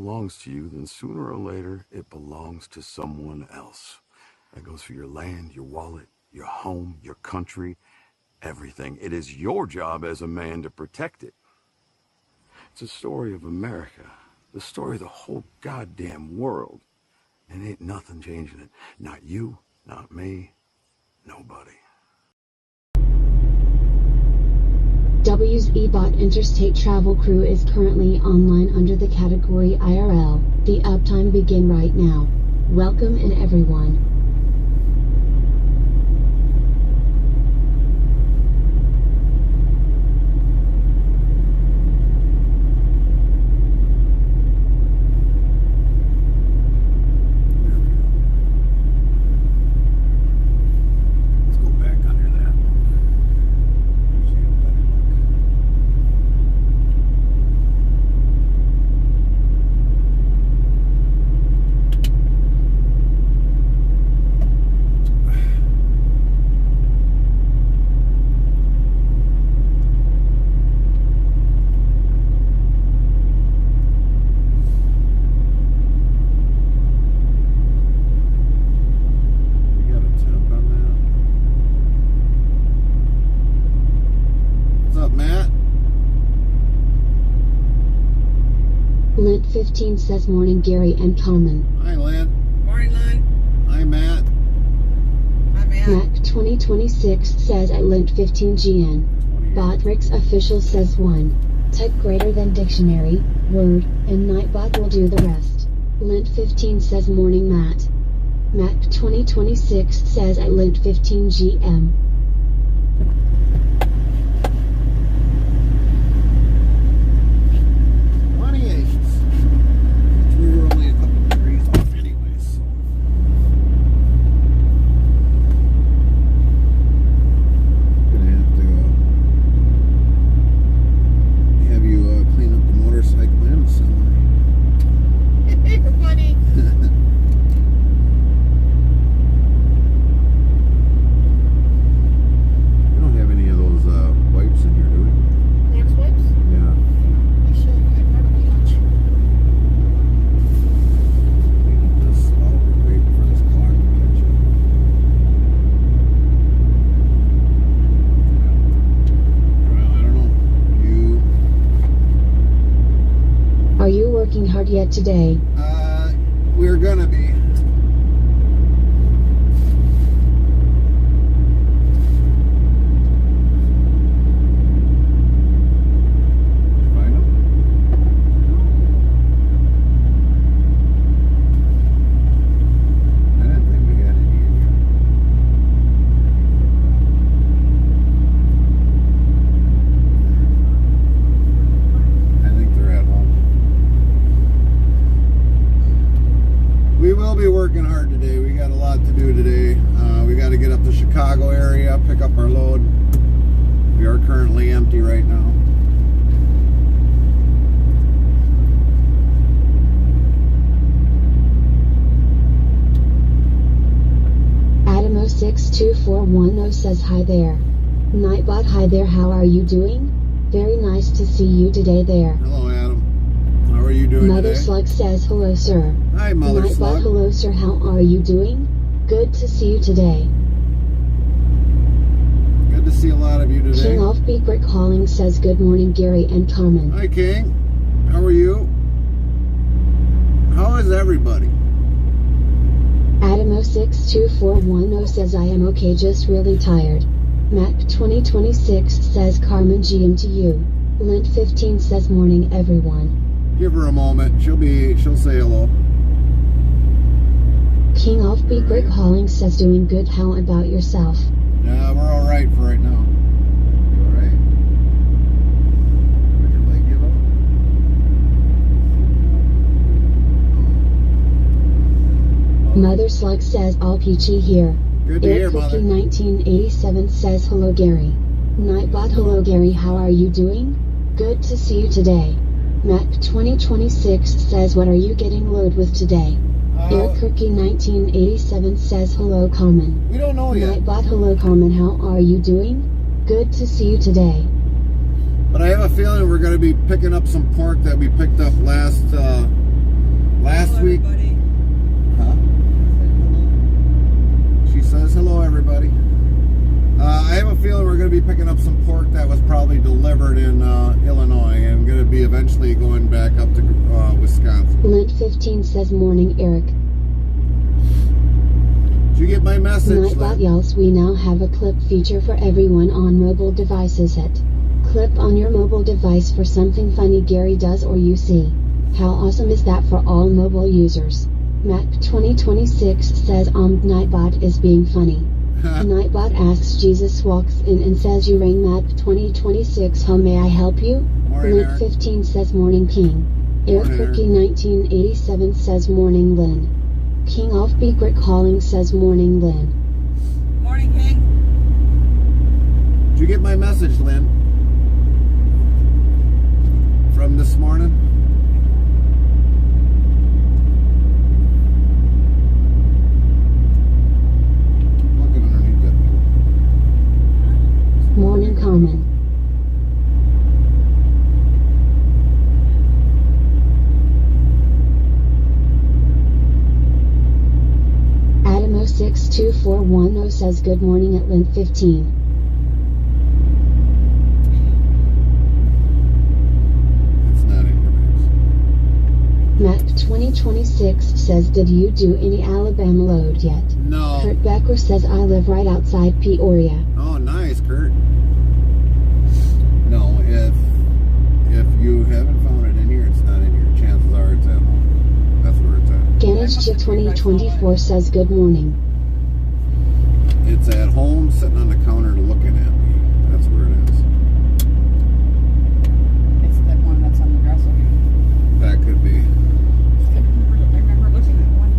belongs to you, then sooner or later it belongs to someone else. That goes for your land, your wallet, your home, your country, everything. It is your job as a man to protect it. It's a story of America, the story of the whole goddamn world. And ain't nothing changing it. Not you, not me, nobody. WZBot Interstate Travel Crew is currently online under the category IRL. The uptime begin right now. Welcome in everyone. Lint 15 says morning Gary and Carmen. Hi Lynn. Morning, Lynn. Hi Matt. Hi, Matt. Mac 2026 says at Lint 15 GN. Botrix official says 1. Type greater than dictionary, word, and Nightbot will do the rest. Lint 15 says morning Matt. Mac 2026 says at Lint 15 GM. Are you working hard yet today? We're gonna be. We'll be working hard today. We got a lot to do today. We got to get up the Chicago area, pick up our load. We are currently empty right now. Adam062410 says hi there. Nightbot, hi there, how are you doing? Very nice to see you today there. Hello Adam. How are you doing Mother today? Slug says hello sir. Hi Mother Nightbot, Slug. hello sir, how are you doing? Good to see you today. Good to see a lot of you today. King of Beak Rick Calling says good morning Gary and Carmen. Hi King. How are you? How is everybody? Adam062410 says I am okay, just really tired. Mac 2026 says Carmen GM to you. Lint 15 says morning everyone. Give her a moment. She'll say hello. King of Beak Rick Calling says doing good, how about yourself? Yeah, we're alright for right now. You alright? Did your leg give up? Mother Slug says all peachy here. Good to hear, Mother. 1987 says hello Gary. Nightbot, hello Gary, how are you doing? Good to see you today. Mac 2026 says what are you getting load with today? Eric Kirky 1987 says hello Carmen. We don't know yet. Nightbot, hello Carmen, how are you doing? Good to see you today. But I have a feeling we're going to be picking up some pork that we picked up last 15 says morning Eric. Did you get my message, Nightbot Lynn? yells, we now have a clip feature for everyone on mobile devices. Hit clip on your mobile device for something funny Gary does or you see. How awesome is that for all mobile users? Mac 2026 says Nightbot is being funny. Nightbot asks Jesus walks in and says you rang Map 2026, how may I help you? Morning, Link Eric. 15 says morning King. Eric Morning, Cookie 1987 says morning Lynn. King off Beakrick calling says morning Lynn. Morning, King. Did you get my message, Lynn? From this morning? Looking underneath it. Morning Carmen. Adam 062410 says good morning at Lynn 15. It's not in your mix. Mac 2026 says did you do any Alabama load yet? No. Kurt Becker says I live right outside Peoria. Oh, nice, Kurt. No, if you haven't found it in here, it's not in here. Chances are it's at home. That's where it's at. Ganage 2024 says good morning. It's at home, sitting on the counter looking at me. That's where it is. It's that one that's on the dresser. That could be. I remember looking at one.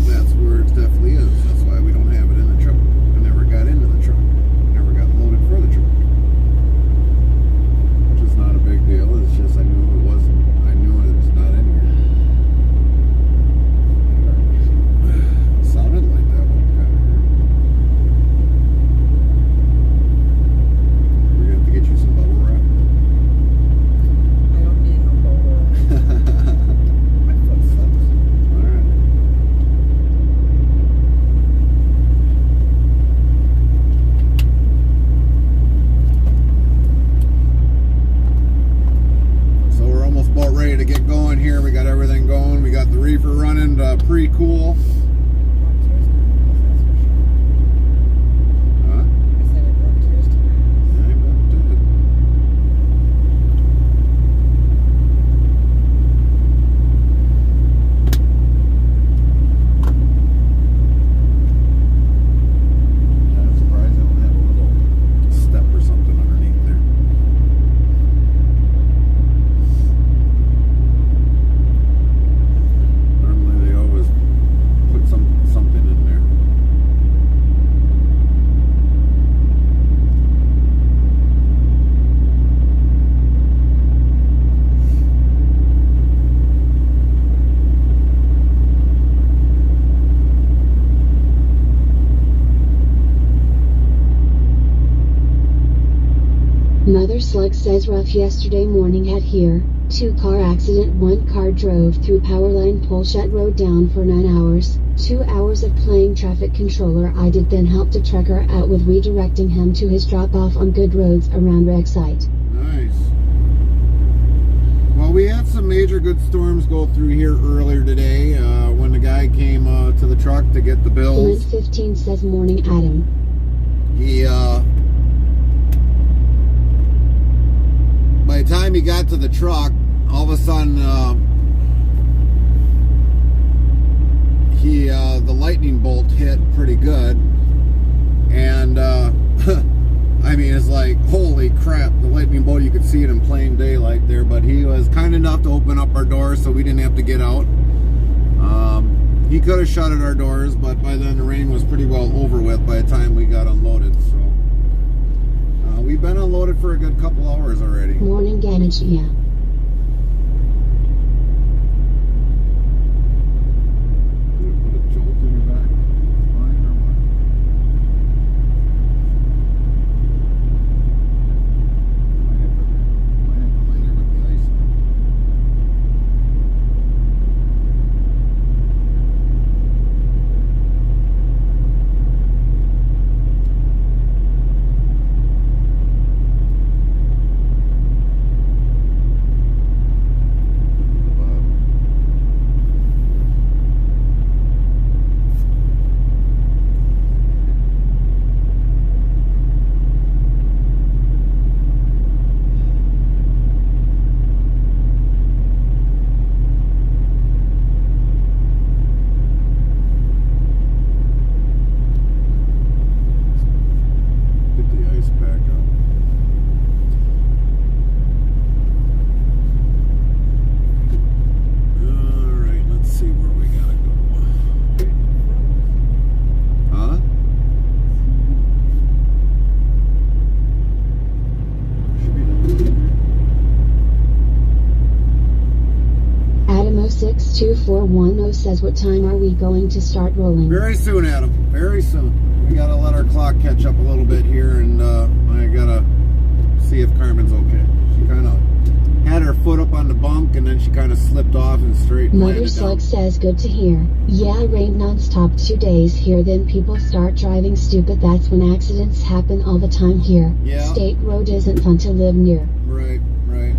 That's where it definitely is. That's why we don't have it in the truck. I never got into the truck. Never got loaded for the truck. Which is not a big deal. It's just I knew it wasn't. I knew it was not in here. It sounded like that one kind of hurt. We're gonna have to get you some bubble wrap. I don't need no bubble. My foot slips. All right. So we're almost about ready to get going here. We got everything going. We got the reefer running pretty cool. Huh? I said it brought tears to my eyes. I bet it did. I'm surprised they don't have a little step or something underneath there. Normally they always put something in there. Mother Slug says rough yesterday morning had here. 2-car accident. 1 car drove through Powerline Polshet Road down for 9 hours. 2 hours of playing traffic controller. I did then help the trucker out with redirecting him to his drop off on good roads around wreck site. Nice. Well, we had some major good storms go through here earlier today when the guy came to the truck to get the Lynn bills. 15 says morning Adam. He, by the time he got to the truck, all of a sudden, the lightning bolt hit pretty good. And, I mean, it's like, holy crap, the lightning bolt, you could see it in plain daylight there, but he was kind enough to open up our doors so we didn't have to get out. He could have shut at our doors, but by then the rain was pretty well over with by the time we got unloaded, so. We've been unloaded for a good couple hours already. Morning Ganage, yeah. Did it put a jolt in your back? Fine or what? Might have to lay there with the ice on. 62410 says, what time are we going to start rolling? Very soon, Adam. Very soon. We gotta let our clock catch up a little bit here, and I gotta see if Carmen's okay. She kind of had her foot up on the bunk, and then she kind of slipped off and straight Mother landed Slug down. says, good to hear. Yeah, rained non-stop 2 days here, then people start driving stupid. That's when accidents happen all the time here. Yeah. State road isn't fun to live near. Right, right.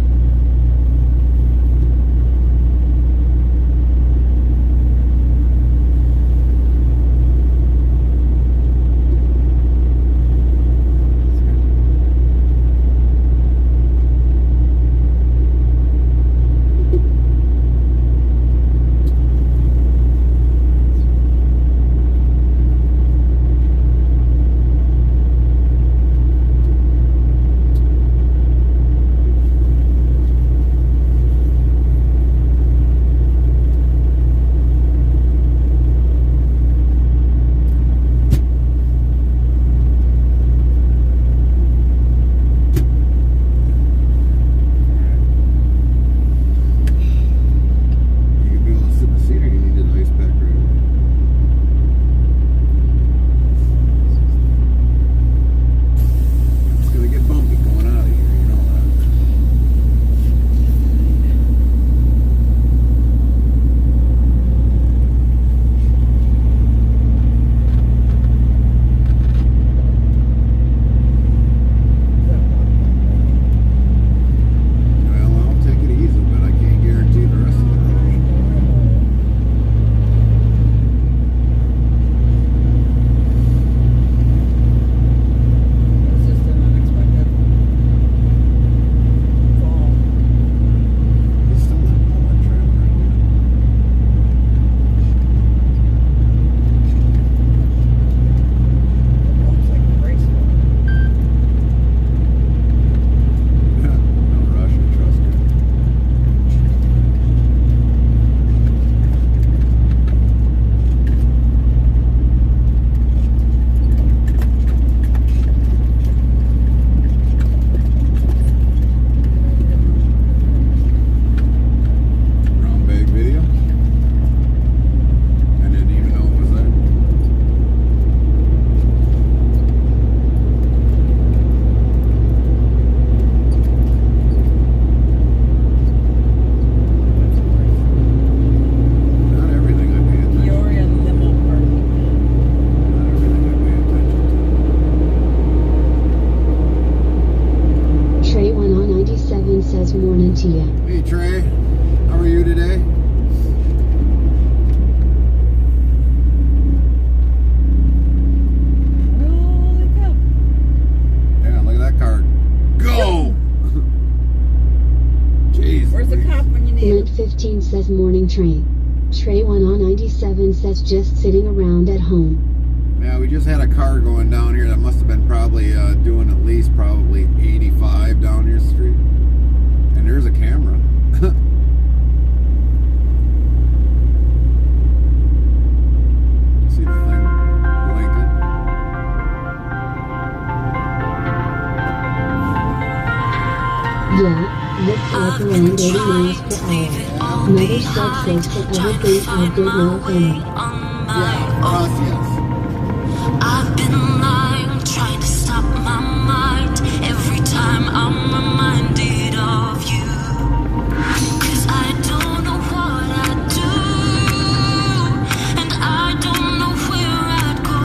Hey Trey, how are you today? Holy cow. Yeah, look at that car. Go! Jeez. Where's the cop when you need Lint him? 15 says, morning Trey. Trey 1 on 97 says, just sitting around at home. Yeah, we just had a car going down here that must have been probably doing at least probably 85 down your street. And there's a camera. See the thing blinking? Yeah, looks like around 80 miles per hour. Mother Slug says, for everything I did well family. Yeah, for us, yes. I've been lying, trying to stop my mind every time I'm reminded of you. 'Cause I don't know what I'd do, and I don't know where I'd go.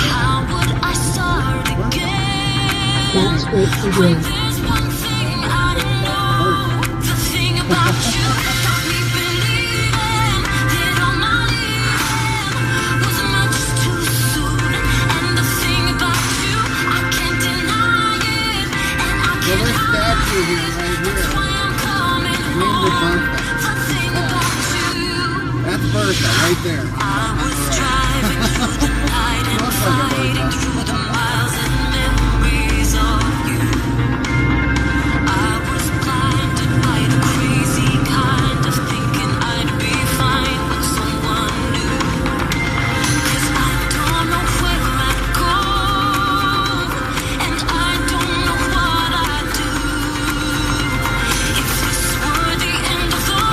How would I start again? That's great to When hear. there's one thing I know, the thing about you got me believing that all my leaving was much too soon. And the thing about you, I can't deny it, and I Well, can't there's a hide statue here, it. right That's here. why I'm coming Named her home. Bertha. The thing about you, That's Bertha, right there. I was driving through the night and Looks like a fighting Bertha. through the miles and memories of you. I was blinded by the crazy kind of thinking I'd be fine with someone new. 'Cause I don't know where I'd go, and I don't know what I'd do. If this were the end of the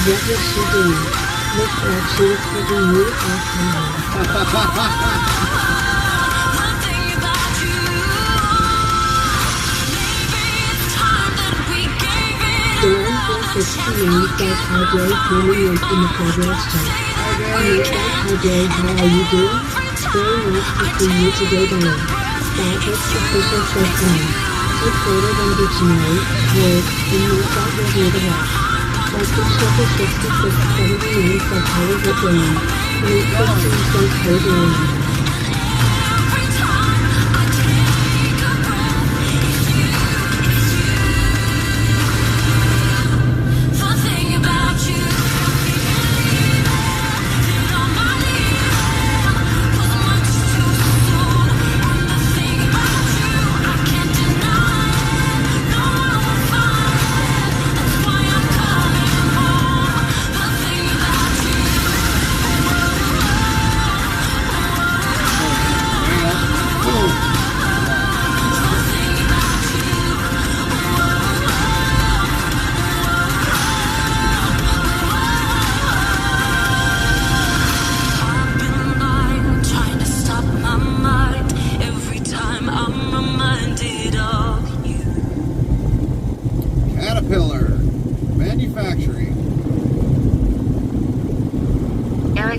What was she doing? Looked like she was flipping you off somehow. Dawn 469 says hi Gary Coleman went in the progress chat. Note that hi Gary, how are you doing? Very nice to see you today Gary. Botwick's official says Take greater than dictionary, word, and note that will do the rest. Voltage Triple 6679 says how is it going? Link 15 says how doing.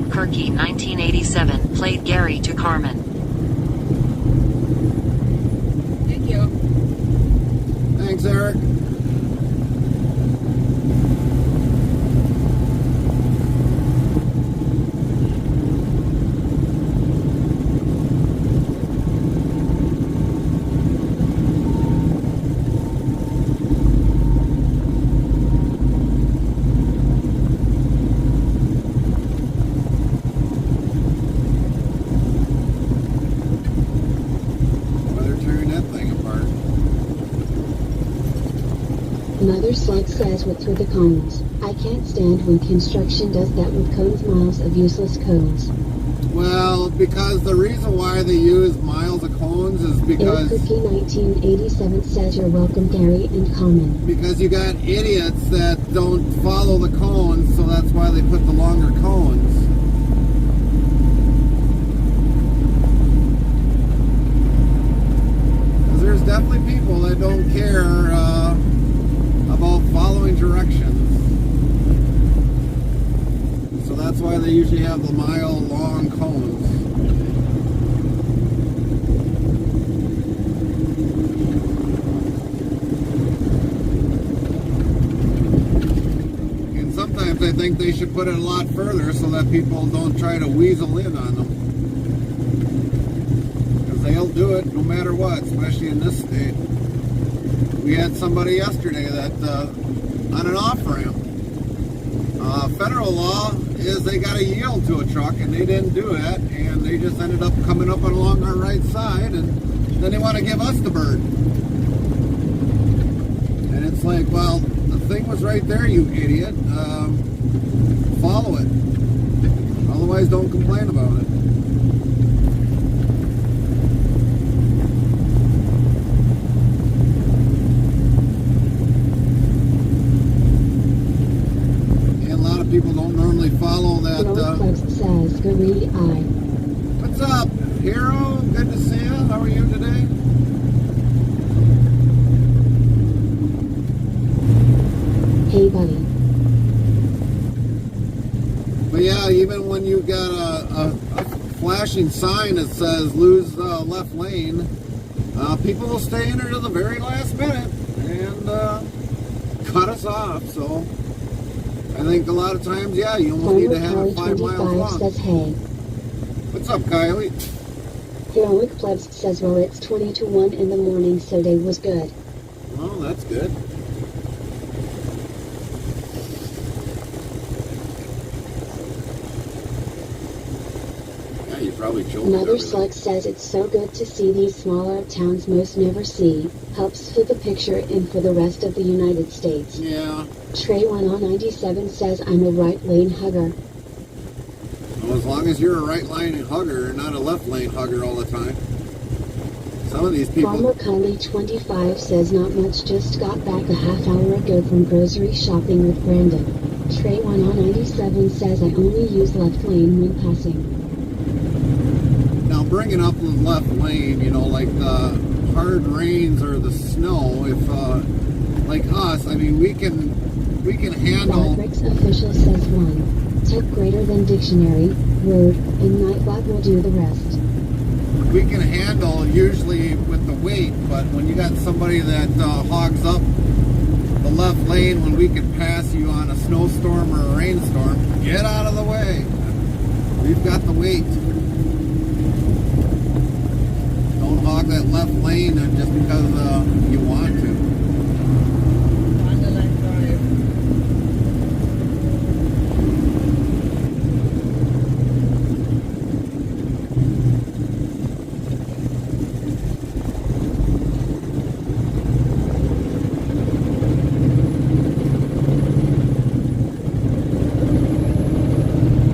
Perky 1987 played Gary to Carmen. Thank you. Thanks, Eric. Another slug says what's with the cones? I can't stand when construction does that with cones, miles of useless cones. Well, because the reason why they use miles of cones is because... Cookie 1987 says you're welcome Gary and Carmen. Because you got idiots that don't follow the cones, so that's why they put the longer cones. Because there's definitely people that don't care about following directions. So that's why they usually have the mile-long cones. And sometimes I think they should put it a lot further so that people don't try to weasel in on them. Because they'll do it no matter what, especially in this state. We had somebody yesterday that on an off-ramp. Federal law is they got to yield to a truck, and they didn't do it, and they just ended up coming up along our right side, and then they want to give us the bird. And it's like, well, the thing was right there, you idiot. Follow it. Otherwise, don't complain about it. People don't normally follow that. Says Gary I. What's up, hero? Good to see you. How are you today? Hey, buddy. But yeah, even when you got a flashing sign that says lose left lane, people will stay in it to the very last minute and cut us off. So. I think a lot of times, yeah, you almost need to have it 5 miles long. Says, hey. What's up, Kylie? Heroic Plebs says, well, it's 20 to 1 in the morning, so day was good. Well, that's good. Yeah, you probably jolted Another slug says it's so good to see these smaller towns most never see. Helps for the picture and for the rest of the United States. Yeah. Trey1on97 says I'm a right lane hugger. Well, as long as you're a right lane hugger and not a left lane hugger all the time. Some of these people... Farmer Kylie25 says not much, just got back a half hour ago from grocery shopping with Brandon. Trey 1 on 97 says I only use left lane when passing. Now bringing up the left lane, you know, like the hard rains or the snow, if like us, I mean, we can handle. Rick's official says 1. Type greater than dictionary, word, and Nightbot will do the rest. We can handle usually with the weight, but when you got somebody that hogs up the left lane when we can pass you on a snowstorm or a rainstorm, get out of the way. We've got the weight. Don't hog that left lane just because you want to. On the left drive.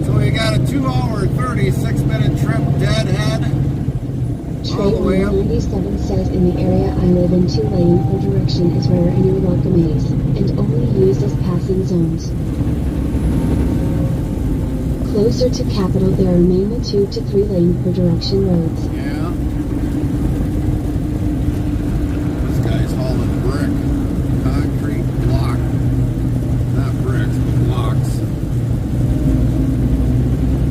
So we got a 2-hour, 36-minute trip, Deadhead. Trey 197 says in the area I live in 2 lane per direction is rare and unwelcome ace, and only used as passing zones. Closer to Capital there are mainly 2 to 3 lane per direction roads. Yeah. This guy's hauling brick, concrete, block. Not bricks, but blocks.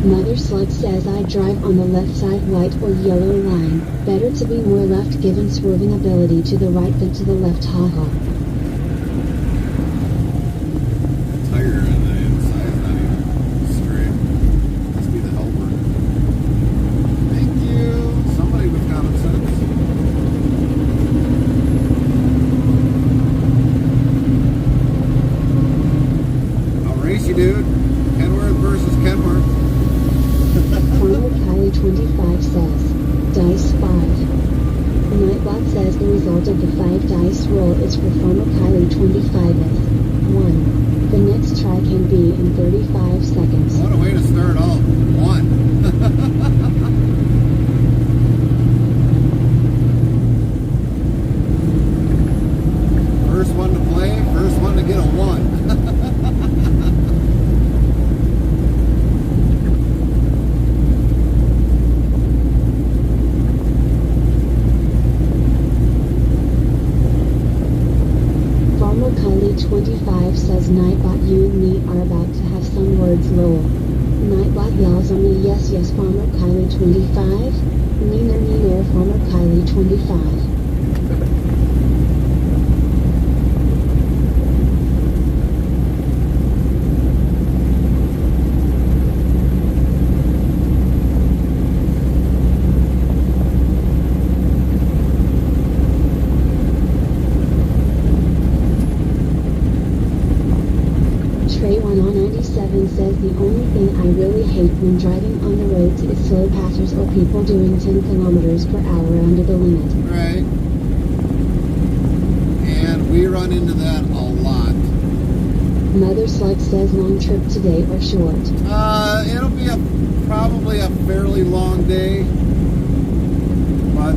Mother Slug says I drive on the left side white or yellow line, better to be more left given swerving ability to the right than to the left haha. Tire in the inside is not even straight. Must be the helper. Thank you. Somebody with common sense. I'll race you, dude. Kenworth versus Kenworth. Farmer Kylie 25 says, Dice 5. Nightbot says the result of the 5 dice roll is for Farmer Kylie 25 is 1. The next try can be in 35 seconds. What a way to start off. 1. First one to play, first one to get a 1. Farmer Kylie 25 says Nightbot you and me are about to have some words lol. Nightbot yells on me yes yes Farmer Kylie 25. Neener Farmer Kylie 25. Trey 1 on 97 says the only thing I really hate when driving on the roads is slow passers or people doing 10 kilometers per hour under the limit. Right. And we run into that a lot. Mother Slug says long trip today or short. It'll be probably a fairly long day. But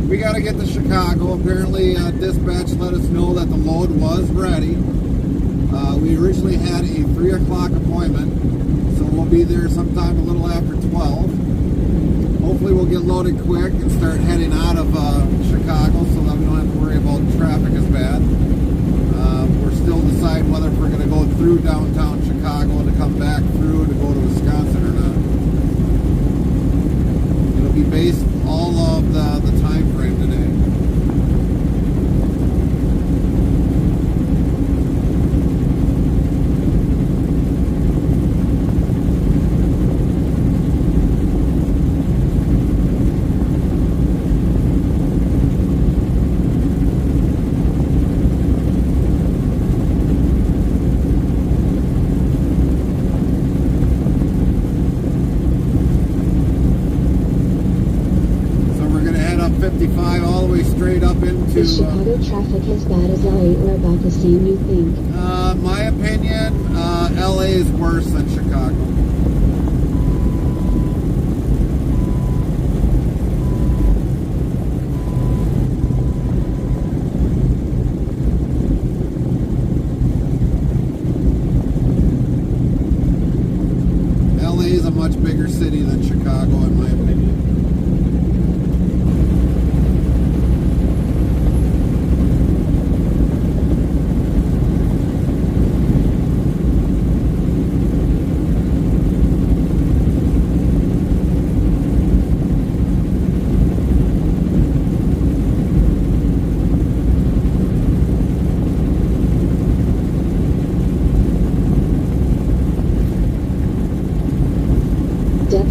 we got to get to Chicago. Apparently dispatch let us know that the load was ready. We originally had a 3 o'clock appointment, so we'll be there sometime a little after 12. Hopefully we'll get loaded quick and start heading out of Chicago so that we don't have to worry about traffic as bad. We're still deciding whether we're going to go through downtown Chicago and to come back through to go to Wisconsin or not. It'll be based all of the time frame today. All the way straight up into Is Chicago traffic as bad as LA or about the same you think? my opinion, LA is worse than Chicago.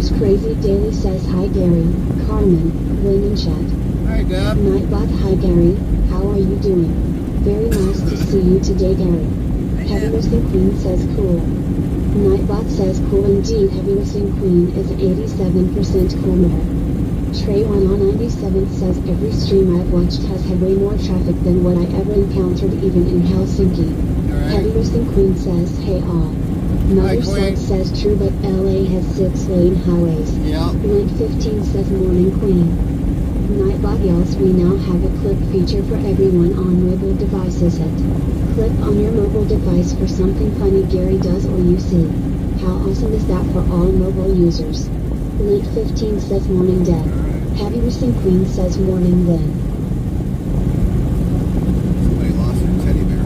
Deb's Crazy Daily says hi Gary, Carmen, Lynn and Chet. Hi, Deb. Nightbot hi Gary, how are you doing? Very nice to see you today Gary. Heavy Whistling Queen says cool. Nightbot says cool indeed. Heavy Whistling Queen is an 87% cool-meter. Trey1on97 says every stream I've watched has had way more traffic than what I ever encountered even in Helsinki. Alright. Heavy Whistling Queen says hey all. Mother Queen. Slug says true but LA has 6-lane highways. Yeah. Link 15 says morning queen. Nightbot yells we now have a clip feature for everyone on mobile devices. Hit clip on your mobile device for something funny Gary does or you see. How awesome is that for all mobile users? Link 15 says morning Deb. Heavy Whistling Queen says morning then. Somebody lost their teddy bear.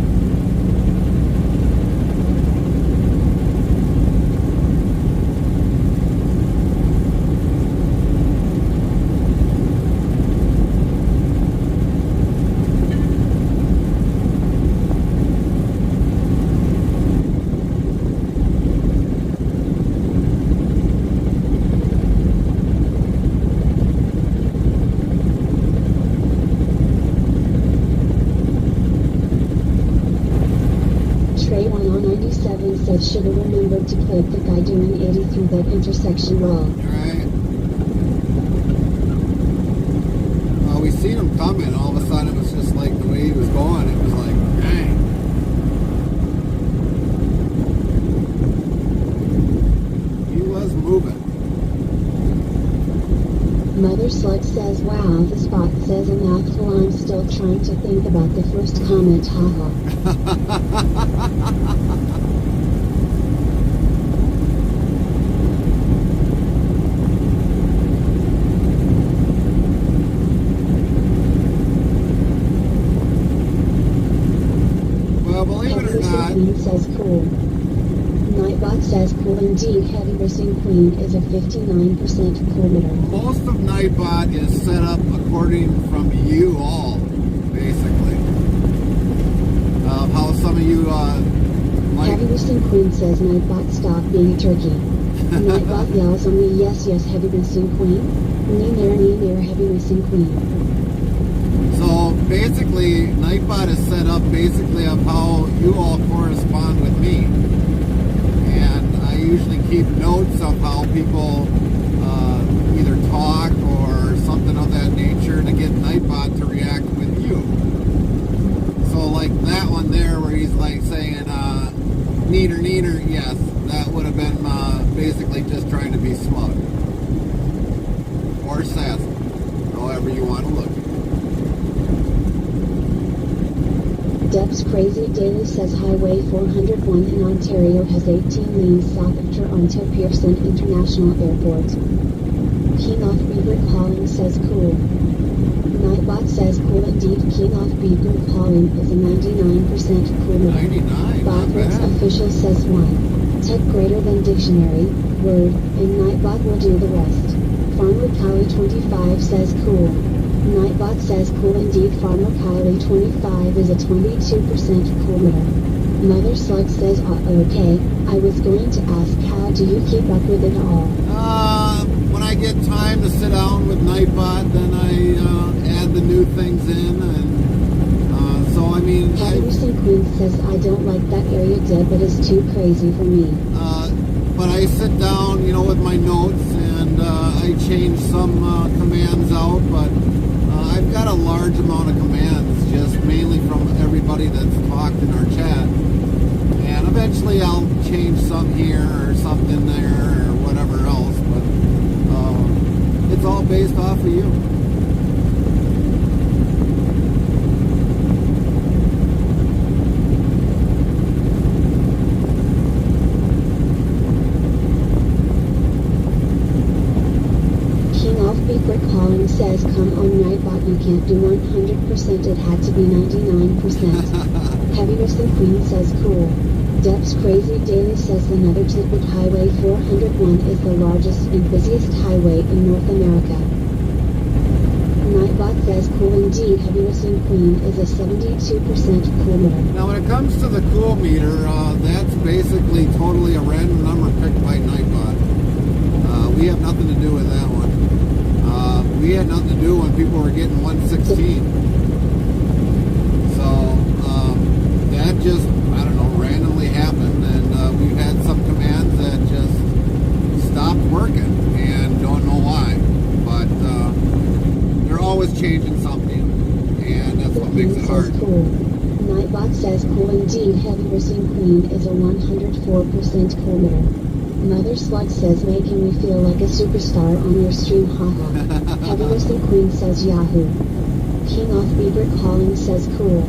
Trey1on97 says should have remembered to clip the guy doing 80 through that intersection wall. Alright. Well, we seen him coming. All of a sudden, it was just like the way he was going. It was like, dang. He was moving. Mother Slug says wow the spot says a mouthful I'm still trying to think about the first comment haha. Well, believe it or not, Queen says cool. Nightbot says cool indeed. Heavy Whistling Queen is a 59% cool-meter. most of Nightbot is set up according from you all, basically. How some of you like. Heavy Whistling Queen says Nightbot stop being a turkey. Nightbot yells on me yes yes Heavy Whistling Queen. Knee near Heavy Whistling Queen. So basically, Nightbot is set up basically of how you all correspond with me. And I usually keep notes of how people either talk or something of that nature to get Nightbot to react with you. So like that one there where he's like saying, neater, yes, that would have been basically just trying to be smug. Or sassy, however you want to look. Deb's Crazy Daily says Highway 401 in Ontario has 18 lanes south of Toronto Pearson International Airport. King off Beaver Calling says cool. Nightbot says cool indeed. King off Beaver Calling is a 99% cool. 99, not Botworks bad. official says 1. Tech greater than dictionary, word, and Nightbot will do the rest. Farmer Kylie 25 says cool. Nightbot says cool indeed. Farmer Kylie 25 is a 22% cool-meter. Mother Slug says okay, I was going to ask how do you keep up with it all? When I get time to sit down with Nightbot, then I add the new things in, and so I mean, Heavy Whistling Queen says I don't like that area Deb, but it's too crazy for me. but I sit down, you know, with my notes, and I change some commands out, but I've got a large amount of commands, just mainly from everybody that's talked in our chat, and eventually I'll change some here or something there or whatever else, but it's all based off of you. Calling says come on Nightbot you can't do 100%, it had to be 99%. Heavy Whistling Queen says cool. Deb's Crazy Daily says another tidbit Highway 401 is the largest and busiest highway in North America. Nightbot says cool indeed. Heavy Whistling Queen is a 72% cool meter. Now when it comes to the cool meter, that's basically totally a random number picked by Nightbot. we have nothing to do with that one. We had nothing to do when people were getting 116. So that just, I don't know, randomly happened, and we've had some commands that just stopped working and don't know why. But they're always changing something, and that's what makes it hard. Cool. Nightbot says cool indeed. Heavy Racing Queen is a 104% cool-mitter. Mother Slug says making me feel like a superstar on your stream, haha. Heavy Racing Queen says Yahoo. King off Bieber Calling says cool.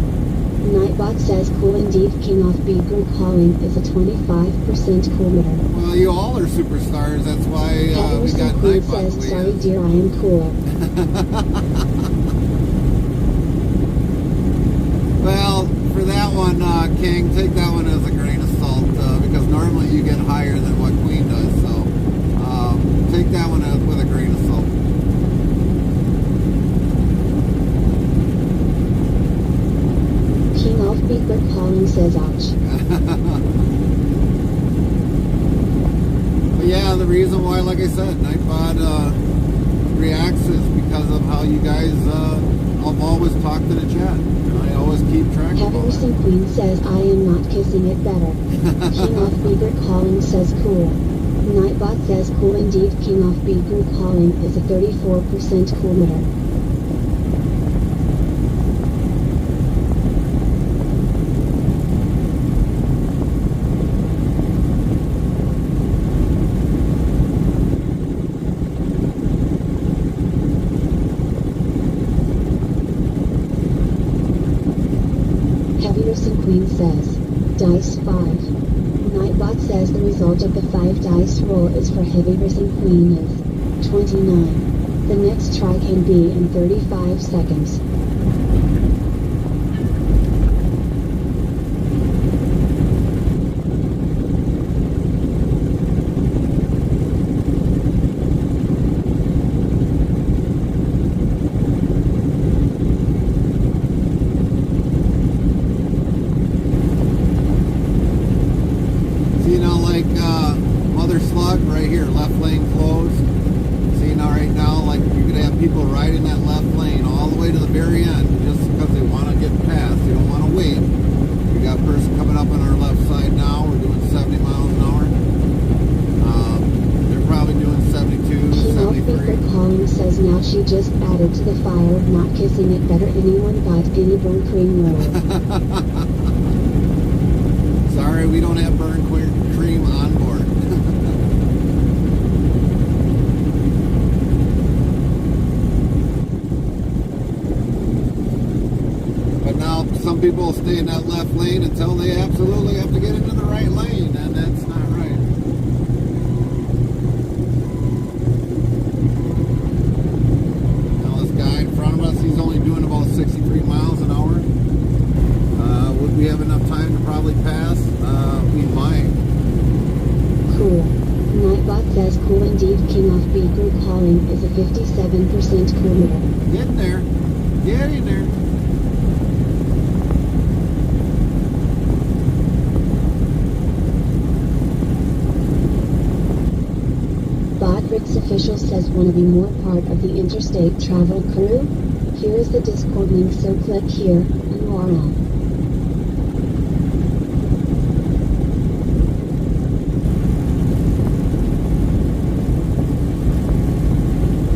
Nightbot says cool indeed. King off Bieber Calling is a 25% cool-mitter. Well, you all are superstars. That's why Heavy we got Racing Queen Nightbot. says sorry dear, I am cooler. Well, for that one, King, take that one as a grain of salt, because normally you get higher than what Queen does, so take that one with a grain of salt. King off Bieber Calling says ouch. But yeah, the reason why, like I said, Nightbot reacts is because of how you guys I've always talked to the chat. I always keep track of all Heavy that. Queen says I am not kissing it better. King off Bieber Calling says cool. Nightbot says cool indeed. King off Bieber Calling is a 34% cool-mitter. Queen says, dice 5. Nightbot says the result of the 5 dice roll is for Heavy Racing Queen is 29. The next try can be in 35 seconds. Mother Slug right here, left lane closed. See now, right now, like you're gonna have people riding that left lane all the way to the very end just because they want to get past. They don't want to wait. We got a person coming up on our left side now. We're doing 70 miles an hour. They're probably doing 72, 73. Calling says now she just added to the fire of not kissing it better. Anyone got any burn cream roll? Sorry, we don't have burn cream on board. But now some people will stay in that left lane until they absolutely have to get into the right lane, and that's not right. Now this guy in front of us, he's only doing about 63 miles an hour. Would we have enough time to probably pass? We might. Cool. Nightbot says cool indeed. King off B group calling is a 57% cool meter. Get in there. Get in there. Bodrick's official says wanna be more part of the interstate travel crew? Here is the Discord link, so click here and you are on.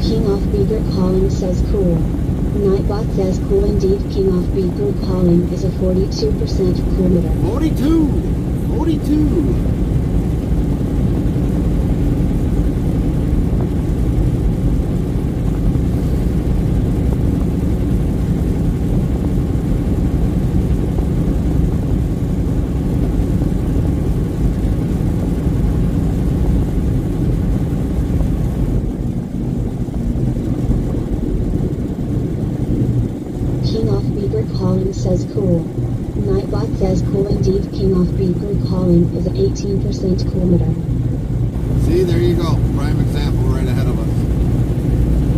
King off Beaker calling says cool. Nightbot says cool indeed. King off Beaker calling is a 42% cool meter. 42. 42. Says cool. Nightbot says cool indeed. King off Beaker calling is an 18% cool meter. See, there you go. Prime example right ahead of us.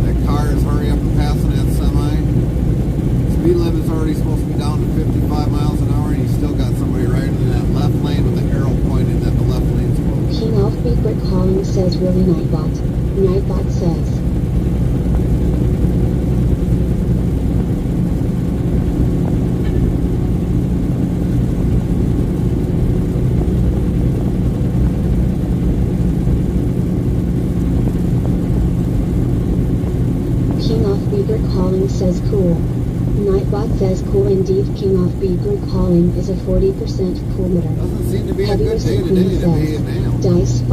That car is hurry up and passing that semi. Speed limit's already supposed to be down to 55 miles an hour, and you still got somebody riding in that left lane with the arrow pointing that the left lane's closed. King off Beaker calling says really Nightbot. Nightbot says. Calling says cool. Nightbot says cool indeed. King of Beaker calling is a 40% cool meter. Doesn't seem to be a Heavy good day Queen today to be says, in now. Dice 5.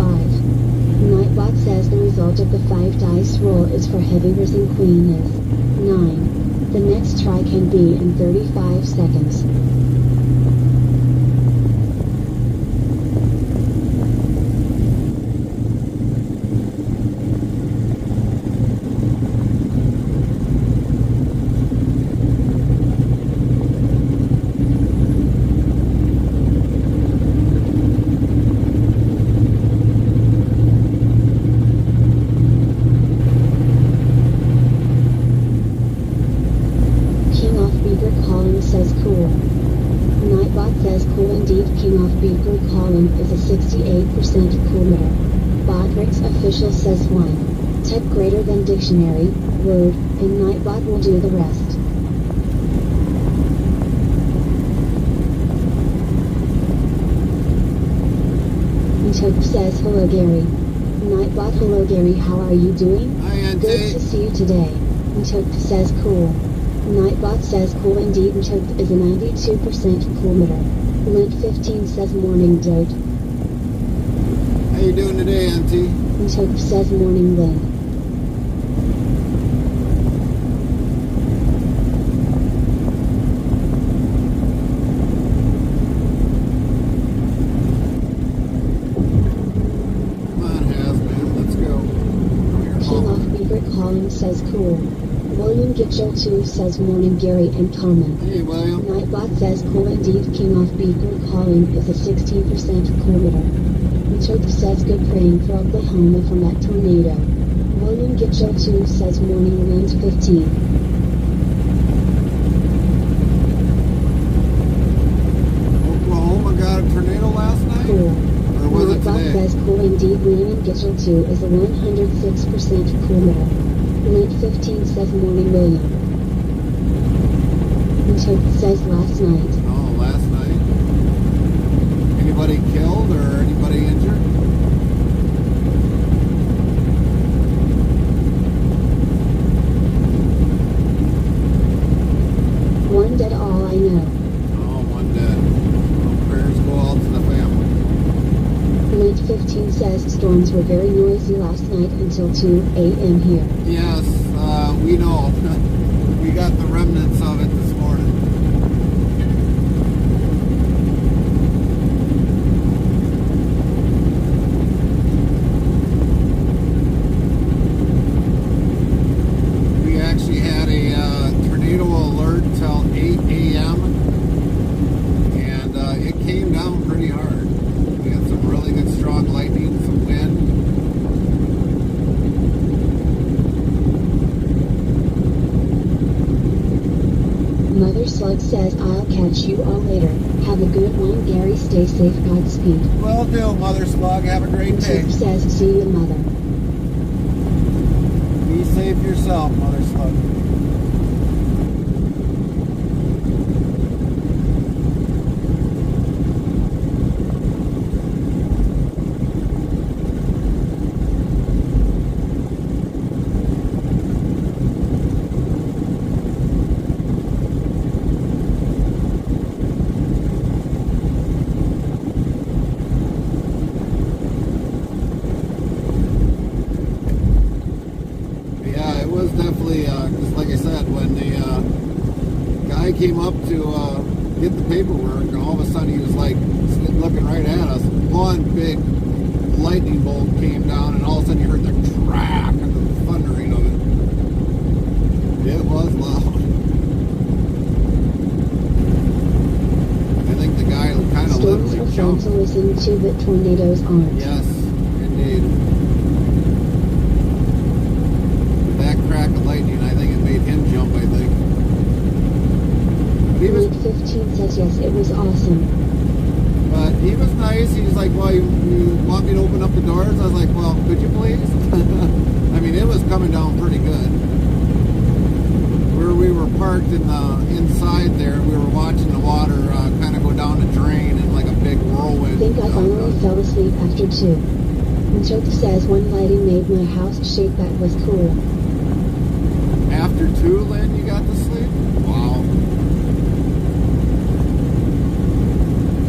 Nightbot says the result of the 5 dice roll is for Heavy Risen Queen is 9. The next try can be in 35 seconds. Is a 68% cool meter. Botrix official says 1. Type greater than dictionary, word, and Nightbot will do the rest. Tope says hello Gary. Nightbot hello Gary, how are you doing? Hi Auntie. Good to see you today. Tope says cool. Nightbot says cool indeed. Tope is a 92% cool meter. Lint 15 says morning Dote. How you doing today, Auntie? Tope says morning Lynn. Come on, Hazman, let's go. King of Beaver calling says cool. William Gitchell 2 says morning Gary and Carmen. Hey, William. Nightbot says cool indeed. King of Beaver calling is a 16% cool meter. Tope says good praying for Oklahoma from that tornado. William Gitchell 2 says morning wind 15. Oklahoma got a tornado last night? Cool. Or was it Nightbot today? says cool indeed. William Gitchell 2 is a 106% cool meter. Lint 15 says morning William. Tope says last night. Oh, last night. Anybody killed or anybody injured? One dead all I know. Oh, one dead. Well, prayers go out to the family. Lint 15 says storms were very noisy last night until 2 a.m. here. Yes, we know. We got the remnants of it this morning. We actually had a tornado alert till 8 a.m. and it came down pretty hard. We had some really good strong lightning, some wind. Mother Slug says I'll catch you all later. Have a good one Gary, stay safe, Godspeed. Will do, Mother Slug. Have a great day. Tope says see you mother. Be safe yourself, Mother Slug. Because like I said, when the guy came up to get the paperwork, and all of a sudden he was like looking right at us, one big lightning bolt came down, and all of a sudden you heard the crack and the thundering of it. It was loud. I think the guy kind of Storms literally are fun jumped. to listen to, but tornadoes aren't. Yes, indeed. That crack of lightning, I think it made him jump, I think. But he was, Link 15 says yes, it was awesome. but he was nice. He was like, well, you want me to open up the doors? I was like, well, could you please? mean, it was coming down pretty good. Where we were parked in the inside there, we were watching the water kind of go down the drain in like a big whirlwind. I think I finally fell asleep after 2. Choke says one lighting made my house shake. That was cool. After 2, Lynn, you got to sleep? Wow.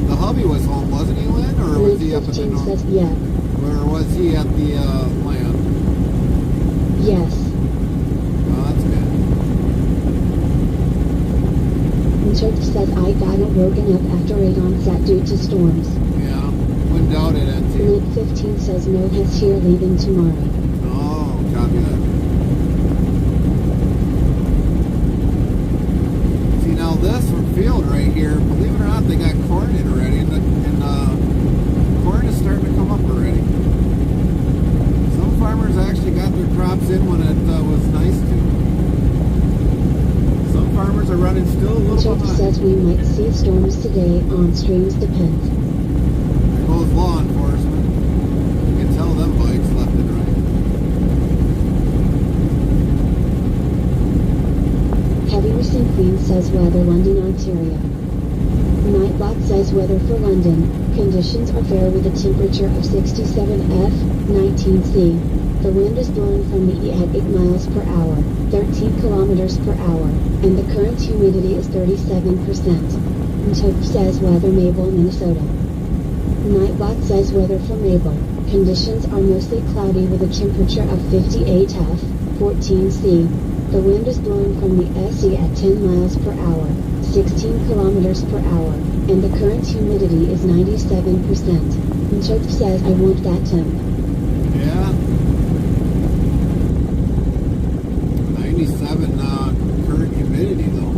The hubby was home, wasn't he, Lynn? Or was he up at the 15 north? says yeah. Or was he at the land? Yes. Oh, that's good. Choke says I got woken up after 8 onset due to storms. Yeah, wouldn't doubt it, NT. Link 15 says no has here leaving tomorrow. Oh, copy that. See, now this field right here, believe it or not, they got corn in already, and corn is starting to come up already. Some farmers actually got their crops in when it was nice to. Some farmers are running still a little Choke behind. says we might see storms today. On streams depends. There goes law enforcement. You can tell them bikes left and right. Heavy Racing Queen says weather London, Ontario. Nightbot says weather for London. Conditions are fair with a temperature of 67 F, 19 C. The wind is blowing from the east at 8 miles per hour, 13 kilometers per hour, and the current humidity is 37%. Tope says weather Mabel, Minnesota. Nightbot says weather for Mabel. Conditions are mostly cloudy with a temperature of 58 F, 14 C. The wind is blowing from the SE at 10 miles per hour, 16 kilometers per hour, and the current humidity is 97%. Tope says I want that temp. Yeah. 97 current humidity though.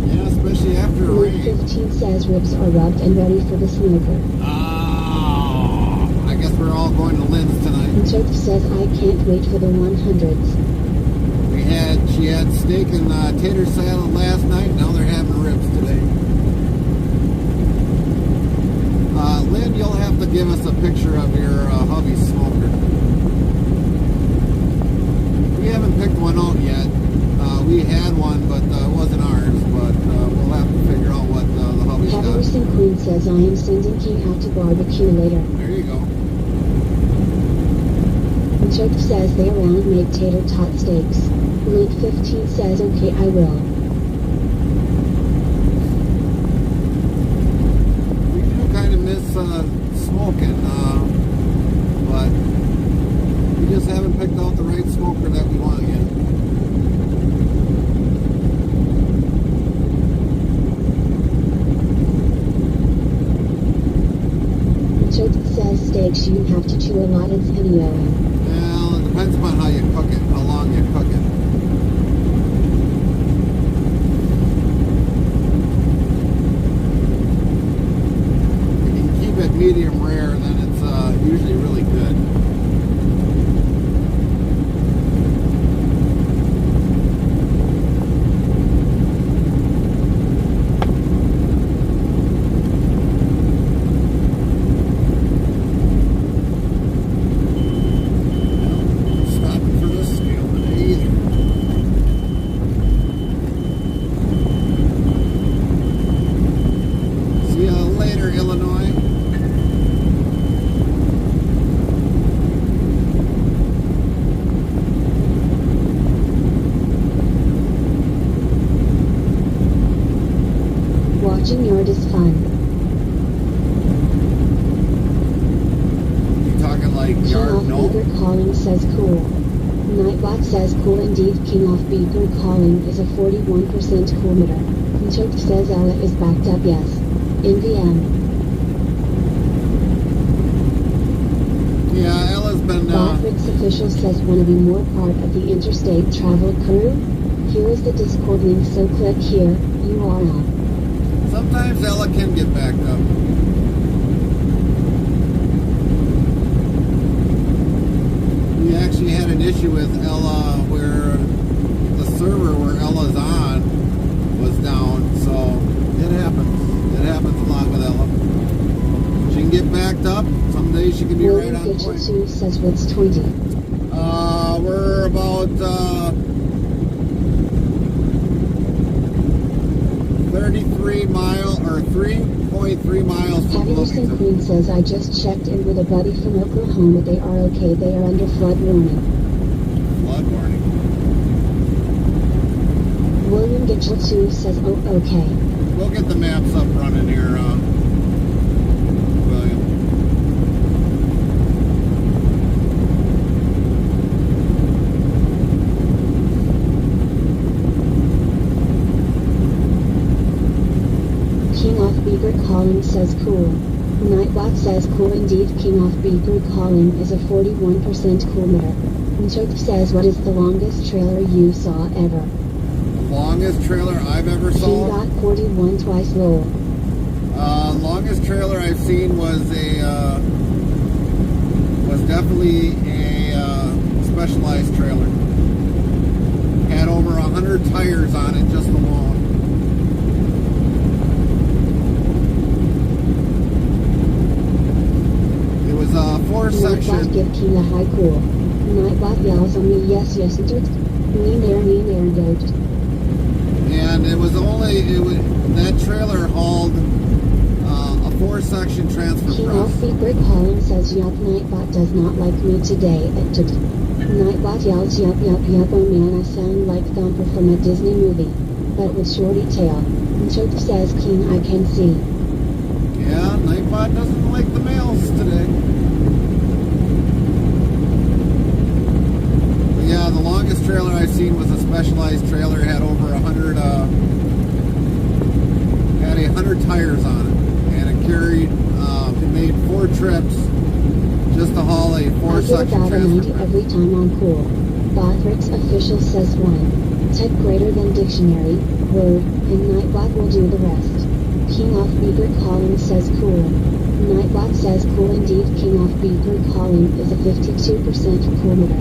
Yeah, especially after a Link rain. 15 says ribs are rubbed and ready for the smoker. Oh, I guess we're all going to Lynn's tonight. Tope says I can't wait for the 100s. She had steak and tater salad last night. Now they're having ribs today. Lynn, you'll have to give us a picture of your hubby's smoker. We haven't picked one out yet. We had one, but it wasn't ours. But we'll have to figure out what the hubby's Heavy got. Racing Queen says I am sending King out to barbecue later. There you go. Choke says they around make tater tot steaks. Link 15 says okay I will. We do kind of miss smoking, but we just haven't picked out the right smoker that we want yet. Choke says steaks you have to chew a lot anyway. Well, it depends upon how you cook it, how long you cook it. If you can keep it medium rare, then it's usually really good. Stopping for this scale today either. See you later, Illinois. Watching yard is fun. You talking like King yard off no? Beaker Calling says cool. Nightbot says cool indeed. King off Beaker Calling is a 41% coolmeter. Choke says Ella is backed up yes. NVM. Yeah, Ella's been Botrix official says wanna be more part of the interstate travel crew? Here is the Discord link so click here, URL. sometimes Ella can get backed up. We actually had an issue with Ella where the server where Ella some days she can be right William on Gitchell point. 2 says what's 20. We're about 33 mile or 3.3 miles from Patterson Bloomington. Queen says I just checked in with a buddy from Oklahoma. They are okay. They are under flood warning. Flood warning. William Gitchell 2 says oh okay. We'll get the maps up running here, William. King off Beaver Calling says cool. Nightbot says cool indeed. King off Beaver Calling is a 41% coolmeter. Nchok says what is the longest trailer you saw ever? The longest trailer I've ever King saw. got 41 twice lol. Longest trailer I've seen was definitely a Specialized trailer. Had over 100 tires on it just alone. It was a Nightbot 4-section. give King a high cool. Nightbot yells on me yes yes and me there goat. And it was that trailer hauled a 4-section transfer King press. off Secret Calling says yup. Nightbot does not like me today. Nightbot yells yup yup yup. Oh man, I sound like Thumper from a Disney movie, but with shorty tail. Nchok says King I can see. Yeah, Nightbot doesn't like the males today. But yeah, the longest trailer I've seen was a Specialized trailer. It had over 100 tires on it, and it carried. It made 4 trips just to haul a I get 4-section about a 90 transfer. every time on cool. Botrix official says 1. Tech greater than dictionary, word, and Nightbot will do the rest. King off Beaver Calling says cool. Nightbot says cool indeed. King off Beaver Calling is a 52% coolmeter.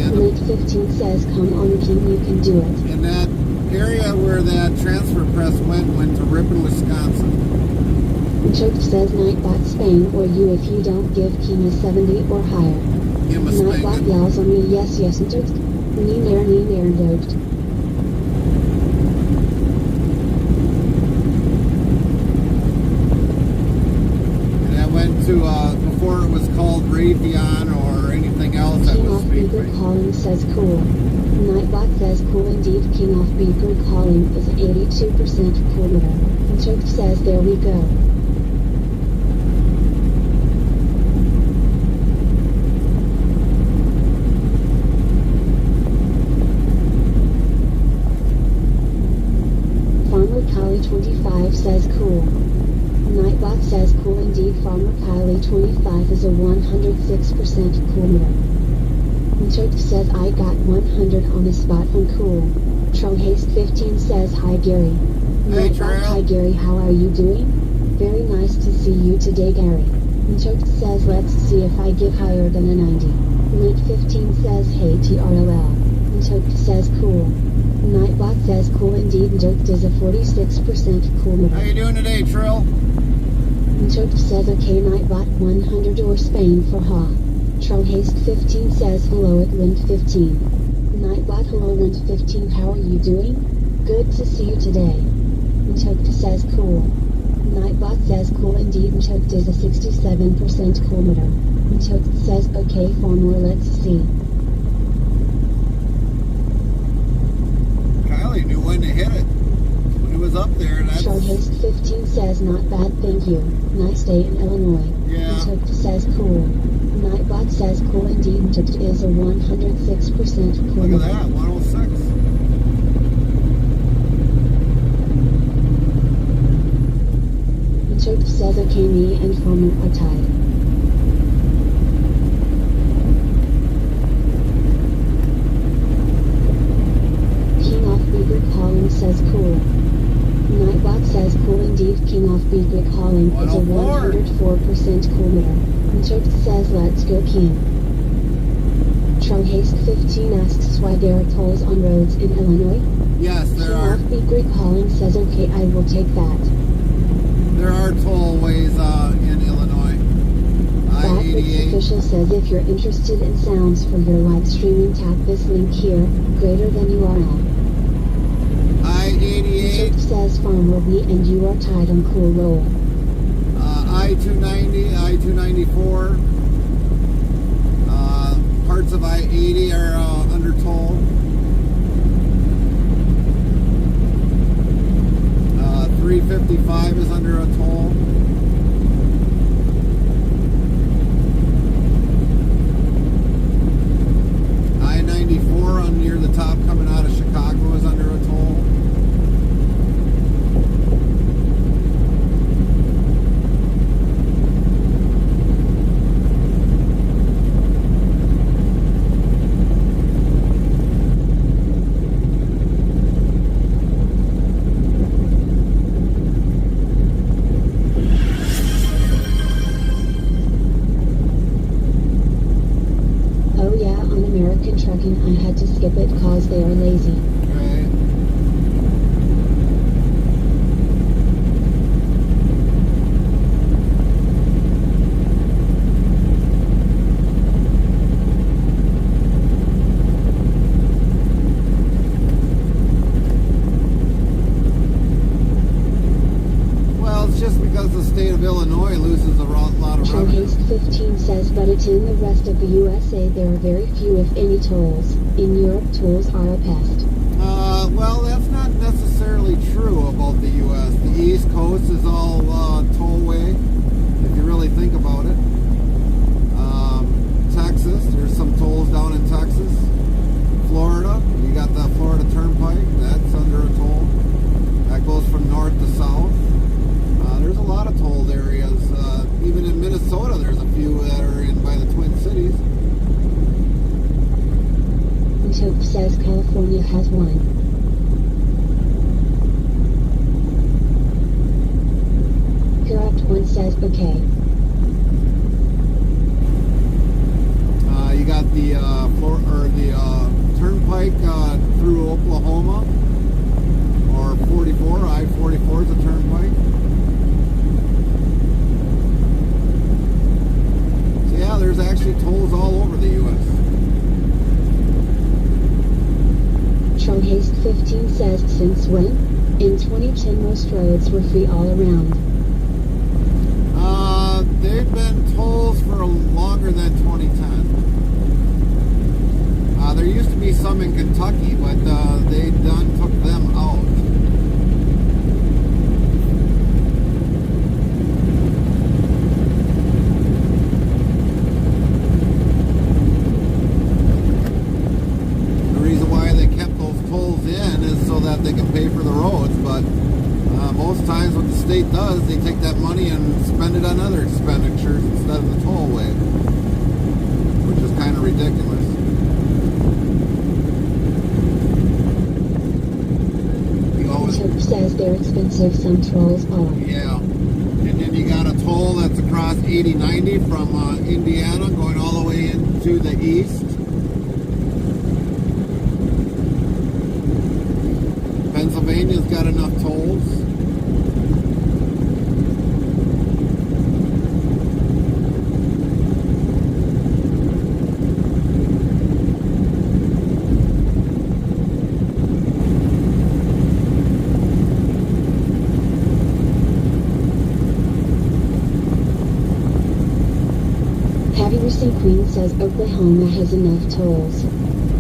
And Link 15 says come on King you can do it. and that area where that transfer press went to Ripon, Wisconsin. Nchok says Nightbot Spain or you if you don't give King a 70 or higher. Give him a Nightbot spanking. yells on me yes yes and me there goat. And that went to, before it was called Raytheon or anything else, that King was off Beaver Speedway. Calling says cool. Nightbot says cool indeed. King off Beaver Calling is 82% coolmeter. Nchok says there we go. Farmer Kylie 25 says cool. Nightbot says cool indeed. Farmer Kylie 25 is a 106% coolmeter. Nchok says I got 100 on the spot from cool. Trollhaste 15 says hi Gary. Hey, Nightbot Trail. hi Gary, how are you doing? Very nice to see you today Gary. Nchok says let's see if I give higher than a 90. Link 15 says hey TRLL. Nchok says cool. Nightbot says cool indeed. Nchok is a 46% coolmeter. How you doing today, Trill? Nchok says okay Nightbot 100 or Spain for ha. Trollhaste 15 says hello at Lint 15. Nightbot hello Lint 15 how are you doing? Good to see you today. Nchok says cool. Nightbot says cool indeed. Nchok is a 67% coolmeter. Nchok says okay for more let's see. Kylie knew when to hit it. When it was up there, that's... Trollhaste 15 says not bad thank you. Nice day in Illinois. Yeah. Nchok says cool. Nightbot says cool indeed. Nchok is a 106% coolmeter. Look at that, 106. Nchok says okay me and Farmer are tied. King off Beaver Calling says cool. Nightbot says cool indeed. King off Beaver Calling is a 104% coolmeter. Nchok says let's go King. Haste15 asks why there are tolls on roads in Illinois. Yes, there are. Offbeat Greek calling says okay, I will take that. There are tollways in Illinois. Batrix I-88. official says if you're interested in sounds for your live streaming, tap this link here, greater than URL. I-88. Chip says Farmer B and you are tied on cool roll. I-290, I-294. Parts of I-80 are under toll. 355 is under a toll. I-94 on near the top coming out of Chicago is under a toll. Oh yeah, on American Trucking I had to skip it cause they are lazy. Okay. Well, it's just because the state of Illinois loses a lot of revenue. Haste15 says but it's in the rest of the USA there are very few if any tolls. In Europe tolls are a pest. Well, that's not necessarily true about the U.S. The East Coast is all tollway, if you really think about it. Texas, there's some tolls down in Texas. Florida, you got the Florida Turnpike, that's under a toll. That goes from north to south. There's a lot of tolled areas. Even in Minnesota, there's a few that are in by the Twin Cities. Tope says California has one. Corrupt1 says okay. You got the Turnpike through Oklahoma, or 44. I-44 is a turnpike. So yeah, there's actually tolls all over the U.S. Haste15 says since when? In 2010 most roads were free all around. They've been tolls for longer than 2010. There used to be some in Kentucky, but they took them out. The reason why they kept those tolls in is so that they can pay for the roads, but most times what the state does, they take that money and spend it on other expenditures instead of the tollway, which is kind of ridiculous. Tope says they're expensive, some tolls are. Yeah. And then you got a toll that's across 8090 from Indiana going all the way into the east. Pennsylvania's got enough tolls. Have you seen Queen says Oklahoma has enough tolls?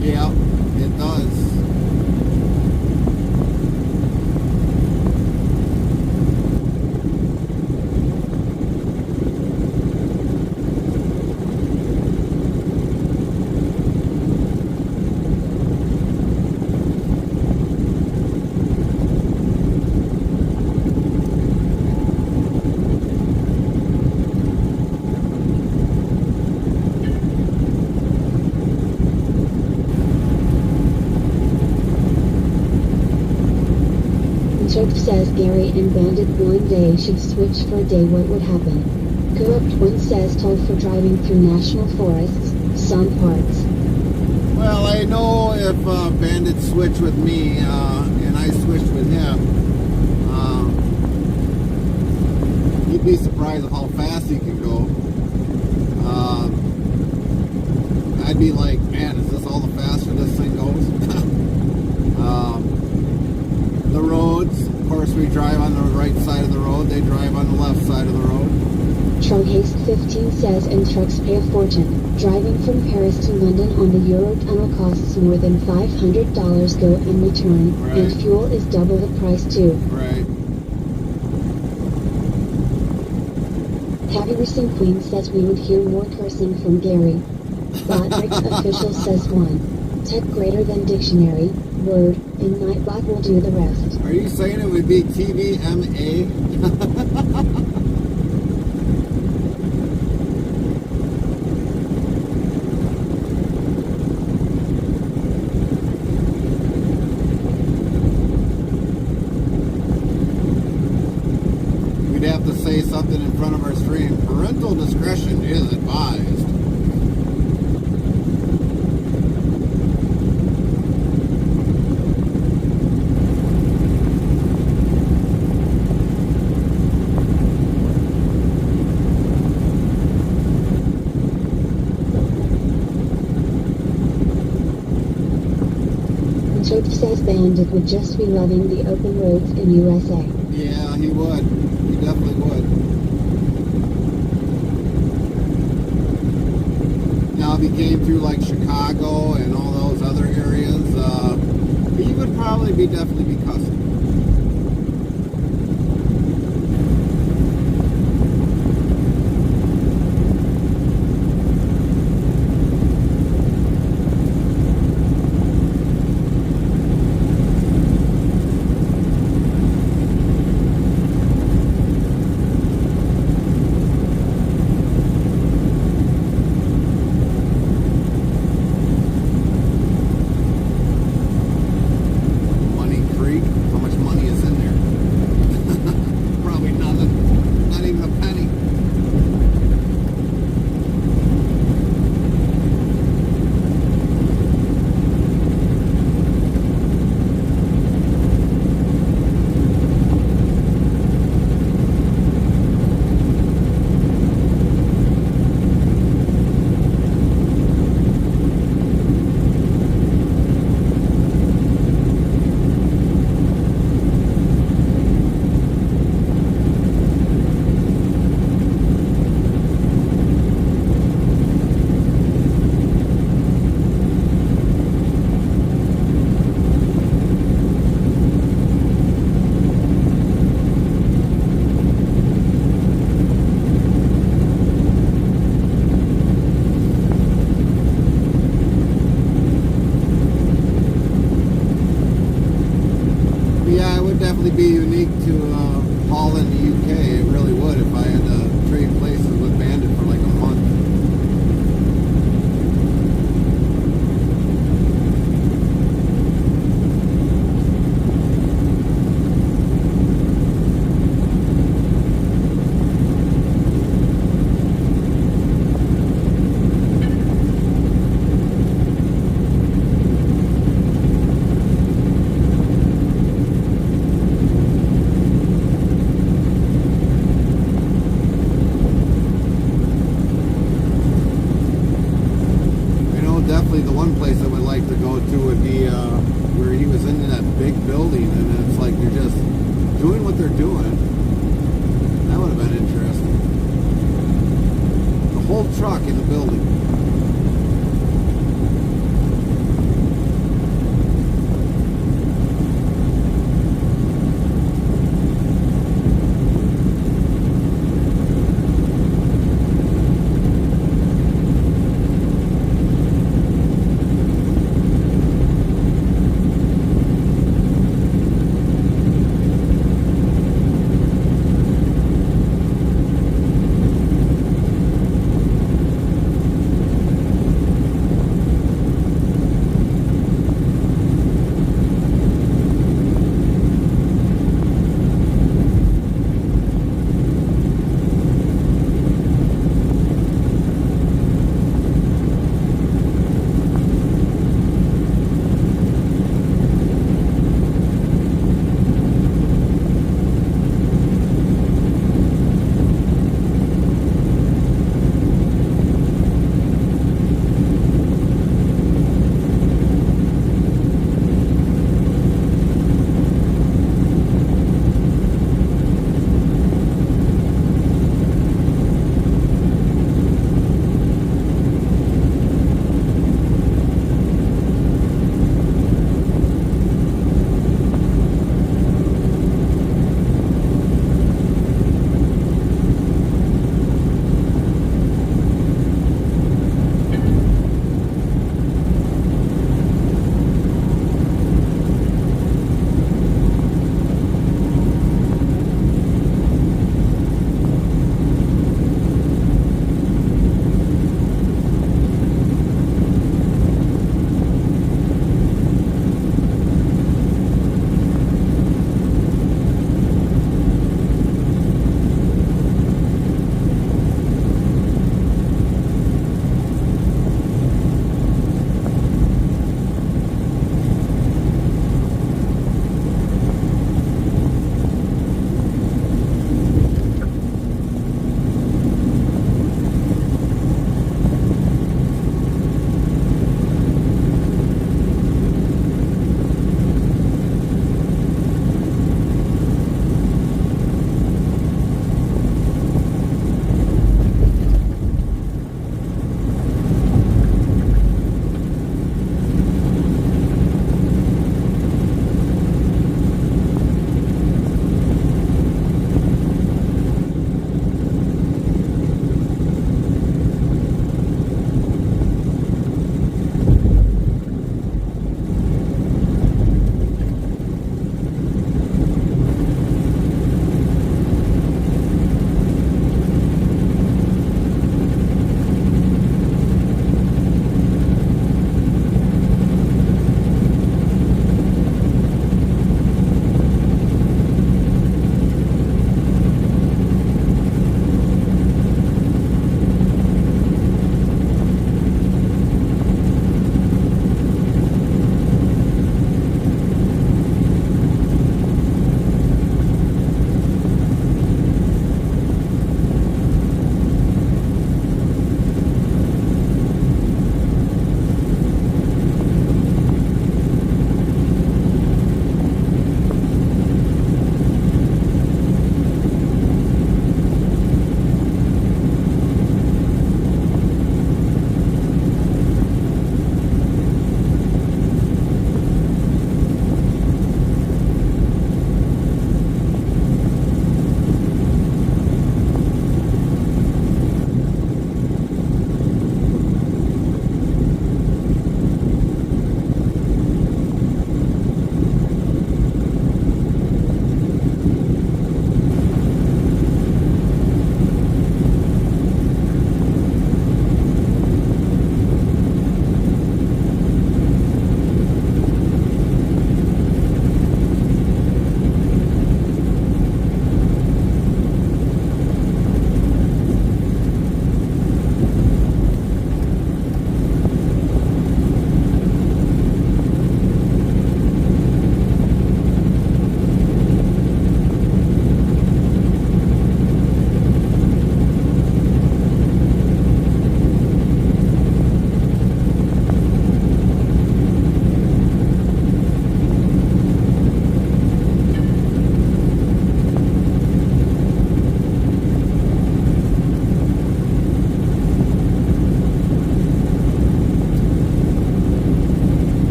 Yeah, it does. Tope says Gary and Bandit one day should switch for a day, what would happen? Corrupt1 says toll for driving through national forests, some parts. I know if Bandit switched with me and I switched with him, you'd be surprised at how fast he can go. I'd be like, man, is this all the faster this thing goes? The roads, of course, we drive on the right side of the road. They drive on the left side of the road. Trunghaste 15 says, and trucks pay a fortune. Driving from Paris to London on the Eurotunnel costs more than $500 go and return, Right. and fuel is double the price too. Right. Heavy Racing Queen says we would hear more cursing from Gary. Botrix official says 1. Tech greater than dictionary, word, and Nightbot will do the rest. Are you saying it would be TVMA? We'd have to say something in front of our stream. Parental discretion is advised. Church says Bandit would just be loving the open roads in USA. Yeah, he would. He definitely would. Now, if he came through like Chicago and all those other areas, he would probably definitely be cussing. Definitely be unique to haul in the UK. It really would if I had to trade places with Bandit for like a month. The one place I would like to go to would be where he was in that big building, and it's like they're just doing what they're doing. That would have been interesting. The whole truck in the building.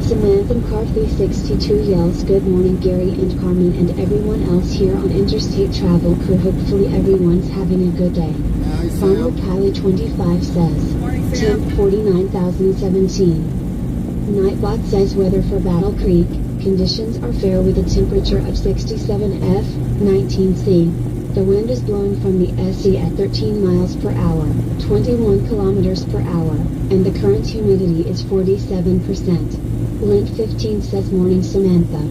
Samantha McCarthy 62 yells, "Good morning Gary and Carmen and everyone else here on Interstate Travel Crew. Hopefully everyone's having a good day." Hi, Farmer Sam. Kylie 25 says, Morning, Sam. "Temp 49,017. Nightbot says weather for Battle Creek, conditions are fair with a temperature of 67 F, 19 C. The wind is blowing from the SE at 13 miles per hour, 21 kilometers per hour, and the current humidity is 47%. Lint 15 says morning Samantha.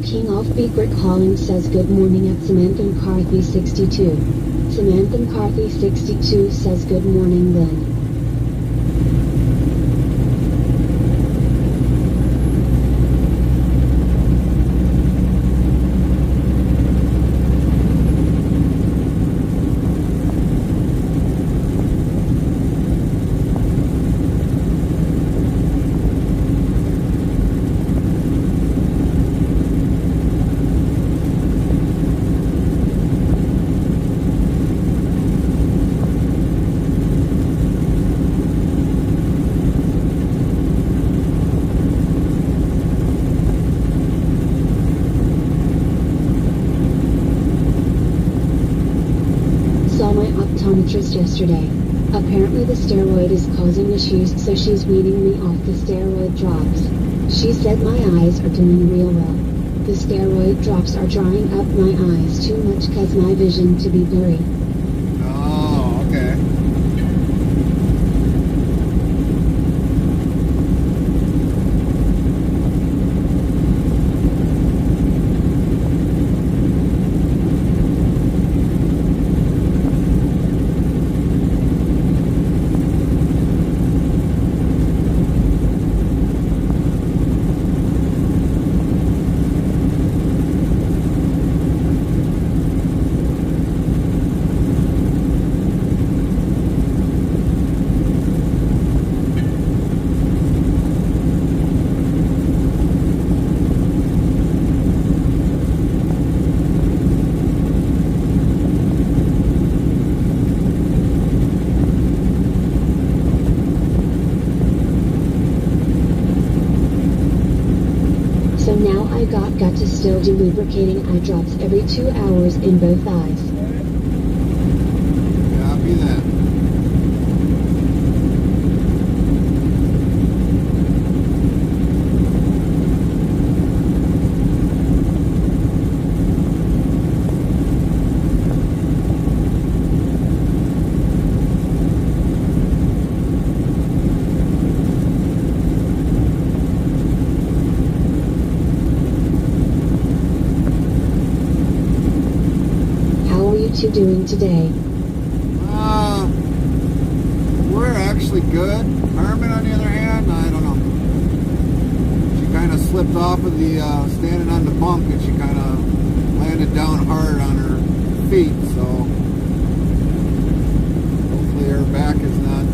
King Offbeat Rick Hollings says good morning at Samantha McCarthy 62. Samantha McCarthy 62 says good morning Lynn. Optometrist yesterday. Apparently the steroid is causing issues, so she's weaning me off the steroid drops. She said my eyes are doing real well. The steroid drops are drying up my eyes too much cause my vision to be blurry. Oh, okay. So now I got to still do lubricating eye drops every 2 hours in both eyes. Copy that. How are you two doing today? We're actually good. Carmen, on the other hand, I don't know. She kind of slipped off of the standing on the bunk, and she kind of landed down hard on her feet. So hopefully her back is not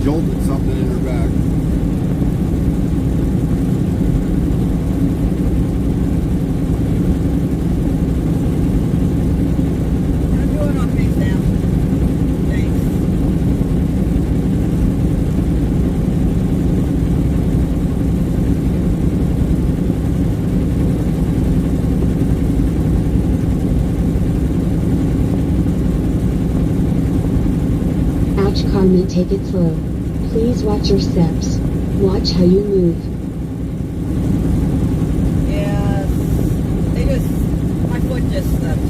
jolted something in her back. I'm doing okay, Sam. Thanks. Ouch, Carmen, take it slow. Please watch your steps. Watch how you move. Yes. My foot just slipped.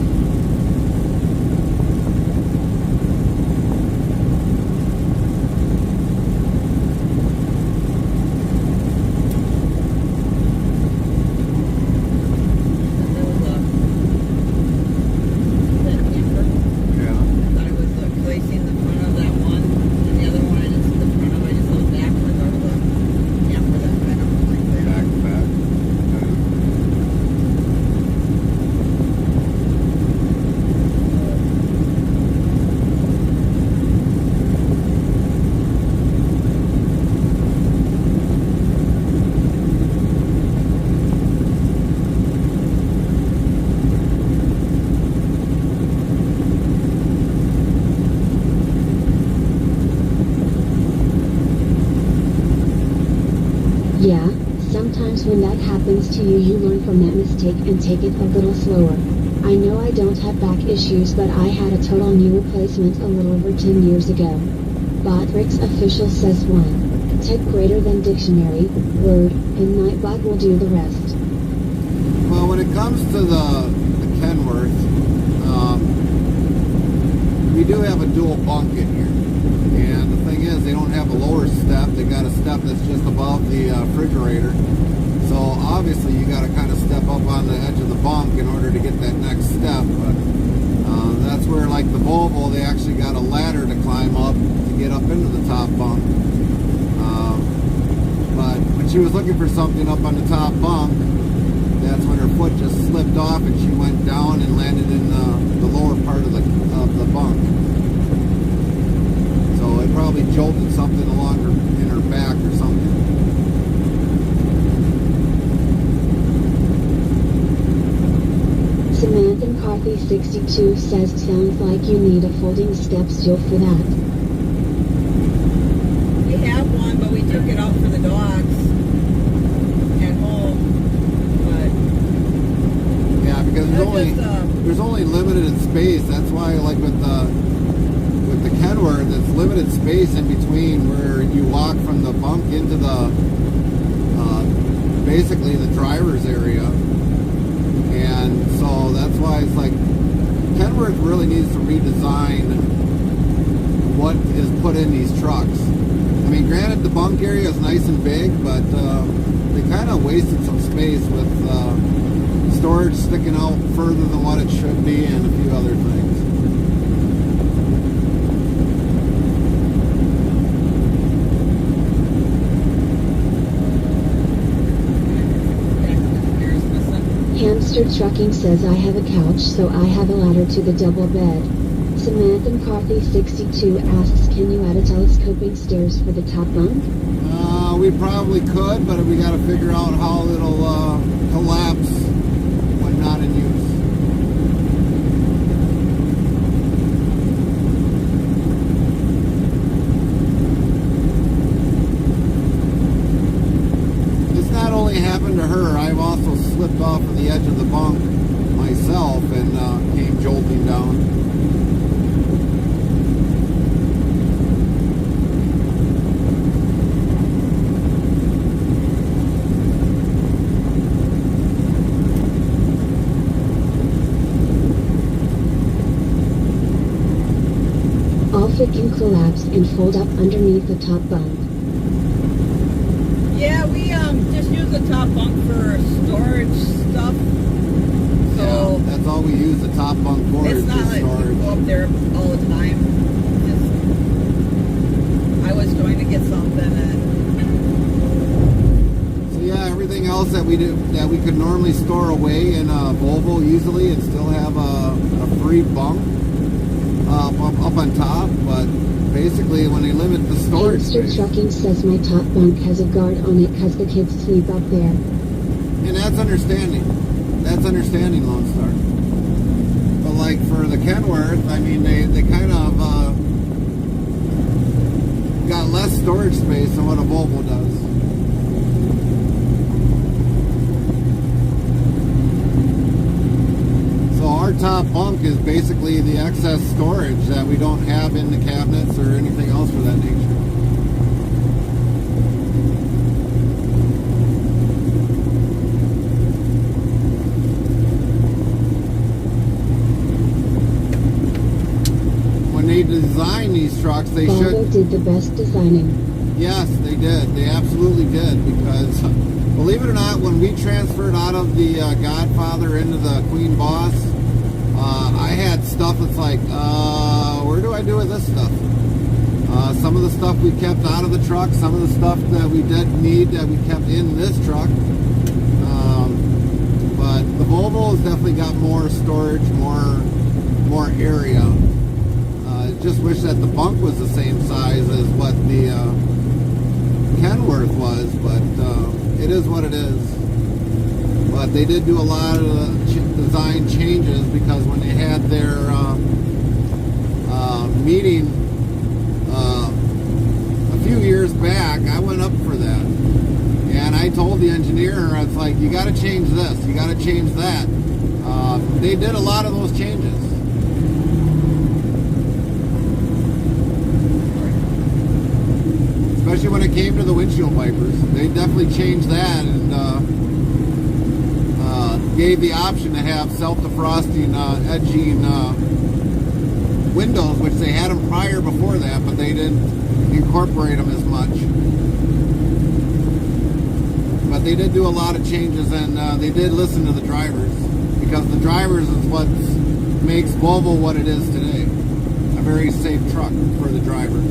There was that camper. Yeah. I thought it was placing the front of that one, and the other one I didn't see the front of. I just looked backwards over the camper that went sometimes when that happens to you, you learn from that mistake and take it a little slower. I know I don't have back issues, but I had a total knee replacement a little over 10 years ago. Botrix official says 1. Tech greater than dictionary, word, and Nightbot will do the rest. Well, when it comes to the Kenworth, we do have a dual bunk in here. And the thing is, they don't have a lower step. They got a step that's just above the refrigerator. So obviously you got to kind of step up on the edge of the bunk in order to get that next step. But that's where, like the Volvo, they actually got a ladder to climb up to get up into the top bunk. But when she was looking for something up on the top bunk, that's when her foot just slipped off and she went down and landed in the lower part of the bunk. So it probably jolted something along in her back or something. Samantha McCarthy 62 says sounds like you need a folding step stool for that. We have one, but we took it out for the dogs at home. But Yeah, because there's only limited space. That's why, like with the Kenworth, there's limited space in between where you walk from the bunk into the basically the driver's area. And so that's why it's like Kenworth really needs to redesign what is put in these trucks. I mean, granted, the bunk area is nice and big, but they kind of wasted some space with storage sticking out further than what it should be and a few other things. Hamster Trucking says I have a couch, so I have a ladder to the double bed. Samantha McCarthy 62 asks, can you add a telescoping stairs for the top bunk? We probably could, but we got to figure out how it'll collapse when not in use. It's not only happened to her, I've also slipped off of the edge of the bunk myself and came jolting down. It can collapse and fold up underneath the top bunk. yeah, we just use the top bunk for storage stuff. So Yeah, that's all we use the top bunk for, it's is not just like storage. we go up there all the time. Just, I was going to get something and So yeah, everything else that we do that we could normally store away in a Volvo easily and still have a free bunk up on top, but basically when they limit the storage Hamster space, Trucking says my top bunk has a guard on it because the kids sleep up there. and that's understanding. That's understanding, Lone Star. But like for the Kenworth, I mean they kind of got less storage space than what a Volvo does. Our top bunk is basically the excess storage that we don't have in the cabinets or anything else for that nature. When they design these trucks, they Volvo should... did the best designing. Yes, they did. They absolutely did, because believe it or not, when we transferred out of the Godfather into the Queen Boss, I had stuff that's like, where do I do with this stuff? Some of the stuff we kept out of the truck, some of the stuff that we did need that we kept in this truck. But the Volvo has definitely got more storage, more area. Just wish that the bunk was the same size as what the Kenworth was, but it is what it is. But they did do a lot of design changes, because when they had their meeting a few years back, I went up for that. And I told the engineer, it's like, you got to change this, you got to change that. They did a lot of those changes. Especially when it came to the windshield wipers. They definitely changed that and gave the option to have self-defrosting edging windows, which they had them prior before that, but they didn't incorporate them as much. But they did do a lot of changes, and they did listen to the drivers, because the drivers is what makes Volvo what it is today. A very safe truck for the driver.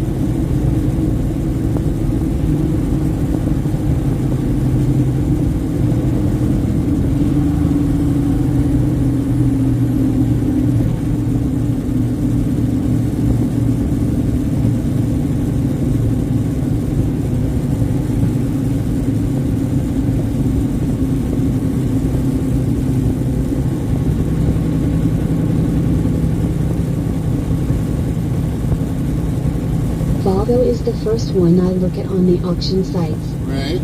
Volvo is the first one I look at on the auction sites. Right.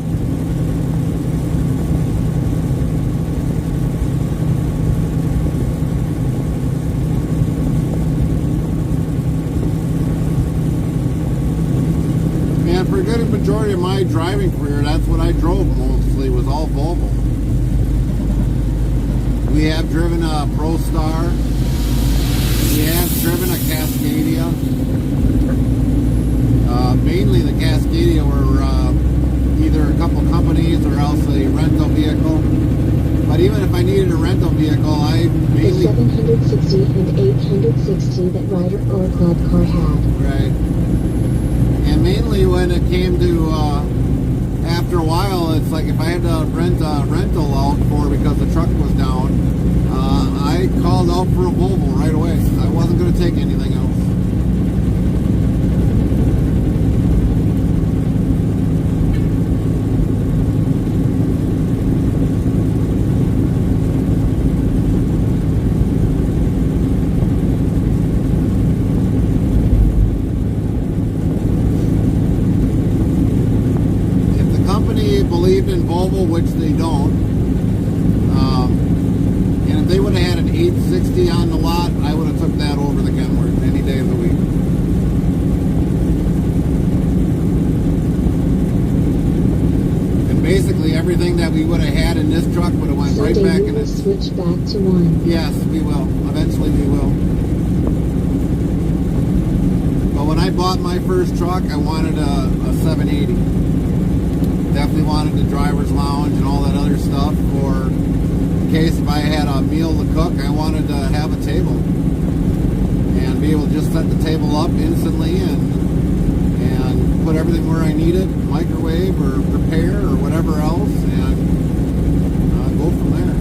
And for a good majority of my driving career, that's what I drove mostly, was all Volvo. We have driven a ProStar. We have driven a Cascadia. Mainly the Cascadia were either a couple companies or else a rental vehicle. But even if I needed a rental vehicle, I The mainly... 760 and 860 that Ryder or Club Car had. Right. And mainly when it came to, after a while, it's like if I had to rent a rental out for because the truck was down, I called out for a Volvo right away. I wasn't going to take anything else. Believed in Volvo, which they don't. And if they would have had an 860 on the lot, I would have took that over the Kenworth any day of the week. And basically everything that we would have had in this truck would have went right Someday back you in will it. switch back to one. Yes, we will. Eventually we will. But when I bought my first truck, I wanted a 780. Definitely wanted the driver's lounge and all that other stuff for in case if I had a meal to cook, I wanted to have a table and be able to just set the table up instantly and put everything where I need it, microwave or prepare or whatever else, and go from there.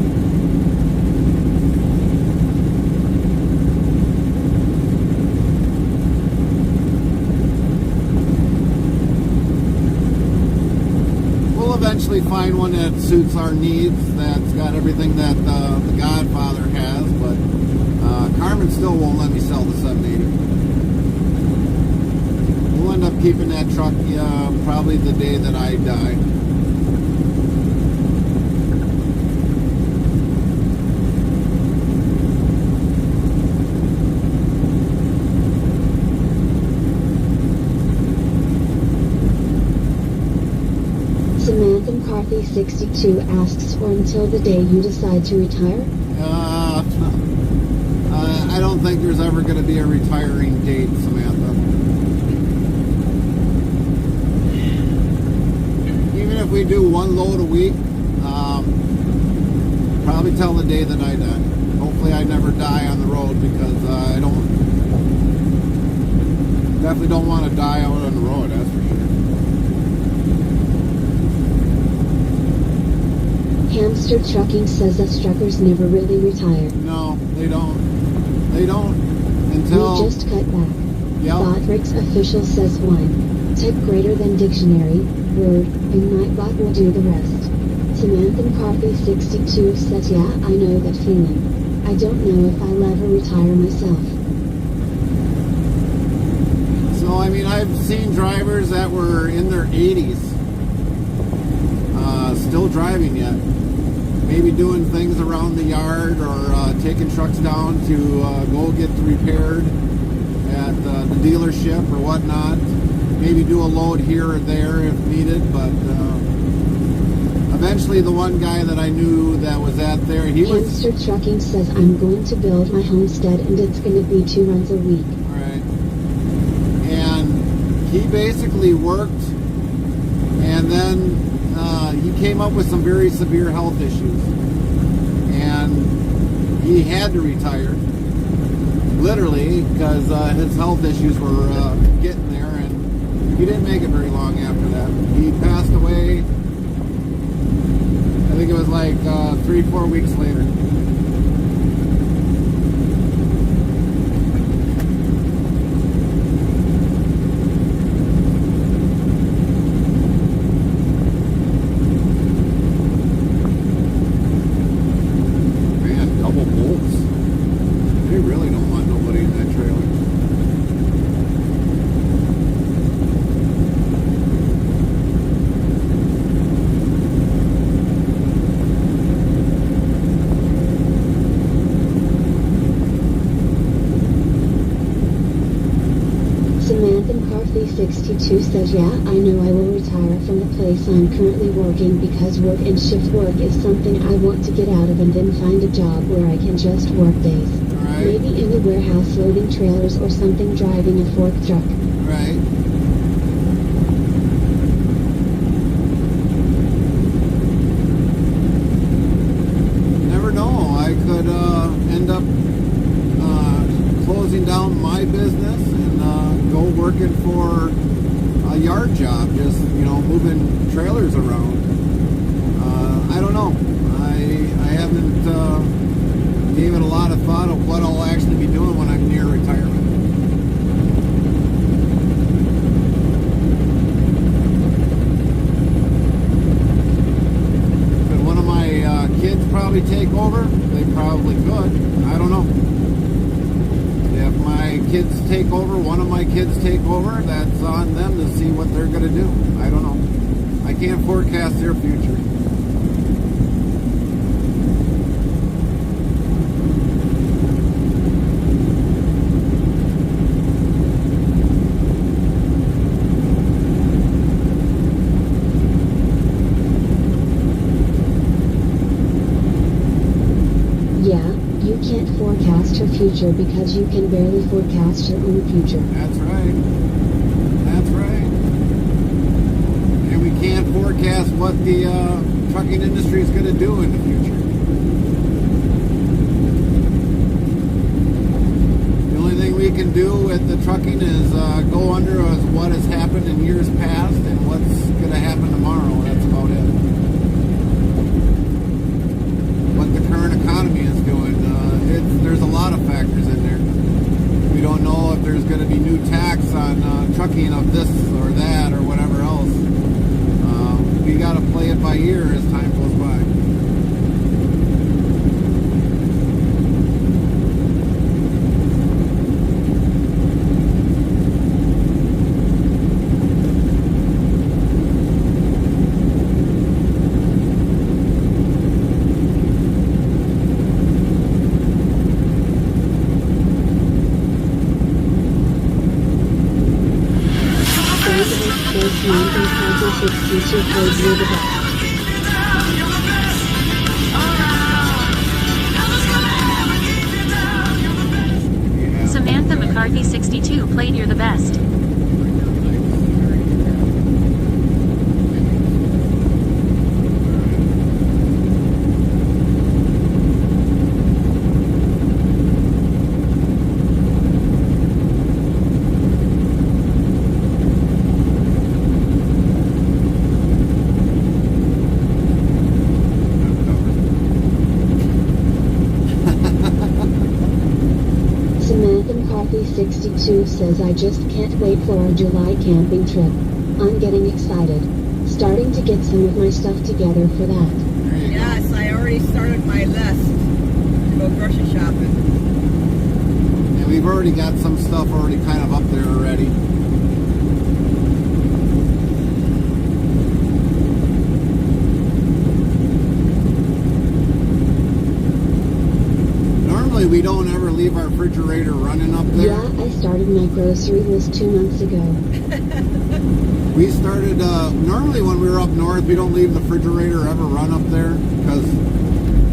Eventually find one that suits our needs, that's got everything that the Godfather has, but Carmen still won't let me sell the 780. We'll end up keeping that truck probably the day that I die. Samantha McCarthy 62 asks, or until the day you decide to retire? I don't think there's ever going to be a retiring date, Samantha. Even if we do one load a week, probably till the day that I die. Hopefully I never die on the road, because I definitely don't want to die out on the road, that's for sure. Hamster Trucking says us truckers never really retire. No, they don't. They don't until... We just cut back. Yep. Botrix official says 1. Tech greater than dictionary, word, and Nightbot will do the rest. Samantha McCarthy 62 says, yeah, I know that feeling. I don't know if I'll ever retire myself. So, I mean, I've seen drivers that were in their 80s. still driving yet. Maybe doing things around the yard or taking trucks down to go get repaired at the dealership or whatnot. Maybe do a load here or there if needed, but eventually the one guy that I knew that was at there, he was... Hamster Trucking says, I'm going to build my homestead and it's going to be 2 runs a week. Right. And he basically worked, and then he came up with some very severe health issues. And he had to retire, literally, because his health issues were getting there, and he didn't make it very long after that. He passed away, I think it was like 3-4 weeks later. Samantha McCarthy 62 says, yeah, I know I will retire from the place I'm currently working because work and shift work is something I want to get out of and then find a job where I can just work days. Right. Maybe in the warehouse loading trailers or something, driving a fork truck. Right. Never know. I could end up closing down my business and go working for a yard job, just, you know, moving trailers around. I don't know. I haven't gave it a lot of thought of what I'll actually be doing when I'm near retirement. Could one of my kids probably take over? They probably could. I don't know. If my kids take over, one of my kids take over, that's on them to see what they're going to do. I don't know. I can't forecast their future. Can't forecast her future because you can barely forecast your own future. That's right. That's right. And we can't forecast what the trucking industry is going to do in the future. The only thing we can do with the trucking is go under what has happened in years past and what's going to happen tomorrow. That's about it. What the current economy is doing. There's a lot of factors in there. We don't know if there's going to be new tax on trucking of this or that or whatever else. We got to play it by ear as time goes by. Samantha McCarthy 62 played You're the Best. Samantha McCarthy 62 says, I just can't wait for our July camping trip. I'm getting excited. Starting to get some of my stuff together for that. Yes, I already started my list to go grocery shopping. And we've already got some stuff already kind of up there already. we don't ever leave our refrigerator running up there. Yeah, I started my grocery list 2 months ago. We started, normally when we were up north, we don't leave the refrigerator ever run up there because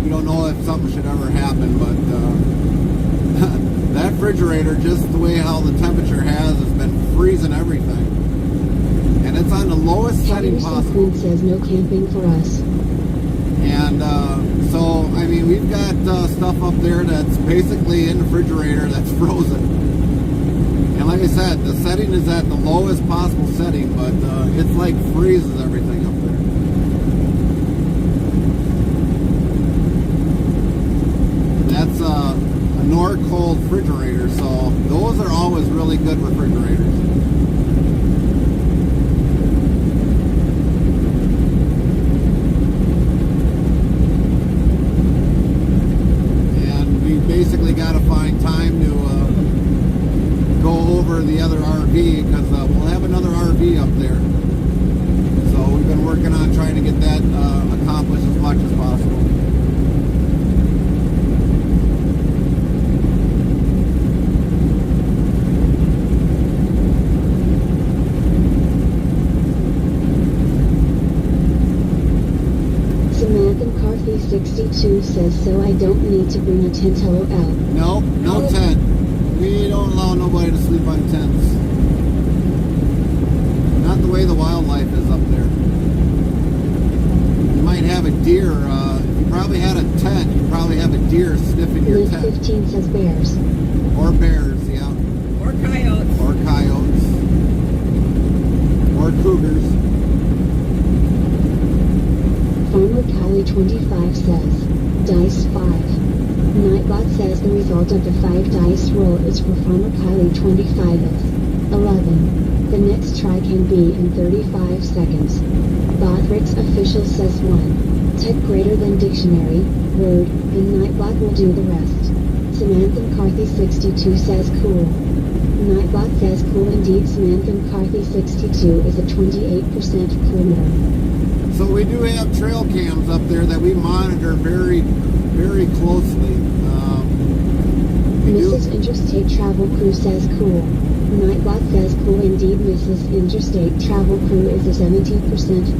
we don't know if something should ever happen, but that refrigerator, just the way how the temperature has been freezing everything. And it's on the lowest setting possible. Queen says no camping for us. And so, I mean, we've got stuff up there that's basically in the refrigerator that's frozen. And like I said, the setting is at the lowest possible setting, but it's like freezes everything up there. That's a Nor-Cold refrigerator, so those are always really good refrigerators. Basically got to find time to go over the other RV because we'll have another RV up there. So we've been working on trying to get that accomplished as much as possible. Samantha McCarthy 62 says, so I don't need to bring a tent out. No, no tent. We don't allow nobody to sleep on tents. Not the way the wildlife is up there. You might have a deer. If you probably had a tent, you probably have a deer sniffing your Link tent. 15 says bears. Or bears, yeah. Or coyotes. Or coyotes. Or cougars. Farmer Kylie 25 says, Dice 5. Nightbot says the result of the 5 dice roll is for Farmer Kylie 25 is 11. The next try can be in 35 seconds. Bothrix official says 1. Tech greater than dictionary, word, and Nightbot will do the rest. Samantha McCarthy 62 says cool. Nightbot says cool indeed. Samantha McCarthy 62 is a 28% kilometer. So we do have trail cams up there that we monitor very, very closely. Mrs. Interstate Travel Crew says cool. Nightbot says cool indeed. Mrs. Interstate Travel Crew is a 17%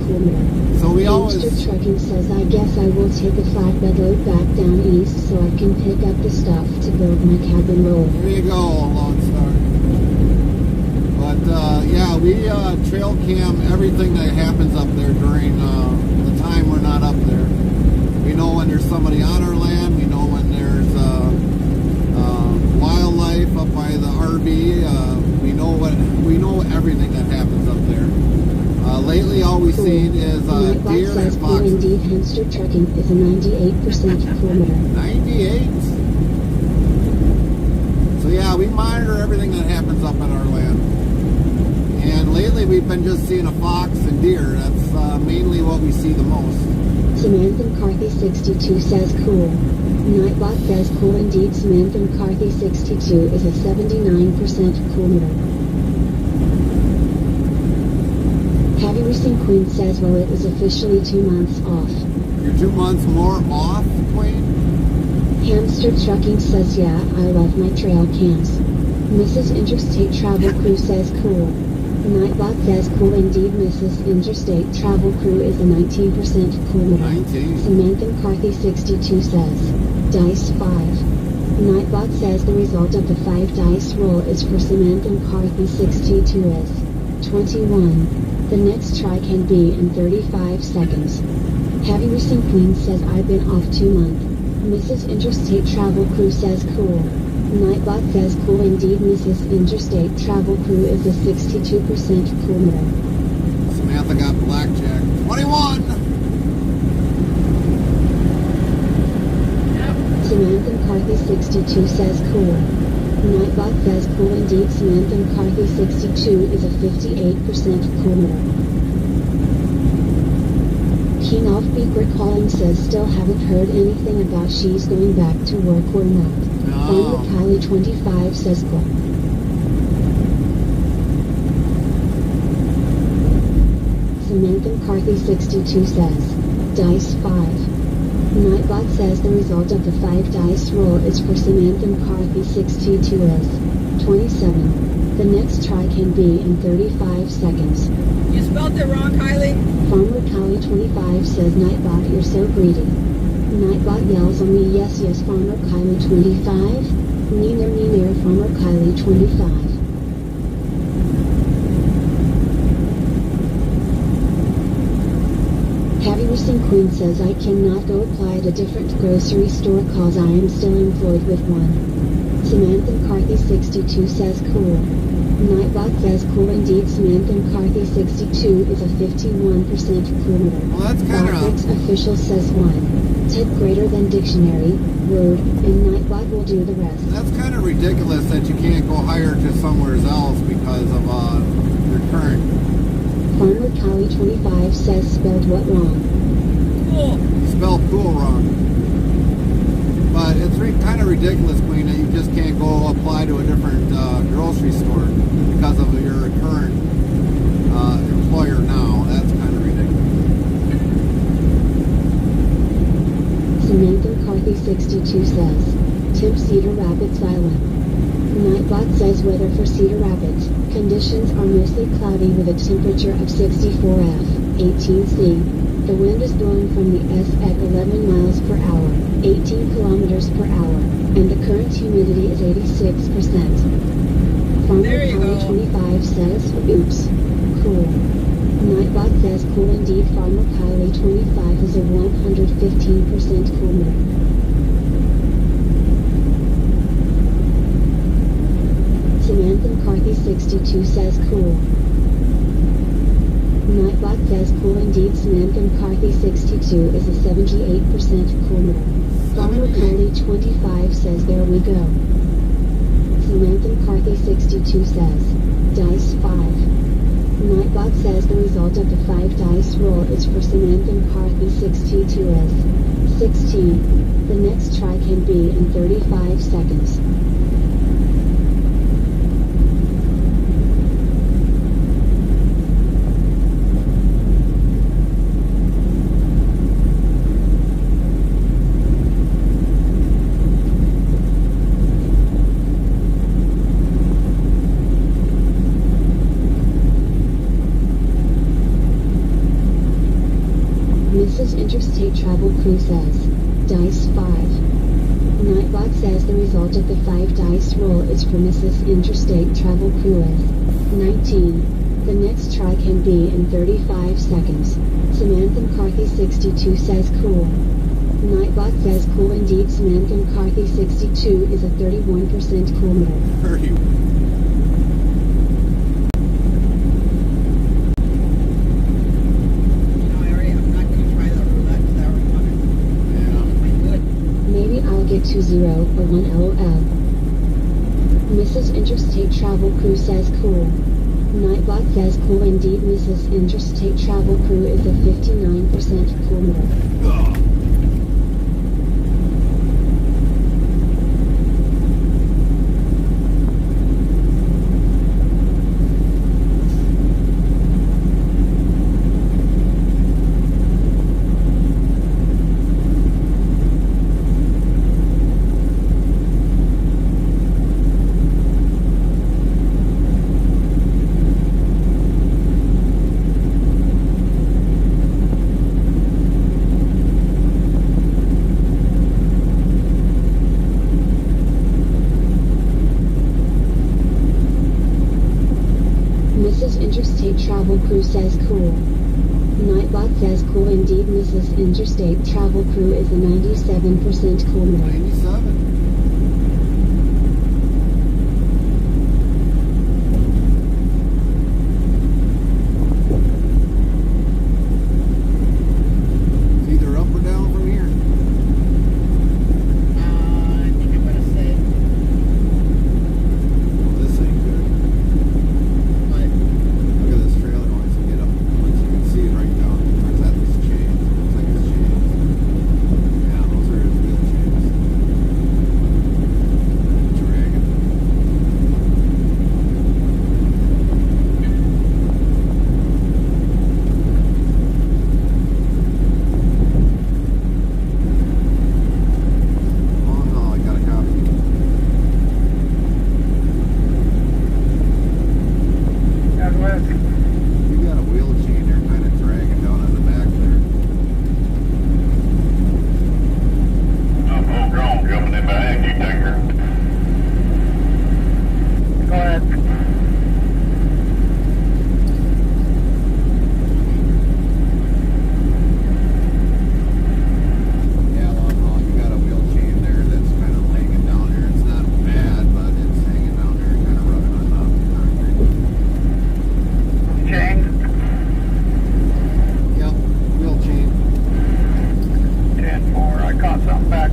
kilometer. So we Hamster always... Trucking says I guess I will take a flatbed load back down east so I can pick up the stuff to build my cabin roll. There you go, Lone Star. But yeah, we trail cam everything that happens up there during the time we're not up there. We know when there's somebody on our land. We know when there's wildlife up by the RV. We know everything that happens up there. Lately, all we've seen is deer and foxes. Indeed, Hamster Trucking is a 98% kilometer. 98. So yeah, we monitor everything that happens up at our land. And lately we've been just seeing a fox and deer. That's mainly what we see the most. Samantha McCarthy 62 says cool. Nightbot says cool indeed. Samantha McCarthy 62 is a 79% kilometer. Heavy Racing Queen says well it is officially 2 months off. You're 2 months more off, Queen? Hamster Trucking says yeah, I love my trail cams. Mrs. Interstate Travel Crew says cool. Nightbot says cool indeed. Mrs. Interstate Travel Crew is a 19% kilometer. 19. Samantha McCarthy 62 says Dice 5. Nightbot says the result of the 5 dice roll is for Samantha McCarthy 62 is 21. The next try can be in 35 seconds. Heavy Racing Queen says I've been off 2 months. Mrs. Interstate Travel Crew says cool. Nightbot says cool indeed. Mrs. Interstate Travel Crew is a 62% kilometer. Samantha got blackjack. 21! Samantha McCarthy 62 says cool. Nightbot says cool indeed. Samantha McCarthy 62 is a 58% kilometer. King of Beak recalling says still haven't heard anything about she's going back to work or not. Farmer Kylie 25 says cool. Samantha McCarthy 62 says Dice 5. Nightbot says the result of the 5 dice roll is for Samantha McCarthy 62 is 27. The next try can be in 35 seconds. You spelled it wrong, Kylie. Farmer Kylie 25 says, Nightbot, you're so greedy. Nightbot yells on me, yes, yes, Farmer Kylie 25. Neither, Farmer Kylie 25. Heavy Racing Queen says, I cannot go apply at a different grocery store cause I am still employed with one. Samantha McCarthy 62 says, cool. Nightbot says, cool indeed. Samantha McCarthy 62 is a 51% cool. Well, that's kind of... Official says 1. Type greater than dictionary, word, and Nightbot will do the rest. That's kind of ridiculous that you can't go higher to somewhere else because of your current. Farmer Callie 25 says, spelled what wrong? Cool. You spelled cool wrong. But it's kind of ridiculous, Queen, that you just can't go apply to a different grocery store because of your current employer now. That's kind of ridiculous. Samantha McCarthy 62 says, temp Cedar Rapids Violent. Nightbot says weather for Cedar Rapids. Conditions are mostly cloudy with a temperature of 64 F, 18C. The wind is blowing from the S at 11 miles per hour, 18 kilometers per hour, and the current humidity is 86%. Farmer Kylie 25 says, oops, cool. Nightbot says, cool indeed. Farmer Kylie 25 is a 115% cool meter. Samantha McCarthy 62 says, cool. Nightbot says, cool indeed. Samantha McCarthy 62 is a 78% cool meter. Farmer Kylie 25 says, there we go. Samantha McCarthy 62 says, dice 5. Nightbot says the result of the 5 dice roll is for Samantha McCarthy 62 is 16. The next try can be in 35 seconds. Mrs. Interstate Travel Crew says, dice 5. Nightbot says the result of the 5 dice roll is for Mrs. Interstate Travel Crew is 19. The next try can be in 35 seconds. Samantha McCarthy 62 says, cool. Nightbot says, cool indeed. Samantha McCarthy 62 is a 31% cool meter. 31. Get 20 or 1 LOL. Mrs. Interstate Travel Crew says, cool. Nightbot says, cool indeed. Mrs. Interstate Travel Crew is a 59% cool meter. Interstate Travel Crew says, cool. Nightbot says, cool indeed. Mrs. Interstate Travel Crew is a 97% cool meter. 97.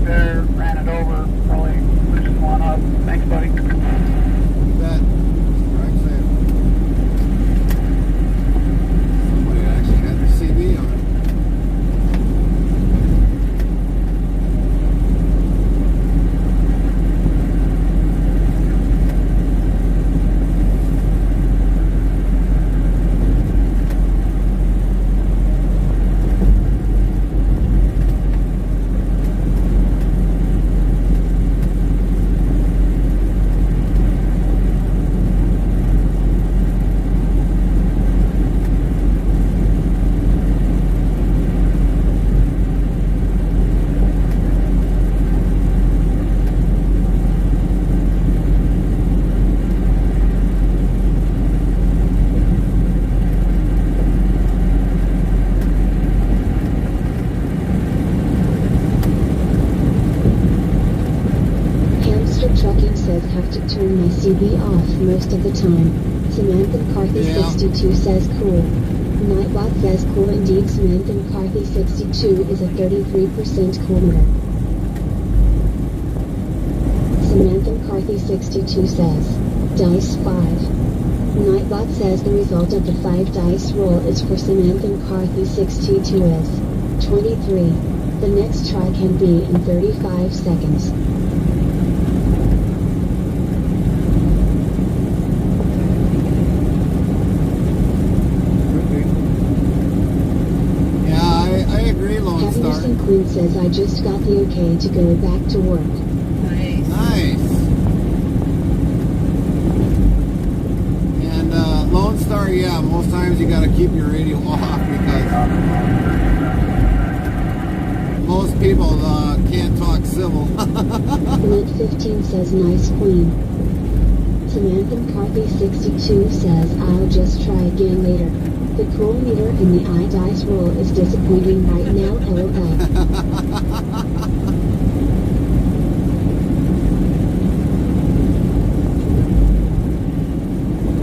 there, ran it over, probably loosened one up. Thanks, buddy. You bet. Drive safe. Somebody actually had their CB on it. Have to turn my CB off most of the time. Samantha McCarthy 62 says cool. Nightbot says cool indeed. Samantha McCarthy 62 is a 33% cool meter. Samantha McCarthy 62 says dice 5. Nightbot says the result of the 5 dice roll is for Samantha McCarthy 62 is 23. The next try can be in 35 seconds. Henderson Queen says I just got the okay to go back to work. Nice. Nice. And Lone Star, yeah, most times you gotta keep your radio off because most people can't talk civil. Lit 15 says nice queen. Samantha McCarthy 62 says I'll just try again later. The cool meter in the iDice roll is disappointing right now, LOL.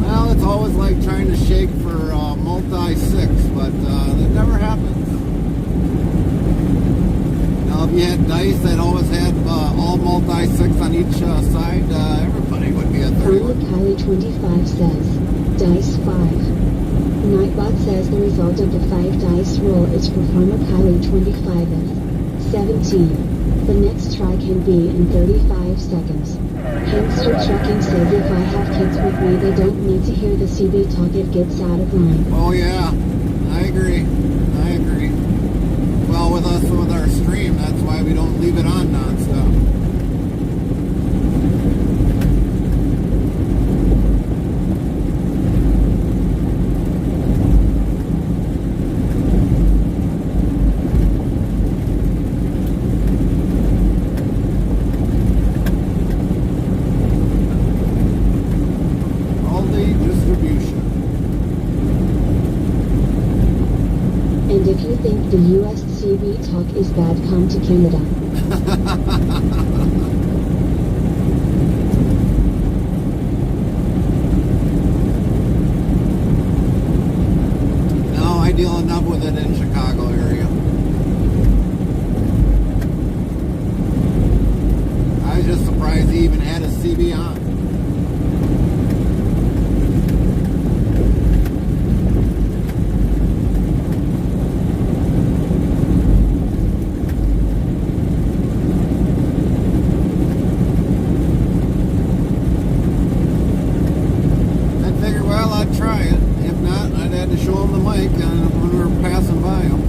Well, it's always like trying to shake for multi-6, but that never happens. Now, if you had dice that always had all multi-6 on each side, everybody would be a 31. Kylie 25 says, dice 5. Nightbot says the result of the 5 dice roll is for Farmer Kylie 25 is 17. The next try can be in 35 seconds. Hamster Trucking says if I have kids with me they don't need to hear the CB talk, it gets out of line. Oh yeah, I agree. Well, with us, with our stream, that's why we don't leave it on non-stop. The US CB talk is bad, come to Canada. No, I deal enough with it in Chicago area. I was just surprised he even had a CB on. Passing by him.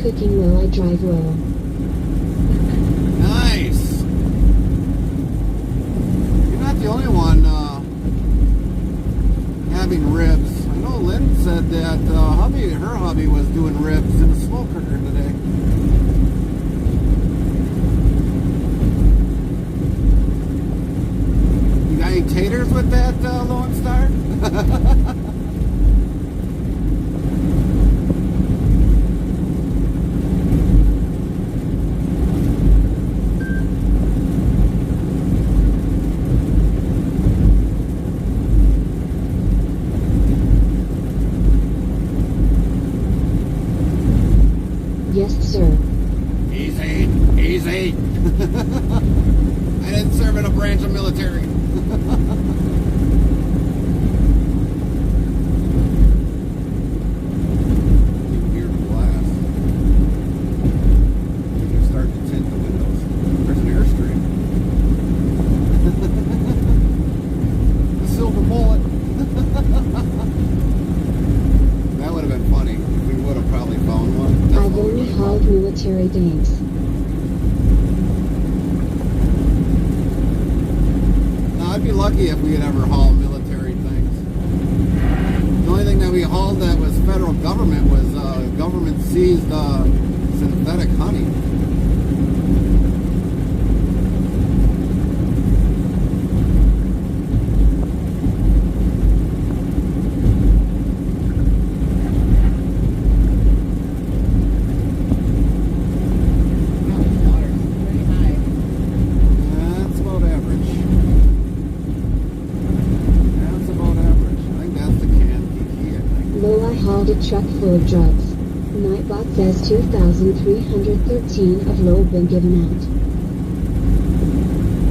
cooking while I drive well. Nice. You're not the only one having ribs. I know Lynn said that her hubby was doing ribs in a smoke cooker today. You got any taters with that, Lone Star? Yes, sir. Easy, easy. I didn't serve in a branch of military. You can hear the blast. You start to tint the windows. There's an airstream. The silver bullet. That would have been funny. We would have probably found one. I've only hauled military tanks. Now, I'd be lucky if we had ever hauled military things. The only thing that we hauled that was federal government was government seized synthetic honey. That's about average. That's about average. I think that's the Kankakee, I think. Low, I hauled a truck full of drugs. Nightbot says 2,313 of low been given out.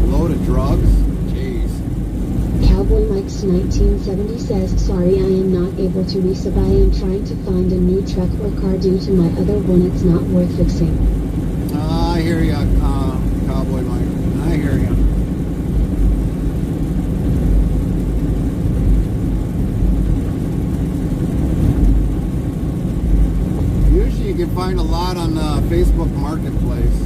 A load of drugs? Jeez. Cowboy Mike's 1970 says, sorry I am not able to resub. I am trying to find a new truck or car due to my other one. It's not worth fixing. I hear ya, Cowboy Mike. I hear ya. Usually you can find a lot on Facebook Marketplace.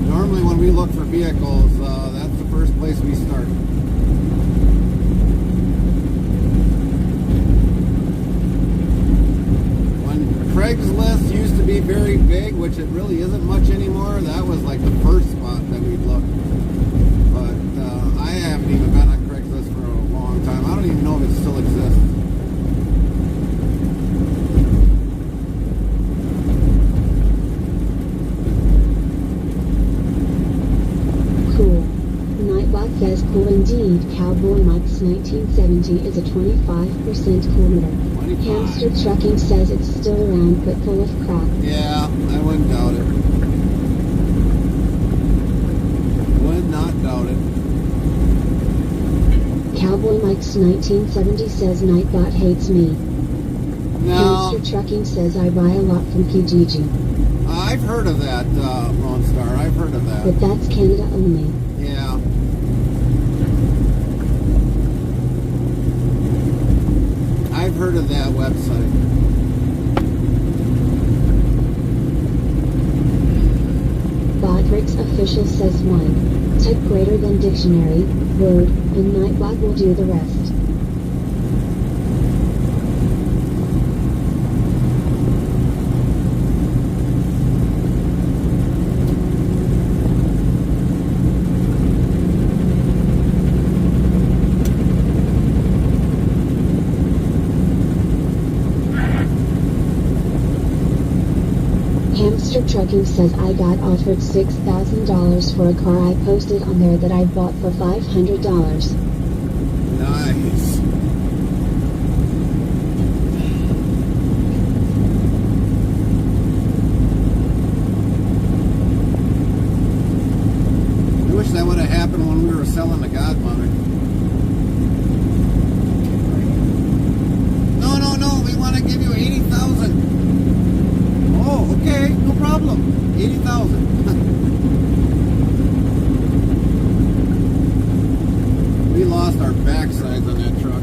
Normally when we look for vehicles, that's the first place we start. Craigslist used to be very big, which it really isn't much anymore. That was like the first spot that we'd look. But I haven't even been on Craigslist for a long time. I don't even know if it still exists. Cool. Nightbot says cool indeed. Cowboy Mike's 1970 is a 25% kilometer. Hamster Trucking says it's still around but full of crap. Yeah, I wouldn't doubt it. Would not doubt it. Cowboy Mike's 1970 says Nightbot hates me. No, Hamster Trucking says I buy a lot from Kijiji. I've heard of that, Lone Star. I've heard of that. But that's Canada only. Yeah. I've heard of that website. Bodrick's official says 1. Type greater than dictionary, word, and Nightbot will do the rest. Hamster Trucking says I got offered $6,000 for a car I posted on there that I bought for $500. Nice. I wish that would have happened when we were selling the Godmother. No, we want to give you 80,000. Oh, okay, no problem. 80,000. We lost our backsides on that truck.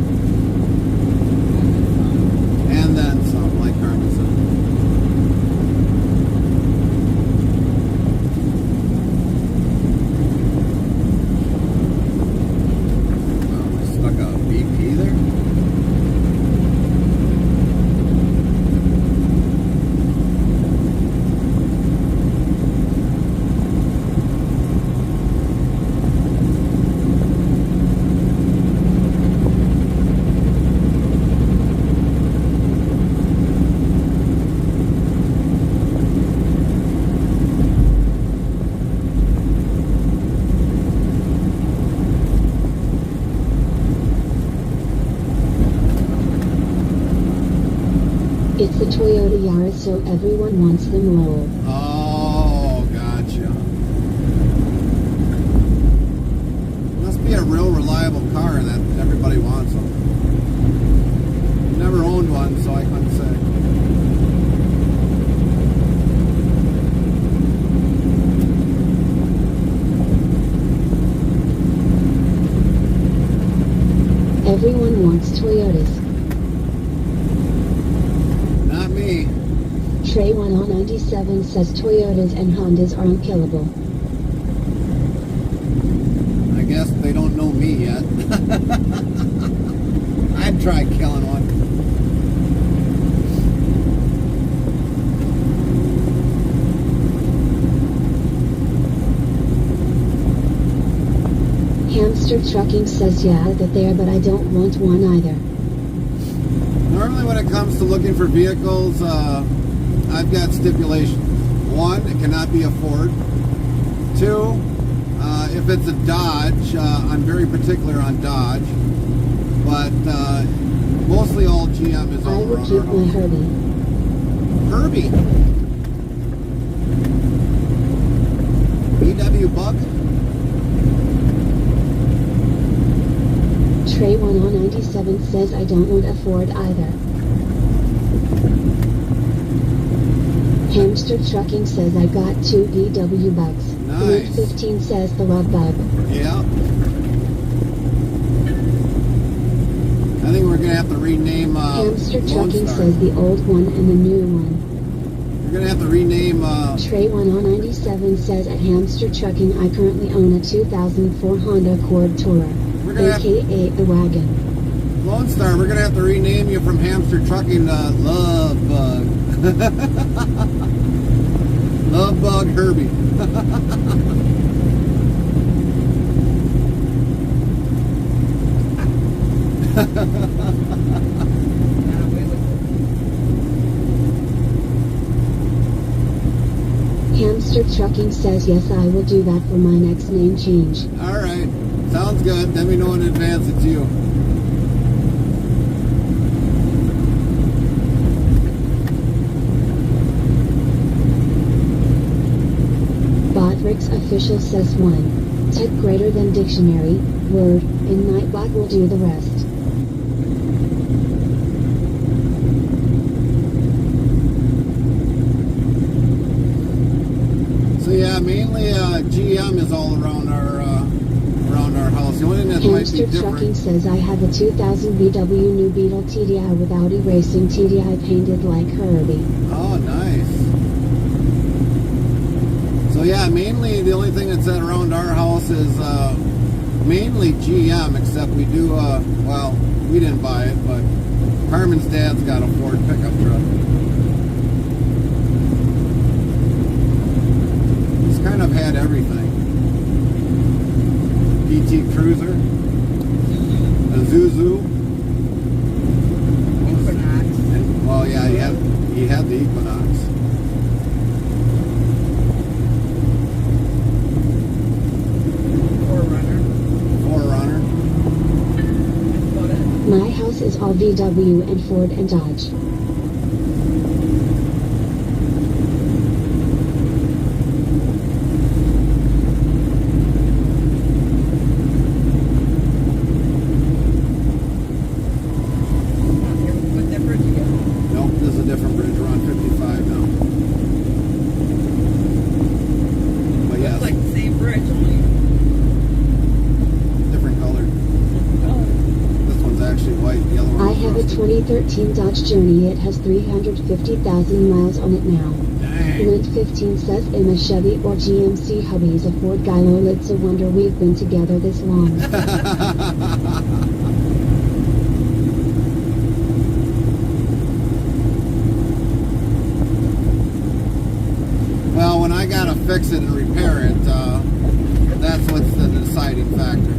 the Toyota Yaris, so everyone wants them lol. Oh, gotcha. Must be a real reliable car that everybody wants them. Never owned one, so I couldn't say. Everyone wants Toyotas. Not me. Trey197 says Toyotas and Hondas are unkillable. I guess they don't know me yet. I'd try killing one. Hamster Trucking says yeah that they are, but I don't want one either. Normally when it comes to looking for vehicles, I've got stipulations. One, it cannot be a Ford. Two, if it's a Dodge, I'm very particular on Dodge. But mostly all GM is I all will around keep our my house. Herbie. Herbie. VW Buck. Trey197 says I don't want a Ford either. Hamster Trucking says I got 2 VW Bugs. Nice. 15 says the Love Bug. Yeah. I think we're going to have to rename Hamster Lone Trucking Star. says the old one and the new one. We're going to have to rename Trey197 says at Hamster Trucking I currently own a 2004 Honda Accord Tourer, We're gonna have- aka the wagon. Lone Star. We're going to have to rename you from Hamster Trucking to Love Bug. Love Bug Herbie. Hamster Trucking says yes, I will do that for my next name change. All right. Sounds good. Let me know in advance it's you. Botrix Official says 1. Type greater than dictionary, word, and Nightbot will do the rest. So yeah, mainly GM is all around our house. The only thing that might be Hamster Trucking different. says I have a 2000 VW New Beetle TDI without erasing TDI painted like Herbie. Oh, nice. So yeah, mainly the only thing that's around our house is mainly GM, except we do, well, we didn't buy it, but Carmen's dad's got a Ford pickup truck. He's kind of had everything. PT Cruiser, a Zuzu. Equinox. And, well, yeah, he had the Equinox. Forerunner. Forerunner. That's about it. My house is all VW and Ford and Dodge. What difference you get? Nope, this is a different bridge. We're on 55 now. But It's yes, like the same bridge, only different color. color. This one's actually white, the other I one's have a rusty. 2013 Dodge Journey. It has 350,000 miles on it now. Dang. Lint 15 says I'm a Chevy or GMC hubby. He's a Ford guy. Lol, it's a wonder we've been together this long. Well, when I gotta fix it and repair it, that's what's the deciding factor.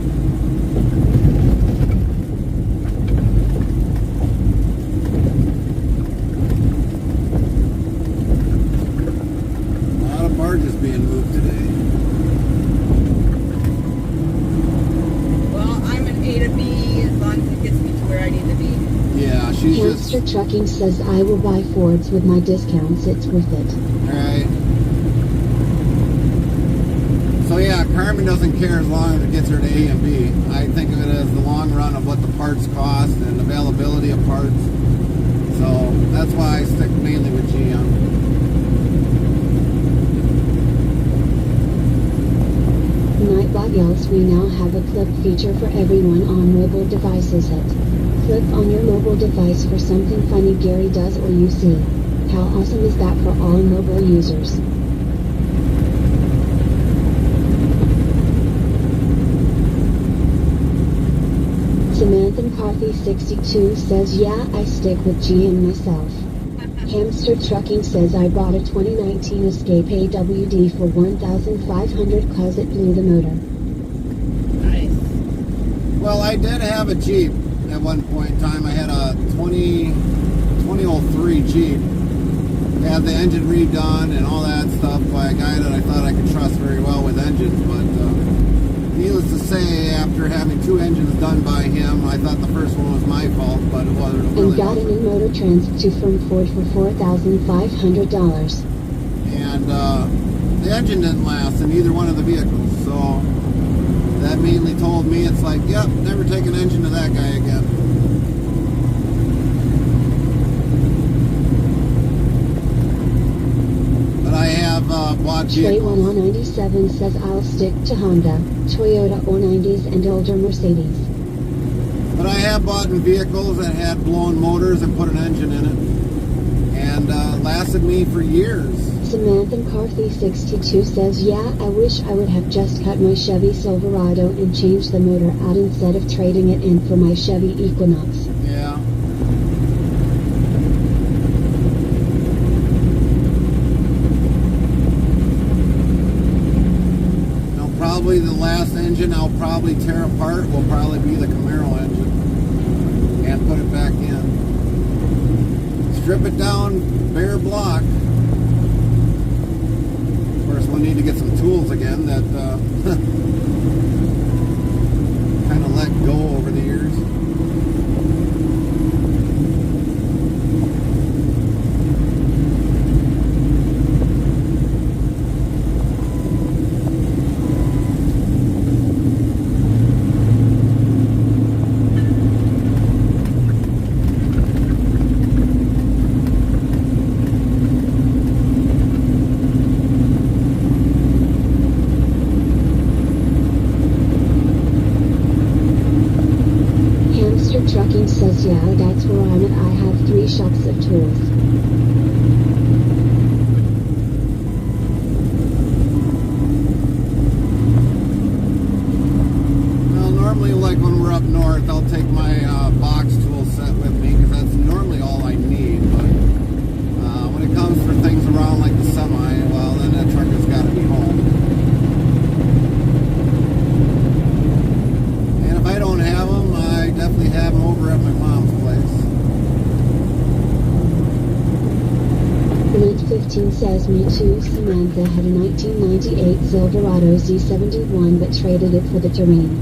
A lot of barges being moved today. Well, I'm an A to B as long as it gets me to where I need to be. Yeah, she's just Hamster Trucking says I will buy Fords with my discounts, it's worth it. Alright. So yeah, Carmen doesn't care as long as it gets her to A and B. I think of it as the long run of what the parts cost and availability of parts. So that's why I stick mainly with GM. Nightbot yells, we now have a clip feature for everyone on mobile devices. Hit click on your mobile device for something funny Gary does or you see. How awesome is that for all mobile users? Samantha McCarthy 62 says yeah, I stick with GM myself. Hamster Trucking says I bought a 2019 Escape AWD for $1,500 cause it blew the motor. Nice. Well, I did have a Jeep at one point in time. I had a 2003 Jeep. I had the engine redone and all that stuff by a guy that I thought I could trust very well with engines, but needless to say, after having 2 engines done by him, I thought the first one was my fault, but it wasn't. And Really got a new motor transfer from Ford for $4,500. And the engine didn't last in either one of the vehicles, so that mainly told me it's like, yep, never take an engine to that guy again. But I have bought vehicles. Trey197 says I'll stick to Honda, Toyota O90s and older Mercedes. But I have bought vehicles that had blown motors and put an engine in it, and lasted me for years. Samantha McCarthy 62 says yeah, I wish I would have just cut my Chevy Silverado and changed the motor out instead of trading it in for my Chevy Equinox. Yeah. Probably the last engine I'll probably tear apart will probably be the Camaro engine and put it back in. Strip it down, bare block. Of course, we'll need to get some tools again that kind of let go over the years. Trucking says yeah, that's where I'm at. I have 3 shops of tools. Well, normally like when we're up north, I'll take my box tool set with me because that's normally all I need. But when it comes for things around like the semi, well, then that trucker's got to be home. And if I don't have them, I definitely have them over at my mom's place. Lint 15 says me too. Samantha had a 1998 Silverado Z71 but traded it for the Terrain.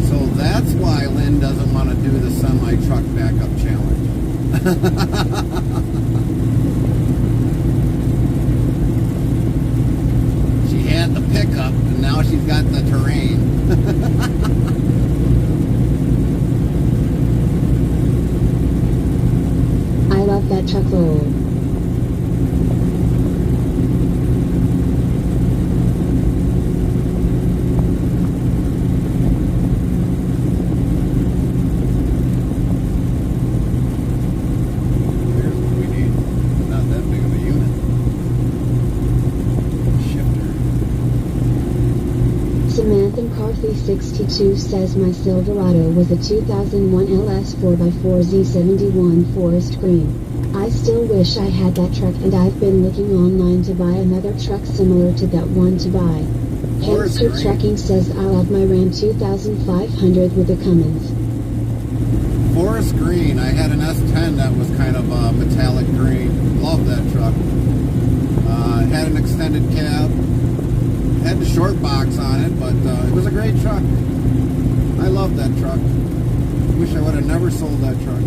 So that's why Lynn doesn't want to do the semi-truck backup challenge. She had the pickup, and now she's got the Terrain. I love that truck roll. Here's what we need. Not that big of a unit. Shifter. Samantha McCarthy 62 says my Silverado was a 2001 LS 4x4 Z71 Forest Green. I still wish I had that truck and I've been looking online to buy another truck similar to that one to buy. Forest Hamster Green. Trucking says I love my Ram 2500 with the Cummins. Forest green. I had an S10 that was kind of metallic green. Love that truck. It had an extended cab. Had the short box on it, but it was a great truck. I love love that truck. Wish I would have never sold that truck.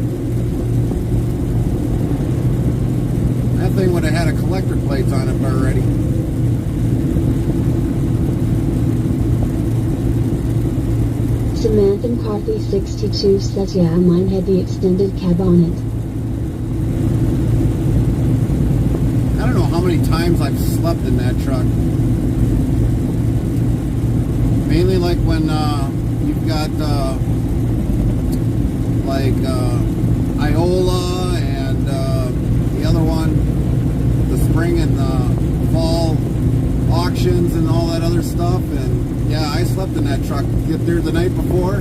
That thing would have had a collector plates on it already. Samantha McCarthy 62 says yeah, mine had the extended cab on it. I don't know how many times I've slept in that truck. Mainly like when you've got Iola and the other one, the spring and the fall auctions and all that other stuff. And yeah, I slept in that truck. Get there the night before,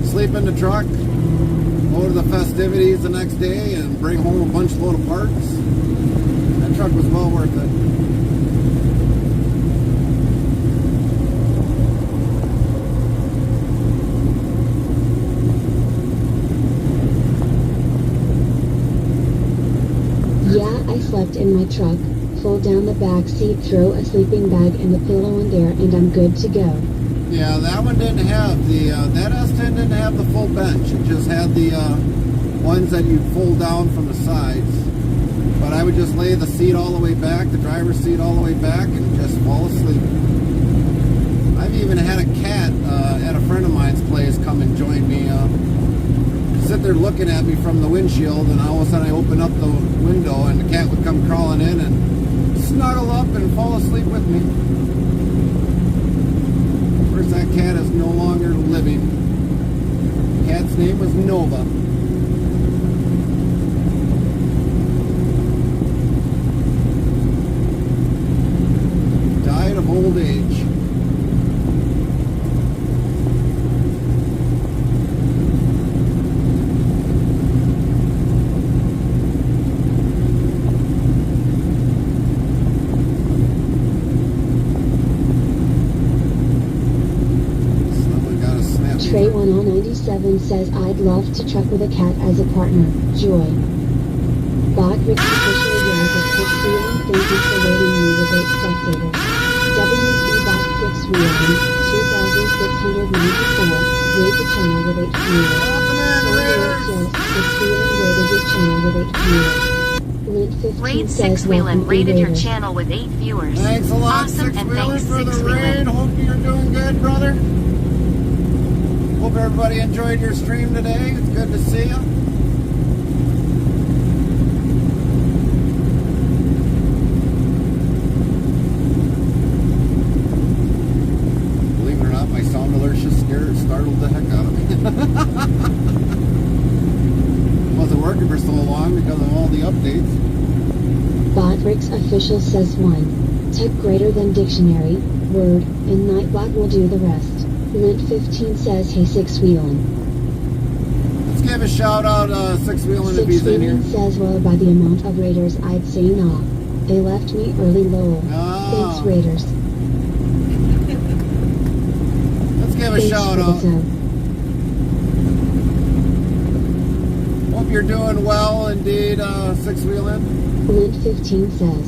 sleep in the truck, go to the festivities the next day, and bring home a bunch load of parts. That truck was well worth it. Yeah, I slept in my truck, fold down the back seat, throw a sleeping bag and a pillow in there, and I'm good to go. Yeah, that one didn't have the, that S10 didn't have the full bench. It just had the ones that you fold down from the sides. But I would just lay the seat all the way back, the driver's seat all the way back, and just fall asleep. I've even had a cat at a friend of mine's place come and join me. Sit there looking at me from the windshield, and all of a sudden I open up the window and the cat would come crawling in and snuggle up and fall asleep with me. Of course, that cat is no longer living. The cat's name was Nova. Died of old age. Trey 1097 says I'd love to truck with a cat as a partner. Joy. Bot Rick's official yells at 6 wheeling. Thank you for rating me with 8 spectators. WB Bot 6 wheeling 2694. Rate the channel with 8 viewers. Joe 6 wheeling rated your channel with 8 viewers. Lint 15 Raid says 6 Wheelan rated your raiders. channel with 8 viewers. Thanks a lot, Awesome, 6 and Wheeler, thanks for 6 the raid. Wheelan. Hope you're doing good, brother. Hope everybody enjoyed your stream today. It's good to see you. Believe it or not, my sound alert just startled the heck out of me. Wasn't working for so long because of all the updates. Botrix official says 1. Type greater than dictionary, word, and Nightbot will do the rest. Lint 15 says hey 6 wheelin'. Let's give a shout out 6 Wheelan if 6 he's in here. wheelin' says well by the amount of raiders I'd say nah. They left me early lol. Oh. Thanks raiders. Let's give a Thanks shout for out. the sub. Hope you're doing well indeed, 6 Wheelan. Lint 15 says.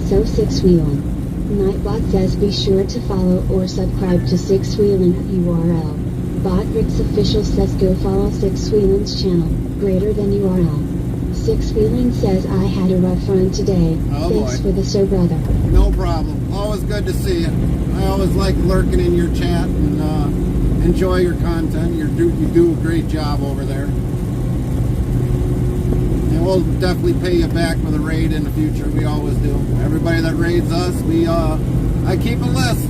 So 6 wheelin'. Nightbot says be sure to follow or subscribe to 6 Wheeling URL. Botrix official says go follow 6 Wheeling's channel, greater than URL. 6 Wheeling says I had a rough run today. Oh, Thanks boy. for the sir brother. No problem. Always good to see you. I always like lurking in your chat and enjoy your content. You do a great job over there. And we'll definitely pay you back with a raid in the future. We always do. Everybody that raids us, I keep a list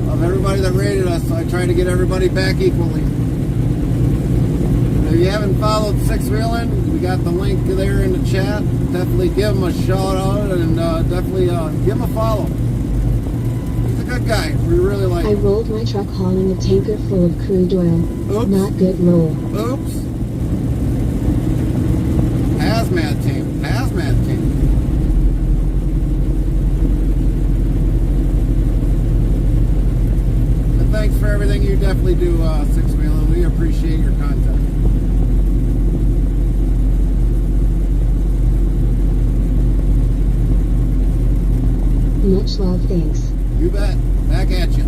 of everybody that raided us, so I try to get everybody back equally. And if you haven't followed 6 Wheelan, we got the link there in the chat. Definitely give him a shout out and definitely give him a follow. He's a good guy. We really like I him. rolled my truck hauling a tanker full of crude oil. Oops. Not good lol. Oops. Hazmat team. Hazmat team. And thanks for everything you definitely do, 6 Wheelan. We appreciate your content. Much love, thanks. You bet. Back at you.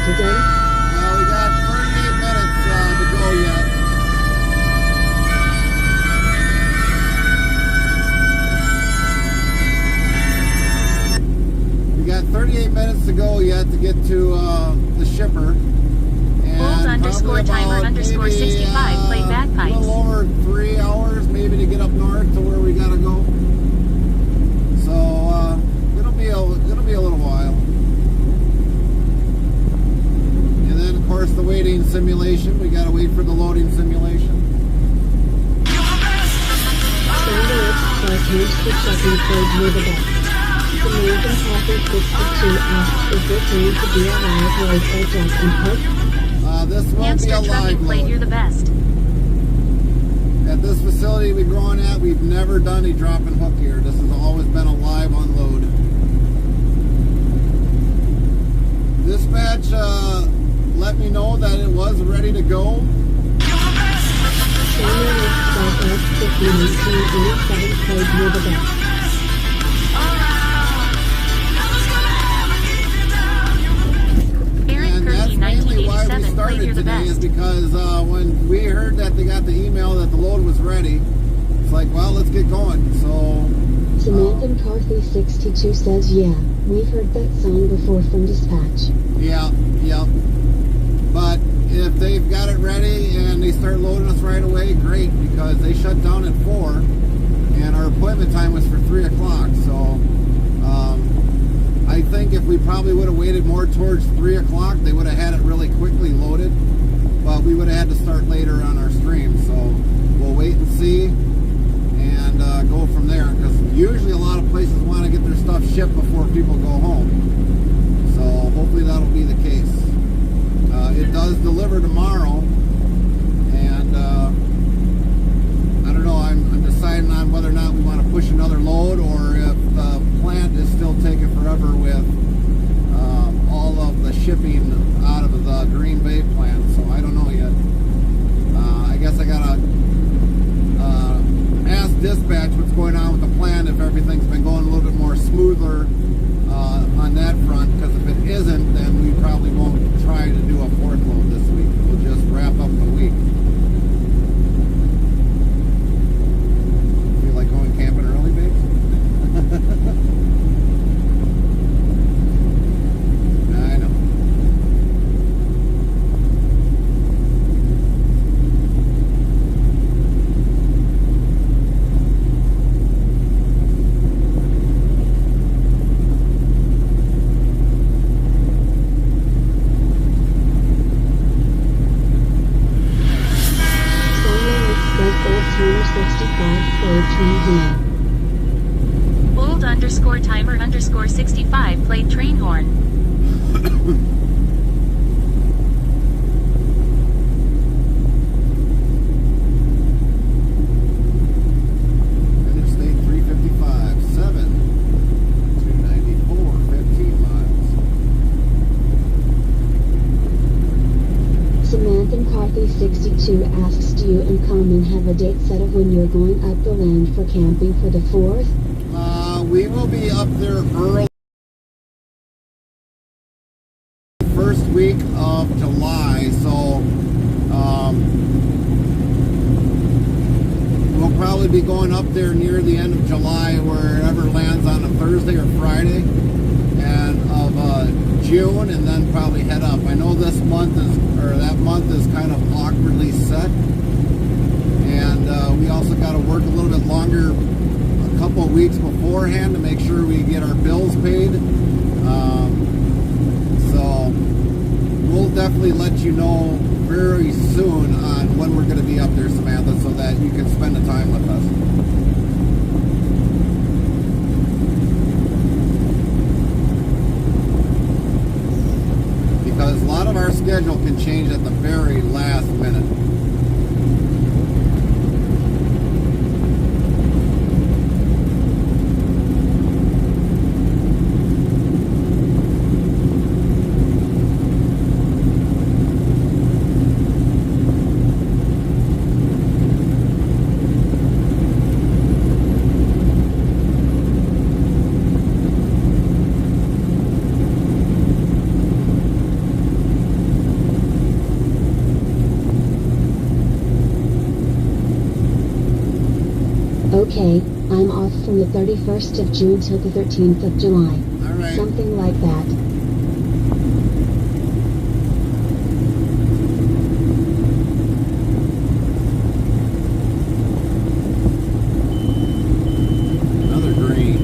today? Well, we got 38 minutes to go yet. We got 38 minutes to go yet to get to the shipper. Bold_timer_65 play A bagpipes. little over 3 hours maybe to get up north to where we gotta go. So it'll be a little while. And then of course the waiting simulation. We gotta wait for the loading simulation. Standards plus hands for checking played near the best. American Coffee 62 asks if it's going to be a live load or Jack and Hook. This won't Hamster be a trucking live played, load. you're the best. At this facility we're growing at, we've never done a drop and hook here. This has always been a live unload. Dispatch let me know that it was ready to go. Standards plus asks if the 1987 played near the best. And that's mainly why we 1987 started played, you're the today, is best. because when we heard that they got the email that the load was ready, it's like, well, let's get going. So Samantha McCarthy 62 says, yeah, we've heard that song before from dispatch. yeah. But if they've got it ready and they start loading us right away, great, because they shut down at 4 and our appointment time was for 3 o'clock. So I think if we probably would have waited more towards 3 o'clock, they would have had it really quickly loaded, but we would have had to start later on our stream. So we'll wait and see and go from there, because usually a lot of places want to get their stuff shipped before people go home. So hopefully that'll be the case. It does deliver tomorrow, and I don't know, I'm deciding on whether or not we want to push another load, or if the plant is still taking forever with all of the shipping out of the Green Bay plant. So I don't know yet. I guess I gotta ask dispatch what's going on with the plant, if everything's been going a little bit more smoother on that front, because if it isn't, then we probably won't try to do a fourth load this week. We'll just wrap up the week. Feel like going camping early, babes? I know. Bold_timer_65 played train horn. Interstate 355, 7, 294, 15 miles. Samantha McCarthy 62 asks, do you and Common have a date set of when you're going up the land for camping for the 4th? We will be up there early. First week of July, so we'll probably be going up there near the end of July, wherever lands on a Thursday or Friday, and of June, and then probably head up. I know this month is, or that month is kind of awkwardly set, and we also got to work a little bit longer, a couple of weeks beforehand, to make sure we get our bills paid. So we'll definitely let you know very soon on when we're going to be up there, Samantha, so that you can spend the time with us. Because a lot of our schedule can change at the very last minute. Okay, I'm off from the 31st of June till the 13th of July. All right. Something like that. Another green.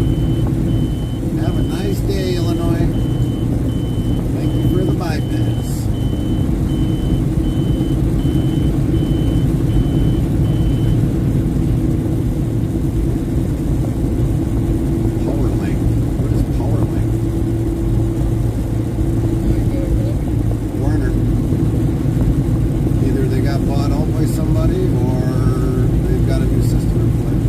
Have a nice day, Illinois. Thank you for the bypass. PowerLink. What is PowerLink? Warner. Either they got bought out by somebody or they've got a new system in place.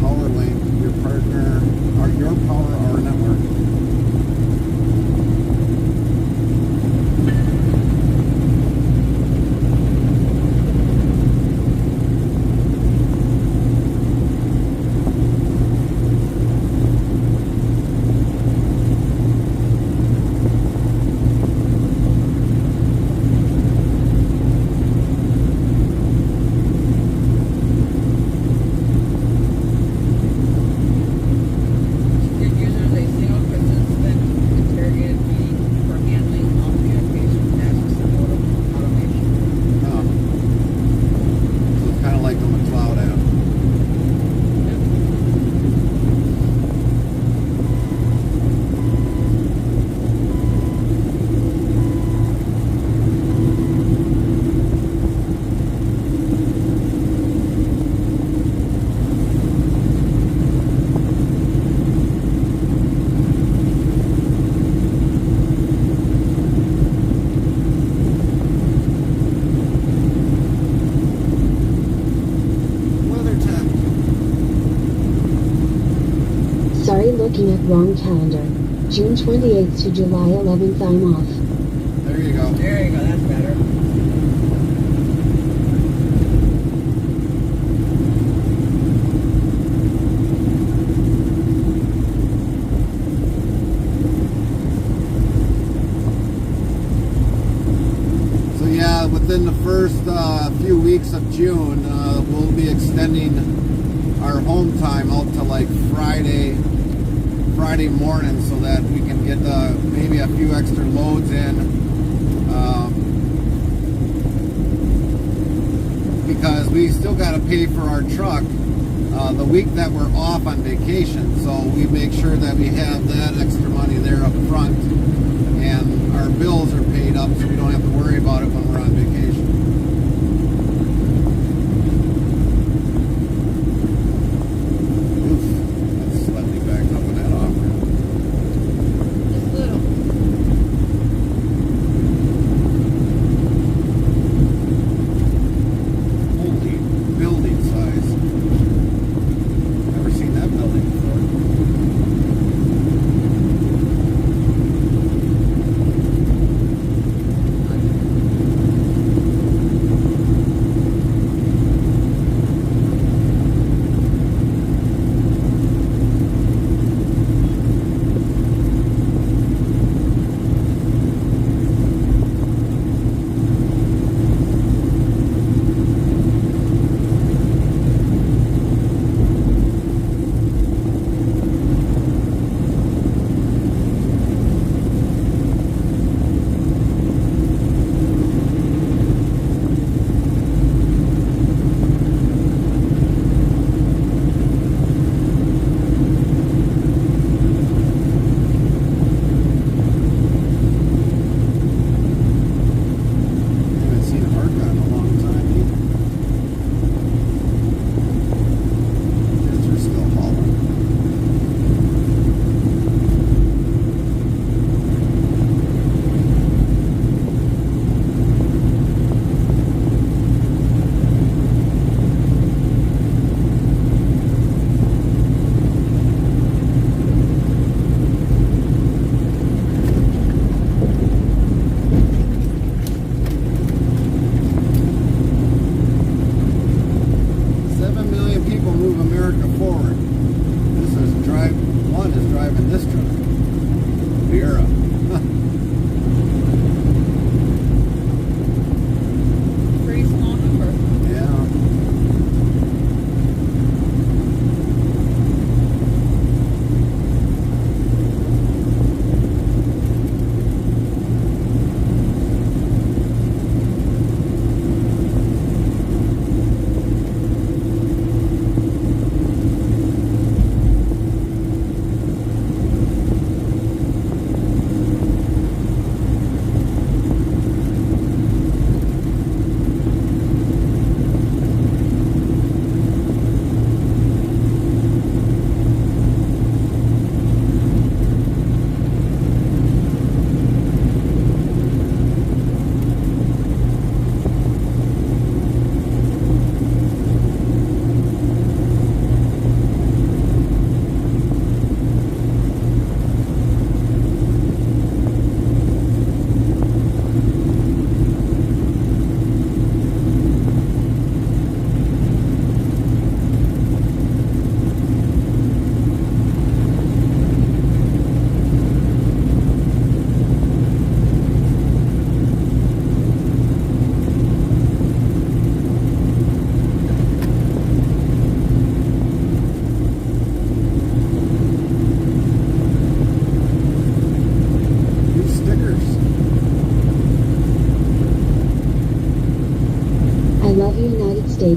PowerLink, your partner, or your power, our network. Oh. So it's kind of like the McLeod app. Weather tech. Sorry, looking at wrong calendar. June 28th to July 11th I'm off. There you go. There you go, that's better. So yeah, within the first few weeks of June, we'll be extending our home time out to like Friday morning, so that we can get maybe a few extra loads in. Because we still got to pay for our truck the week that we're off on vacation, so we make sure that we have that extra money there up front, and our bills are paid up, so we don't have to worry about it when we're on vacation. Oof, that's slightly backed up on that off-ramp. Just little. Holy building size. Never seen that building before.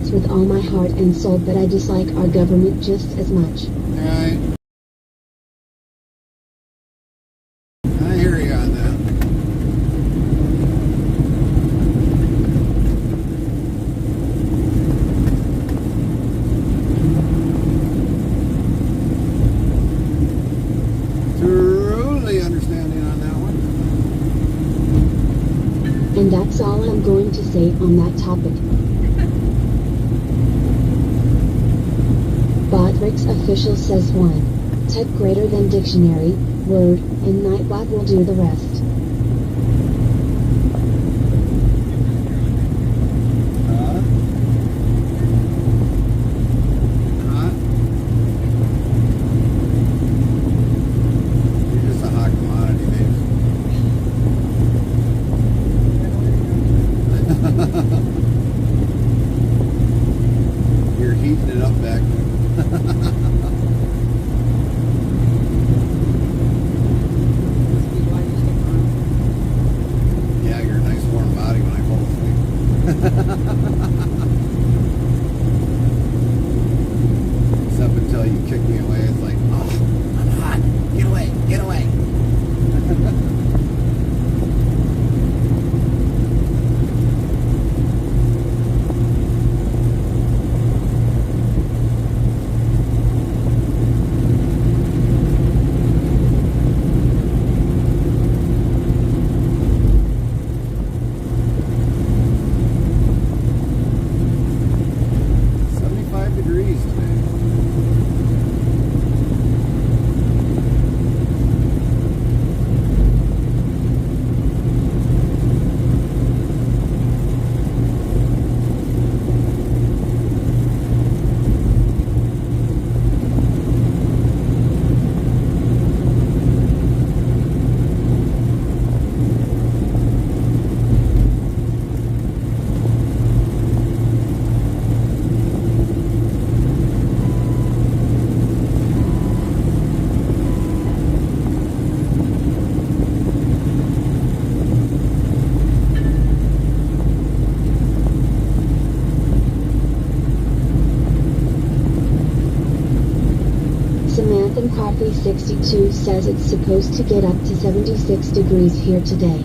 States with all my heart and soul, but I dislike our government just as much. Alright. I hear you on that. Truly understanding on that one. And that's all I'm going to say on that topic. Botrix official says 1. Type greater than dictionary, word, and Nightbot will do the rest. You're just a hot commodity, babe. You're heating it up back there. Yeah, you're a nice warm body when I fall asleep. Except until you kick me away, it's like, oh, I'm hot. Get away, get away. Degrees today. Samantha Coffee 62 says it's supposed to get up to 76 degrees here today.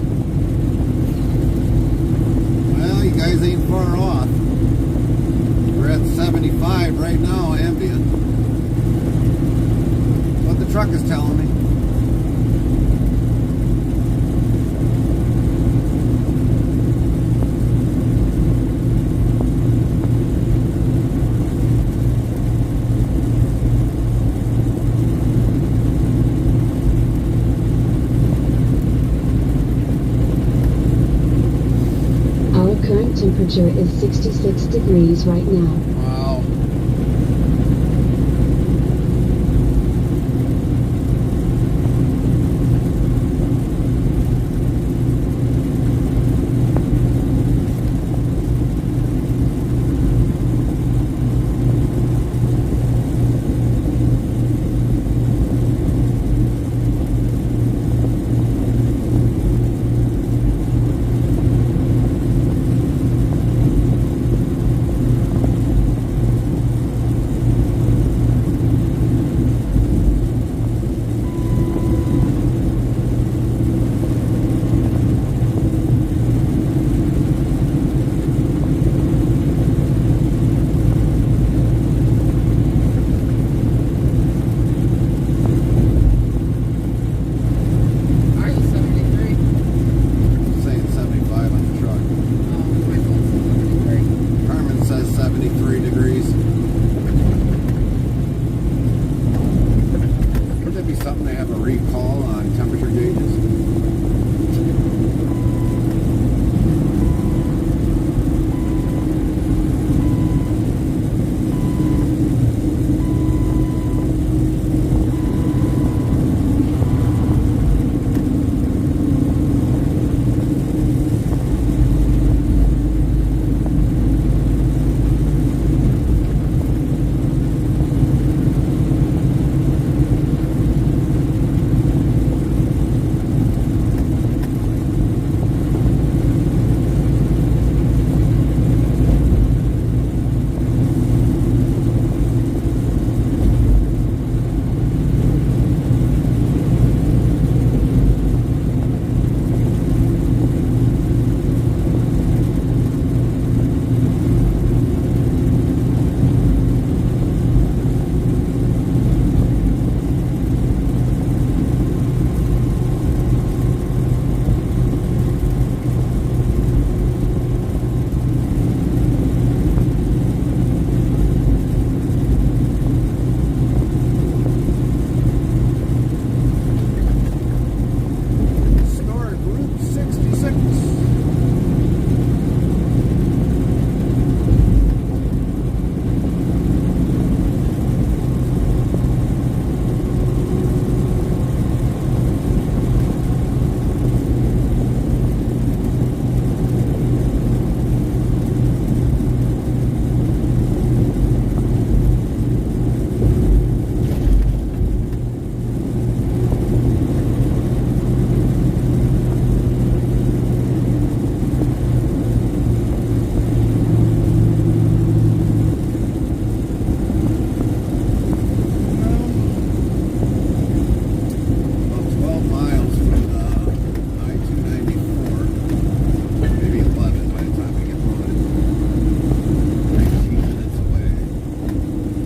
Well, you guys ain't far off. We're at 75 right now, ambient. That's what the truck is telling me. Current temperature is 66 degrees right now. Wow.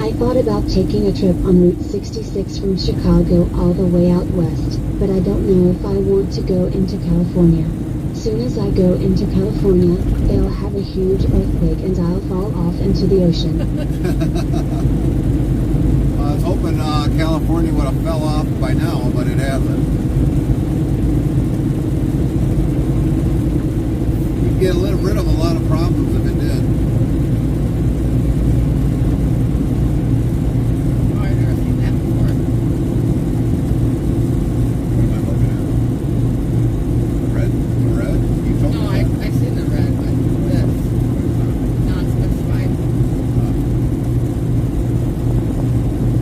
I thought about taking a trip on Route 66 from Chicago all the way out west, but I don't know if I want to go into California. Soon as I go into California, they'll have a huge earthquake and I'll fall off into the ocean. I was hoping California would have fell off by now, but it hasn't. You'd get rid of a lot of problems if it did. Oh, I've never seen that before. What am I looking at? Red? The red? You told No, me I've seen the red, but this non-specified.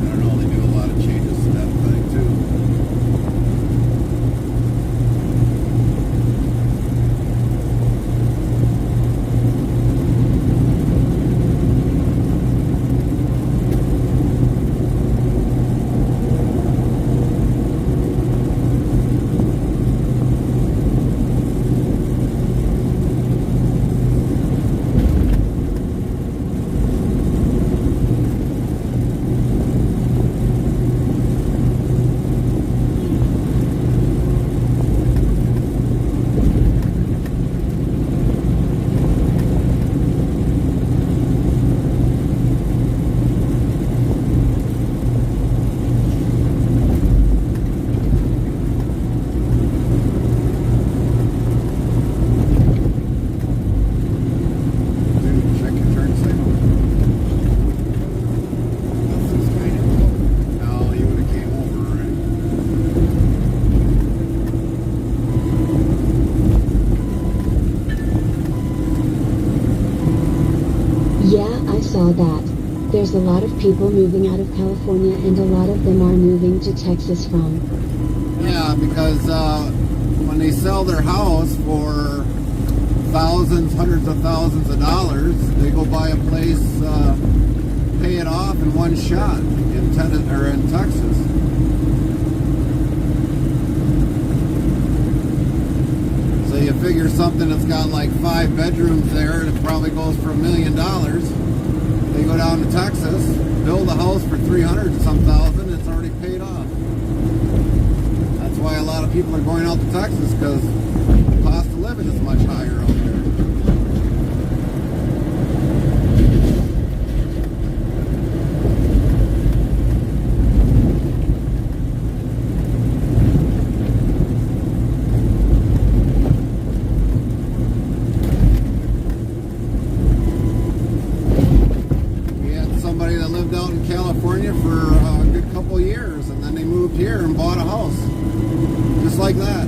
I don't know, they do a lot of changes to that thing too. That. There's a lot of people moving out of California and a lot of them are moving to Texas from. Yeah, because when they sell their house for thousands, hundreds of thousands of dollars, they go buy a place, pay it off in one shot in Texas. So you figure something that's got like 5 bedrooms there, and it probably goes for $1 million. They go down to Texas, build a house for 300 and some thousand, it's already paid off. That's why a lot of people are going out to Texas, because the cost of living is much higher out there. California for a good couple years, and then they moved here and bought a house just like that.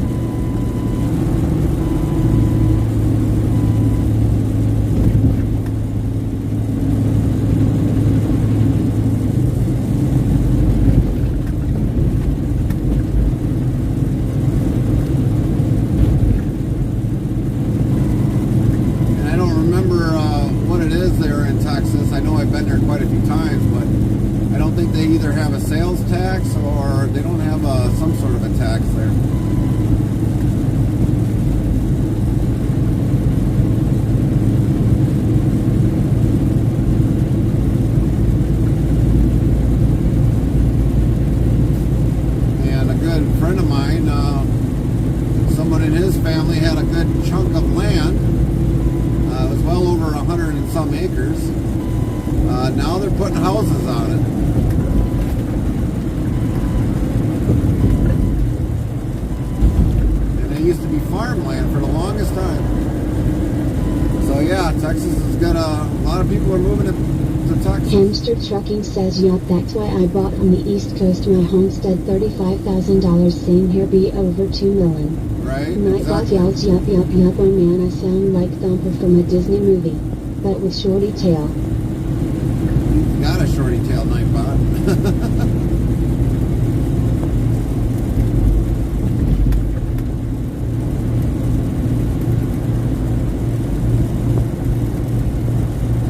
And I don't remember what it is there in Texas. I know I've been there quite a few times, but I don't think they either have a sales tax or they don't have some sort of a tax there. And a good friend of mine, someone in his family had a good chunk of land. It was well over 100 and some acres. Now they're putting houses on it. And it used to be farmland for the longest time. So yeah, Texas has got a lot of people are moving to Texas. Hamster Trucking says, yup, that's why I bought on the East Coast my homestead, $35,000, same here, be over $2 million. Right, Nightbot exactly. yells, yup, yup, yup, oh man, I sound like Thumper from a Disney movie, but with shorty tail. Got a shorty tail Nightbot.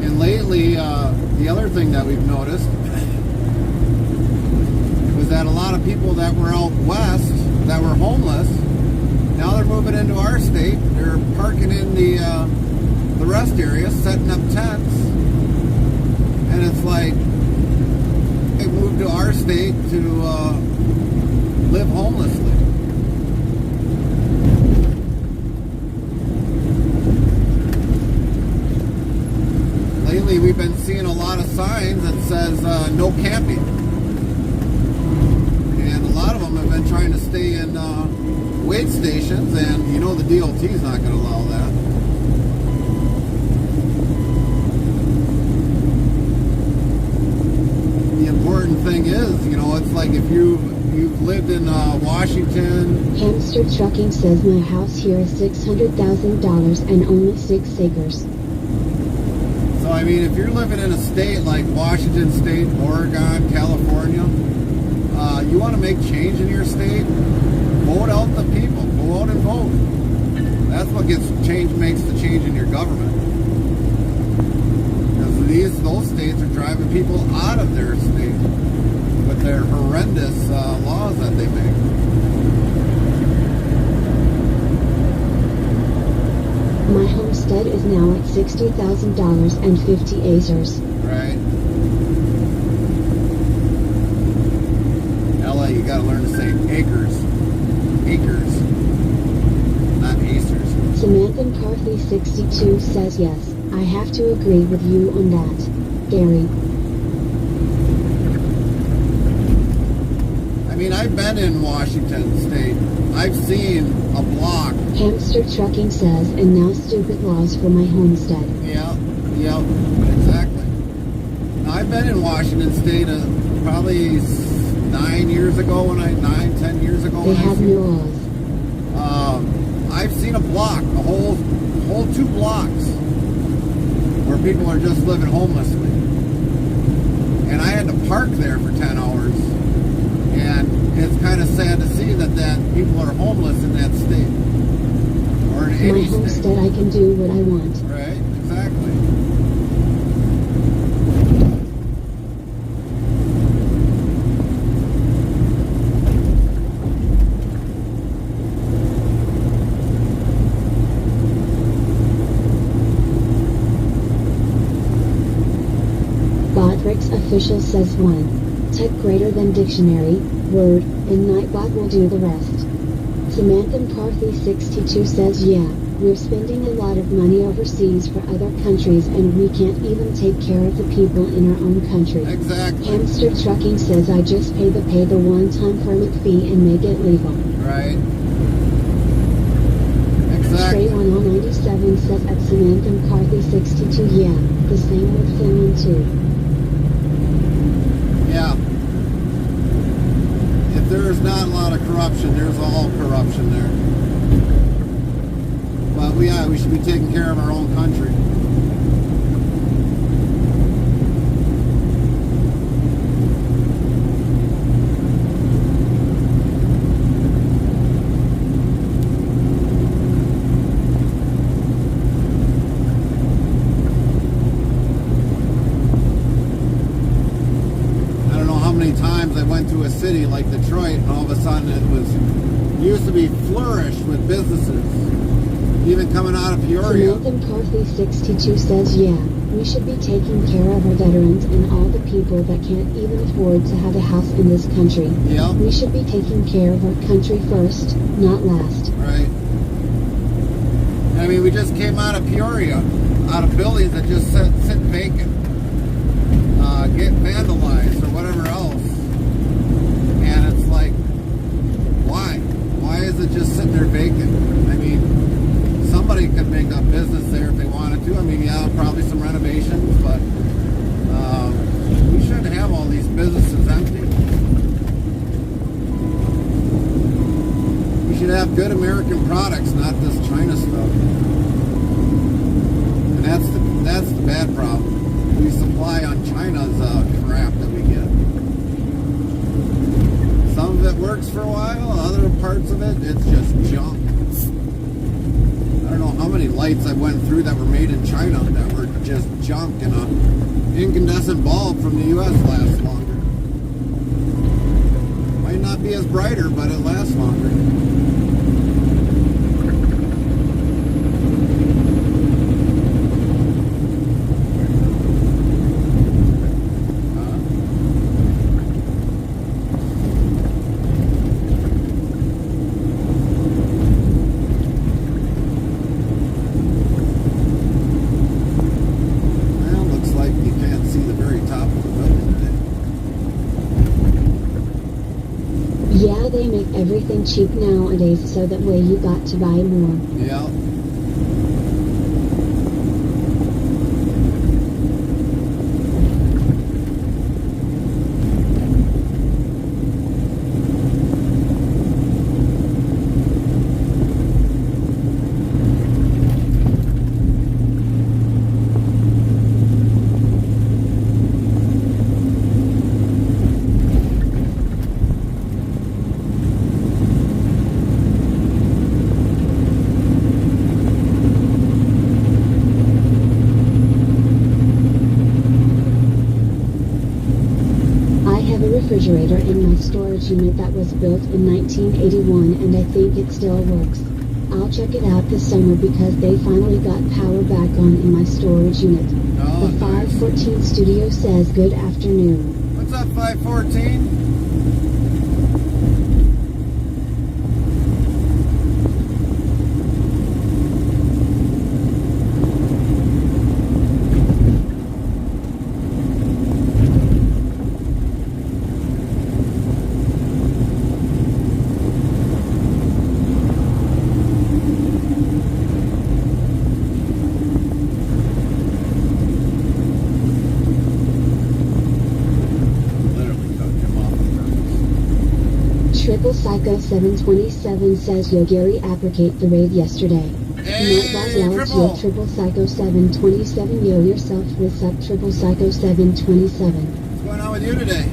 And lately, the other thing that we've noticed was that a lot of people that were out west that were homeless, now they're moving into our state. They're parking in the rest area, setting up tents. And it's like, to our state to live homelessly. Lately, we've been seeing a lot of signs that says no camping. And a lot of them have been trying to stay in wait stations, and you know the DOT is not going to allow that. The important thing is, you know, it's like if you've lived in Washington. Hamster Trucking says my house here is $600,000 and only 6 acres. So, I mean, if you're living in a state like Washington State, Oregon, California, you want to make change in your state, vote out the people. Go out and vote. That's what makes the change in your government. Because those states are driving people out of their state with their horrendous laws that they make. My homestead is now at $60,000 and 50 acres. Right. LA, you gotta learn to say acres. Acres. Not acres. Samantha McCarthy 62 says yes, I have to agree with you on that, Gary. I mean, I've been in Washington State. I've seen a block. Hamster Trucking says, and now stupid laws for my homestead. Yeah, exactly. Now, I've been in Washington State probably 10 years ago They have no laws. I've seen a block, a whole 2 blocks where people are just living homelessly. And I had to park there for 10 hours. And it's kind of sad to see that people are homeless in that state. Or in any My homestead, I can do what I want. Right, exactly. Botrix official says 1. Tech greater than dictionary, word, and Nightbot will do the rest. Samantha McCarthy 62 says yeah, we're spending a lot of money overseas for other countries and we can't even take care of the people in our own country. Exactly. Hamster Trucking says I just pay the one-time permit fee and make it legal. Right. Exactly. Trey 1097 says at Samantha McCarthy 62 yeah, the same with Finland too. Yeah. If there's not a lot of corruption, there's all corruption there. But we should be taking care of our own country. Times I went to a city like Detroit and all of a sudden it used to be flourished with businesses, even coming out of Peoria. Samantha McCarthy 62 says yeah, we should be taking care of our veterans and all the people that can't even afford to have a house in this country. Yep. We should be taking care of our country first, not last. Right. I mean, we just came out of Peoria, out of buildings that just sit vacant, get vandalized or whatever else. And it's like, why? Why is it just sitting there vacant? I mean, somebody could make a business there if they wanted to. I mean, yeah, probably some renovations, but we shouldn't have all these businesses empty. We should have good American products, not this China stuff. And that's the bad problem. We supply on China's crap that we get. Some of it works for a while, other parts of it, it's just junk. I don't know how many lights I went through that were made in China that were just junk, and an incandescent bulb from the US lasts longer. Might not be as brighter, but it lasts longer. why they make everything cheap nowadays, so that way you got to buy more. Yeah. Refrigerator in my storage unit that was built in 1981, and I think it still works. I'll check it out this summer because they finally got power back on in my storage unit. Oh, The nice. 514 studio says good afternoon. What's up, 514? Triple Psycho 727 says Yo Gary applicate the raid yesterday. Hey, Not yells Triple. yo Triple Psycho 727 yo yourself what's up Triple Psycho 727. What's going on with you today?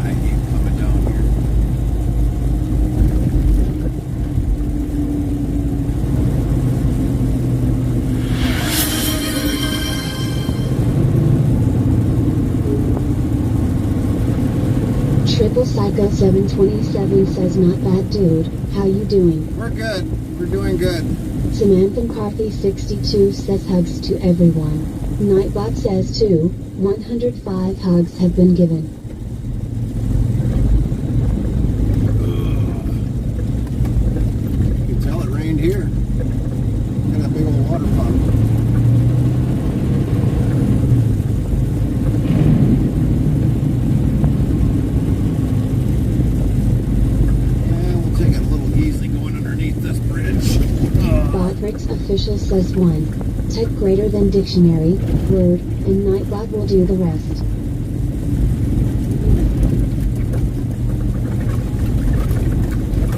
I keep coming down here. Triple Psycho 727 says not bad dude, how you doing? We're good. We're doing good. Samantha McCarthy 62 says hugs to everyone. Nightbot says too, 105 hugs have been given. You can tell it rained here. Got a big old water pump. Yeah, we'll take it a little easy going underneath this bridge. Botrix official says 1. Type greater than dictionary, word, and Nightbot will do the rest.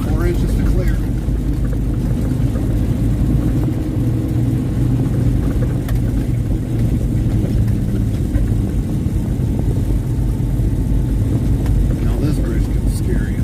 4 inches to clear. Now this bridge can scare you.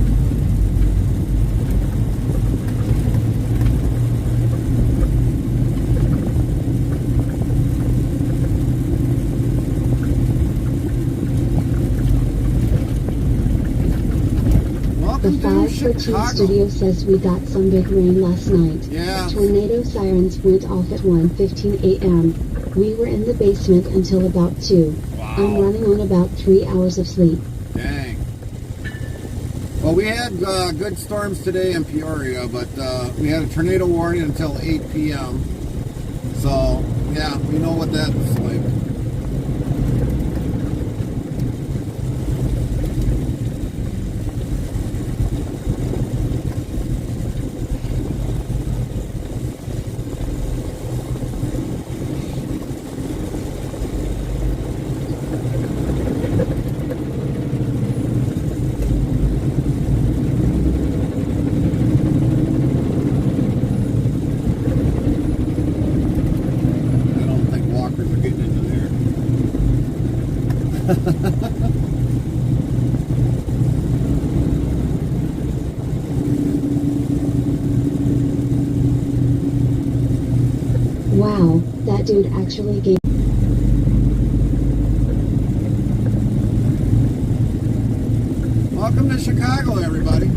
The Welcome to 514 Chicago. studio says we got some big rain last night. Yeah. Tornado sirens went off at 1:15 a.m. We were in the basement until about 2. Wow. I'm running on about 3 hours of sleep. Dang. Well, we had good storms today in Peoria, but we had a tornado warning until 8 p.m. So, yeah, we know what that's like. I don't think walkers are getting into there. Wow, that dude actually gave. Welcome to Chicago, everybody.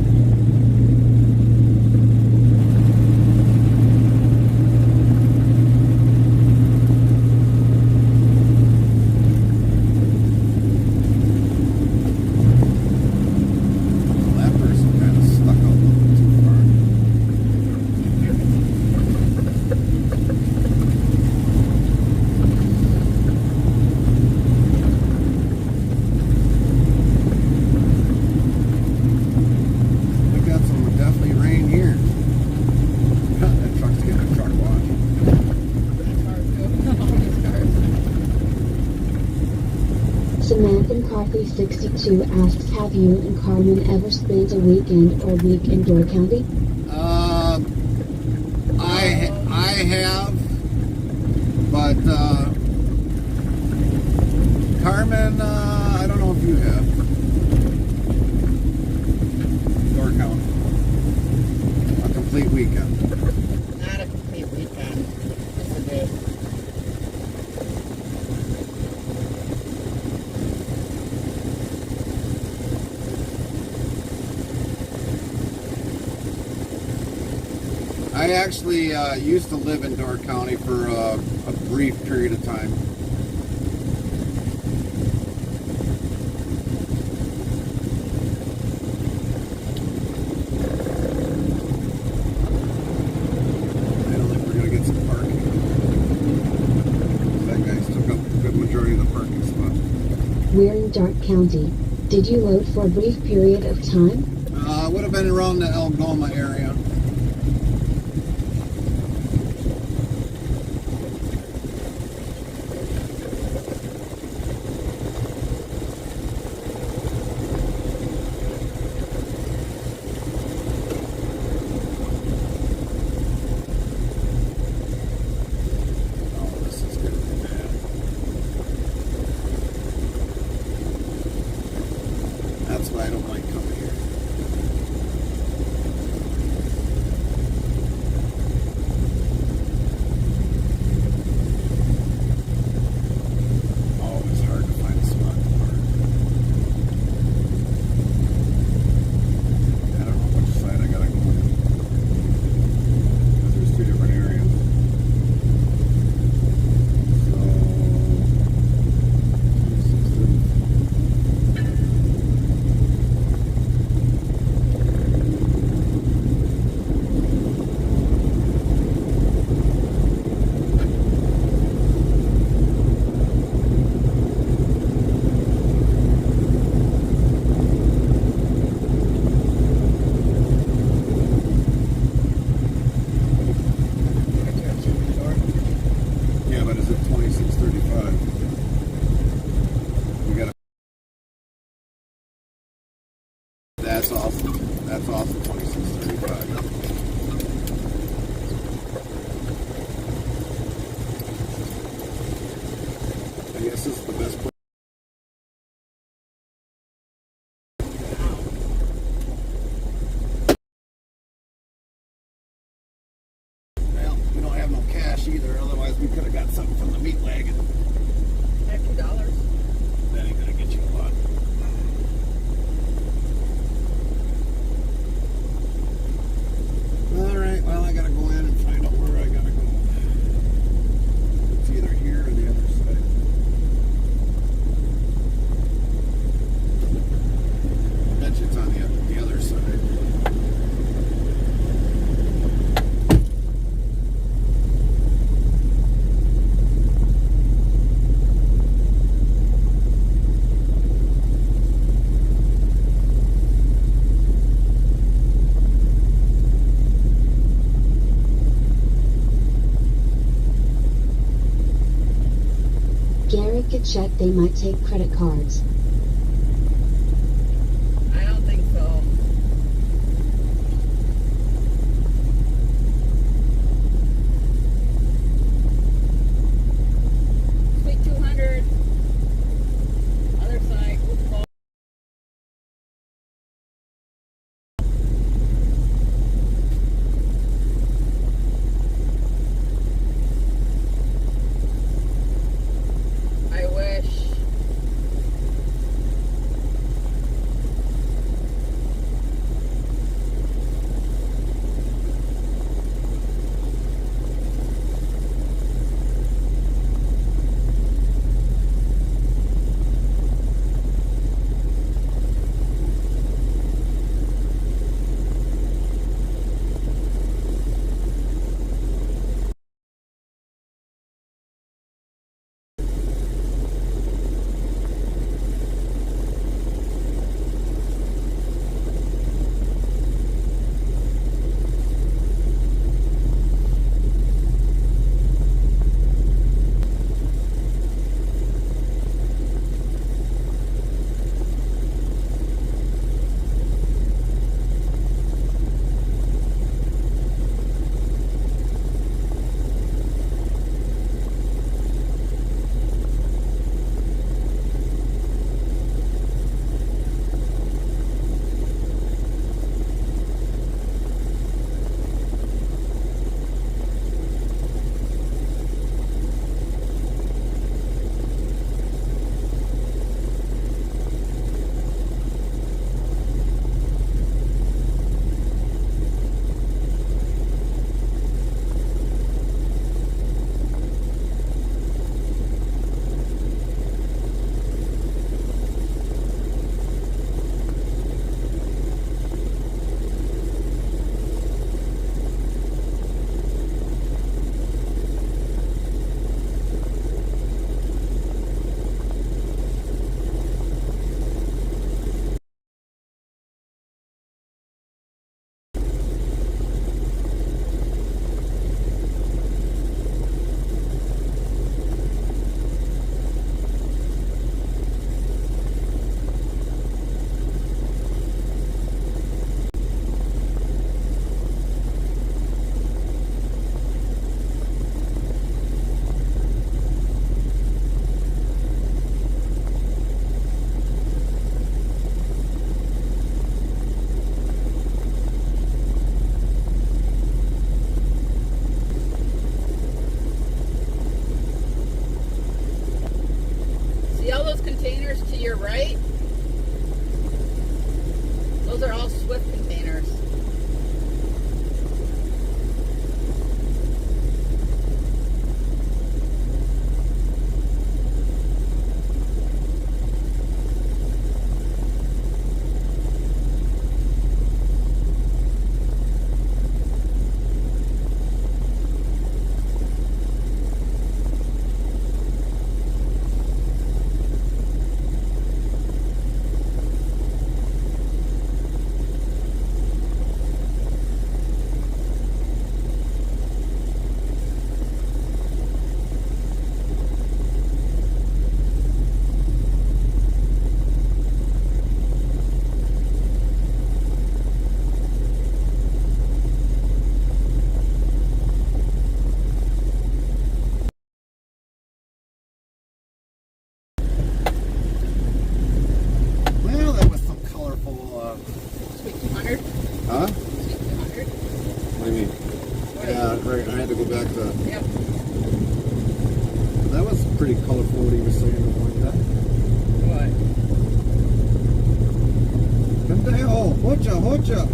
That person kind of stuck out a little too far. Jonathan Carthy 62 asks, have you and Carmen ever spent a weekend or week in Door County? I have, but Carmen, I don't know if you have. Door County. A complete weekend. Not a complete weekend. Just a day. I actually used to live in Door County for a brief period of time. I don't think we're going to get some parking. That guy's took up a good majority of the parking spots. We're in Dark County. Did you load for a brief period of time? Would have been around the Algoma area. That's why I don't like coming here. Always hard to find a spot to park. I don't know which side I gotta go on. Because there's two different areas. Yeah, but is it 2635? We gotta. That's awesome. That's awesome. 2635. I guess this is the best place. Well, we don't have no cash either. Otherwise, we could have got something from the meat wagon. $2. That ain't gonna get you a lot. All right. Well, I gotta go in and find out where I gotta go. It's either here or the other side. I bet you it's on the other side. Gary could check, they might take credit cards. I don't think so. Sweet 200. Other side. Oops. I wish. your right. Those are all Swift containers. Well, that was some colorful. Sweet 200. Huh? Sweet 200. What do you mean? Yeah, right. I had to go back to. Yep. That was pretty colorful. What he was saying the one guy. What? Pendejo, hocha.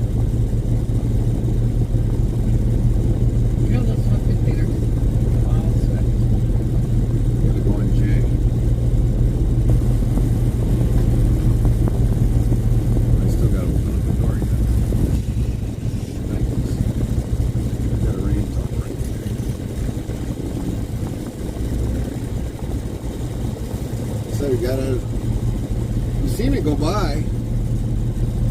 You know those Swift containers? All Swift. Gotta go in J. I still gotta open up the door yet. Thanks. Got a rain talk right there. So we gotta. You seen it go by.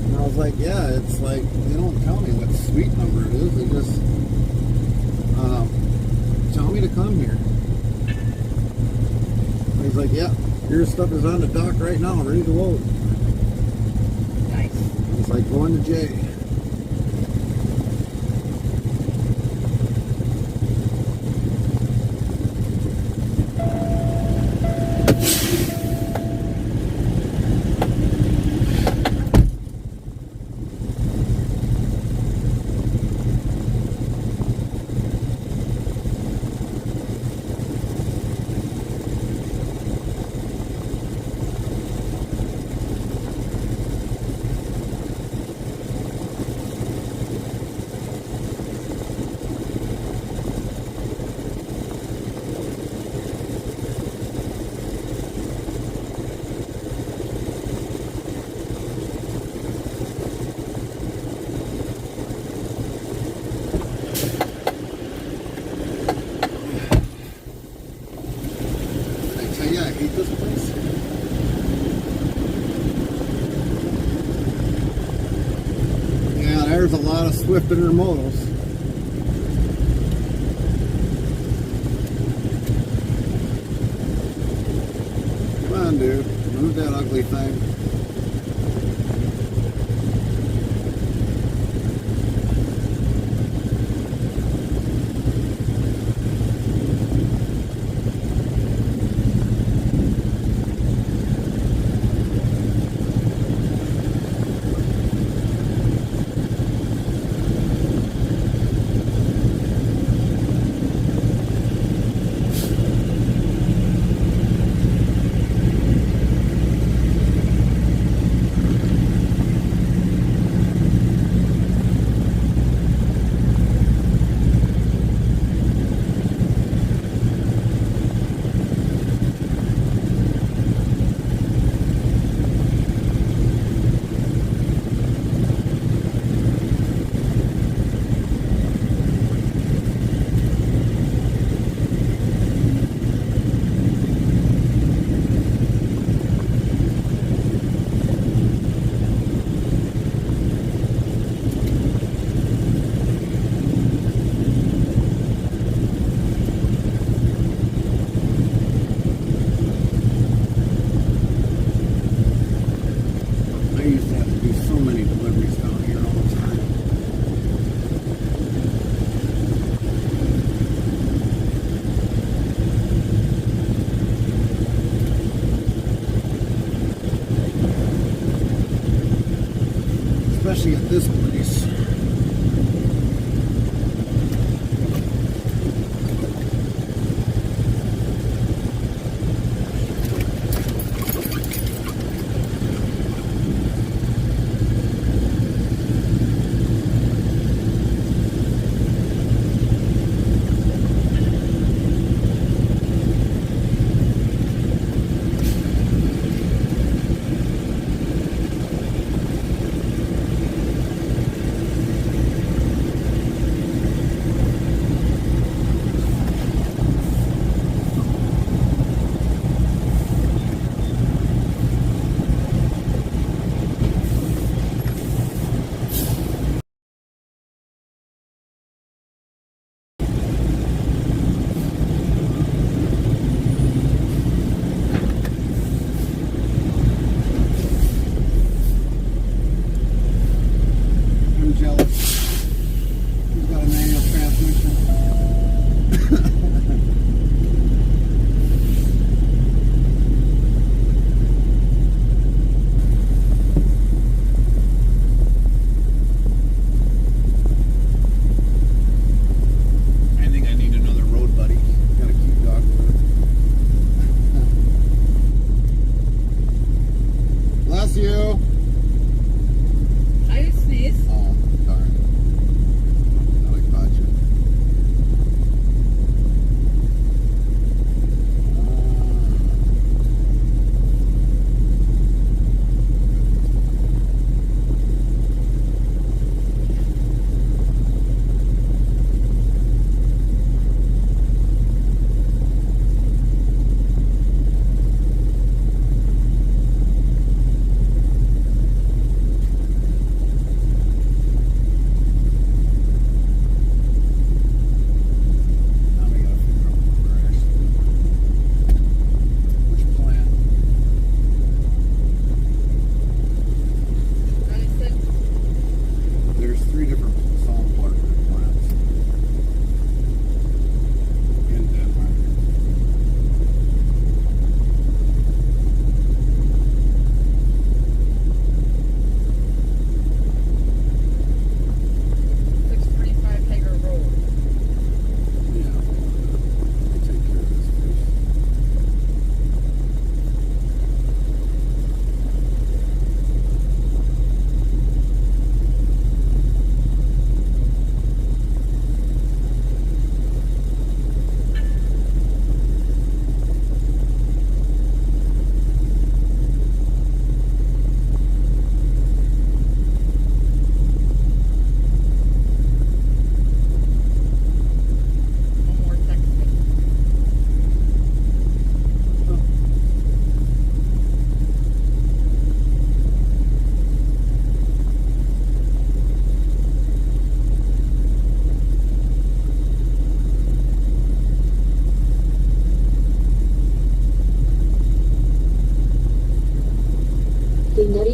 And I was like, yeah, it's like, they don't tell me what suite number it is. They just tell me to come here. And he's like, yeah, your stuff is on the dock right now, ready to load. Nice. It's like going to J. Yeah, I hate this place. Yeah, there's a lot of Swift intermodals. Come on, dude. Move that ugly thing.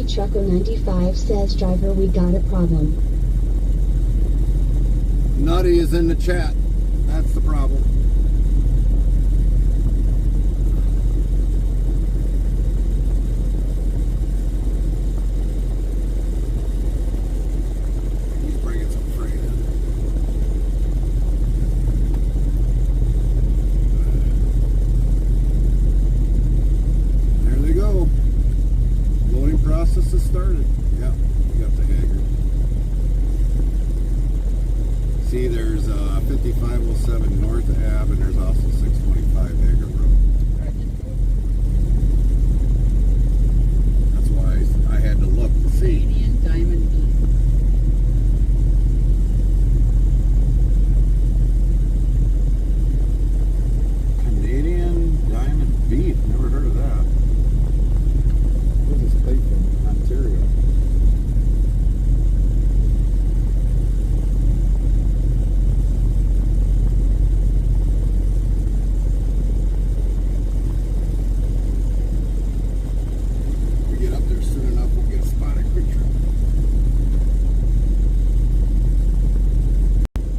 Trucker 95 says, driver, we got a problem. Nutty is in the chat. That's the problem. He's bringing some freight in. There they go. Loading process has started. Yeah, you got the Haggard. See, there's 5507 North Ave, and there's also 625 Hager Road. That's why I had to look to see. Canadian Diamond Beef. Canadian Diamond Beef. Never heard of that. Where's this plate from? Ontario. We get up there soon enough, we'll get a spot at Quick Trip.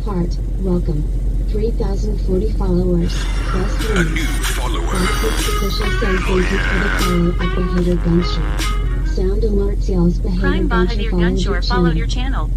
Heart, welcome. 3,040 followers. Plus A one. new follower. Netflix official says thank you for the follow at Behavior Gunshore. Sound alerts y'all's Behavior Prime Bahadur Gunshore followed your channel.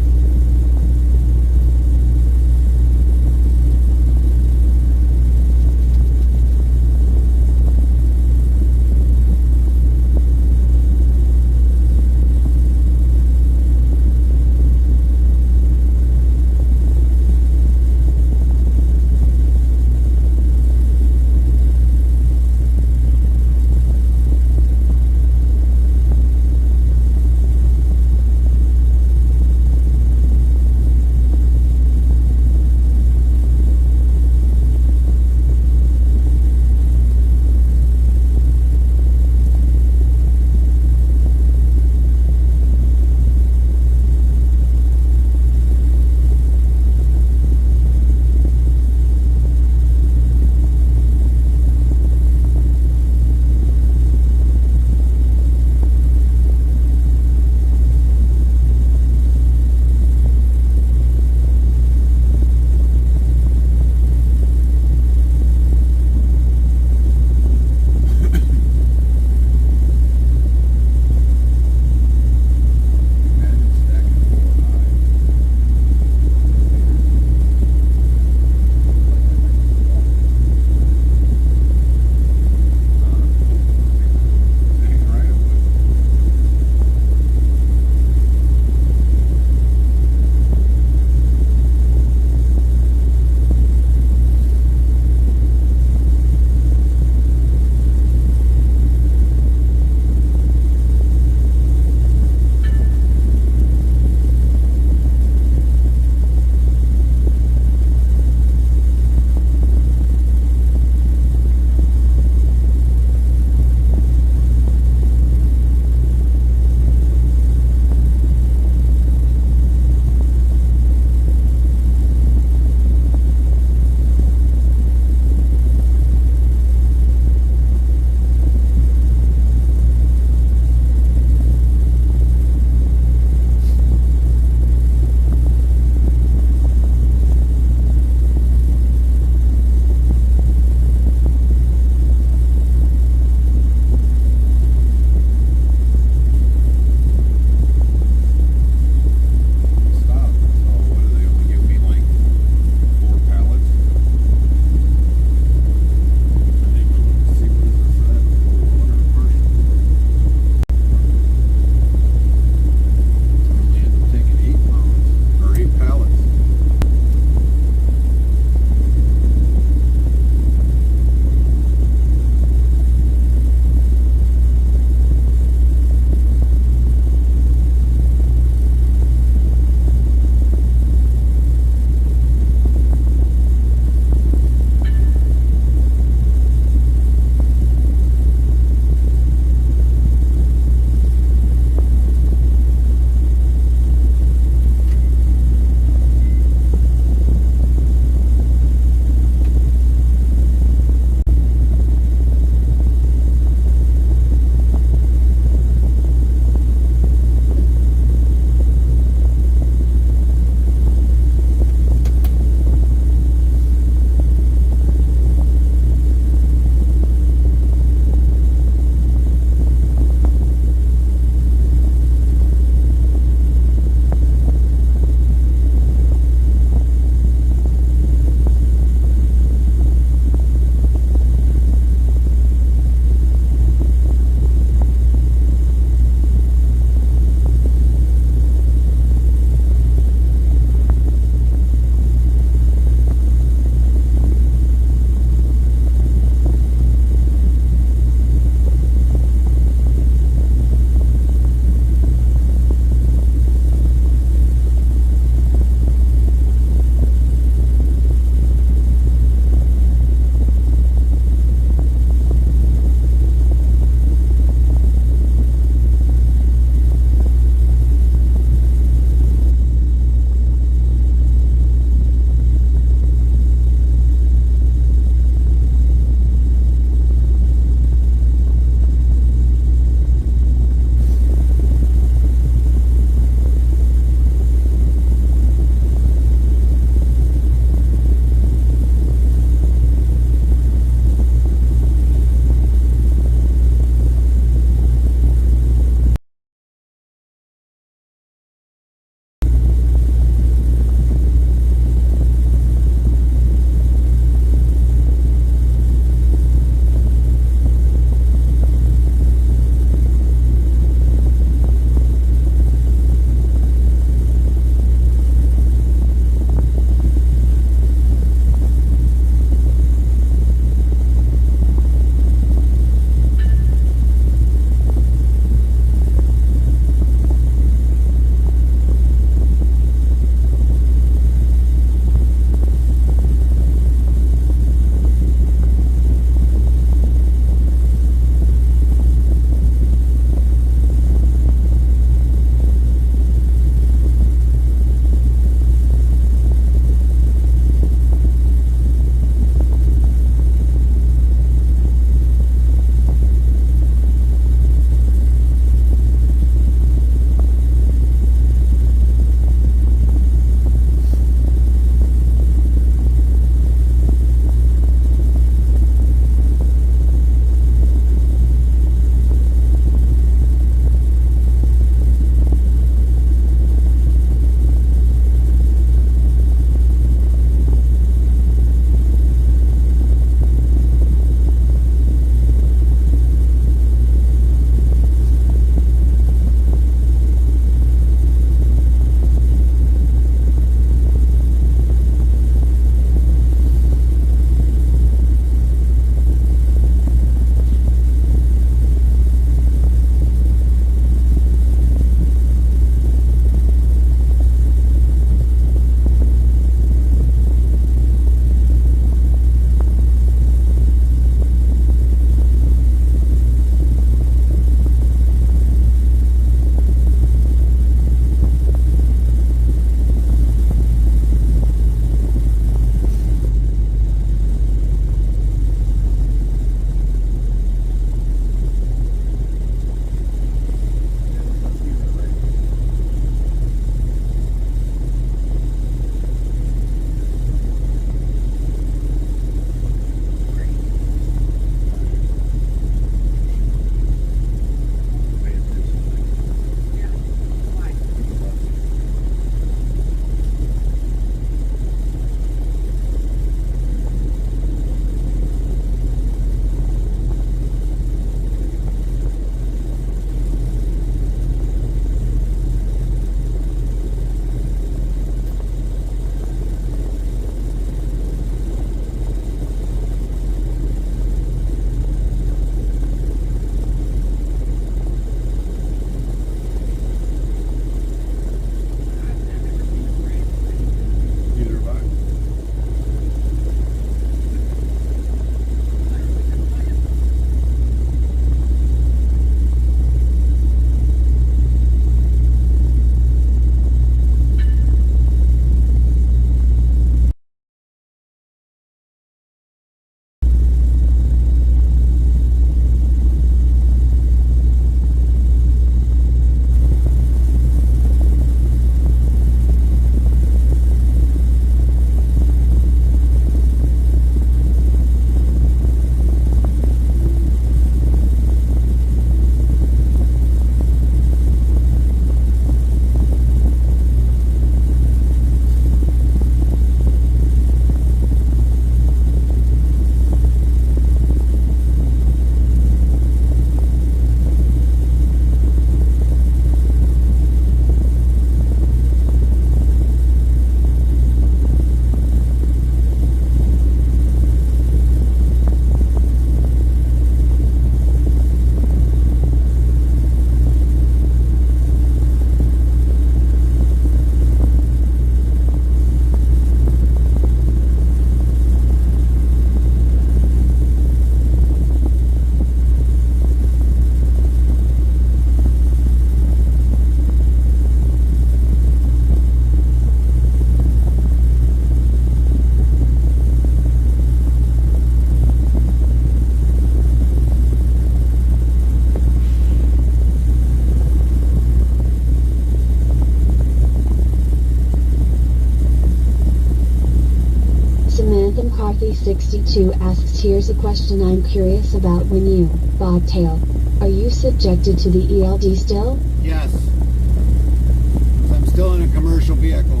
Deadhead62 asks, here's a question I'm curious about. When you bobtail, are you subjected to the ELD still? Yes. 'Cause I'm still in a commercial vehicle.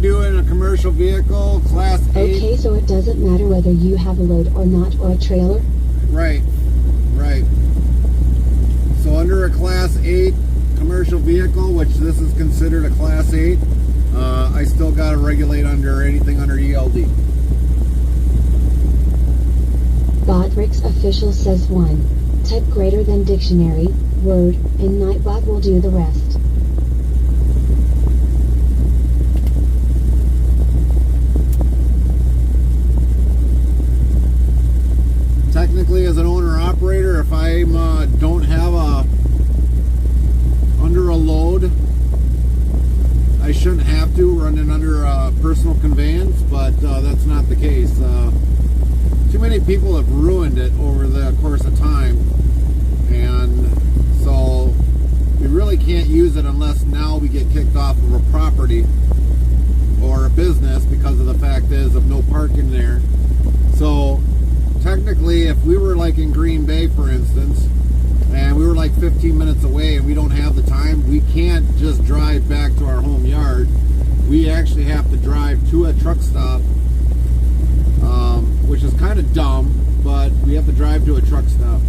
Do in a commercial vehicle, class 8. Okay, so it doesn't matter whether you have a load or not, or a trailer? Right, right. So under a class 8 commercial vehicle, which this is considered a class 8, I still got to regulate under anything under ELD. Botrix official says 1. Type greater than dictionary, word, and Nightbot will do the rest. Technically, as an owner-operator, if I don't have under a load, I shouldn't have to run it under a personal conveyance, but that's not the case. Too many people have ruined it over the course of time, and so we really can't use it unless now we get kicked off of a property or a business because of the fact is of no parking there. So technically, if we were like in Green Bay, for instance, and we were like 15 minutes away and we don't have the time, we can't just drive back to our home yard. We actually have to drive to a truck stop, which is kind of dumb, but we have to drive to a truck stop.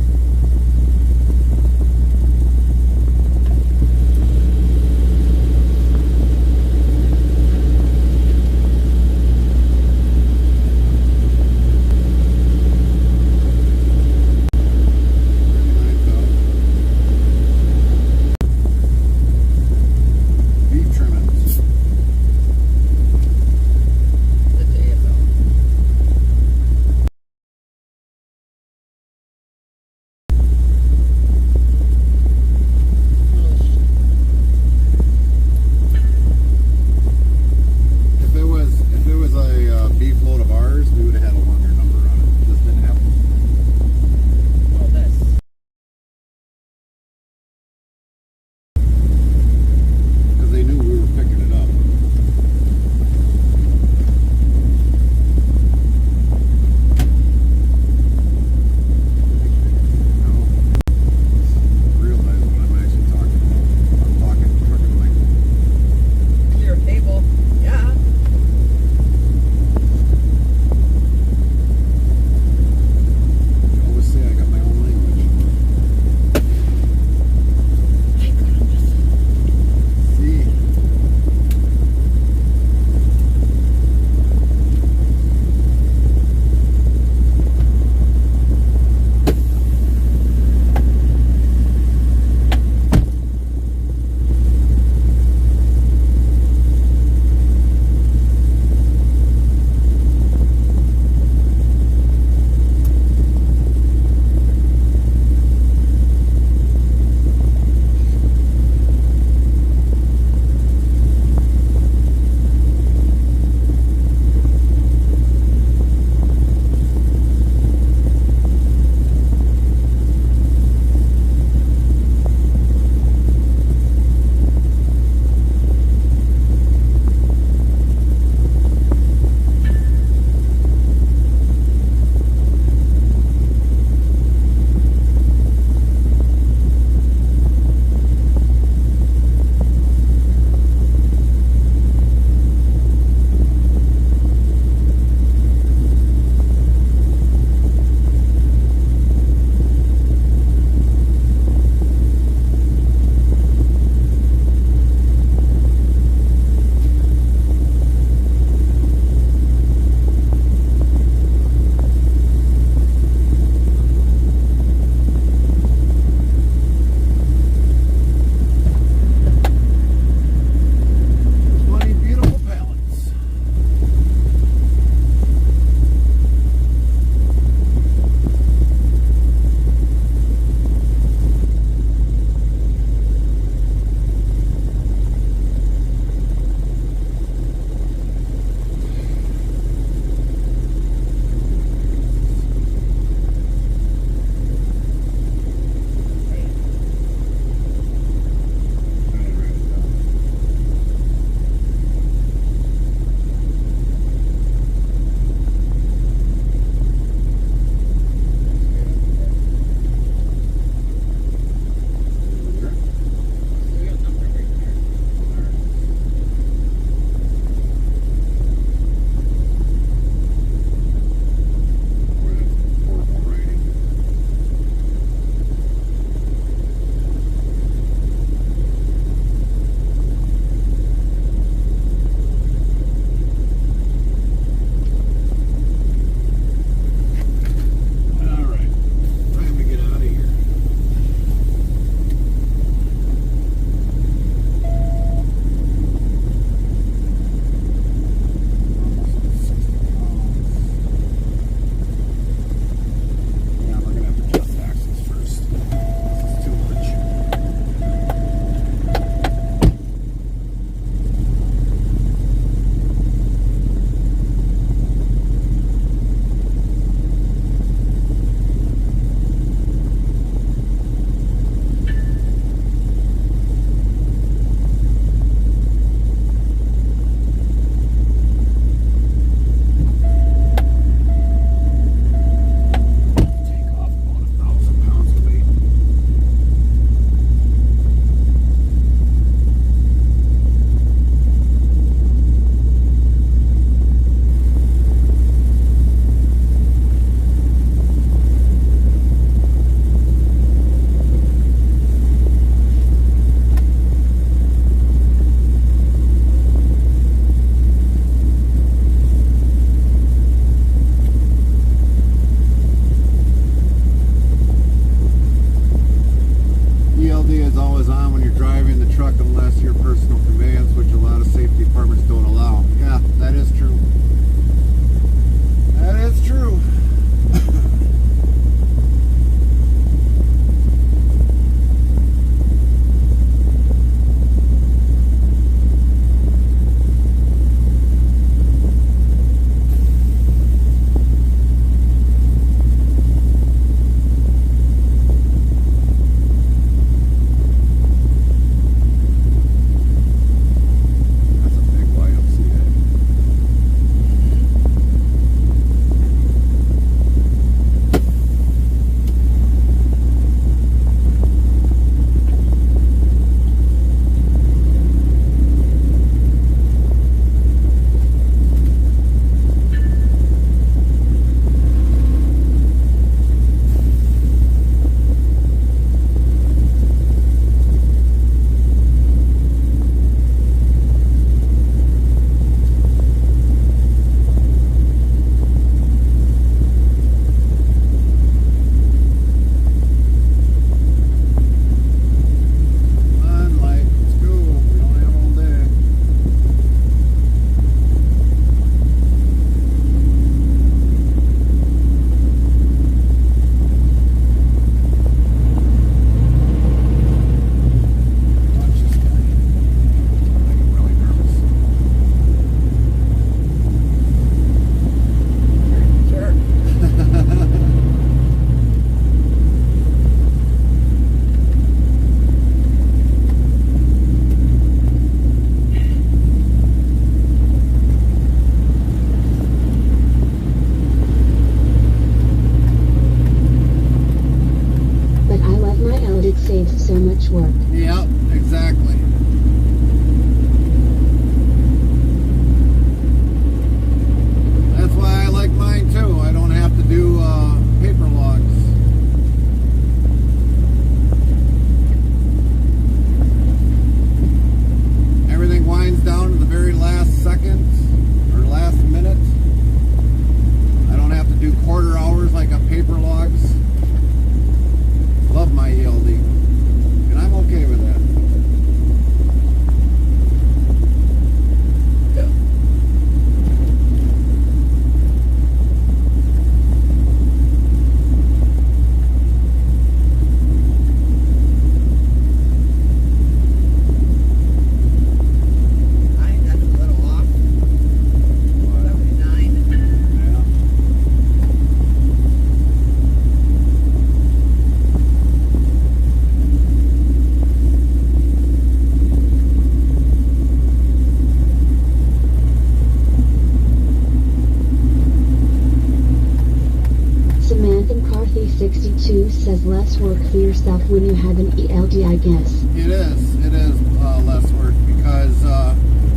62 says less work for yourself when you have an ELD, I guess. It is less work because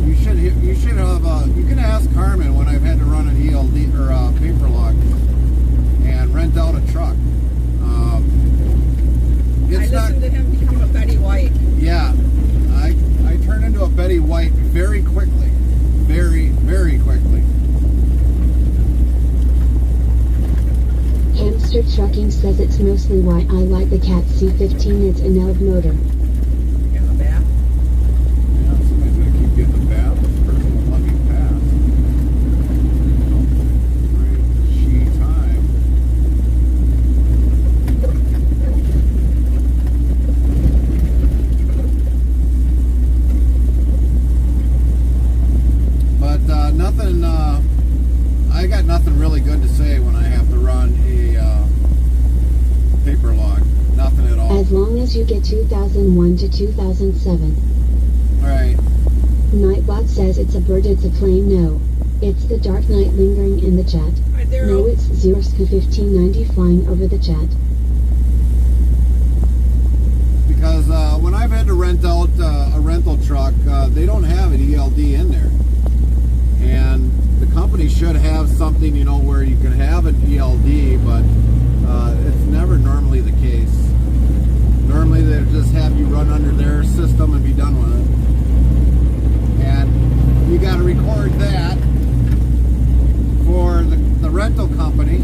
you should have. You can ask Carmen when I've had to run an ELD or a paper log and rent out a truck. I listened to him become a Betty White. Yeah, I turned into a Betty White very quickly, very quickly. Hamster Trucking says it's mostly why I like the Cat C15. It's an ELD motor. In the back. Yeah, somebody's gonna keep getting the bath. This person won't let me pass. Right, she time. But nothing. I got nothing really good to say when I have to run a paper log. Nothing at all. As long as you get 2001 to 2007. Right. Nightbot says it's a bird, it's a plane. No. It's the Dark Knight lingering in the chat. Right there. No, it's Zerska 1590 flying over the chat. Because when I've had to rent out a rental truck, they don't have an ELD in there. And the company should have something, where you can have an ELD, but it's never normally the case. Normally they just have you run under their system and be done with it. And you got to record that for the rental company,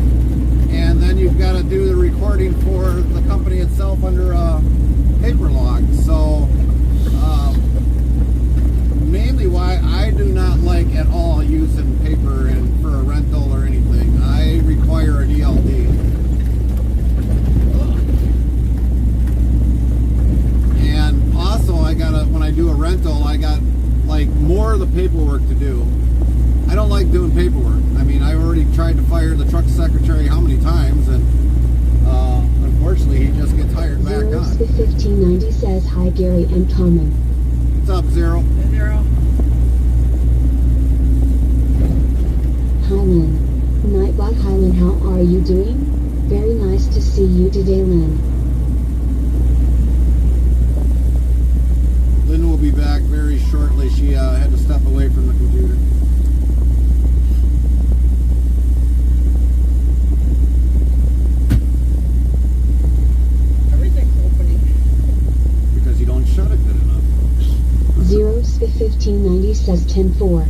and then you've got to do the recording for the company itself under a paper log. So mainly why I do not like at all using paper and for a rental or anything. I require an ELD. And also when I do a rental, I got like more of the paperwork to do. I don't like doing paperwork. I mean, I already tried to fire the truck secretary how many times, and unfortunately he just gets hired back on. Zero's 1590 says hi Gary and Carmen. What's up, Zero? Zero. Hi Lynn. Nightbot, hi Lynn, how are you doing? Very nice to see you today, Lynn. Lynn will be back very shortly. She had to step away from the computer. Everything's opening. Because you don't shut it good enough. Zero's 1590 says 10-4.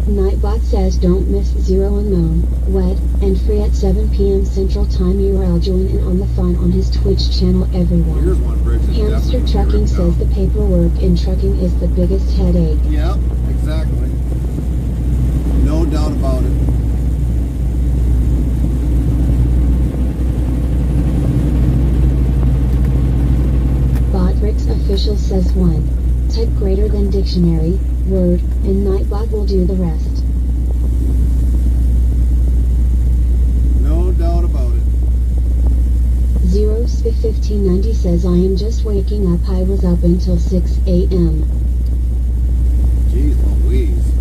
Nightbot says don't miss Zero and Moan, Wed, and Free at 7 p.m. Central Time. URL join in on the fun on his Twitch channel, everyone. Here's one bridge. that's Hamster definitely Trucking ripped says out. the paperwork in trucking is the biggest headache. Yep, exactly. No doubt about it. Botrix Official says 1. Type greater than dictionary, word, and Nightbot will do the rest. No doubt about it. Zero's 1590 says I am just waking up. I was up until 6 a.m. Jeez Louise.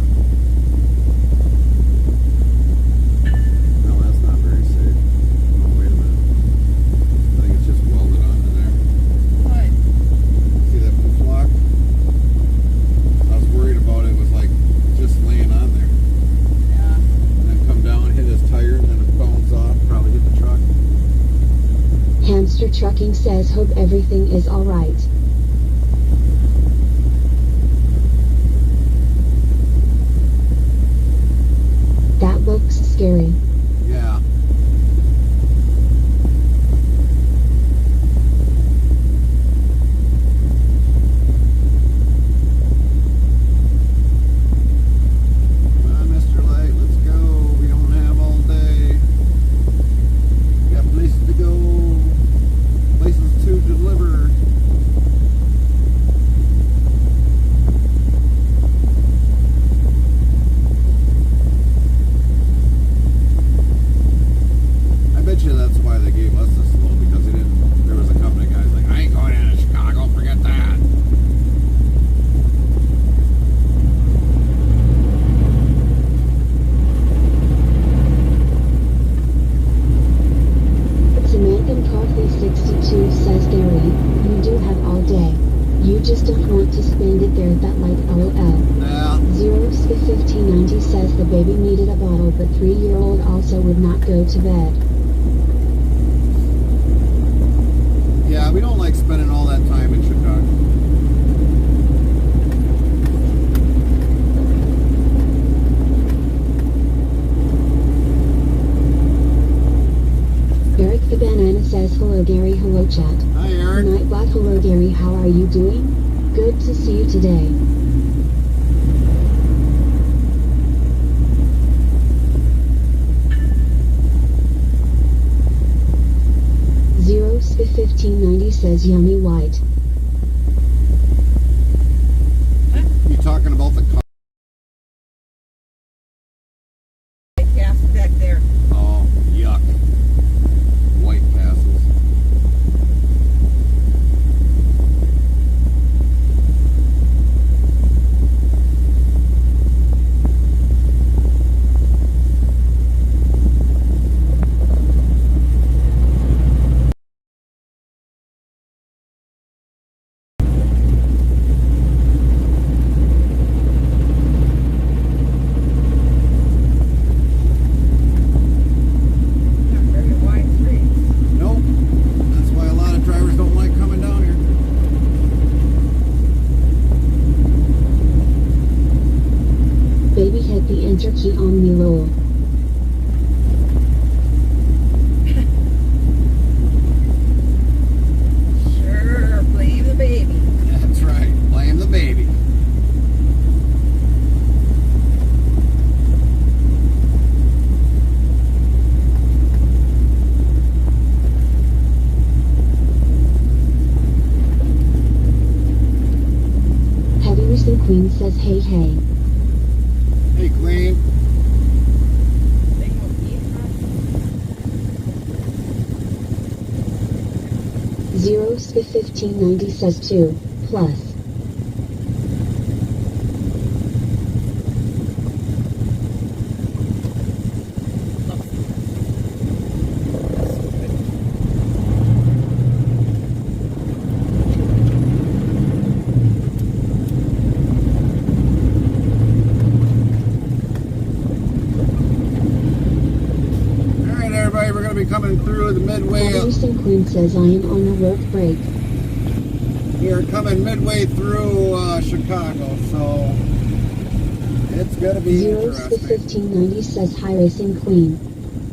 No, that's not very safe. Oh, wait a minute. I think it's just welded onto there. What? See that push lock? I was worried about it was like just laying on there. Yeah. And then come down, hit his tire, and then it bounce off, probably hit the truck. Hamster Trucking says hope everything is alright. That looks scary. Yeah. Come on, Mr. Light, let's go. We don't have all day. We got places to go. Places to deliver. 2 says Gary, you do have all day. You just don't want to spend it there that light lol. Yeah. 0-1590 says the baby needed a bottle but 3-year-old also would not go to bed. Yeah, we don't like spending all that time in Chicago. Eric the Banana says hello Gary, hello chat. Hi, Eric. Nightbot, hello Gary, how are you doing? Good to see you today. Zero 1590 says yummy white. You talking about the car? Gas back there. Oh, yuck. White passes. Not very wide streets. Nope. That's why a lot of drivers don't like coming down here. Baby hit the enter key on me lol. Sure, blame the baby. That's right. Blame the baby. Heavy Racing Queen says hey hey. Hey, Queen. They go eat her. 0-1590 says 2 plus. All right, everybody, we're going to be coming through the midway. Heavy Racing Queen says I am on a work break. We're coming midway through Chicago, so it's going to be interesting. 0-1590 says hi Racing Queen.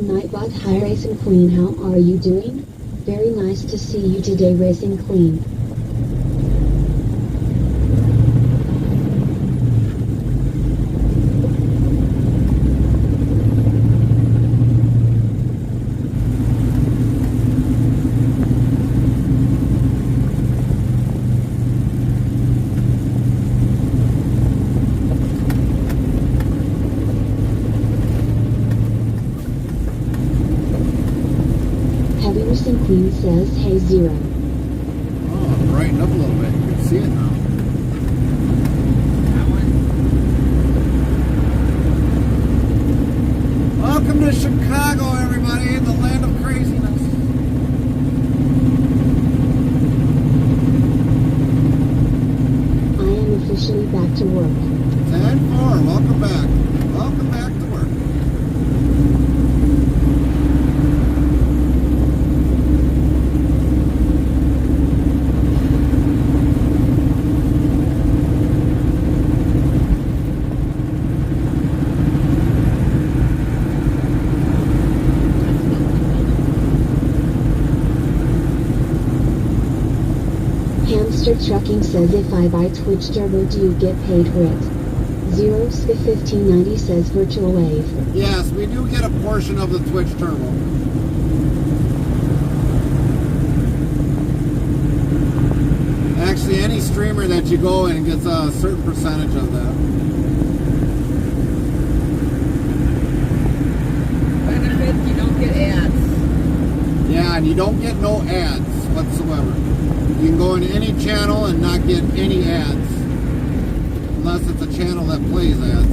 Nightbot, hi Racing Queen, how are you doing? Very nice to see you today Racing Queen. Heavy Racing Queen says hey Zero. Oh, it brightened up a little bit. You can see it now. That one. Welcome to Chicago, everybody, the land of craziness. I am officially back to work. 10-4, welcome back. Welcome back to work. Hamster Trucking says if I buy Twitch Turbo do you get paid for it? 0-1590 says virtual wave. Yes, we do get a portion of the Twitch Turbo. Actually, any streamer that you go in gets a certain percentage of that. Benefit, you don't get ads. Yeah, and you don't get no ads whatsoever. You can go into any channel and not get any ads. Unless it's a channel that plays ads.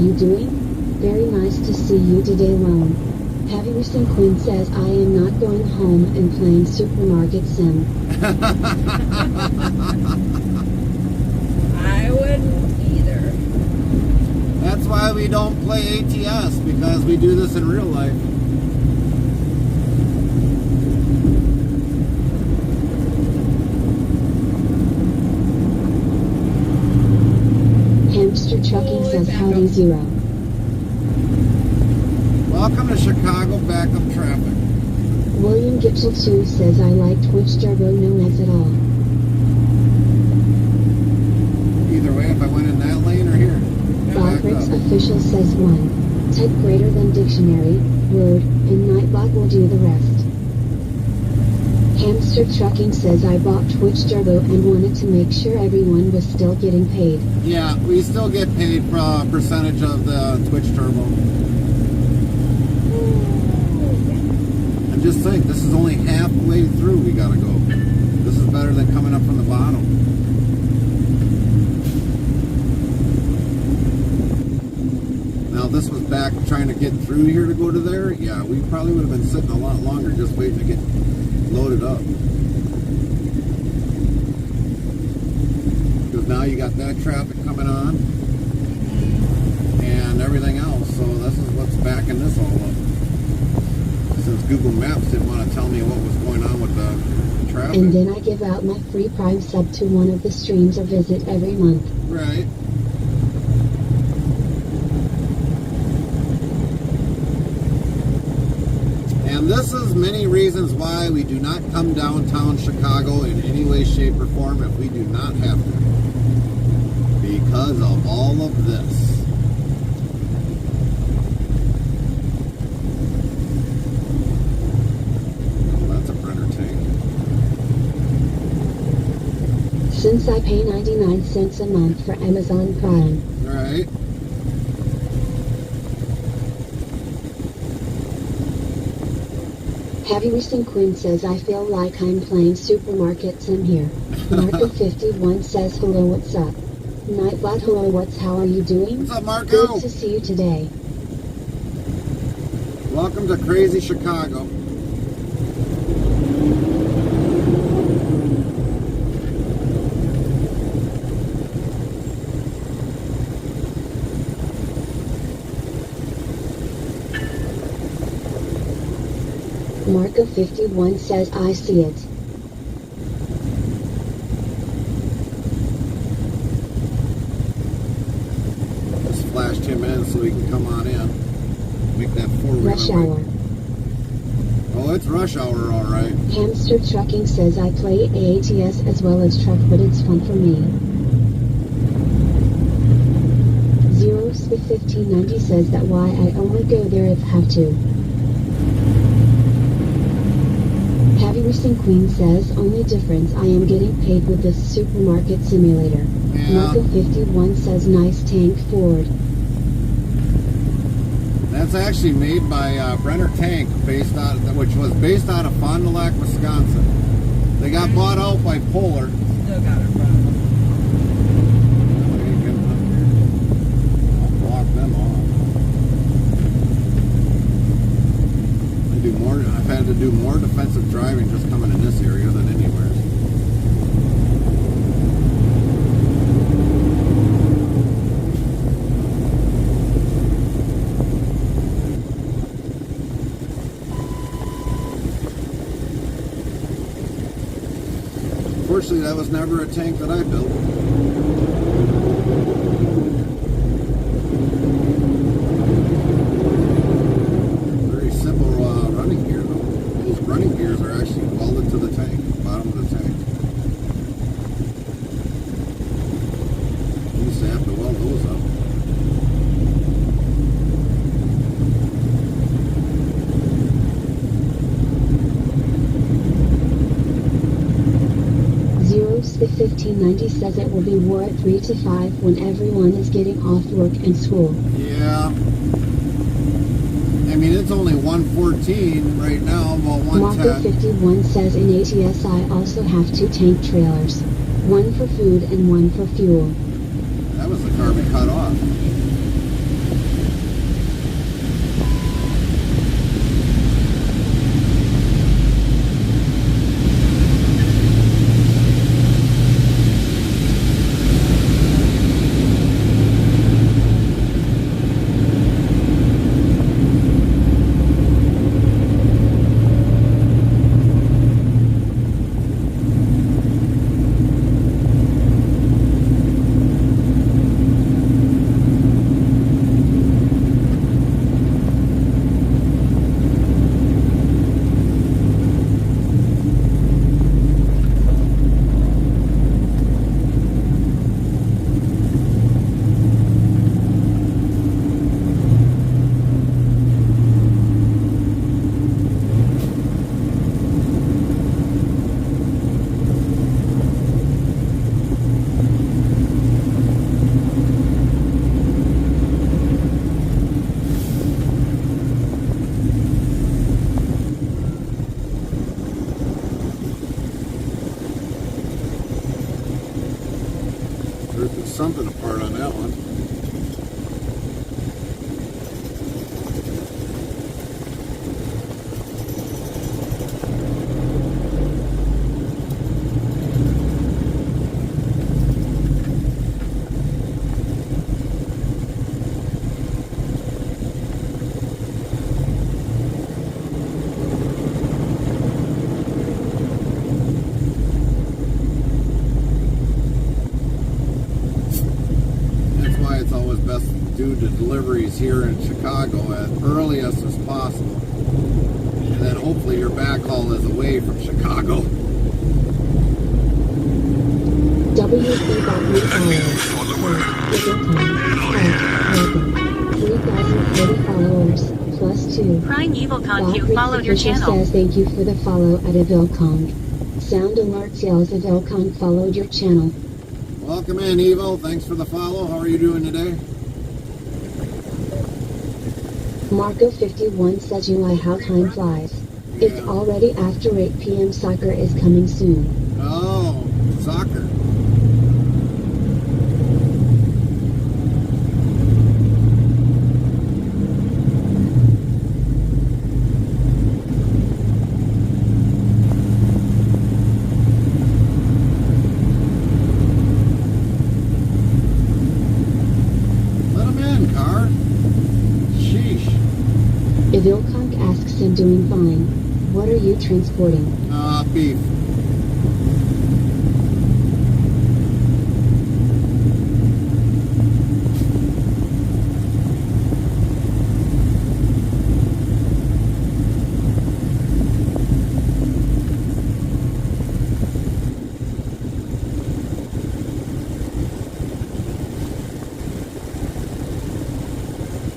you doing? Very nice to see you today, Lone. Heavy Racing Queen says I am not going home and playing Supermarket Sim. I wouldn't either. That's why we don't play ATS, because we do this in real life. Hamster Trucking says howdy, Zero. Welcome to Chicago backup traffic. William Gitchell 2 says I like Twitch Turbo, no ads at all. Either way, if I went in that lane or here. Botrix Official says 1. Type greater than dictionary, word, and Nightbot will do the rest. Hamster Trucking says I bought Twitch Turbo and wanted to make sure everyone was still getting paid. Yeah, we still get paid for a percentage of the Twitch Turbo. And just think, this is only halfway through we gotta go. This is better than coming up from the bottom. Now, if this was back trying to get through here to go to there, yeah, we probably would have been sitting a lot longer just waiting to get loaded up. Because now you got that traffic coming on and everything else, so this is what's backing this all up. Since Google Maps didn't want to tell me what was going on with the traffic. And then I give out my free Prime sub to one of the streams or visit every month. Right. And this is many reasons why we do not come downtown Chicago in any way, shape, or form if we do not have to. Because of all of this. Oh, that's a Brenner tank. Since I pay 99 cents a month for Amazon Prime. Right. Heavy Racing Queen says I feel like I'm playing Supermarket Sim here. Marco 51 says hello, what's up? Nightbot, hello, how are you doing? What's up, Marco? Good to see you today. Welcome to crazy Chicago. Marco 51 says I see it. Just flashed him in so he can come on in. Make that four-wheeler. Rush hour. Oh, it's rush hour, all right. Hamster Trucking says I play AATS as well as truck, but it's fun for me. Zero Spit 1590 says that why I only go there if I have to. Heavy Racing Queen says only difference I am getting paid with this Supermarket Simulator. Yeah. Marco 51 says nice tank Ford. That's actually made by Brenner Tank, which was based out of Fond du Lac, Wisconsin. They got bought out by Polar. Still got it from. I'll block them off. I've had to do more defensive driving just coming in this area than anywhere. Fortunately, that was never a tank that I built. Very simple running gear, though. Those running gears are actually welded to the tank, bottom of the tank. You used to have to weld those up. The 1590 says it will be war at 3 to 5 when everyone is getting off work and school. Yeah. I mean, it's only 114 right now, well, 110. Marco 51 says in ATS I also have 2 tank trailers. One for food and one for fuel. That was the car we cut off. something apart on that one. It's always best to do the deliveries here in Chicago as earliest as possible, and then hopefully your backhaul is away from Chicago. WC.me followers, 3,040 followers, +2. Crying Evil Con Q Bob followed your Official channel. says thank you for the follow at Evilcong. Sound alerts yells Evilcong followed your channel. Welcome in, Evil. Thanks for the follow. How are you doing today? Marco51 says you like how time flies. It's Yeah. already after 8 p.m. Soccer is coming soon. Oh, soccer. Let him in, car. Sheesh. Evilconk asks I'm doing fine. What are you transporting? Beef.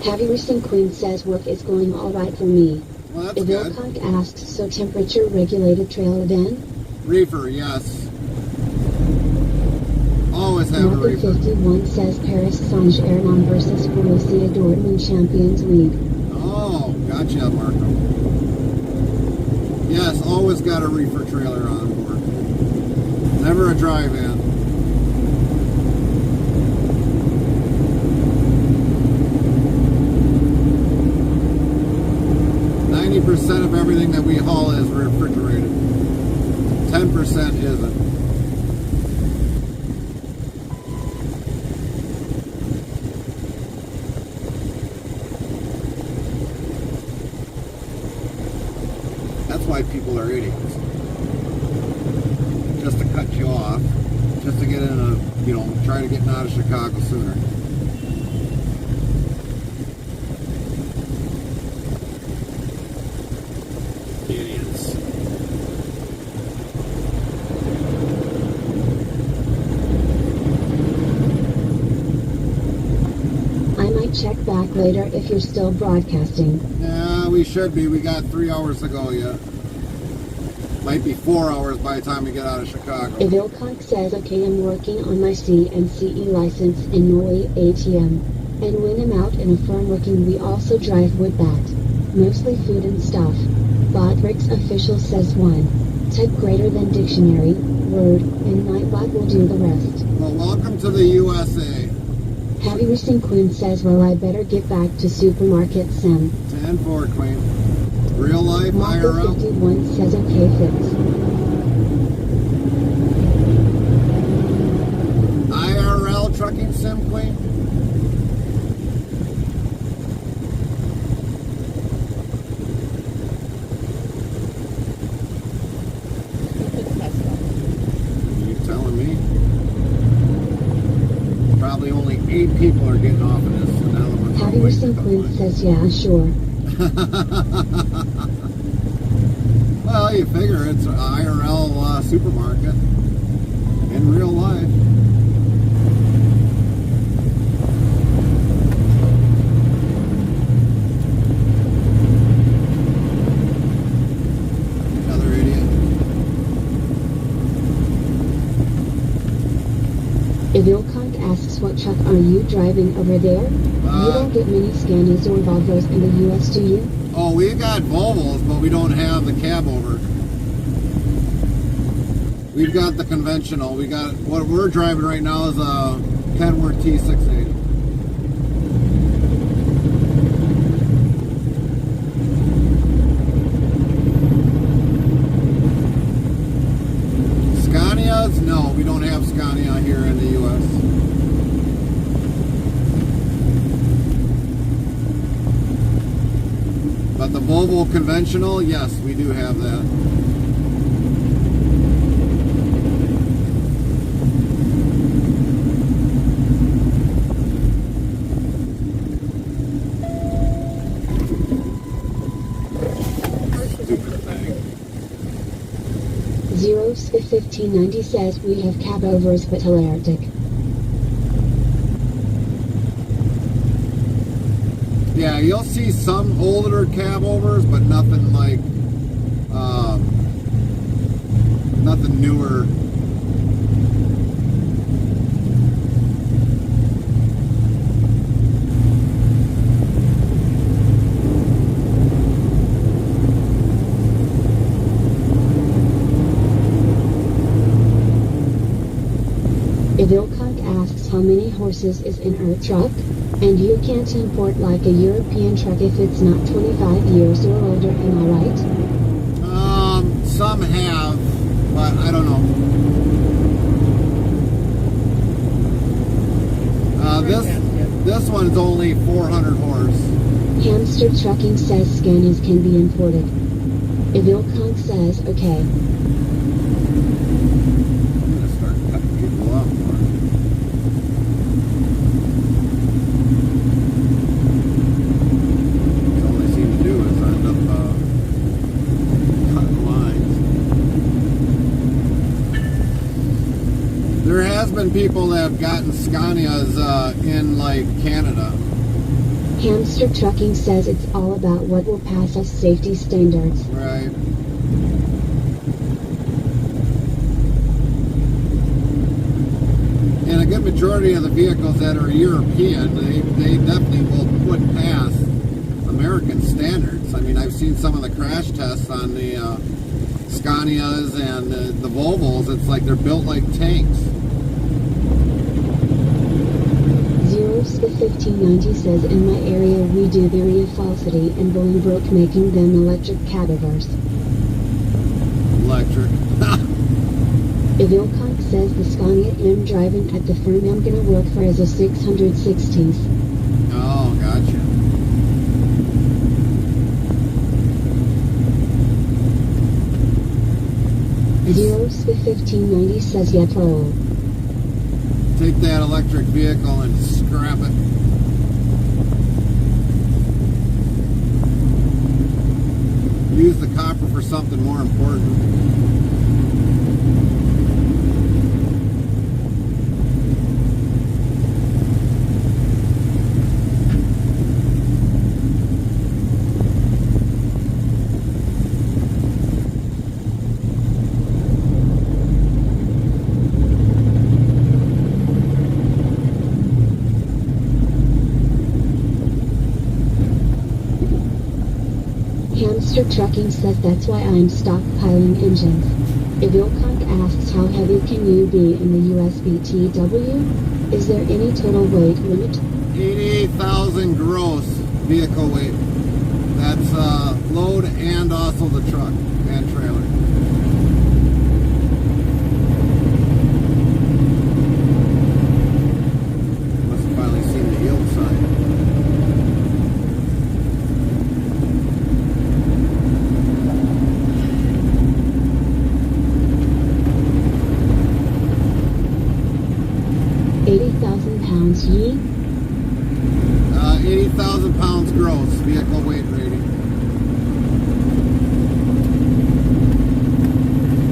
Heavy Racing Queen says work is going alright for me. Well, that's good. Evilconk asks so temperature regulated trail then? Reefer, yes. Always have a Marco reefer. 51 says Paris Saint-Germain versus Borussia Dortmund Champions League. Oh, gotcha, Marco. Yes, always got a reefer trailer on board. Never a dry van. % of everything that we haul is refrigerated. 10% isn't. That's why people are idiots. Just to cut you off. Just to get in a, try to get out of Chicago sooner. Idiots. I might check back later if you're still broadcasting. Yeah, we should be. We got 3 hours to go yet. Might be 4 hours by the time we get out of Chicago. Evilconk says okay, I'm working on my C and CE license in Norway ATM. And when I'm out in a firm working we also drive wood bat. Mostly food and stuff. Bodrick's official says 1. Type greater than dictionary, word, and Nightbot will do the rest. Well, welcome to the USA. Heavy Racing Queen says well I better get back to supermarket sim. 10-4, Queen. Real life, Marco IRL. 51 says okay fix. IRL trucking sim, Queen. You telling me? Probably only 8 people are getting off of this, so now the ones Heavy Racing Queen says yeah sure. Well, you figure it's an IRL supermarket in real life. Another idiot. Evilconk asks what truck are you driving over there? You don't get many Scanias or Volvos in the US, do you? Oh, we've got Volvos, but we don't have the cab over. We've got the conventional. We got what we're driving right now is a Kenworth T680. Scanias? No, we don't have Scania here in the U.S. But the Volvo conventional, yes, we do have that. Stupid thing. 01590 says we have cab overs but Atlantic. Yeah, you'll see some older cab overs, but nothing like, nothing newer. Vilcock asks how many horses is in our truck, and you can't import like a European truck if it's not 25 years or older, am I right? Some have, but I don't know. This one's only 400 horse. Hamster Trucking says Scanias can be imported. Vilcock says okay. I'm gonna start cutting people off more. All they seem to do is end up cutting lines. There has been people that have gotten Scanias in like Canada. Hamster Trucking says it's all about what will pass us safety standards. Right. And a good majority of the vehicles that are European, they definitely will put past American standards. I mean, I've seen some of the crash tests on the Scanias and the Volvos. It's like they're built like tanks. 01590 says in my area we do Berea Falsity and Bolingbroke, making them electric cabovers. Electric. Vilcock says the Scania I'm driving at the firm I'm gonna work for is a 660s. Oh, gotcha. Zeros 1590 says yet low. Take that electric vehicle and scrap it. Use the copper for something more important. Hamster Trucking says that's why I'm stockpiling engines. Vilcock asks how heavy can you be in the USBTW? Is there any total weight limit? 88,000 gross vehicle weight. That's load and also the truck and trailer. Must have finally seen the yield sign. £80,000 ye? 80,000 pounds gross vehicle weight rating.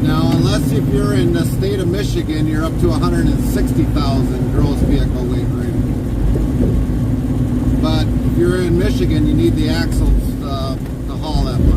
Now, unless if you're in the state of Michigan, you're up to 160,000 gross vehicle weight rating. But if you're in Michigan, you need the axles to haul that much.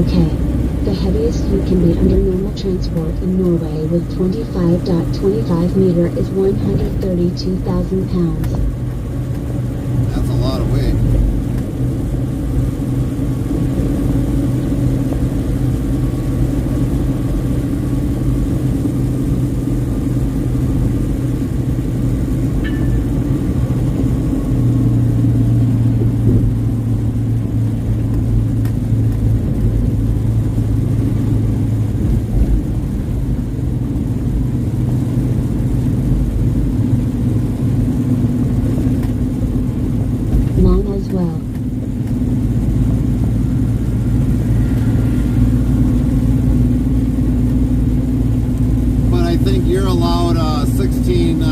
okay. The heaviest you can be under normal transport in Norway with 25.25 meter is 132,000 pounds. That's a lot of weight. Long as well. But I think you're allowed 16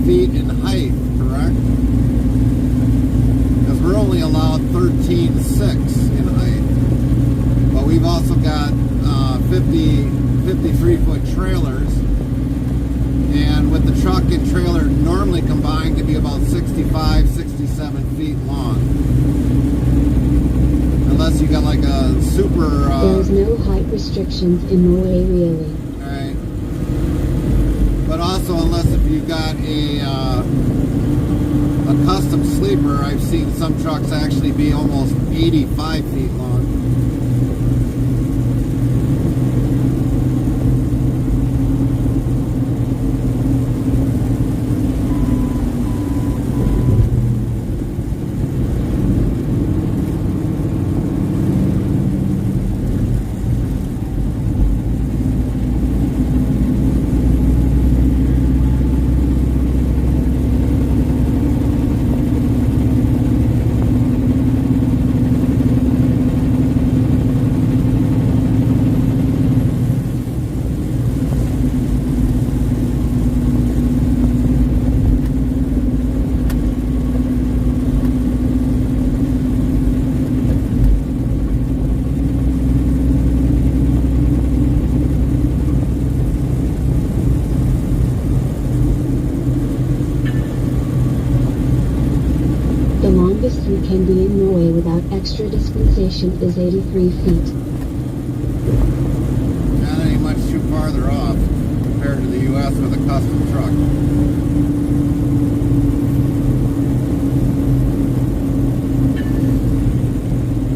feet in height, correct? Because we're only allowed 13.6 in height. But we've also got 53-foot trailers. And with the truck and trailer normally combined to be about 65, 67 feet long. Unless you got like a super... There's no height restrictions in Norway really. Right. But also, unless if you've got a custom sleeper, I've seen some trucks actually be almost 85 feet long. The longest you can be in Norway without extra dispensation is 83 feet. That ain't much too farther off compared to the U.S. with a custom truck.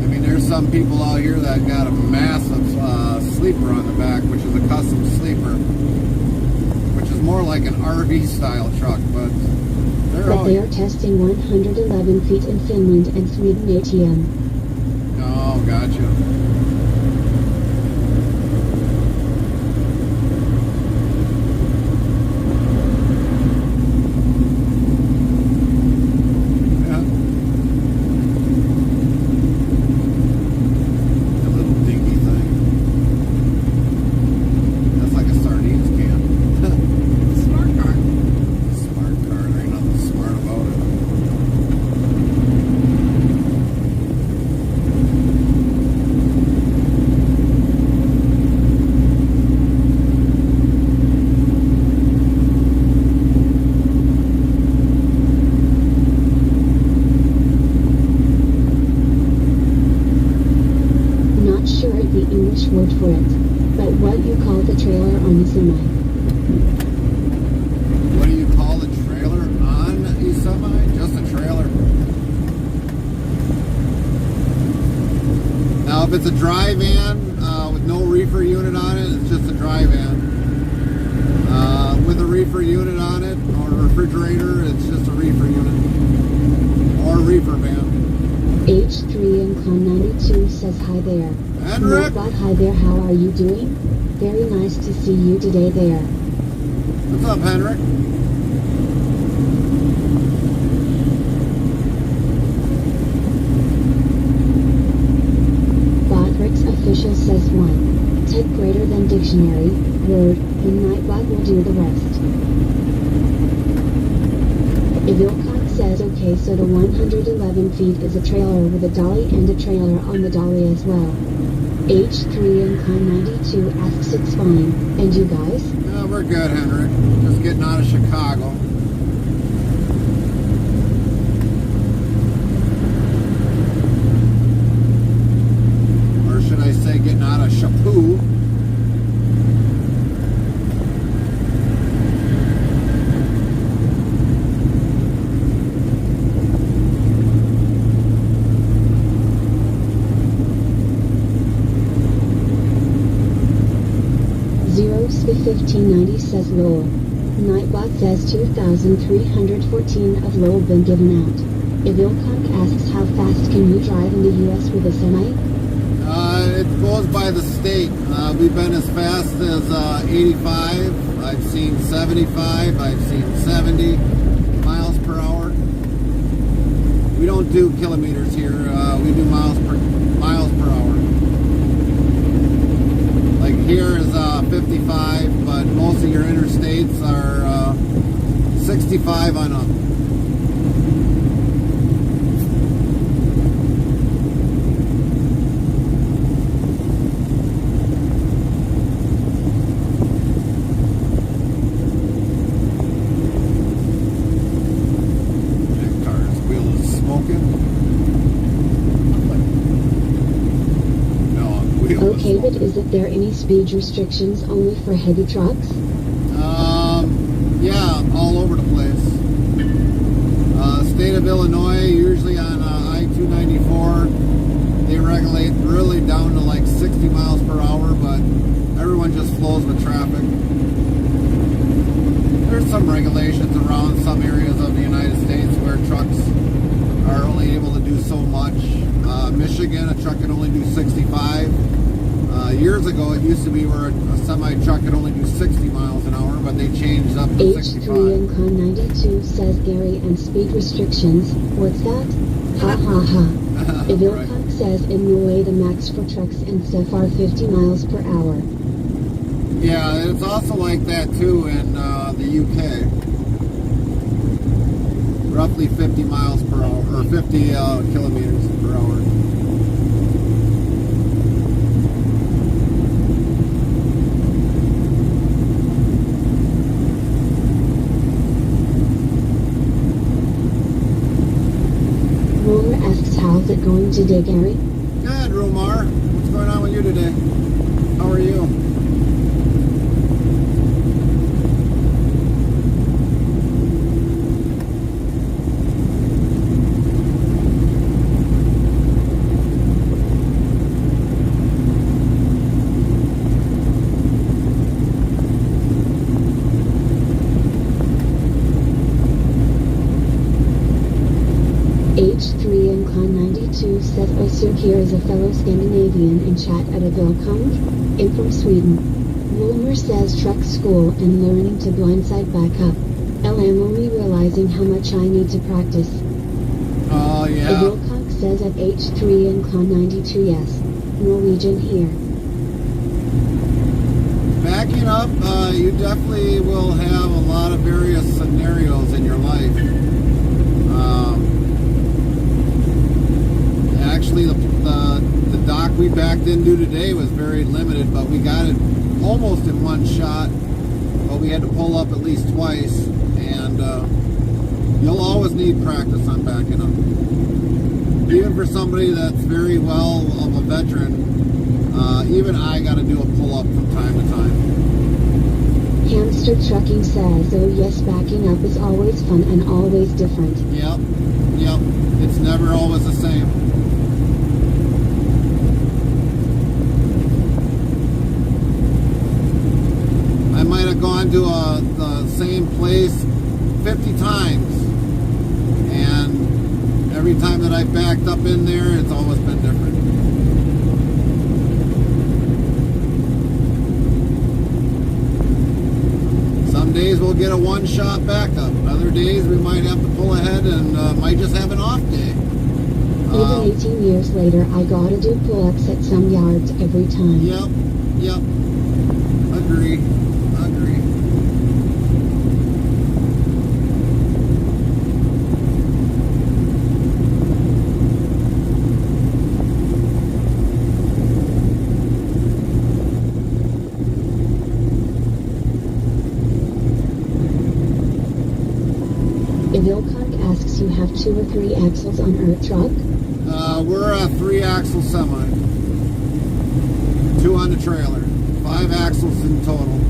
I mean, there's some people out here that got a massive sleeper on the back, which is a custom sleeper, which is more like an RV style truck, but They are testing 111 feet in Finland and Sweden ATM. Oh, gotcha. Word for it, but what you call the trailer on the semi? What do you call the trailer on a semi? Just a trailer. Now, if it's a dry van with no reefer unit on it, it's just a dry van. With a reefer unit on it or a refrigerator, it's just a reefer unit or a reefer van. H3 and Con 92 says hi there. Henrik? Not hi there, how are you doing? Very nice to see you today there. What's up, Henrik? Botrix official says 1. Type greater than dictionary, word, and Nightbot will do the rest. Evilcon says okay, so the 111 feet is a trailer with a dolly and a trailer on the dolly as well. H3 and Con 92 asks it's fine, and you guys? Yeah, we're good, Henrik. Just getting out of Chicago. Or should I say 1590 says lol. Nightbot says 2,314 of lol been given out. Ivilconk asks how fast can you drive in the US with a semi? It goes by the state. We've been as fast as 85. I've seen 75. I've seen 70 miles per hour. We don't do kilometers here. We do miles per hour. Like here is 55, but most of your interstates are 65 on up. Okay, but isn't there any speed restrictions only for heavy trucks? Yeah, all over the place. State of Illinois, usually on I-294, they regulate really down to like 60 miles per hour, but everyone just flows with traffic. There's some regulations around some areas of the United States where trucks are only able to do so much. Michigan, a truck can only do 65. Years ago, it used to be where a semi-truck could only do 60 miles an hour, but they changed up to 65. H3 and Con 92 says Gary and speed restrictions. What's that? Ha ha ha. Ivilconk Right. says in Norway the max for trucks and stuff are 50 miles per hour. Yeah, it's also like that too in the UK. Roughly 50 miles per hour, or 50 kilometers per hour. Roller asks how's it going today, Gary? Good, Romar. What's going on with you today? How are you? H3 and Con 92 says Osir here is a fellow Scandinavian in chat at Ivilconk. I'm from Sweden. Wilmer says truck school and learning to blindside back up. I'm only realizing how much I need to practice. Oh, yeah. Ivilconk says at H3 and Con 92 yes. Norwegian here. Backing up, you definitely will have a lot of various scenarios in your life. Actually, the dock we backed into today was very limited, but we got it almost in one shot. But we had to pull up at least twice, and you'll always need practice on backing up. Even for somebody that's very well of a veteran, even I got to do a pull-up from time to time. Hamster Trucking says, oh yes, backing up is always fun and always different. Yep. It's never always the same. I might have gone to the same place 50 times, and every time that I backed up in there, it's always been different. Some days we'll get a one-shot backup. Other days we might have to pull ahead and might just have an off day. Even 18 years later, I gotta do pull-ups at some yards every time. Yep. Agree. Ivilconk asks you have 2 or 3 axles on Earth truck? We're a 3-axle semi. 2 on the trailer. 5 axles in total.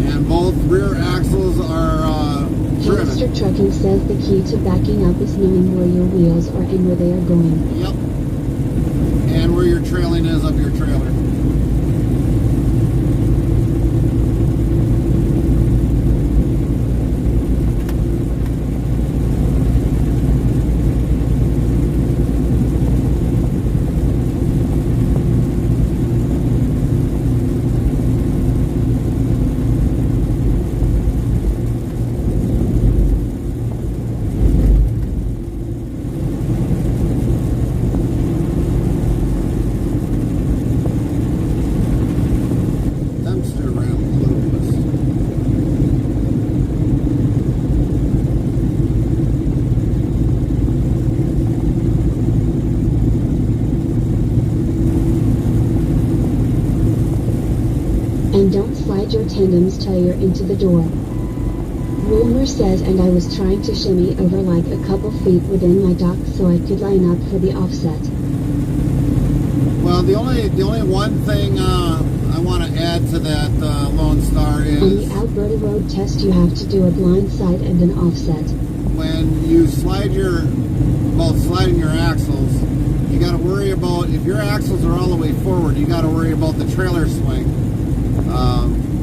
And both rear axles are driven. Hamster Trucking says the key to backing up is knowing where your wheels are and where they are going. Yep. And where your trailing is of your trailer. And don't slide your tandems till you're into the door. Wilmer says, and I was trying to shimmy over like a couple feet within my dock so I could line up for the offset. Well, the only one thing I want to add to that Lone Star is... On the Alberta road test you have to do a blind side and an offset. When you slide sliding your axles, you got to worry about, if your axles are all the way forward, you got to worry about the trailer swing.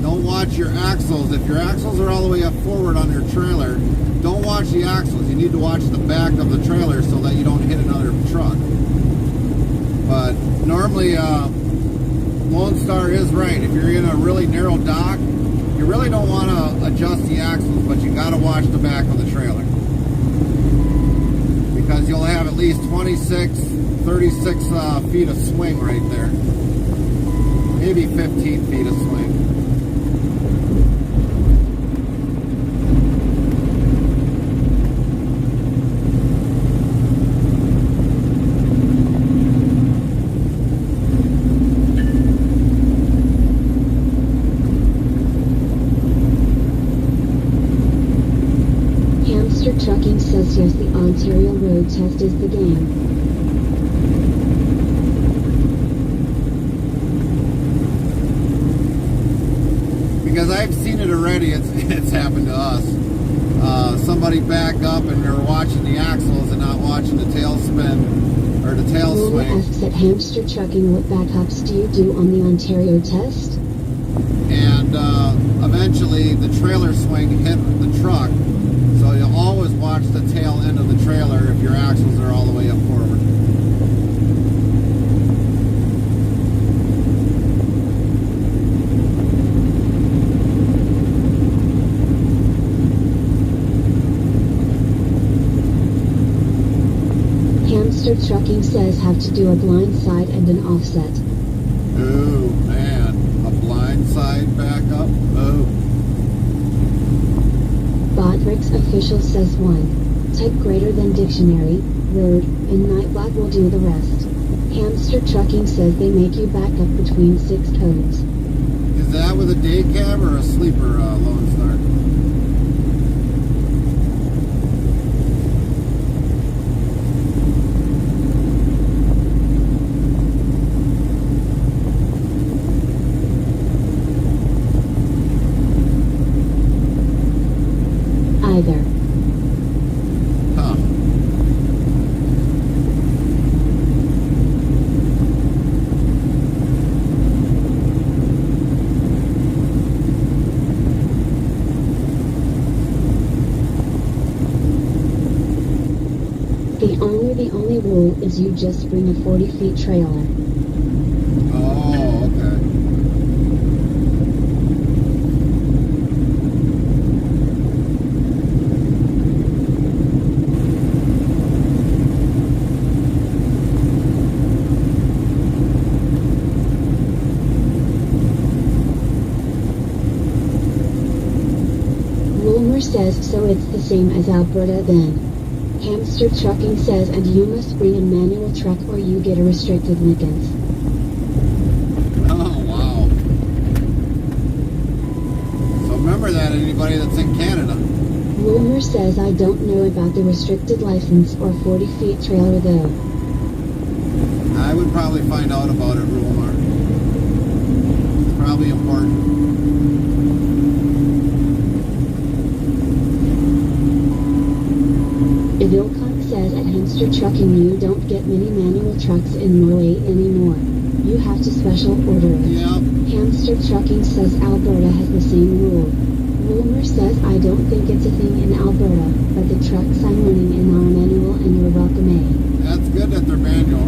Don't watch your axles. If your axles are all the way up forward on your trailer, don't watch the axles. You need to watch the back of the trailer so that you don't hit another truck. But normally, Lone Star is right. If you're in a really narrow dock, you really don't want to adjust the axles, but you got to watch the back of the trailer. Because you'll have at least 36 feet of swing right there. Maybe 15 feet of swing. Hamster Trucking says yes, the Ontario road test is the game. Because I've seen it already, it's happened to us. Somebody back up and they're watching the axles and not watching the tail spin or the tail Lola swing. asks at Hamster Trucking, what backups do you do on the Ontario test? And eventually the trailer swing hit the truck. So you'll always watch the tail end of the trailer if your axles are all the way up forward. Hamster Trucking says have to do a blind side and an offset. Ooh, man. A blind side backup? Oh. Bodrick's official says 1. Type greater than dictionary, word, and Nightbot will do the rest. Hamster Trucking says they make you back up between 6 codes. Is that with a day cab or a sleeper Lone Star? Either. Huh. The only rule is you just bring a 40 feet trailer. Oh, okay. Wilmer says so it's the same as Alberta then. Hamster Trucking says and you must bring a manual truck or you get a restricted license. Oh, wow. So remember that, anybody that's in Canada. Wilmer says I don't know about the restricted license or 40 feet trailer though. I would probably find out about it, Rumar. It's probably important. Hamster trucking, you don't get many manual trucks in Norway anymore. You have to special order it. Yep. Hamster trucking says Alberta has the same rule. Wilmer says I don't think it's a thing in Alberta, but the trucks I'm running in are manual and you're welcome, eh? That's good that they're manual.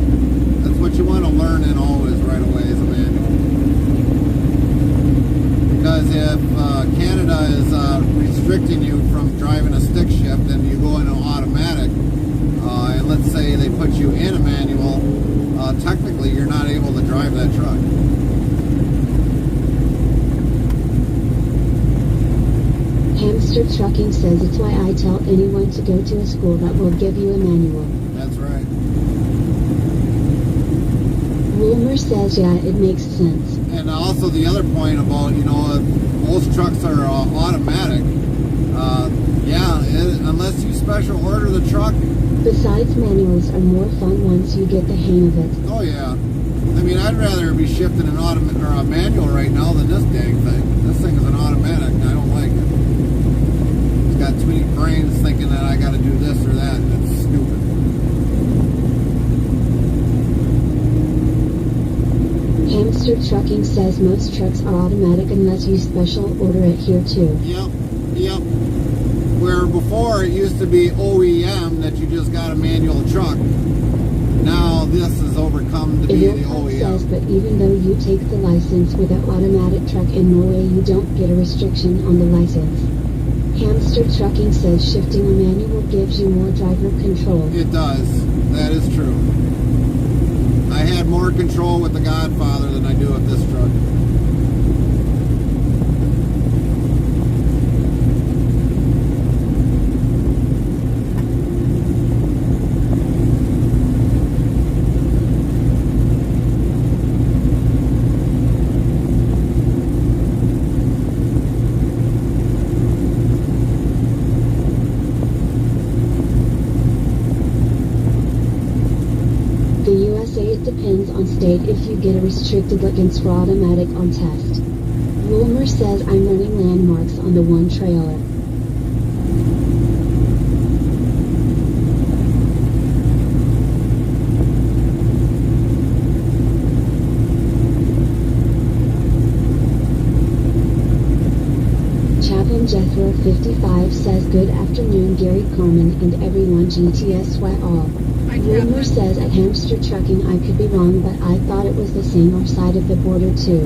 That's what you want to learn in always right away is a manual. Because if Canada is restricting you from driving a stick shift and you go into automatic, and let's say they put you in a manual, technically you're not able to drive that truck. Hamster trucking says it's why I tell anyone to go to a school that will give you a manual. That's right. Wilmer says yeah, it makes sense. And also the other point about, most trucks are automatic. Unless you special order the truck. Besides, manuals are more fun once you get the hang of it. Oh yeah. I mean, I'd rather be shifting an automatic or a manual right now than this dang thing. This thing is an automatic and I don't like it. It's got too many brains thinking that I got to do this or that, and it's stupid. Hamster trucking says most trucks are automatic unless you special order it here too. Yep. Where before it used to be OEM that you just got a manual truck. Now this has overcome to be the OEM. Says, but even though you take the license with an automatic truck in Norway, you don't get a restriction on the license. Hamster trucking says shifting a manual gives you more driver control. It does. That is true. I had more control with the Godfather than I do with this truck. Depends on state if you get a restricted license for automatic on test. Wilmer says I'm running landmarks on the one trailer. Chaplain Jethro 55 says good afternoon Gary Carmen and everyone GTSY all. Wilmer says at Hamster trucking I could be wrong, but I thought it was the same our side of the border too.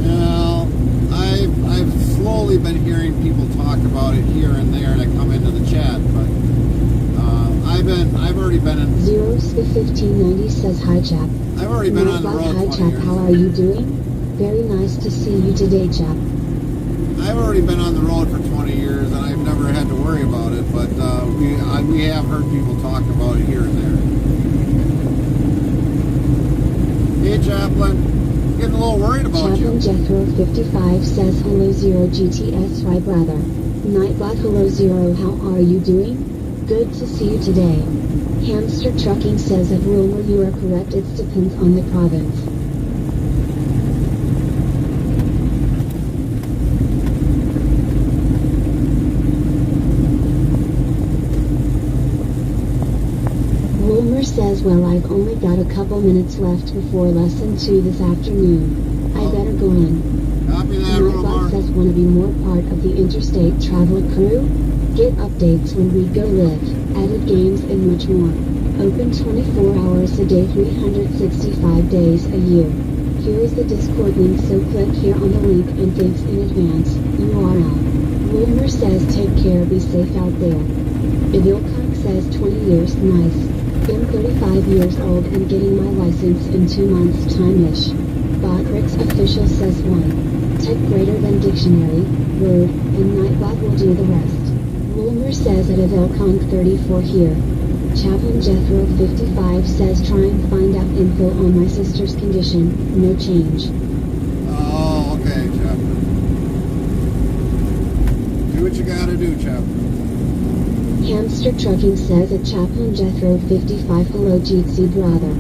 Well, I've slowly been hearing people talk about it here and there that come into the chat, but I've already been in. 01590 says hi chap. I've already been on the road. Hi chap, how are you doing? Very nice to see you today chap. I've already been on the road for 20 years and I've never had to worry about it, but we have heard people talk about it here and there. Hey Chaplain, getting a little worried about Chaplain you. Jethro 55 says hello Zero GTSY brother. Nightbot hello Zero, how are you doing? Good to see you today. Hamster trucking says at Wilmer you are correct, it depends on the province. Says, well, I've only got a couple minutes left before lesson 2 this afternoon. I better go in. Copy that, Nightbot says, want to be more part of the interstate travel crew? Get updates when we go live, added games and much more. Open 24 hours a day, 365 days a year. Here is the Discord link, so click here on the link and thanks in advance. URL. Wilmer says, take care, be safe out there. Idilcock says, 20 years, nice. I'm 35 years old and getting my license in 2 months' time-ish. Botrix official says 1. Type greater than dictionary, word, and Nightbot will do the rest. Wilmer says at Avilconk 34 here. Chaplain Jethro 55 says try and find out info on my sister's condition, no change. Oh, okay, Chaplain. Do what you gotta do, Chaplain. Hamster trucking says at Chaplain Jethro 55 hello Jeetsy brother.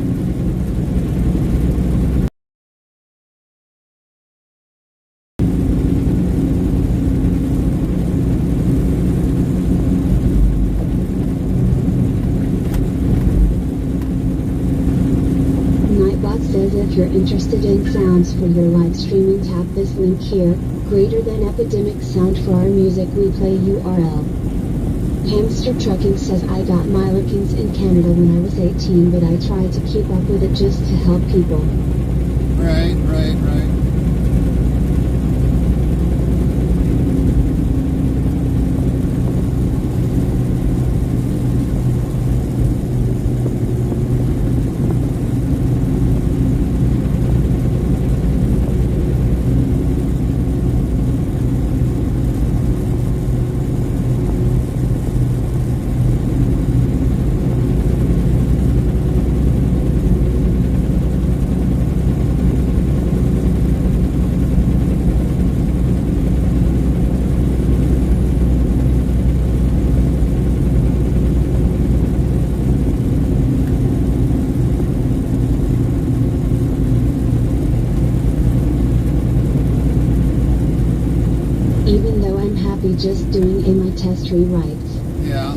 you're interested in sounds for your live streaming, tap this link here, greater than epidemic sound for our music we play URL. Hamster Trucking says I got my lickings in Canada when I was 18, but I tried to keep up with it just to help people. Right. Even though I'm happy just doing my test rewrites. Yeah.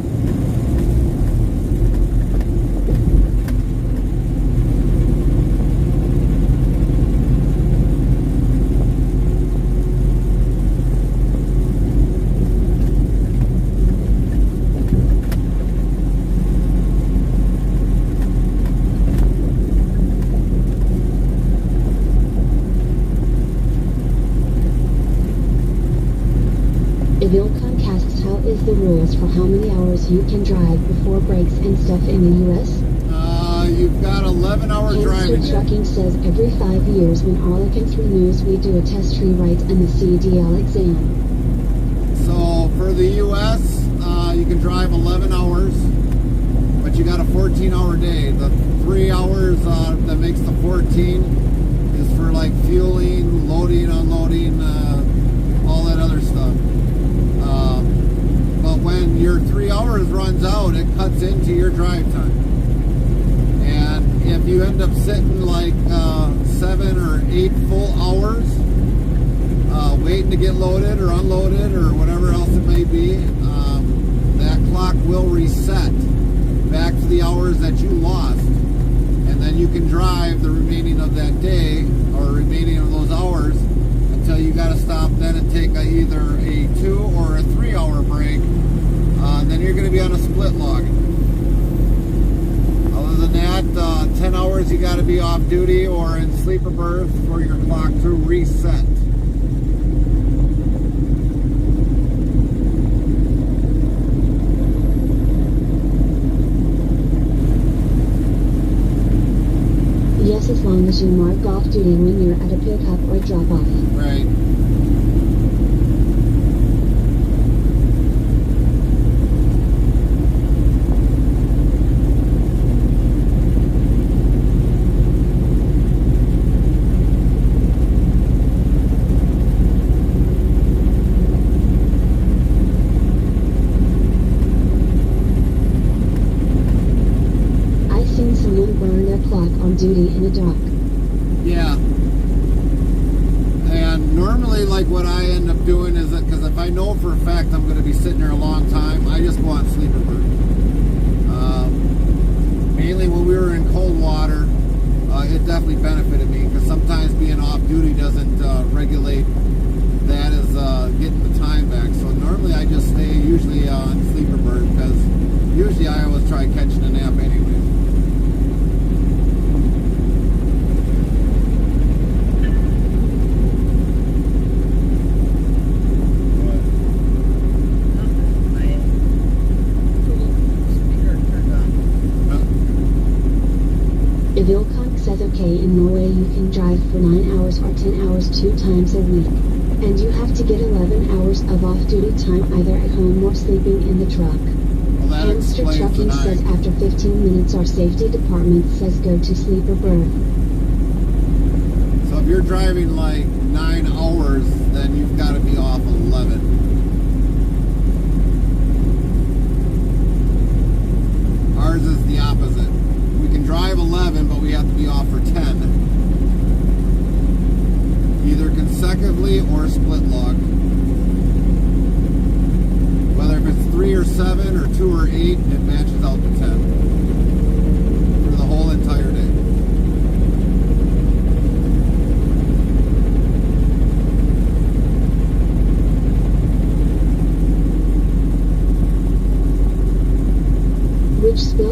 Evilcon asks how is the rules for how many hours you can drive before breaks and stuff in the US? You've got 11-hour driving. Hamster Trucking says every 5 years when Arlequins renews we do a test rewrite and the CDL exam. So for the US, you can drive 11 hours, but you got a 14-hour day. The 3 hours that makes the 14 is for like fueling, loading, unloading, all that other stuff. But when your 3 hours runs out, it cuts into your drive time. And if you end up sitting like 7 or 8 full hours waiting to get loaded or unloaded or whatever else it may be, that clock will reset back to the hours that you lost. And then you can drive the remaining of that day or remaining of those hours until you got to stop then and take either a 2 or a 3 hour break. Then you're going to be on a split log. Other than that, 10 hours you got to be off duty or in sleeper berth for your clock to reset. Yes, as long as you mark off duty when you're at a pickup or drop off. Right. Duty in a dock. Yeah. And normally, like what I end up doing is that because if I know for a fact I'm going to be sitting there a long time, I just go on sleeper berth. Mainly when we were in cold water, it definitely benefited me because sometimes being off duty doesn't regulate that as getting the time back. So normally I just stay usually on sleeper berth because usually I always try catching a nap anyway. Vilconk says okay, in Norway you can drive for 9 hours or 10 hours 2 times a week. And you have to get 11 hours of off-duty time either at home or sleeping in the truck. Well, Hamster Trucking says after 15 minutes our safety department says go to sleeper berth. So if you're driving like 9 hours, then you've got to be off 11. Ours is the opposite. We can drive 11, but we have to be off for 10. Either consecutively or split log. Whether if it's 3 or 7 or 2 or 8, it matches out to 10 for the whole entire day.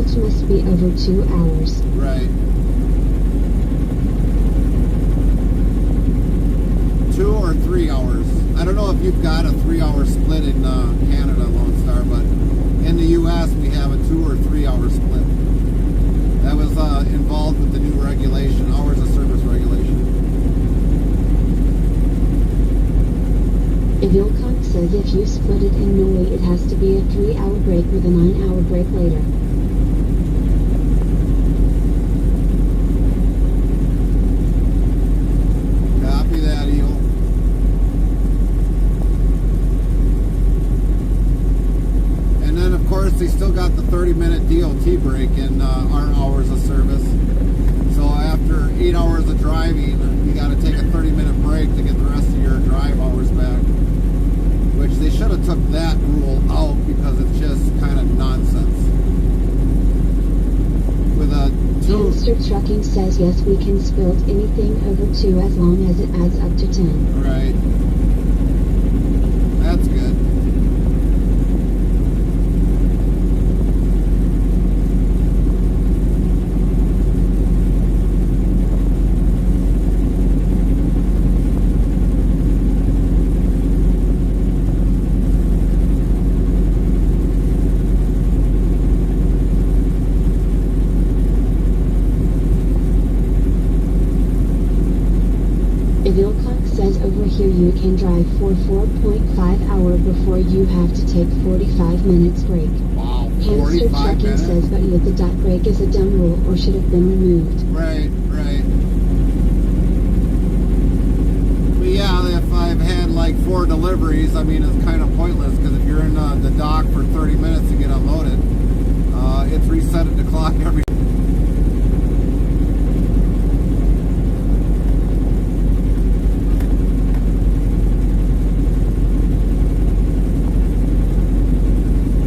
Mileage must be over 2 hours. Right. 2 or 3 hours. I don't know if you've got a 3-hour split in Canada, Lone Star, but in the U.S. we have a 2 or 3 hour split. That was involved with the new regulation, hours of service regulation. Evilconk says if you split it in Norway it has to be a 3-hour break with a 9-hour break later. Copy that, Eel. And then of course they still got the 30-minute DOT break in our hours of service. So after 8 hours of driving, you got to take a 30-minute break to get the rest of your drive hours back. Which they should have took that rule out because it's just kind of nonsense. With a 2... Hamster Trucking says yes, we can split anything over 2 as long as it adds up to 10. Right. That's good. Evilconk says over here you can drive for 4.5 hours before you have to take 45 minutes break. Wow, Hamster 45 Trucking minutes? says but yet the dot break is a dumb rule or should have been removed. Right, right. But yeah, if I've had like 4 deliveries, I mean, it's kind of pointless because if you're in the dock for 30 minutes to get unloaded, it's resetting the clock every.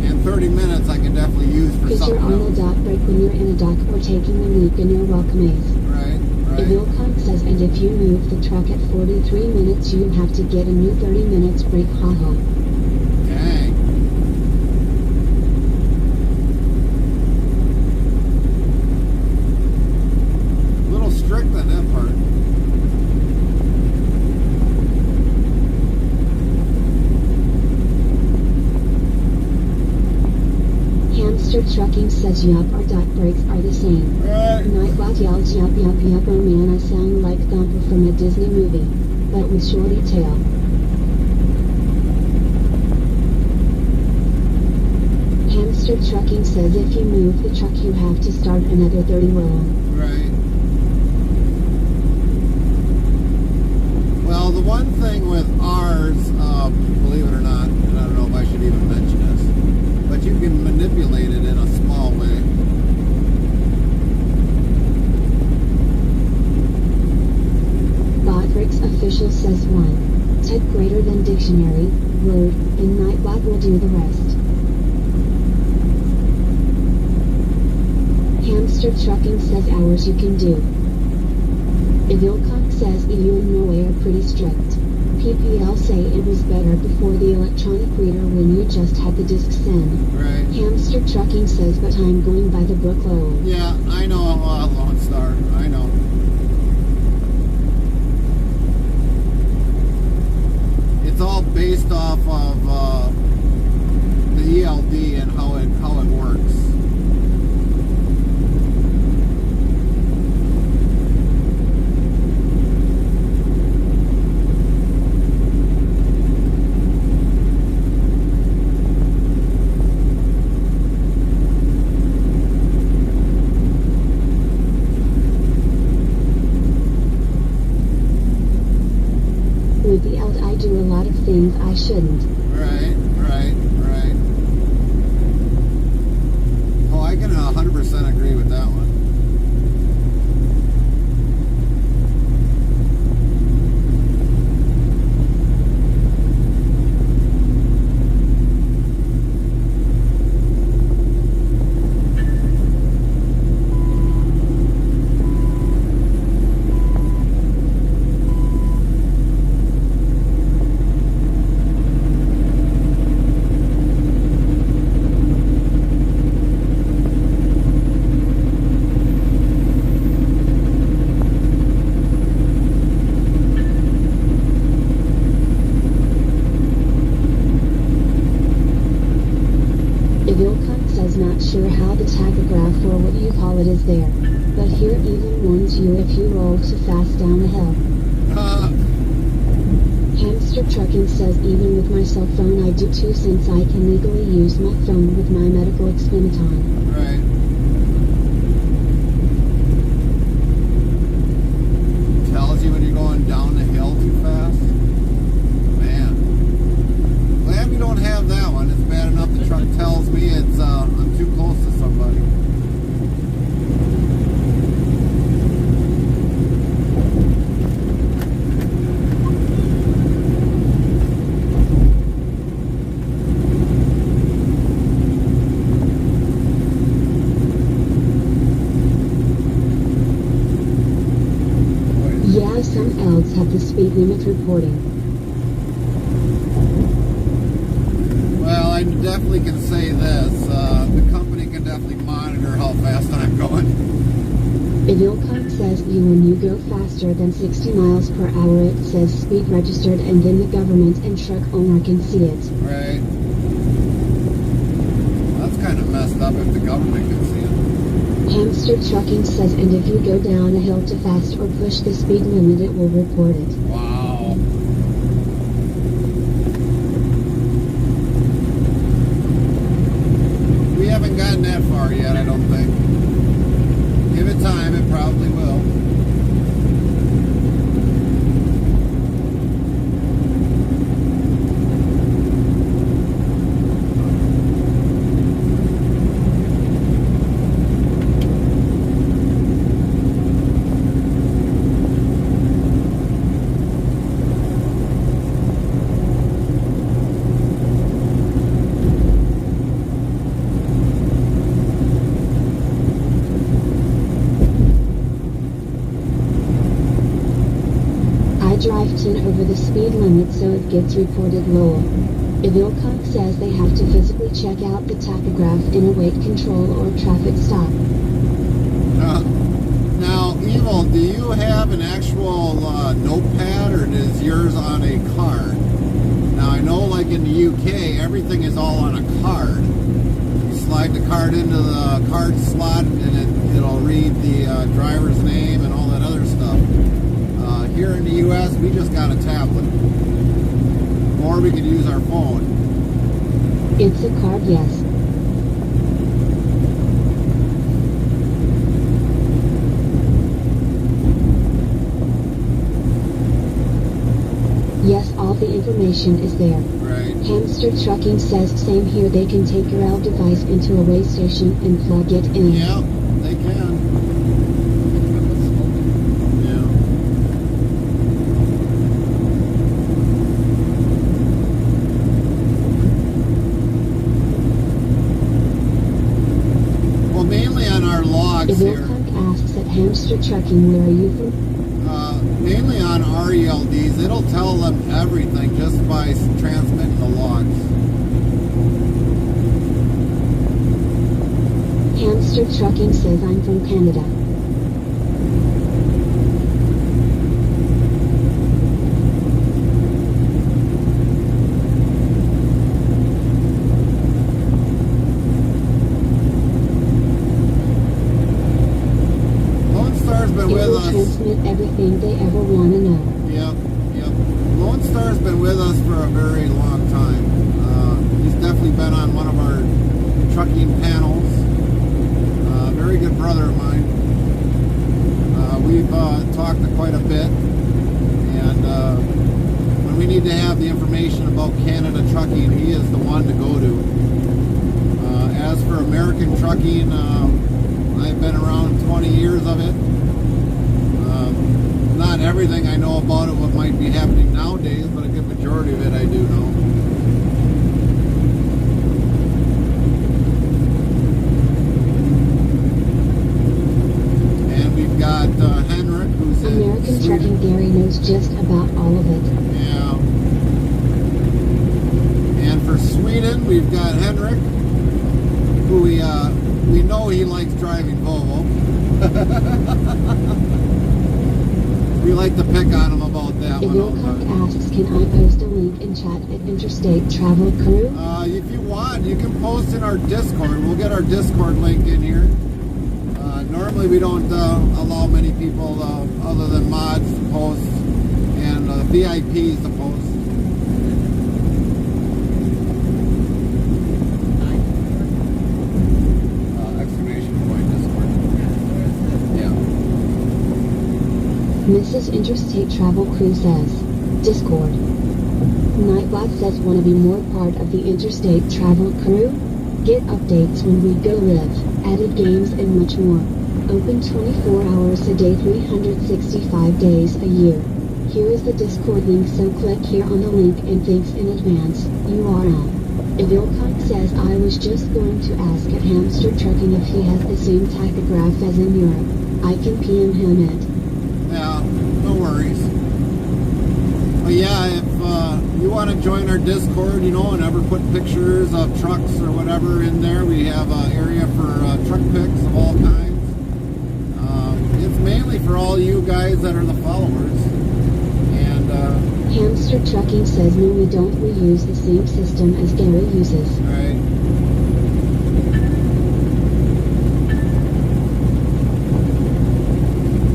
And 30 minutes I can definitely use for Because you're something on a else. dock break when you're in a dock or taking the leak and you're welcome Ace. Right, right. Evilconk says and if you move the truck at 43 minutes you have to get a new 30 minutes break, haha. Dang. A little strict on that part. Hamster Trucking says yup, our dock breaks are the same. Right. Nightbot yells yup yup yup, oh man I sound like Thumper from a Disney movie, but with shorty tail. Hamster Trucking says if you move the truck you have to start another 30 roll. Right. Well, the one thing with ours, believe it or not, and I don't know if I should even mention this, but you can manipulate it in a small way. Botrix official says 1. Type greater than dictionary, word, and Nightbot will do the rest. Hamster Trucking says hours you can do. Evilconk says EU and Norway are pretty strict. PPL say it was better before the electronic reader when you just had the disc send. Right. Hamster Trucking says but I'm going by the book Lowell. Yeah, I know, Lone Star. I know. It's all based off of the ELD and how it works. With the ELD I do a lot of things I shouldn't. Right, right, right. Oh, I can 100% agree with that one. what you call it is there. But here it even warns you if you roll too fast down a hill. Hamster Trucking says even with my cell phone I do too, since I can legally use my phone with my medical experimon. Right. Tells you when you're going down the hill too fast. Man. Glad we don't have that one. It's bad enough the truck tells me it's I'm too close to somebody. Yeah, some elves have the speed limit reporting. Well, I definitely can say this. The company can definitely monitor how fast I'm going. Ilcon says when you go faster than 60 miles per hour it says speed registered, and then the government and truck owner can see it. Right. That's kind of messed up if the government can see it. Hamster Trucking says and if you go down a hill too fast or push the speed limit it will report it. Wow. We haven't gotten that far yet, I don't think. Give it time, it probably will. Drive 10 over the speed limit so it gets reported low. Ilcon says they have to physically check out the tachograph in a weight control or traffic stop. Now, Evil, do you have an actual notepad, or is yours on a card? Now, I know like in the UK, everything is all on a card. You slide the card into the card slot and it'll read the driver's name and all that other stuff. Here in the U.S., we just got a tablet. Or we could use our phone. It's a card, yes. Yes, all the information is there. Right. Hamster Trucking says same here, they can take your L device into a way station and plug it in. Yeah, they can. Ilcon asks at Hamster Trucking, where are you from? Mainly on RELDs, it'll tell them everything just by transmitting the logs. Hamster Trucking says I'm from Canada. Transmit everything they ever want to know. Yep. Lone Star's been with us for a very long time. He's definitely been on one of our trucking panels. Very good brother of mine. We've talked quite a bit, and when we need to have the information about Canada trucking, he is the one to go to. As for American trucking, I've been around 20 years of it. Not everything I know about it, what might be happening nowadays, but a good majority of it I do know. And we've got Henrik, who's American Trucking Gary knows just about all of it. Yeah. And for Sweden, we've got Henrik, who we know he likes driving Volvo. We like to pick on him about that one all the time. Ilcon asks, can I post a link in chat at Interstate Travel Crew? If you want, you can post in our Discord. We'll get our Discord link in here. Normally we don't allow many people other than mods to post and VIPs to post. Exclamation point Discord. Yeah. Mrs. Interstate Travel Crew says, Discord. Nightbot says, wanna be more part of the Interstate Travel Crew? Get updates when we go live, added games and much more. Open 24 hours a day, 365 days a year. Here is the Discord link, so click here on the link and thanks in advance, URL. Evilcock says, I was just going to ask at Hamster Trucking if he has the same tachograph as in Europe. I can PM him it. Yeah, no worries. But yeah, if you want to join our Discord, you know, and ever put pictures of trucks or whatever in there, we have an area for truck pics of all kinds. It's mainly for all you guys that are the followers. And Hamster Trucking says, no, we don't. We use the same system as Gary uses. right.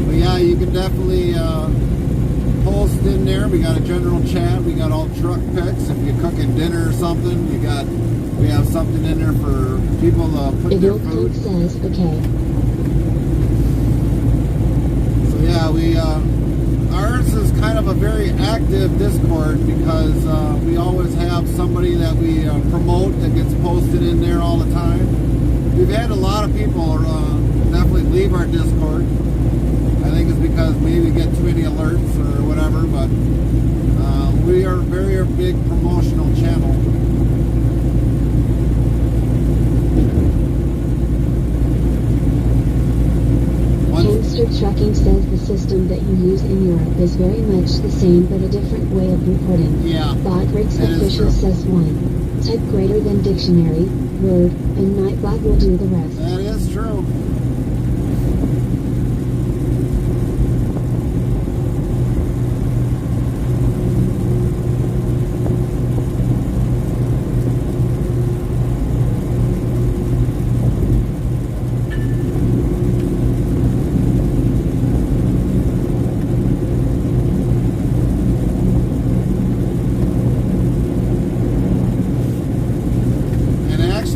But yeah, you can definitely post in there. We got a general chat. We got all truck pics. If you're cooking dinner or something, we have something in there for people to put their food. Evilcock says, okay. Yeah, ours is kind of a very active Discord because we always have somebody that we promote that gets posted in there all the time. We've had a lot of people definitely leave our Discord. I think it's because maybe we get too many alerts or whatever, but we are a very big promotional channel. Hamster Trucking says the system that you use in Europe is very much the same but a different way of reporting. Yeah, Botrix that is official true. says 1. Type greater than dictionary, word, and Nightbot will do the rest. That is true.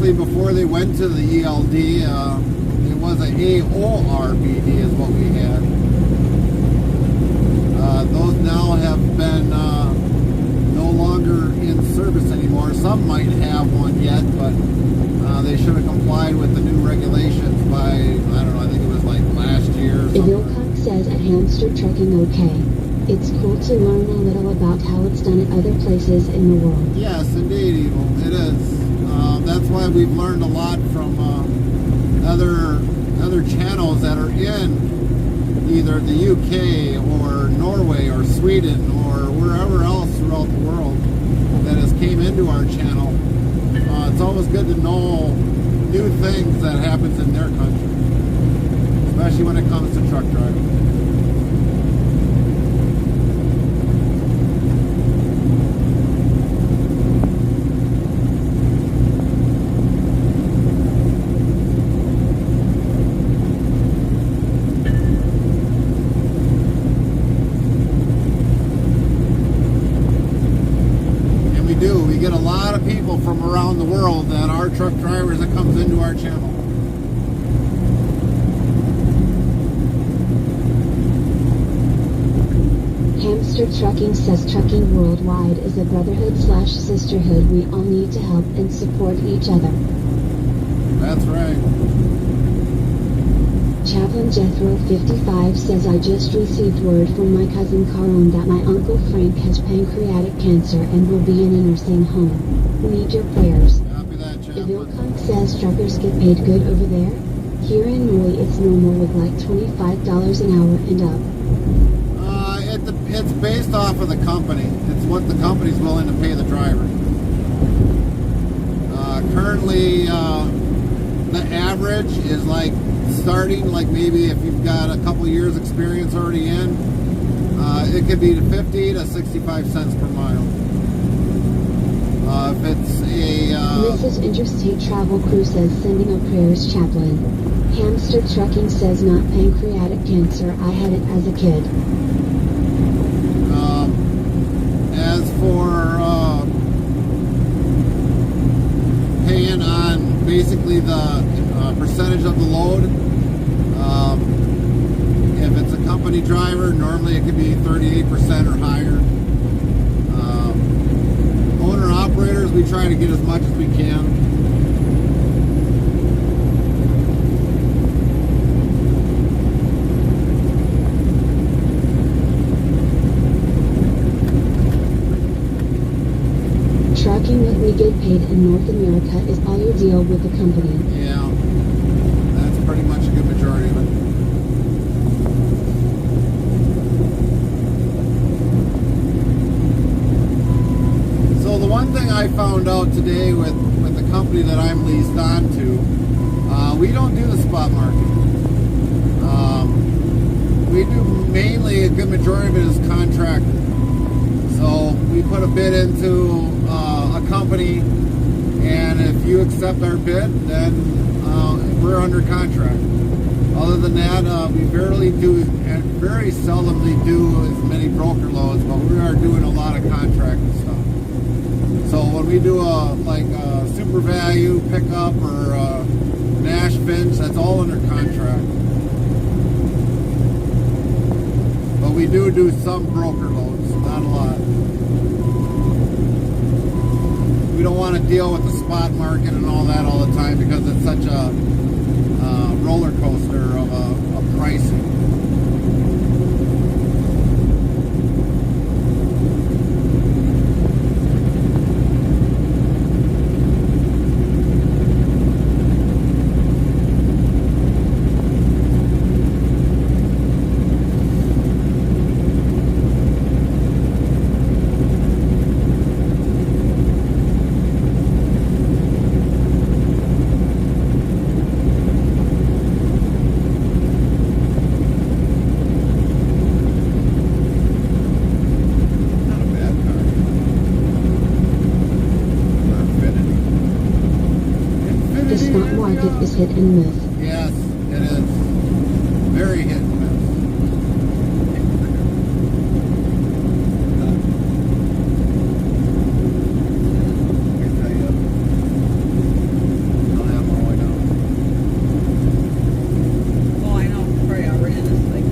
Before they went to the ELD, it was an AORBD is what we had. Those now have been no longer in service anymore. Some might have one yet, but they should have complied with the new regulations by, I don't know, I think it was like last year or something. Evilcock says at Hamster Trucking, okay. It's cool to learn a little about how it's done at other places in the world. Yes, indeed, Evil. It is. That's why we've learned a lot from other channels that are in either the UK or Norway or Sweden or wherever else throughout the world that has came into our channel. It's always good to know new things that happens in their country, especially when it comes to truck driving. We get a lot of people from around the world that are truck drivers that comes into our channel. Hamster Trucking says trucking worldwide is a brotherhood/sisterhood. We all need to help and support each other. That's right. Chaplain Jethro 55 says, I just received word from my cousin Caron that my uncle Frank has pancreatic cancer and will be in a nursing home. Need your prayers. Copy that, Chaplain. Evilcock says truckers get paid good over there. Here in Norway it's normal with like $25 an hour and up. It's based off of the company. It's what the company's willing to pay the driver. Currently, the average is like starting, like maybe if you've got a couple years experience already in, it could be 50 to 65 cents per mile. If it's a Mrs. Interstate Travel Crew says, sending up prayers, Chaplain. Hamster Trucking says not pancreatic cancer, I had it as a kid. As for paying on basically the percentage of the load, if it's a company driver, normally it could be 38% or higher. Owner-operators, we try to get as much as we can. Tracking what we get paid in North America is all you deal with the company. Yeah, that's pretty much a good majority of it. So the one thing I found out today with the company that I'm leased on to, we don't do the spot market. We do mainly, a good majority of it is contracted. So we put a bid into a company, and if you accept our bid, then we're under contract. Other than that, we barely do, and very seldomly do as many broker loads, but we are doing a lot of contracted stuff. So when we do a super value pickup or Nash Finch, that's all under contract. But we do some broker loads, not a lot. We don't want to deal with the spot market and all that all the time because it's such a roller coaster of a pricing. The spot market is hit and miss. Yes, it is. Very hit and miss. Let me tell you. I'll have my way down. Oh, I know. Peoria ran this thing.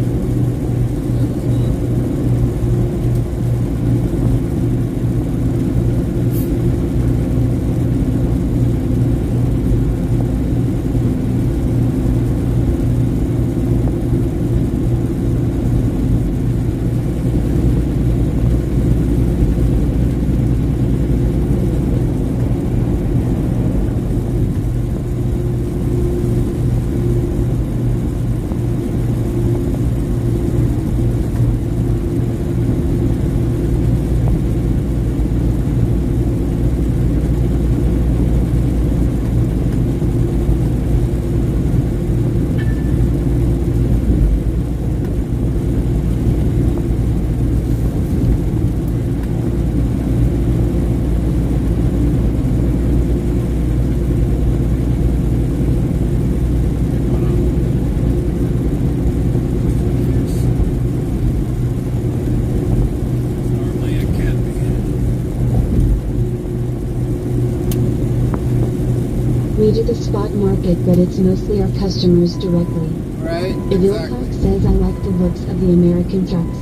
We do the spot market, but it's mostly our customers directly. Right? Evilcock says I like the looks of the American trucks.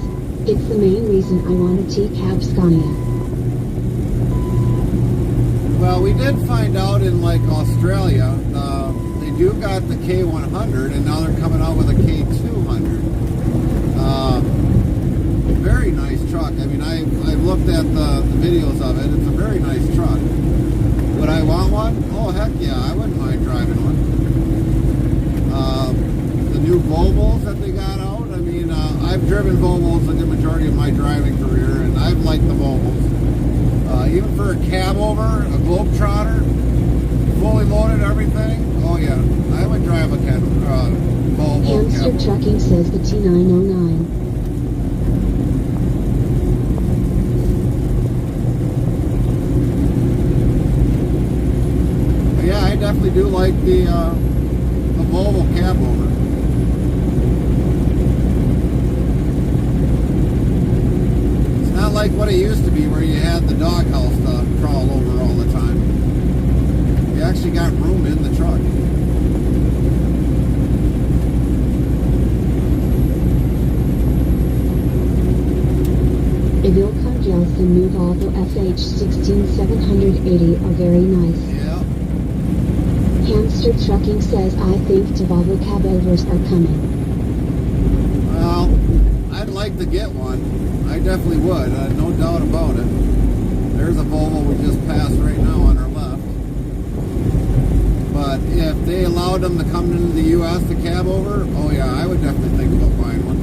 It's the main reason I want a T-cab Scania. Well, we did find out in Australia, they do got the K100, and now they're coming out with a K200. Very nice truck. I mean, I've looked at the videos of it. It's a very nice truck. Would I want one? Oh, heck yeah, I wouldn't mind driving one. The new Volvos that they got out, I mean, I've driven Volvos a good majority of my driving career, and I've liked the Volvos. Even for a cab over, a Globetrotter, fully loaded, everything, oh yeah, I would drive a Volvo Hamster cab. Trucking says the T909. Yeah, I definitely do like the Volvo cab over. It's not like what it used to be where you had the doghouse to crawl over all the time. You actually got room in the truck. Ivilcon yells the new Volvo FH16780 are very nice. Yeah. Hamster Trucking says, I think the Volvo cabovers are coming. Well, I'd like to get one. I definitely would. No doubt about it. There's a Volvo we just passed right now on our left. But if they allowed them to come into the U.S. to cab over, oh yeah, I would definitely think about buying one.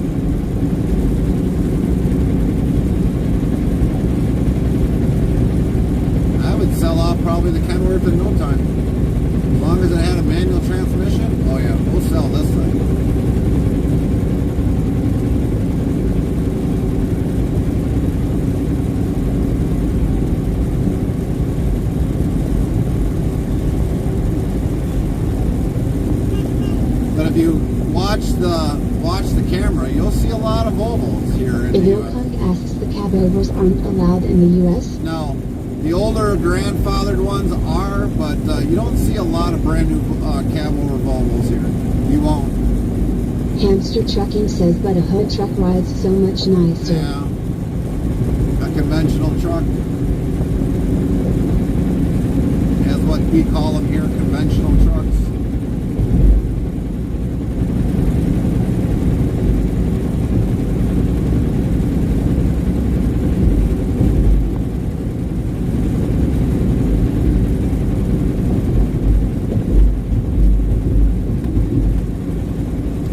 I would sell off probably the Kenworth in no time. As long as it had a manual transmission, oh yeah, we'll sell this thing. But if you watch the camera, you'll see a lot of Volvos here in the U.S. Ivilcon asks the cabovers aren't allowed in the U.S. No, the older grandfathered ones are, but you don't see a lot of brand new cab over Volvos here. You won't. Hamster Trucking says, but a hood truck rides so much nicer. Yeah, a conventional truck. That's what we call them here, conventional trucks.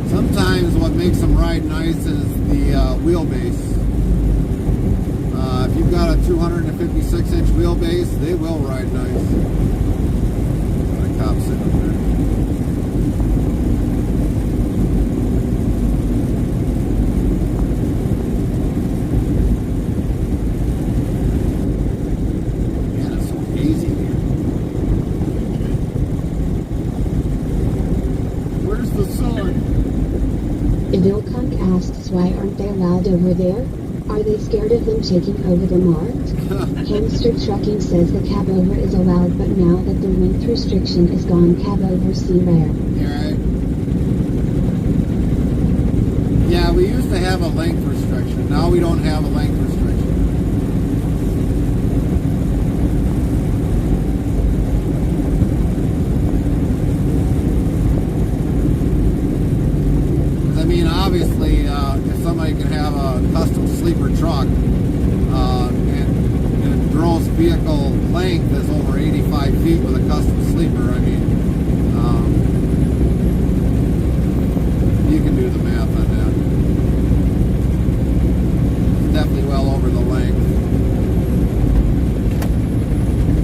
Sometimes what makes them ride nice is the wheelbase. If you've got a 256-inch wheelbase, they will ride nice. Got a cop sitting up there. Man, it's so hazy here. Where's the sun? Ivilcon asks, why aren't they allowed over there? Are they scared of them taking over the mart? Hamster Trucking says the cab over is allowed, but now that the length restriction is gone, cab over see rare. You right? Yeah, we used to have a length restriction. Now we don't have a length restriction. I mean, obviously, if somebody can have a custom sleeper truck and gross vehicle length is over 85 feet with a custom sleeper, I mean, you can do the math on that. It's definitely well over the length.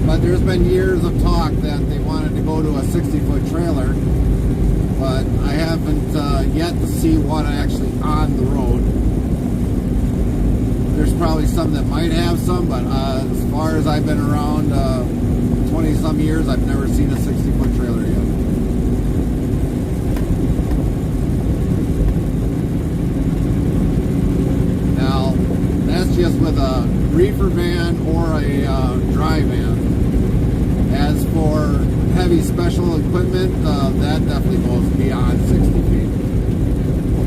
But there's been years of talk that they wanted to go to a 60-foot trailer. But I haven't yet to see one actually on the road. There's probably some that might have some, but as far as I've been around 20-some years, I've never seen a 60-foot trailer yet. Now, that's just with a reefer van or a dry van. As for heavy special equipment, that definitely goes beyond 60 feet.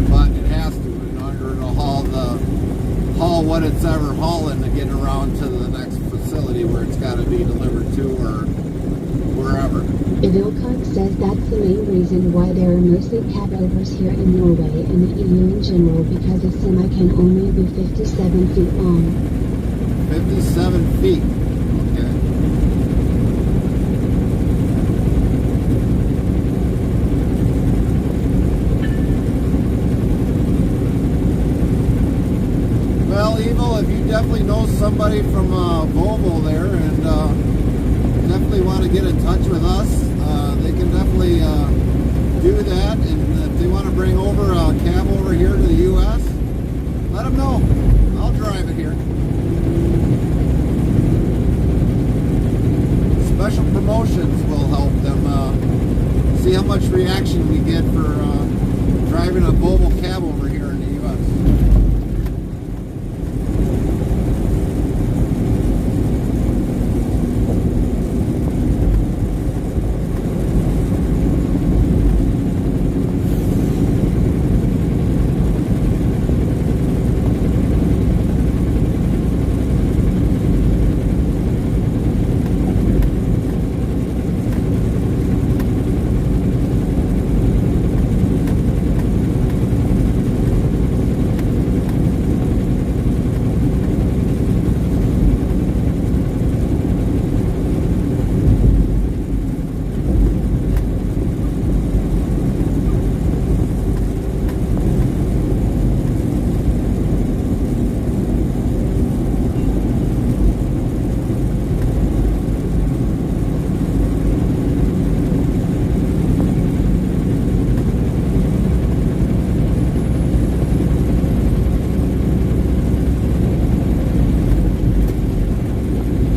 But it has to in order to haul what it's ever hauling to get around to the next facility where it's got to be delivered to or wherever. Ivilcon says that's the main reason why there are mostly cabovers here in Norway and the EU in general, because a semi can only be 57 feet long. 57 feet. Okay. Well, Evil, if you definitely know somebody from Volvo there and definitely want to get in touch with us, they can definitely do that. And if they want to bring over a cab over here to the U.S., let them know. I'll drive it here. Special promotions will help them See how much reaction we get for driving a Volvo cab over here in the U.S.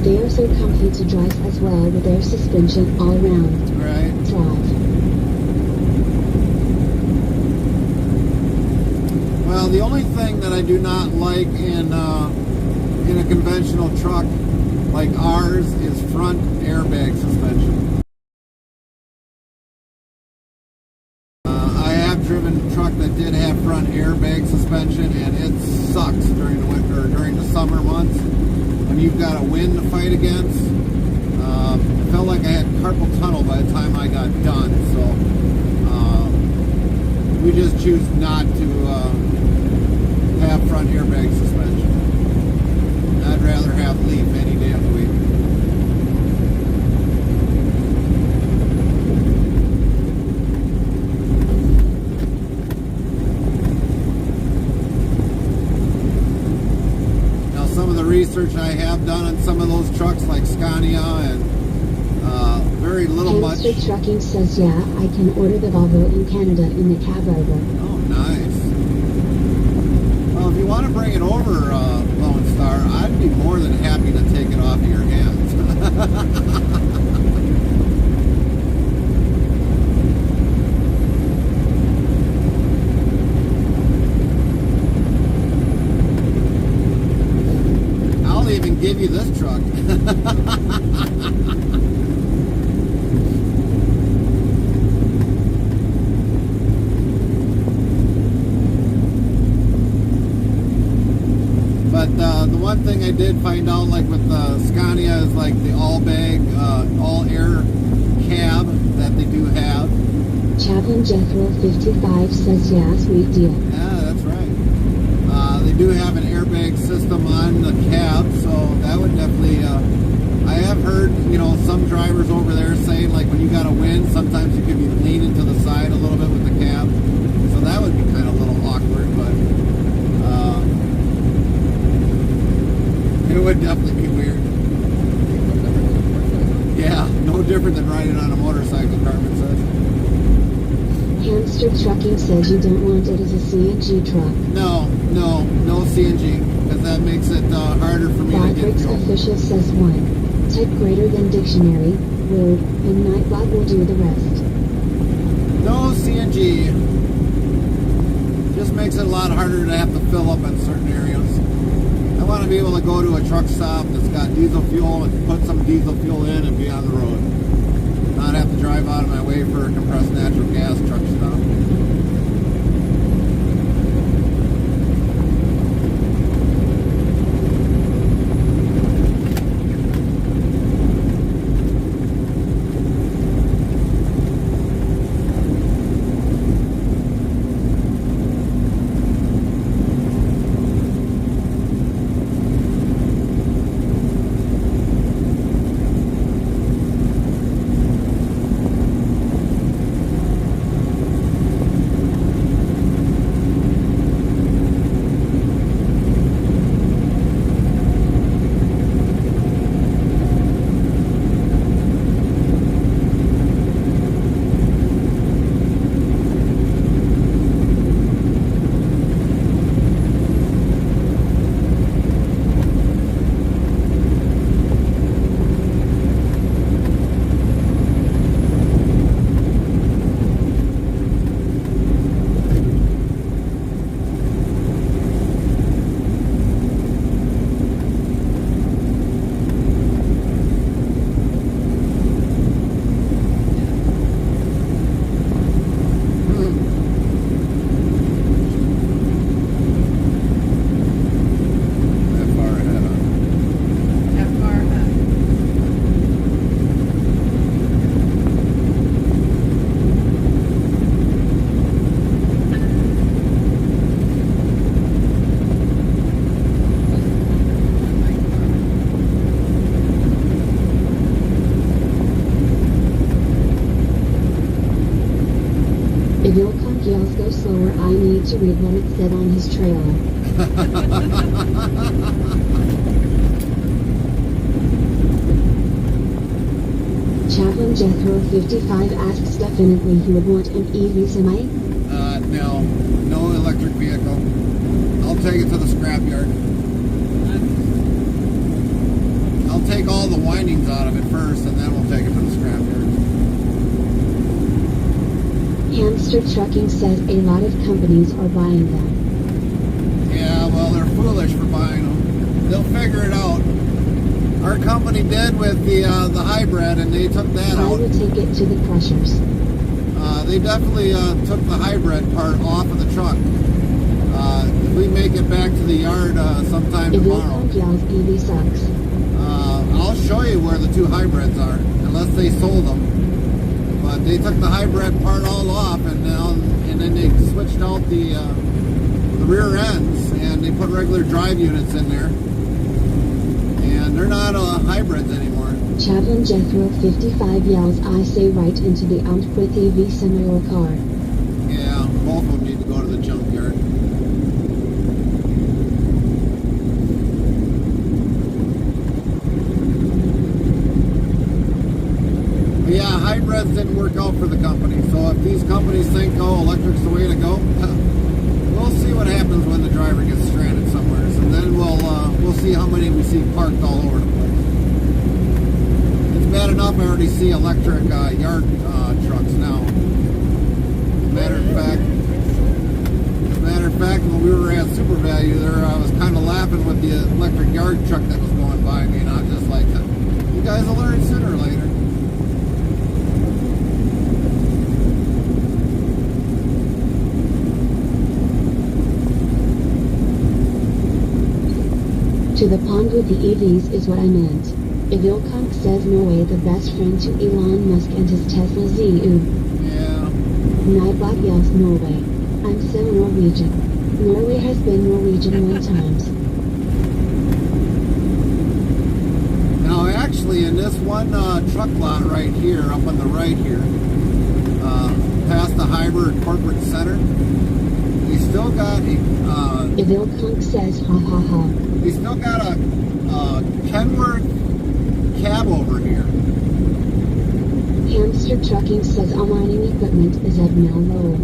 They are so comfy to drive as well with their suspension all around. Right. Drive. Well, the only thing that I do not like in a conventional truck like ours is front airbag suspension. I have driven a truck that did have front airbag suspension, and it sucks during the winter or during the summer months when you've got a wind to fight against. It felt like I had carpal tunnel by the time I got done, so we just choose not to have front airbag suspension. I'd rather have leaf any day of the week. Now, some of the research I have done on some of those trucks like Scania and very little much. Hamster Trucking says, yeah, I can order the Volvo in Canada in the cab over. Oh, nice. Well, if you want to bring it over, Lone Star, I'd be more than happy to take it off of your hands. I'll even give you this truck. But the one thing I did find out, like with Scania, is like the all-bag, all-air cab that they do have. Chaplain Jethro 55 says, yeah, sweet deal. Yeah, that's right. They do have an airbag system on the cab, so that would definitely... I have heard, you know, some drivers over there saying, like, when you got a wind, sometimes you could be leaning to the side a little bit with the cab. So that would be kind of a little awkward, but... it would definitely be weird. Yeah, no different than riding on a motorcycle, Carmen says. Hamster Trucking says you don't want it as a CNG truck. No CNG, because that makes it harder for me to get Roderick's fuel. official says 1. Type greater than dictionary, word, and Nightbot will do the rest. No CNG. Just makes it a lot harder to have to fill up in certain areas. I want to be able to go to a truck stop that's got diesel fuel and put some diesel fuel in and be on the road. Not have to drive out of my way for a compressed natural gas truck stop. yells, "Go slower, I need to read what it said on his trailer." Chaplain Jethro 55 asks, definitely he would want an EV semi? No. No electric vehicle. I'll take it to the scrapyard. I'll take all the windings out of it first, and then we'll take it to the scrapyard. Hamster Trucking says a lot of companies are buying them. Yeah, well, they're foolish for buying them. They'll figure it out. Our company did with the hybrid, and they took that I out. will take it to the crushers. They definitely took the hybrid part off of the truck. If we make it back to the yard sometime If tomorrow, Ilkon yells, EV sucks. I'll show you where the two hybrids are, unless they sold them. But they took the hybrid part all off, and then they switched out the rear ends, and they put regular drive units in there. And they're not hybrids anymore. Chaplain Jethro 55 yells, I say right into the output EV semi or car. Yeah, both of them need to go to the junkyard. But yeah, hybrids didn't work out for the company. So if these companies think, oh, electric's the way to go, we'll see what happens when the driver gets stranded somewhere. And then we'll see how many we see parked all over the place. It's bad enough I already see electric yard trucks now. Matter of fact, when we were at Super Value there, I was kind of laughing with the electric yard truck that was going by me, and I was just like, you guys will learn sooner or later. To the pond with the EVs is what I meant. If Ilkon says Norway, the best friend to Elon Musk and his Tesla ZU. Yeah. Nightbot yells, Norway. I'm so Norwegian. Norway has been Norwegian 1 times. Now, actually, in this one truck lot right here, up on the right here, past the Hybrid Corporate Center, we still got a... If Ilkon says ha ha ha. We still got a Kenworth cab over here. Hamster Trucking says all mining equipment is at no low.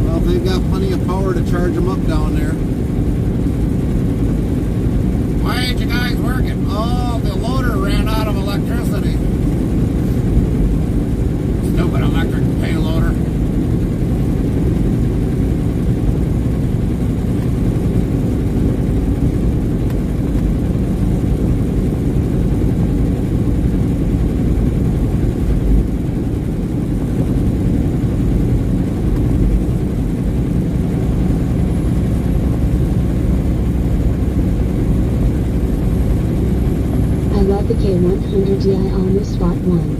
Well, they've got plenty of power to charge them up down there. Why ain't you guys working? Oh, the loader ran out of electricity. Stupid electric payloader. The K100D, I almost bought one.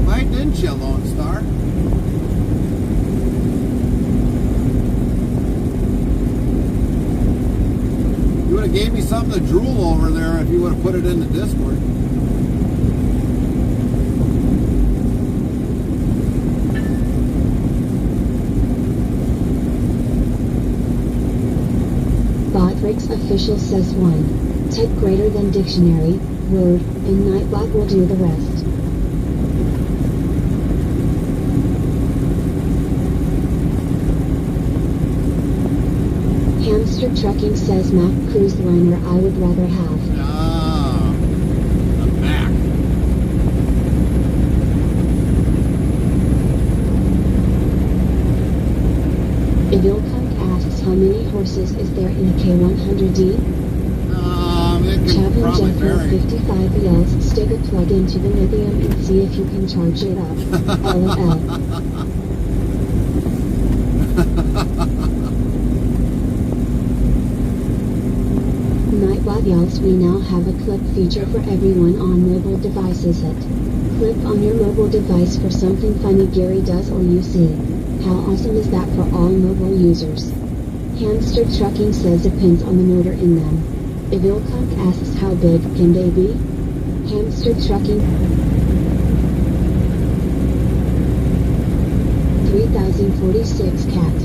Why didn't you, Lone Star? You would have gave me something to drool over there if you would have put it in the Discord. Botrix official says 1. Type greater than dictionary, word, and Nightbot will do the rest. Hamster Trucking says Mac Cruise Liner I would rather have. Ah, a Mac. If Ilkon asks how many horses is there in a K100D? Chaplain Jethro 55 yells, stick a plug into the lithium and see if you can charge it up. LOL. Nightbot yells, we now have a clip feature for everyone on mobile devices. Clip on your mobile device for something funny Gary does or you see. How awesome is that for all mobile users? Hamster Trucking says depends on the motor in them. If Ilkon asks how big can they be? Hamster Trucking. 3046 cat.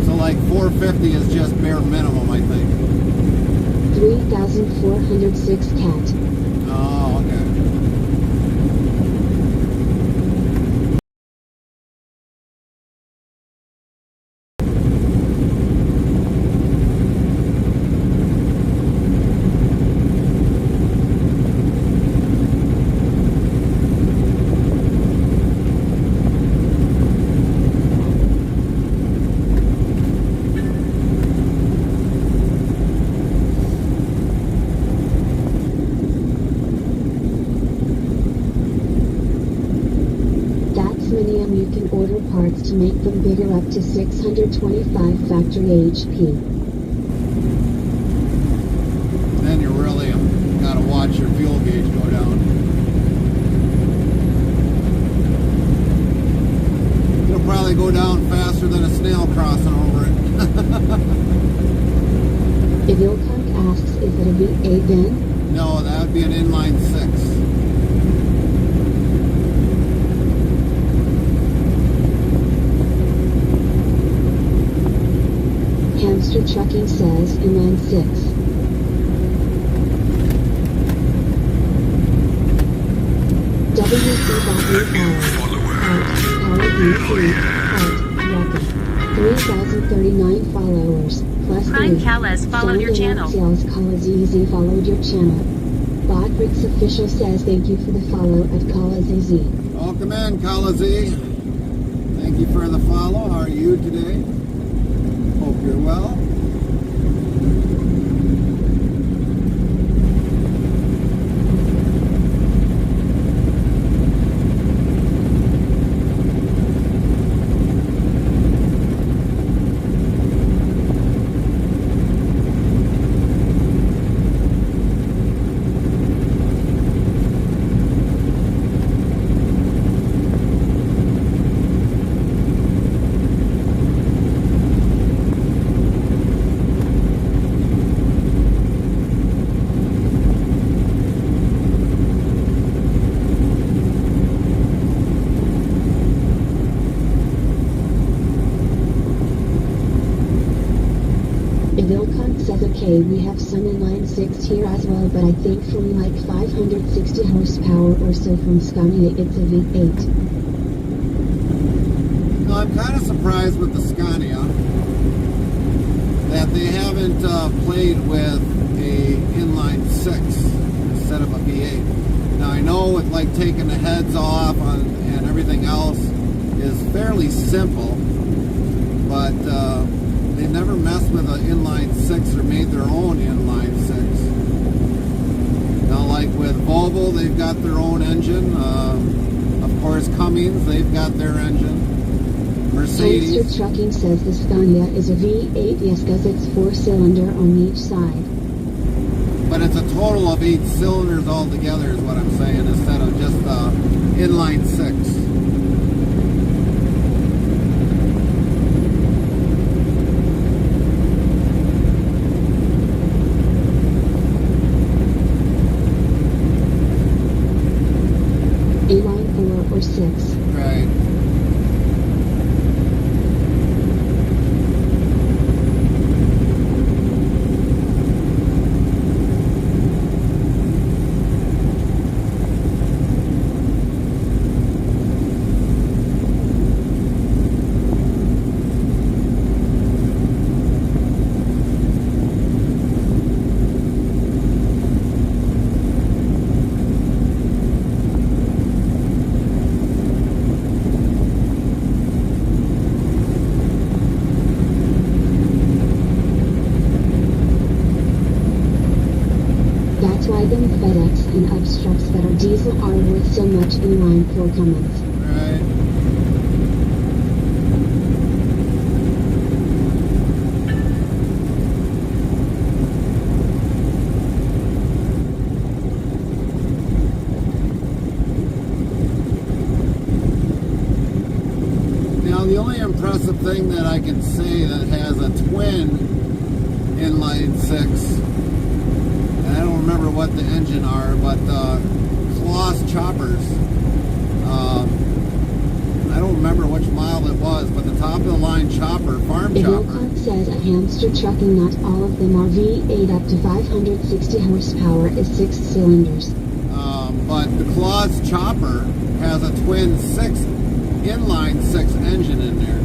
So like 450 is just bare minimum, I think. 3406 cat. Oh, okay. You can order parts to make them bigger up to 625 factory HP. Then you really gotta watch your fuel gauge go down. It'll probably go down faster than a snail crossing over it. Ivilkunk asks, is it a V8 then? No, that would be an inline 6. Hamster Trucking says inline 6. WCW Welcome. 3,039 followers, plus Brian 3. Calles followed your channel. Sales Calles Easy followed your channel. Botrix Official says thank you for the follow at Calles Easy. Welcome in, Calles. Thank you for the follow. How are you today? Hope you're well. Vilcon says okay, we have some inline 6 here as well, but I think from like 560 horsepower or so from Scania it's a V8. No, I'm kind of surprised with the Scania that they haven't played with a inline 6 instead of a V8. Now I know with like taking the heads off and everything else is fairly simple, but they never messed with an inline 6 or made their own inline 6. Now like with Volvo, they've got their own engine. Of course Cummins, they've got their engine. Mercedes. Hamster Trucking says the Scania is a V8, yes, because it's 4-cylinder on each side. But it's a total of 8 cylinders altogether is what I'm saying, instead of just inline 6. Inline 4 or 6. Right. That's why them FedEx and UPS trucks that are diesel are worth so much in line for Cummins. Right. Now the only impressive thing that I can say that has a twin inline 6, I don't remember what the engine are, but Kloss choppers. don't remember which model it was, but the top of the line chopper, farm chopper. Ilcon says at Hamster Trucking not all of them are V8 up to 560 horsepower is 6 cylinders. But the Claus chopper has a twin inline 6 engine in there.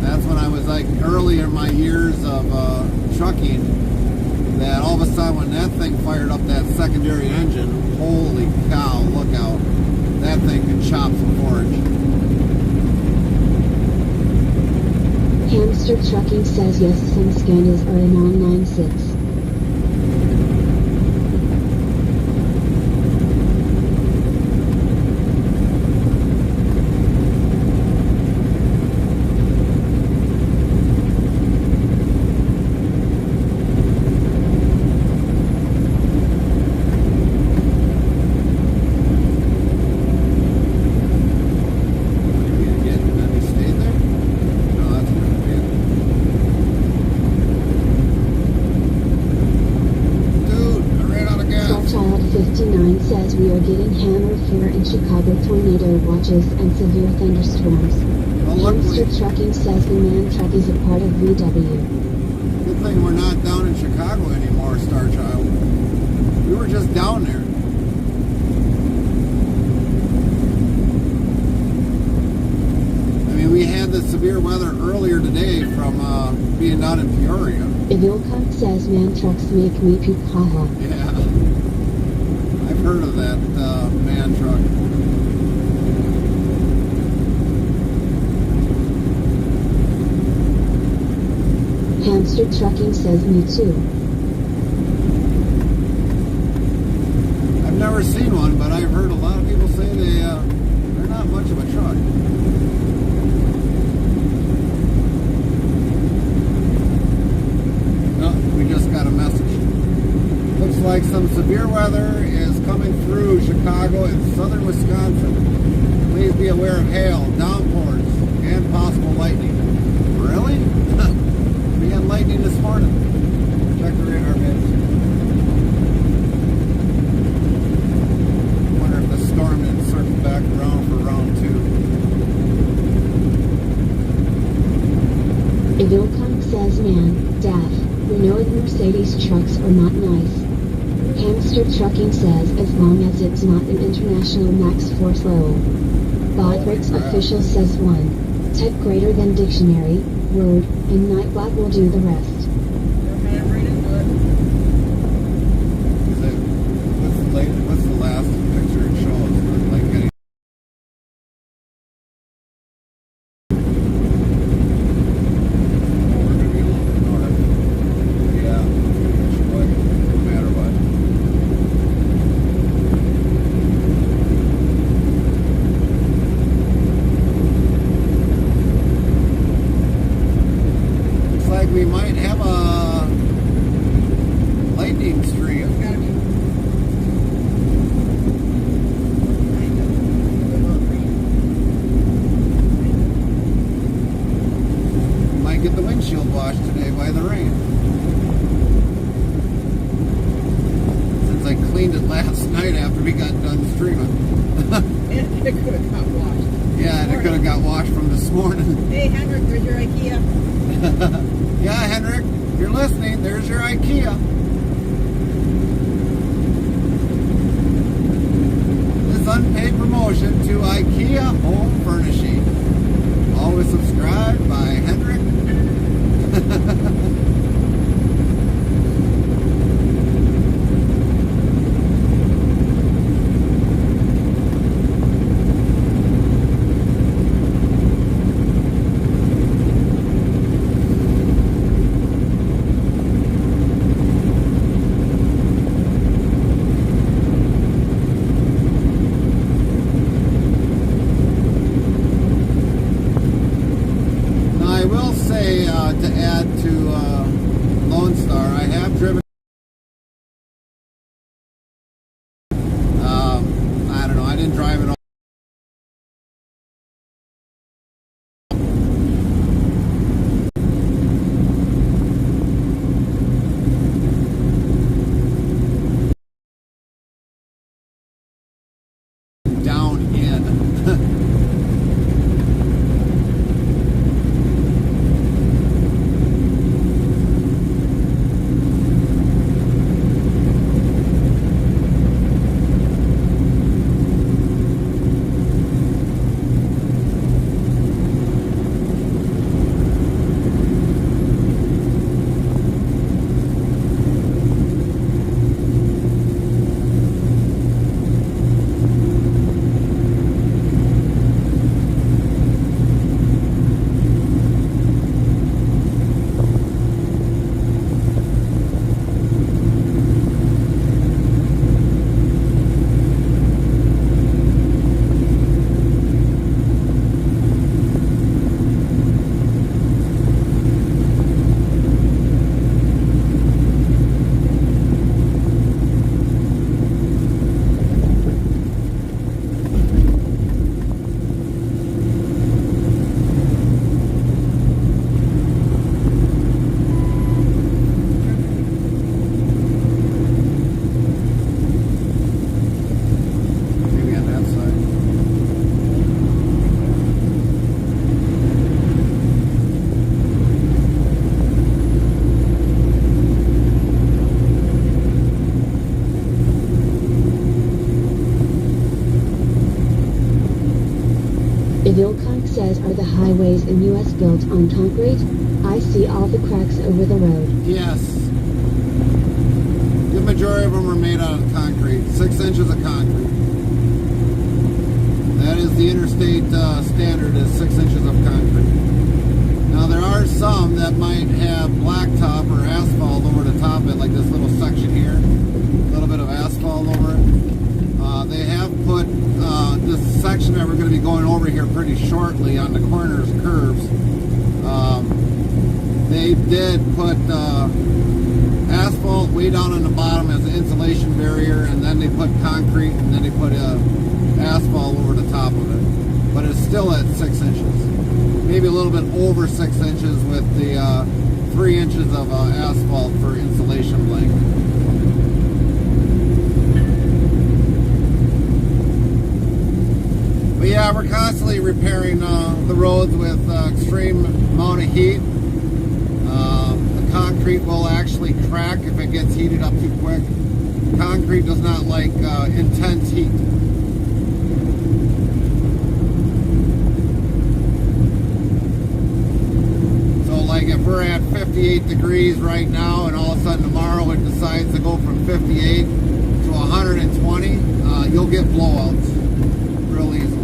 That's when I was like early in my years of trucking, that all of a sudden when that thing fired up that secondary engine, holy cow, look out. That thing can chop some forage. Hamster Trucking says yes, some scandals are a 996. Says we are getting hammered here in Chicago, tornado watches and severe thunderstorms. Hamster Trucking says the man truck is a part of VW. Good thing we're not down in Chicago anymore, Star Child. We were just down there. I mean, we had the severe weather earlier today from being down in Peoria. Ilcon says man trucks make me puke, haha. Yeah. I've heard of that man truck. Hamster Trucking says me too. I've never seen one, but I've heard a lot of people say they're not much of a truck. No, we just got a message. Looks like some severe weather is coming through Chicago and southern Wisconsin. Please be aware of hail, downpours, and possible lightning. Really? We had lightning this morning. Check the radar base. Wonder if the storm didn't circle back around for round 2. Ilcon says man, daff, we know the Mercedes trucks are not nice. Hamster Trucking says as long as it's not an international max force low. Bodrick's official says 1. Tech greater than dictionary, word, and Nightbot will do the rest. What's the last picture it shows? Like getting we might have a lightning streak. Might get the windshield washed today by the rain. Since I cleaned it last night after we got done streaming. It could have got washed. Yeah, and it could have got washed from this morning. Hey, Hendrik, where's your IKEA? Yeah, Hendrik, if you're listening, there's your IKEA. This unpaid promotion to IKEA Home Furnishing. Always subscribed by Hendrik. To add to Lone Star, I have driven. I don't know. I didn't drive it all. Down in. Vilconk says, are the highways in U.S. built on concrete? I see all the cracks over the road. Yes. The majority of them are made out of concrete. 6 inches of concrete. That is the interstate standard, is 6 inches of concrete. Now there are some that might have blacktop or asphalt over the top of it, like this little section here. A little bit of asphalt over it. They have put this section that we're going to be going over here pretty shortly on the corners, curves. They did put asphalt way down on the bottom as an insulation barrier, and then they put concrete, and then they put asphalt over the top of it. But it's still at 6 inches. Maybe a little bit over 6 inches with the 3 inches of asphalt for insulation blanket. But yeah, we're constantly repairing the roads with extreme amount of heat. The concrete will actually crack if it gets heated up too quick. Concrete does not like intense heat. So like if we're at 58 degrees right now and all of a sudden tomorrow it decides to go from 58 to 120, you'll get blowouts real easily.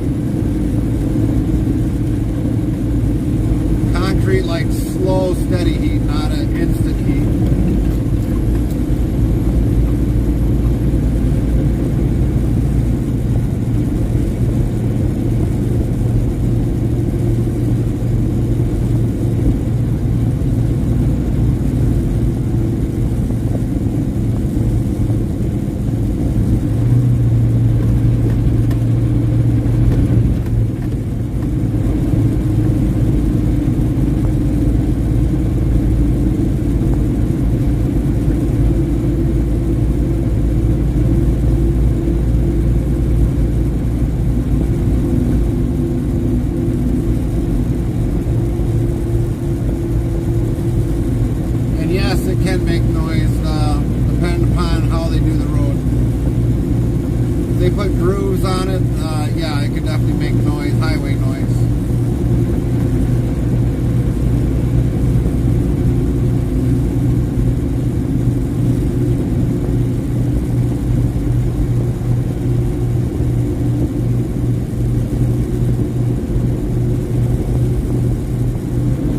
Concrete like slow, steady heat, not an instant heat. Can make noise depending upon how they do the road. If they put grooves on it, yeah, it could definitely make noise, highway noise.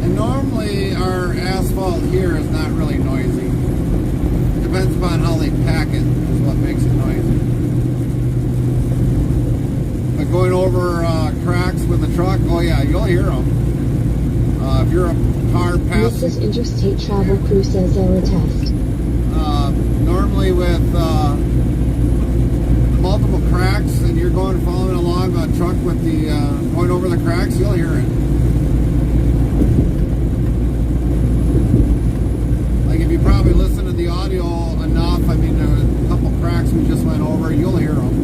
And normally our asphalt here is not really noisy. Depends upon how they pack it is what makes it noisy. But going over cracks with the truck, oh yeah, you'll hear them. If you're a car passing... This interstate travel crew says they'll attest. Normally with multiple cracks and you're following along a truck with the going over the cracks, you'll hear it. If you probably listen to the audio enough, I mean, there were a couple cracks we just went over, you'll hear them.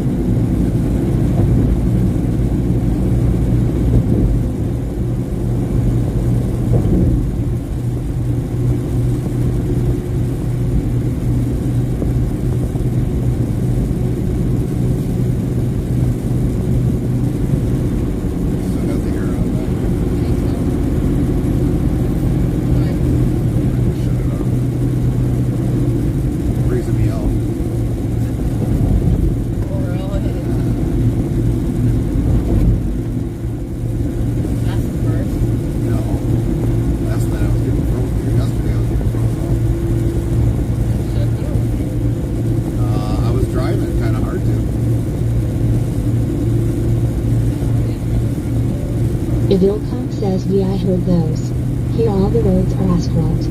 Vilconk says, I heard those. Here all the roads are asphalt.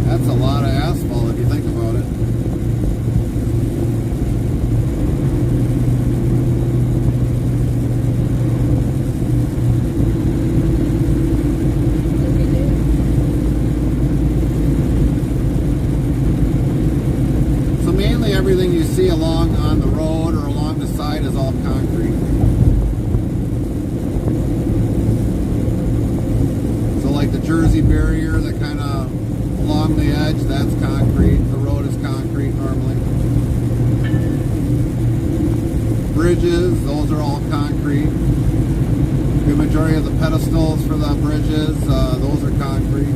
That's a lot of asphalt if you think about it. So mainly everything you see along on the road or along the side is all concrete. Like the Jersey barrier that kind of along the edge, that's concrete. The road is concrete normally. Bridges, those are all concrete. majority of the pedestals for the bridges, those are concrete.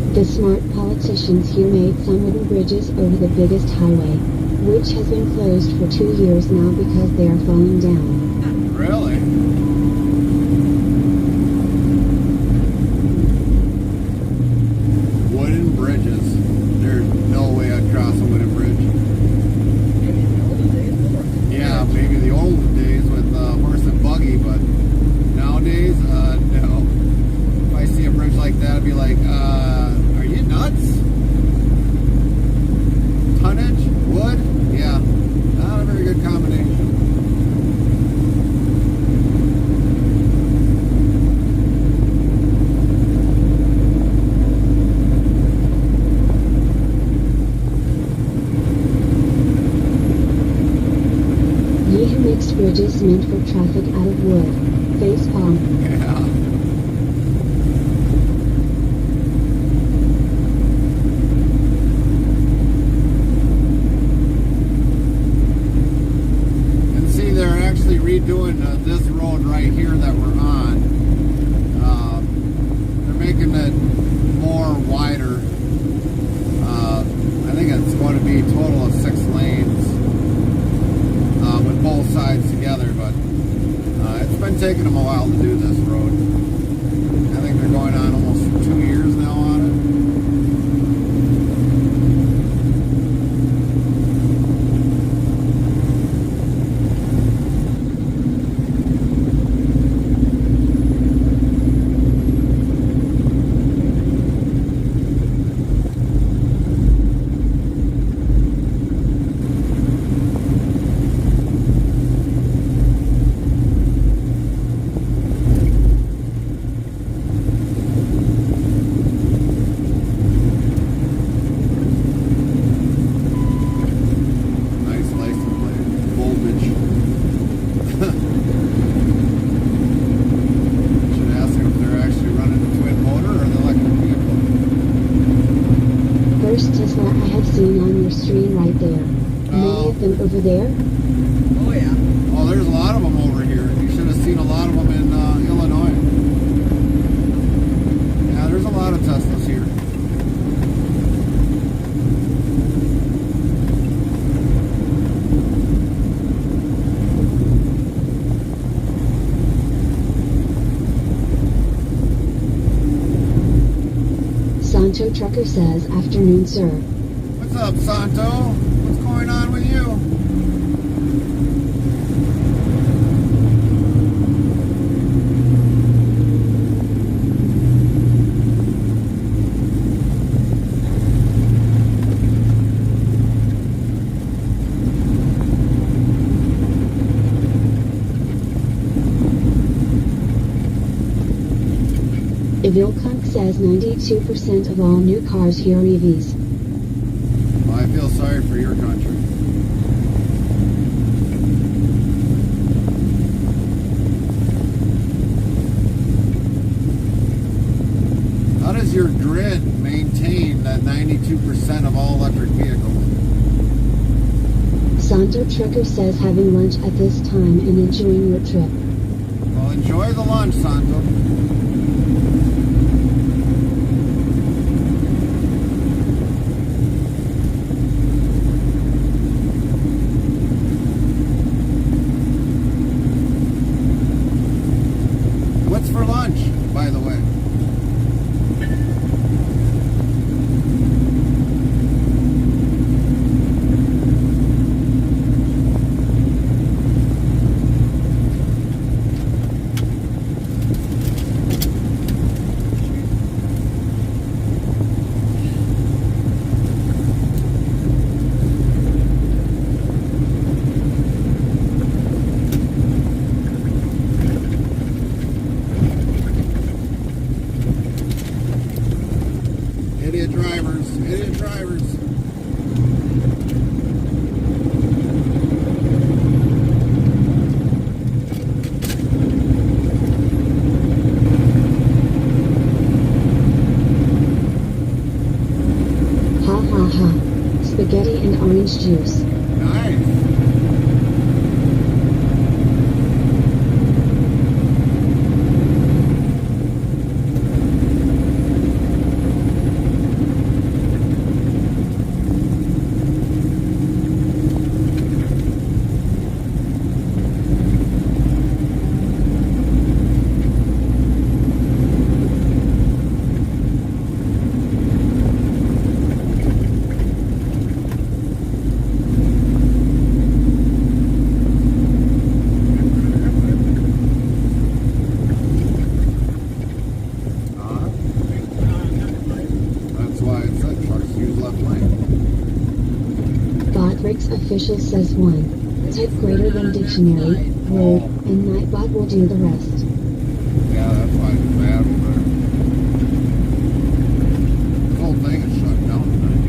The smart politicians here made some wooden bridges over the biggest highway, which has been closed for 2 years now because they are falling down. Really? Wooden bridges. There's no way I'd cross a wooden bridge. Maybe in the old days. Yeah, maybe the old days with horse and buggy, but nowadays, no. If I see a bridge like that, I'd be like, are you nuts? Tonnage? Wood? Yeah. Not a very good combination. Ye who makes bridges meant for traffic out of wood. Facepalm. Yeah. Redoing this road right here that we're on. They're making it more wider. I think it's going to be a total of 6 lanes with both sides together, but it's been taking them a while to do this road. I think they're going on almost 2 years now on it. Over there? Oh yeah. Oh, there's a lot of them over here. You should have seen a lot of them in Illinois. Yeah, there's a lot of Teslas here. Santo Trucker says, afternoon, sir. What's up, Santo? What's going on with you? Evilkunk says 92% of all new cars here are EVs. Well, I feel sorry for your country. How does your grid maintain that 92% of all electric vehicles? Santo Trucker says having lunch at this time and enjoying your trip. Well, enjoy the lunch, Santo. What's for lunch, by the way? Idiot drivers, idiot drivers. Ha ha ha. Spaghetti and orange juice. Nice. That's why it said trucks use left lane. Botrix official says 1. Type greater than dictionary, word, and Nightbot will do the rest. Yeah, that's why it's bad over there. The whole thing is shut down tonight.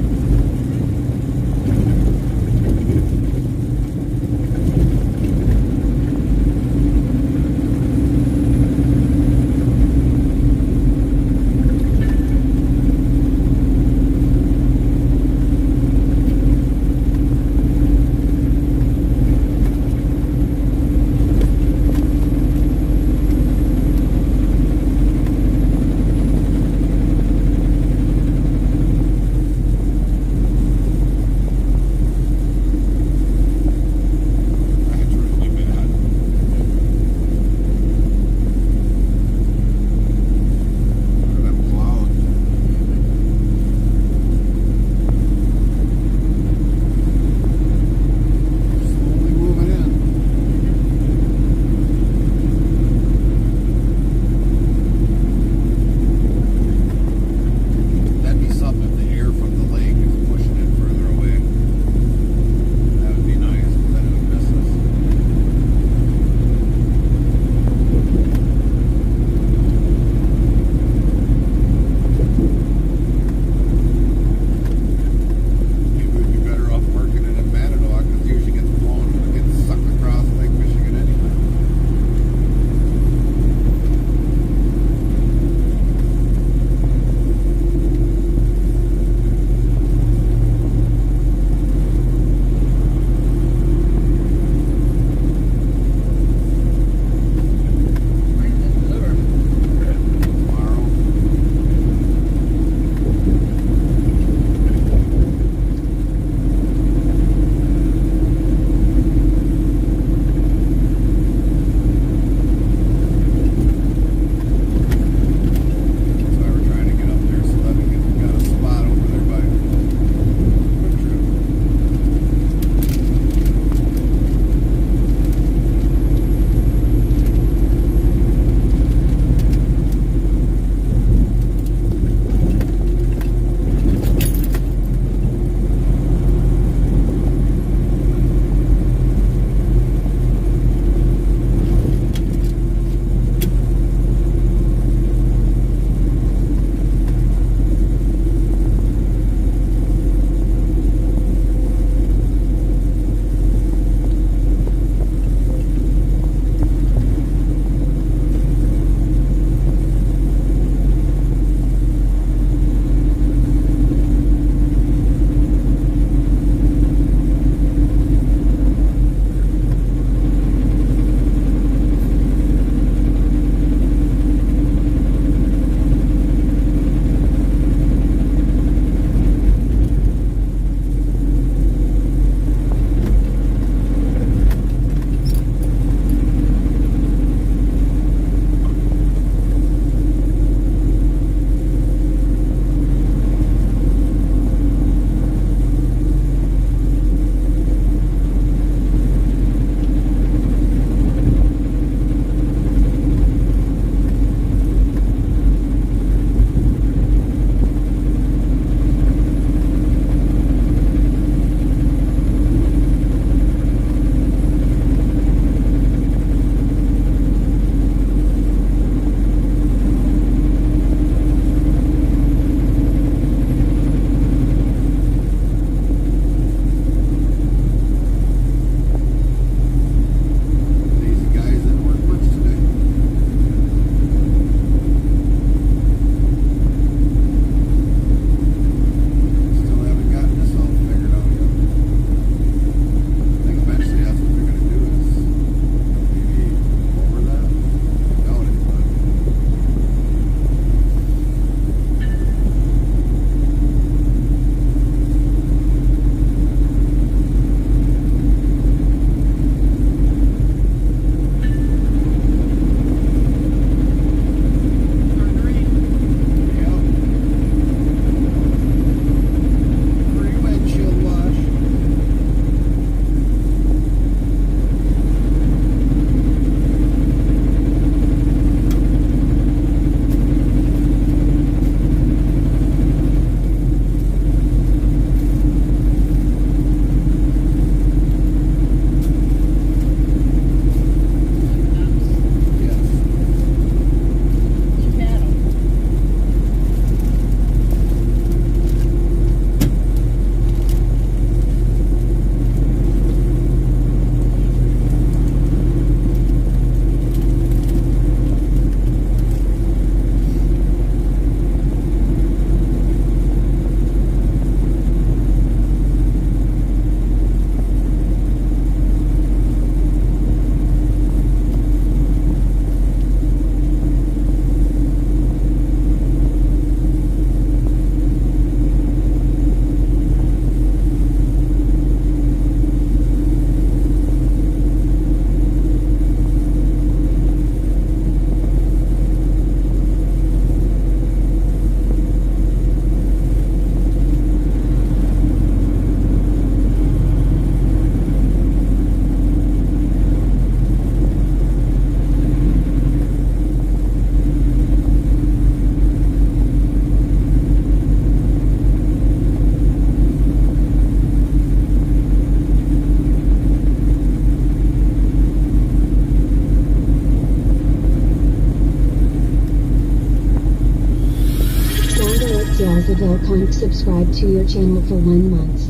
Vilconk subscribe to your channel for 1 month.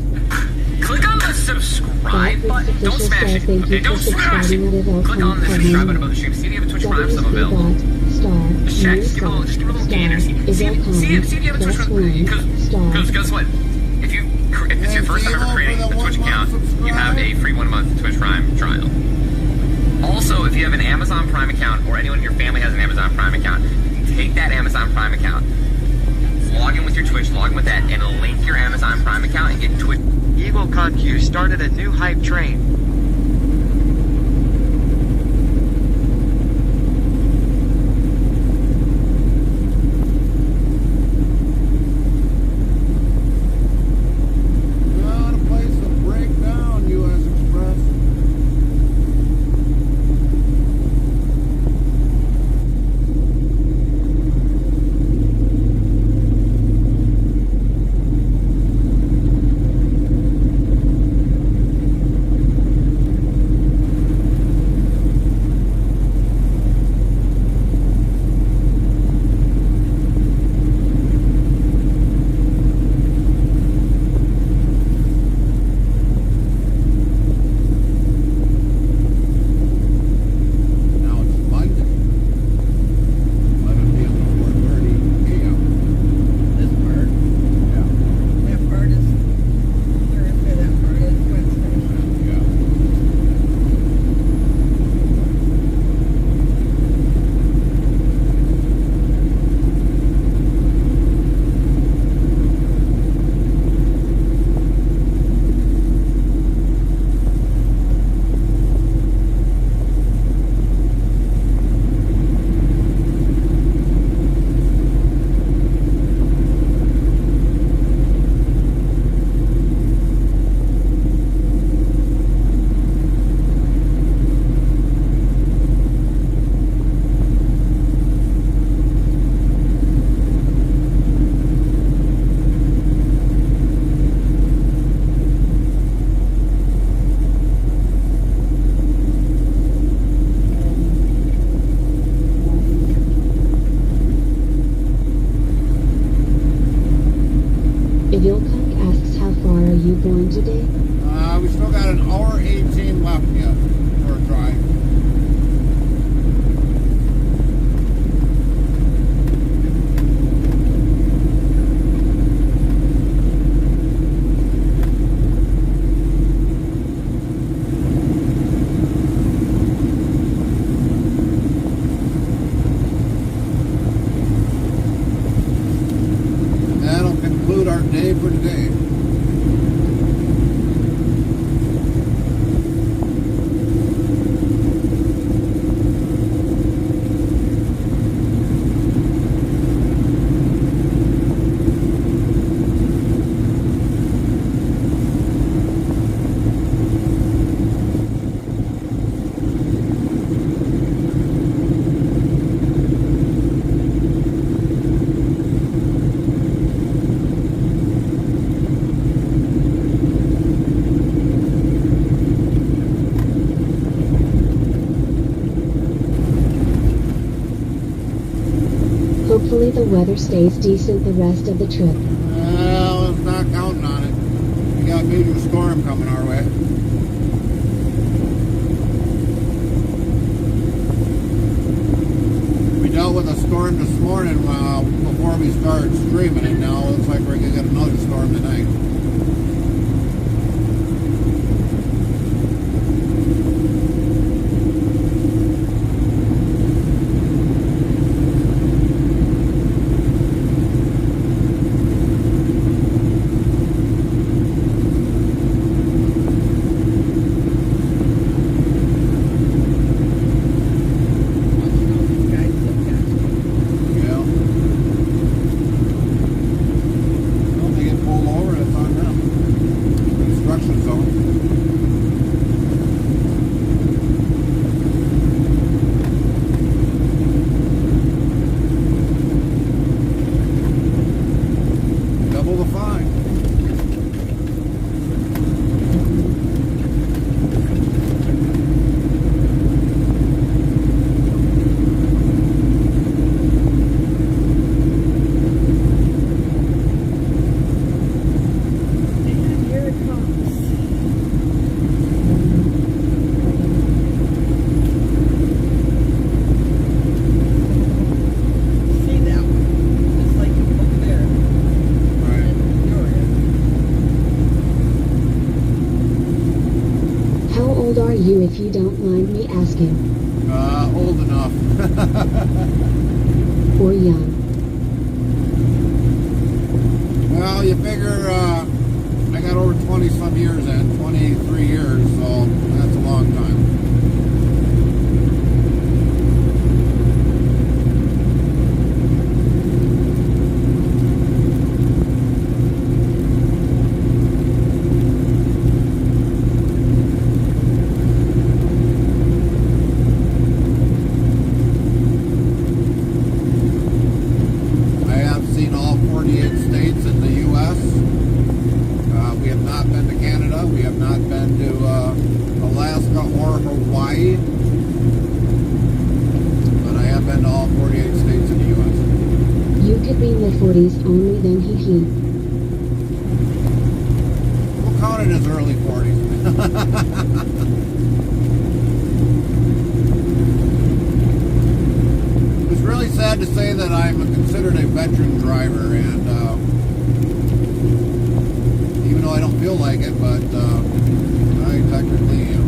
Click on the subscribe button. Don't smash it. Thank Okay, you don't for smash subscribing it. at Vilconk Click on the for subscribe 1 button above the month. stream. See if you have a Twitch Prime sub available. WC Just check. Just give a little gander. See if you have a Twitch Prime. Because guess what? If it's your first time ever creating a Twitch account, you have a free 1 month Twitch Prime trial. Also, if you have an Amazon Prime account or anyone in your family has an Amazon Prime account, take that Amazon Prime account, log in with your Twitch, log in with that, and link your Amazon Prime account and get Twitch. Eagle Conq started a new hype train. Not a place to break down, U.S. Express. Now it's Monday. 11 p.m. to 4:30 a.m. This part. Yeah. That part is Thursday, that part is Wednesday. Yeah. Vilconk asks how far are you going today? We still got an hour 18 left yet for a drive. That'll conclude our day for today. Hopefully the weather stays decent the rest of the trip. Well, it's not counting on it. We got a major storm coming our way. We dealt with a storm this morning before we started streaming, and now it looks like we're going to get another storm tonight. Yeah. Well, they get pulled over and it's on don't mind me asking. Old enough. Or young. Well, you figure I got over 20 some years in, 23 years, so that's a long time. I have seen all 48 states in the U.S. We have not been to Canada. We have not been to Alaska or Hawaii. But I have been to all 48 states in the U.S. You could be mid-40s only then hee. We'll count it as early 40s. It's really sad to say that I'm considered a veteran driver, and even though I don't feel like it, but I technically am.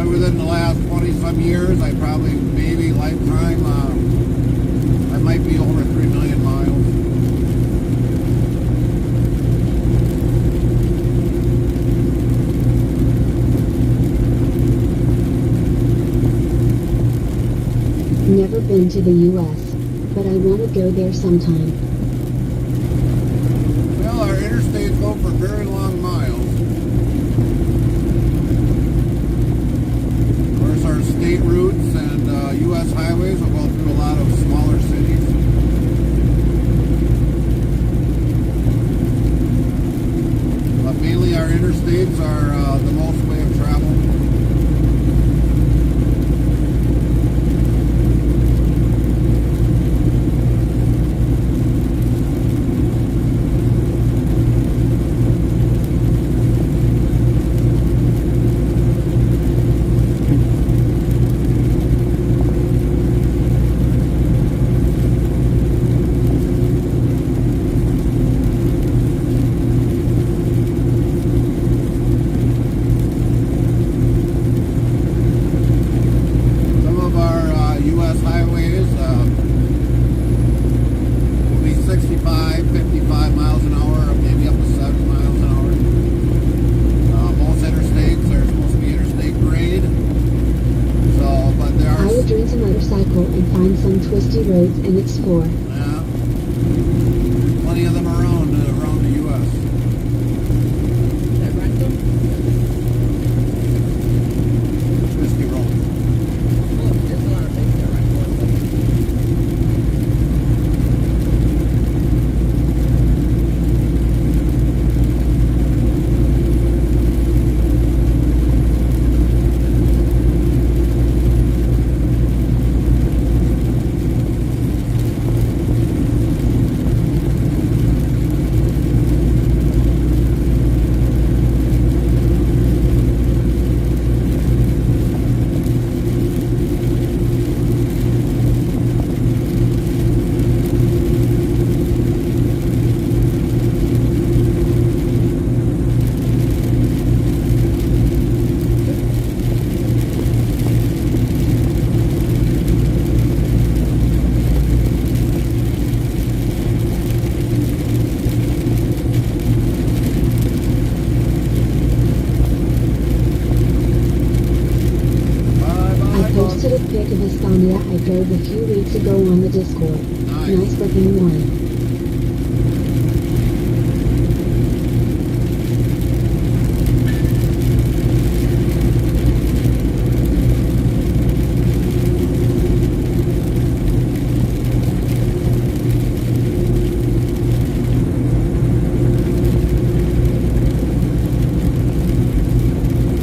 Within the last 20 some years, I probably, maybe lifetime, I might be over 3 million miles. Never been to the U.S., but I want to go there sometime. Well, our interstates go for very long miles. Of course, our state routes and U.S. highways will go through a lot of smaller cities. But mainly our interstates are the most way of travel. Some of our U.S. highways will be 65, 55 miles an hour, or maybe up to 70 miles an hour. Most interstates are supposed to be interstate grade. So, but there I are... would rent a motorcycle and find some twisty roads and explore. Yeah. Plenty of them around the U.S. Should I rent them? Twisty roads. Well, there's a lot of things to rent for. I posted a pic of a Scania I drove a few weeks ago on the Discord. Nice looking one.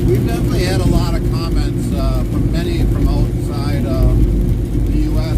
We've definitely had a lot of comments from many from outside the U.S.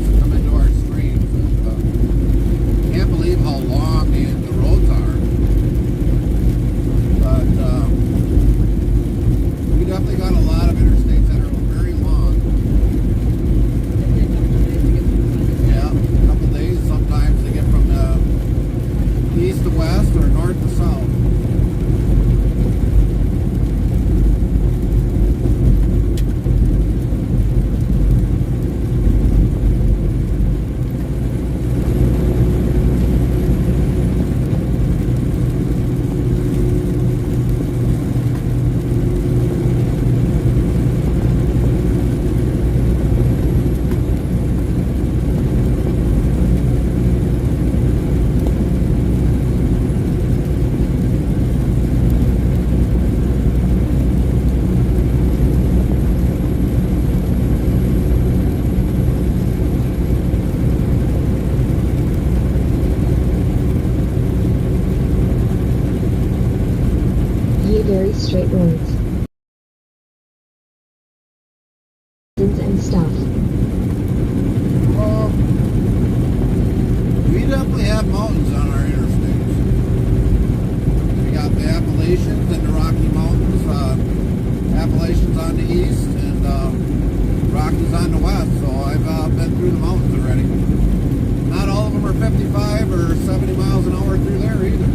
straight roads and stuff. We definitely have mountains on our interstates. We got the Appalachians and the Rocky Mountains. Appalachians on the east and Rockies on the west. So I've been through the mountains already. Not all of them are 55 or 70 miles an hour through there either.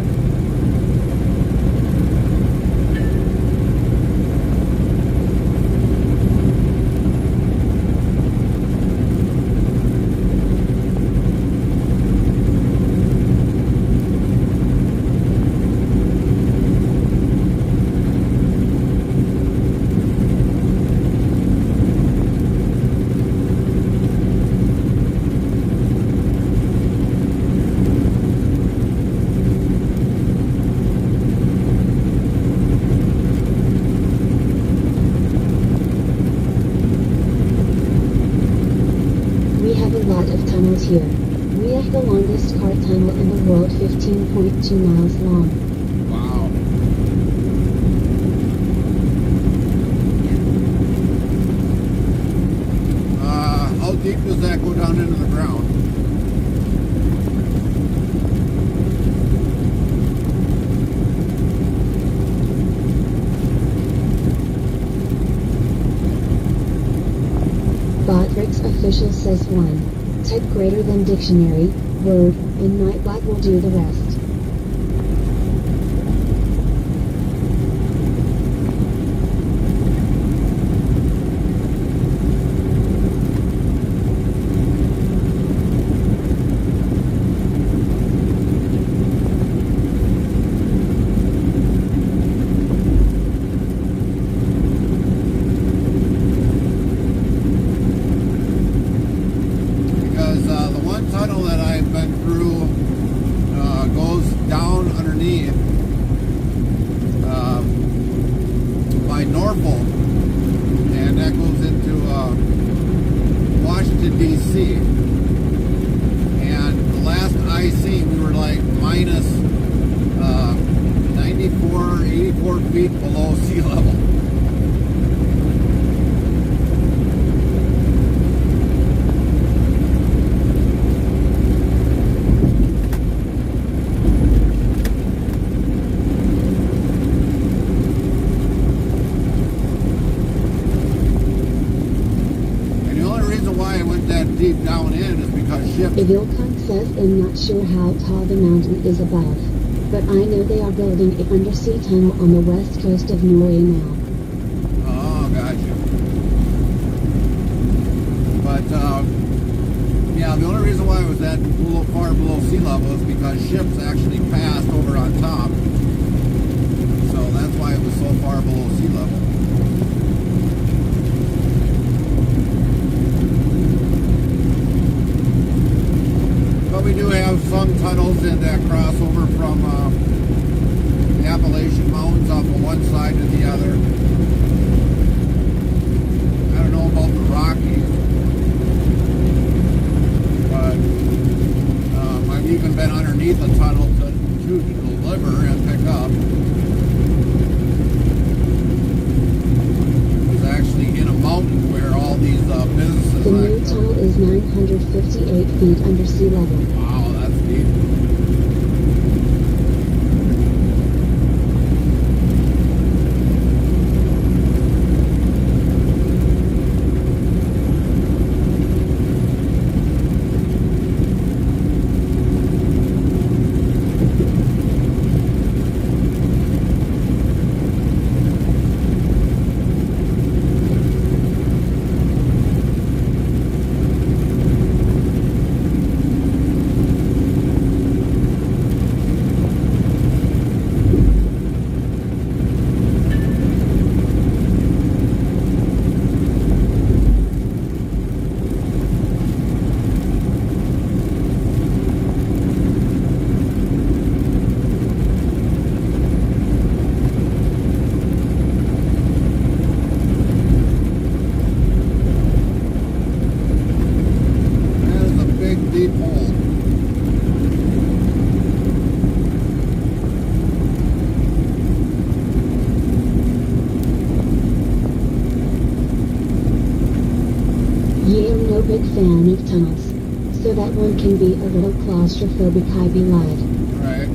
Here. We have the longest car tunnel in the world, 15.2 miles long. Wow. How deep does that go down into the ground? Botrix official says 1. Type greater than dictionary, word, and Nightbot will do the rest. D.C. And the last I seen, we were like minus 94, 84 feet below sea level. Deep down in is because ships. Evilcon says I'm not sure how tall the mountain is above, but I know they are building an undersea tunnel on the west coast of Norway now. Oh, gotcha. But yeah, the only reason why it was that far below sea level is because ships actually passed over on top. So that's why it was so far below sea level. But we do have some tunnels in that crossover from the Appalachian Mountains off of one side to the other. I don't know about the Rockies, but I've even been underneath the tunnel to deliver and pick up. It was actually in a mountain where all these businesses. The new tunnel is 958 feet under sea level. Wow, that's deep. fan of tunnels, so that one can be a little claustrophobic. I be lied. Right.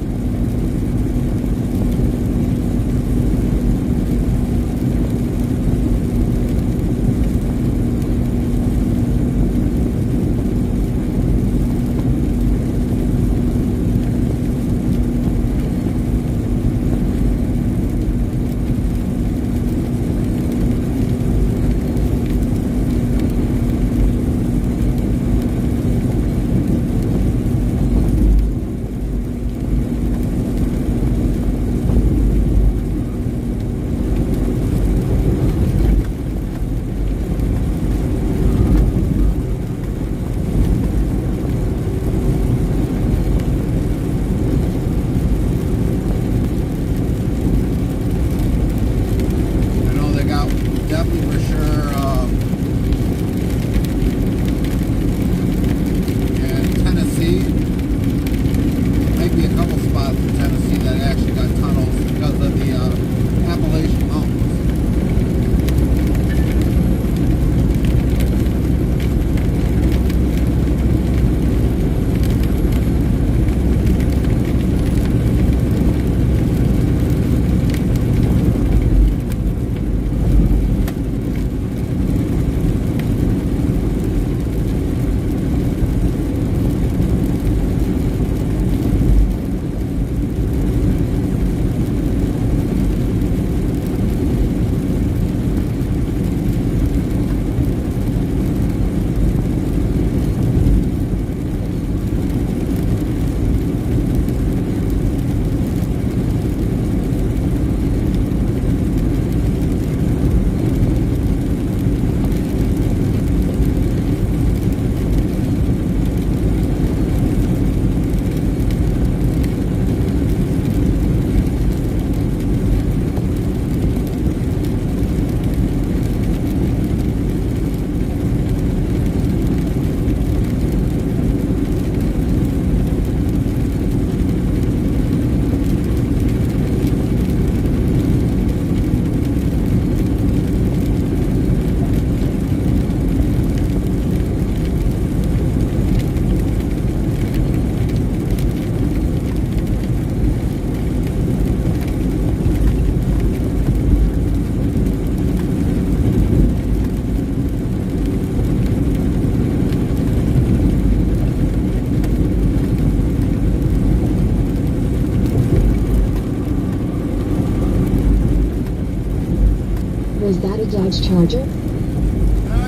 Was that a Dodge Charger?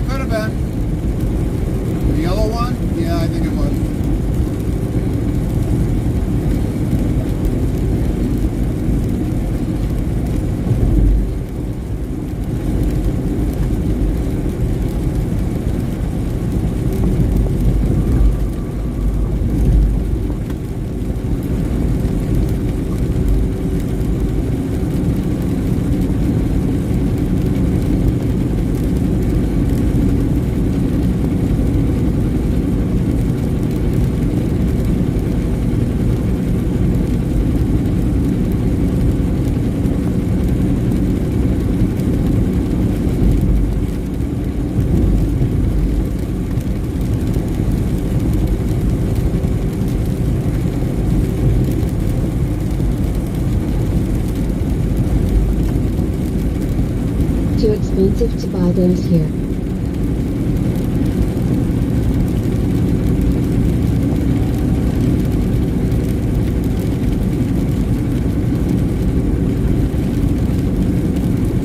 Could have been. The yellow one? Yeah, I think it was. Too expensive to buy those here.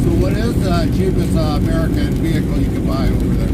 So what is the cheapest American vehicle you can buy over there?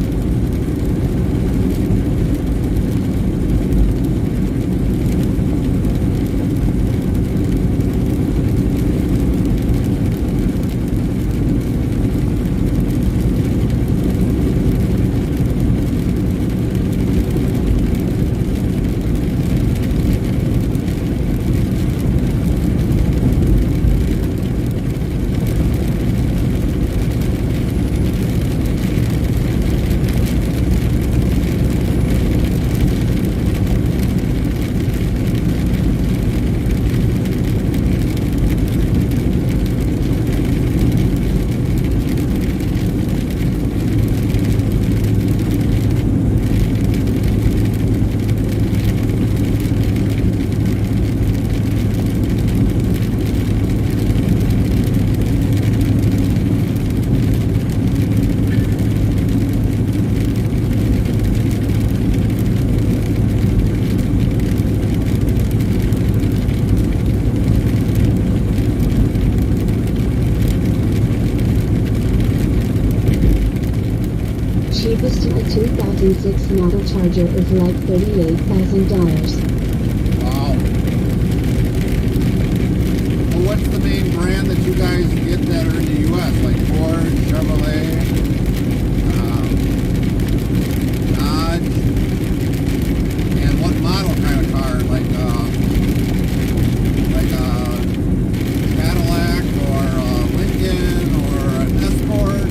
2006 model Charger is like $38,000. Wow. Well, what's the main brand that you guys get that are in the U.S.? Like Ford, Chevrolet, Dodge, and what model kind of car? Like Cadillac or Lincoln or an Escort?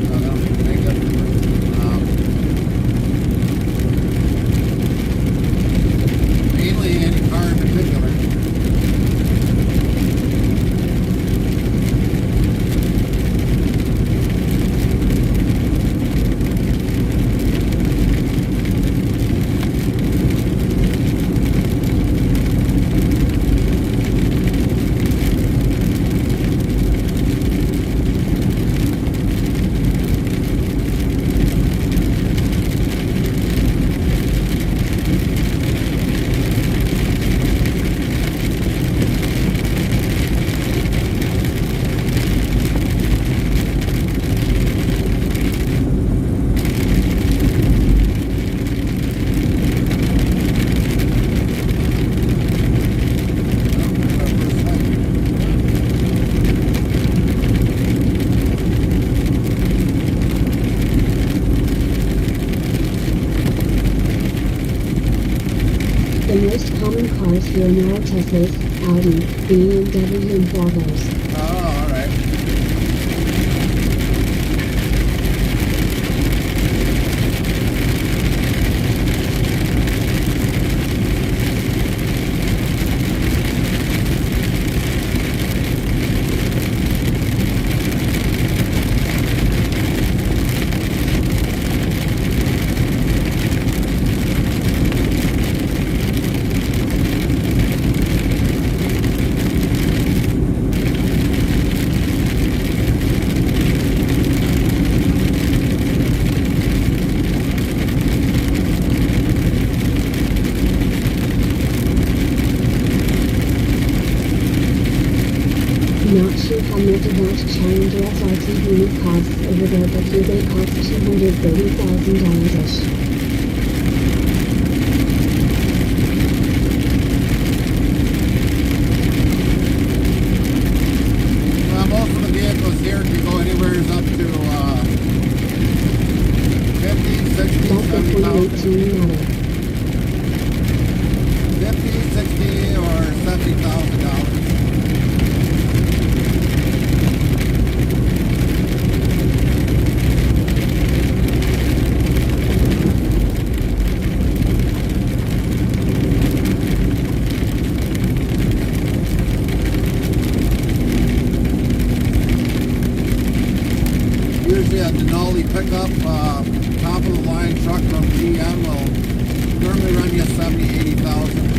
That don't make a difference. Mainly any car in particular. The most common cars here now are Teslas, Audi, BMW and Volvos. Oh, alright. Not sure how much a Dodge Challenger SRT unit costs over there, but here they cost $230,000-ish. Well, most of the vehicles here can go anywhere up to 50, 60, That's a 70,000. 2018 model. 50, 60, or $70,000. Usually a Denali pickup, top of the line truck from GM will normally run you 70, 80,000.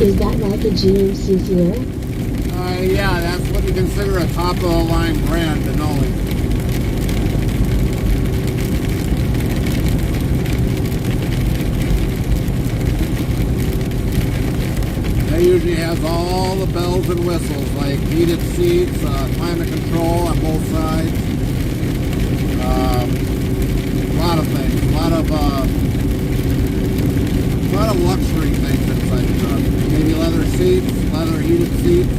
Is that like a GMC Sierra? Yeah, that's what you consider a top-of-the-line brand, Denali. That usually has all the bells and whistles, like heated seats, climate control on both sides. A lot of things, a lot of luxury things inside the truck. Maybe leather seats, leather heated seats.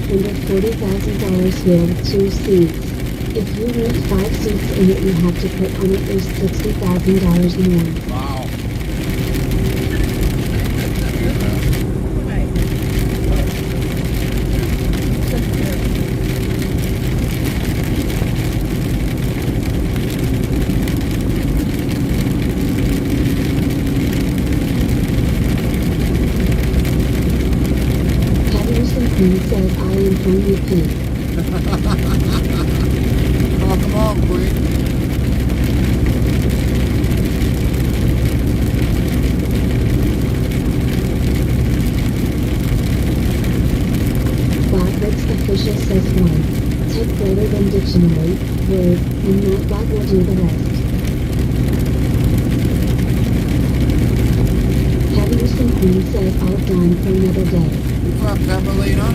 under $40,000 here with 2 seats. If you rent 5 seats in it, you have to put on at least $60,000 more. Wow. Right. Patterson Queen says, I am from UP. Oh, come on, Queen. Blackrick's official says 1. Type greater than dictionary, word, and Nightbot will do the rest. Patterson Queen says, all done for another day. What's up, Pepperlina?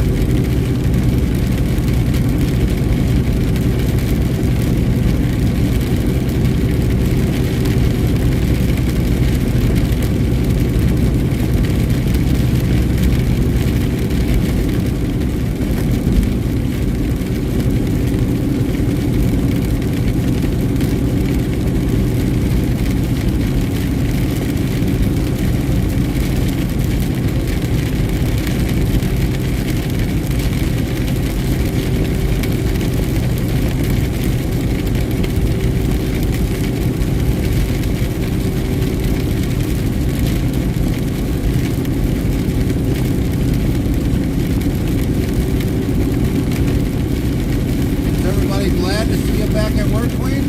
Glad to see you back at work, Queen.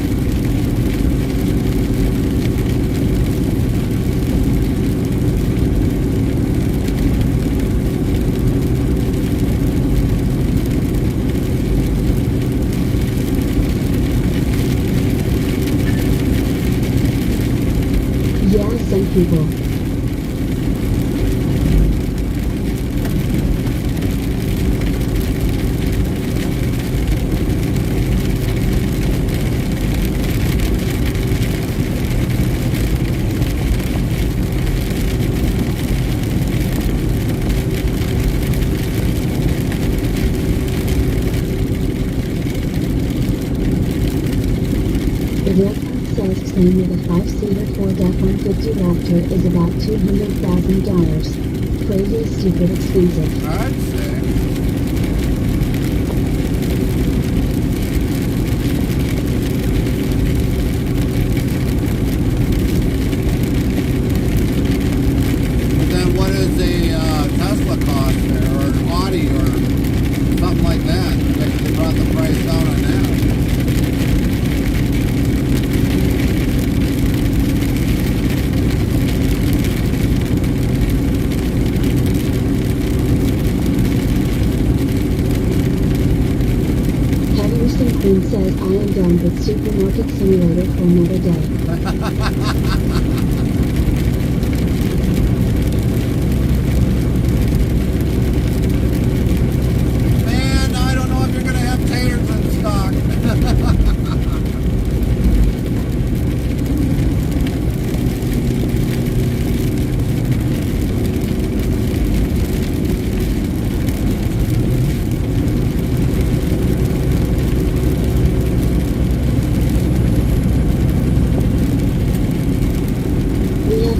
Yeah, some people. The real card says claim with a 5-seater Ford F-150 Raptor is about $200,000. Crazy, stupid, expensive. I'd say. But then what is a Tesla cost there, or an Audi, or something like that? They brought the price down on that. Queen says, I am done with Supermarket Simulator for another day. Man, I don't know if you're going to have taters in stock.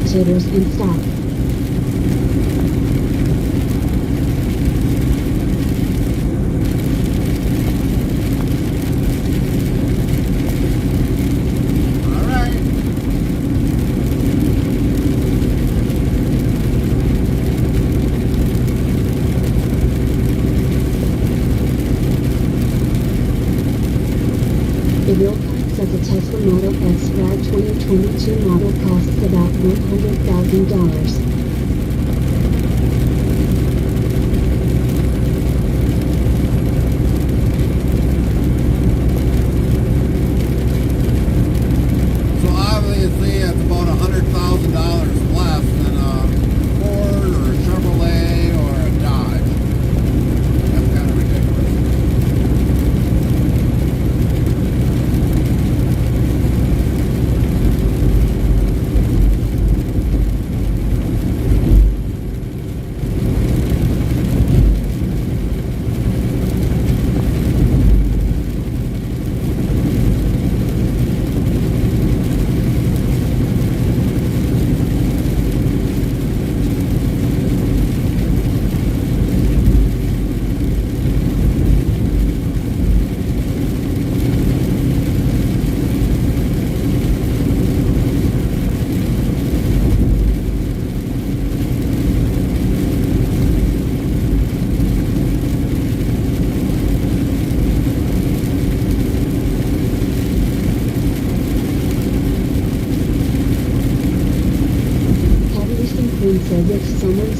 Taters in stock. The real card says a Tesla Model S RAD 2022 model costs about $100,000. So obviously it's about $100,000 less than a Ford or a Chevrolet or a Dodge. That's kind of ridiculous.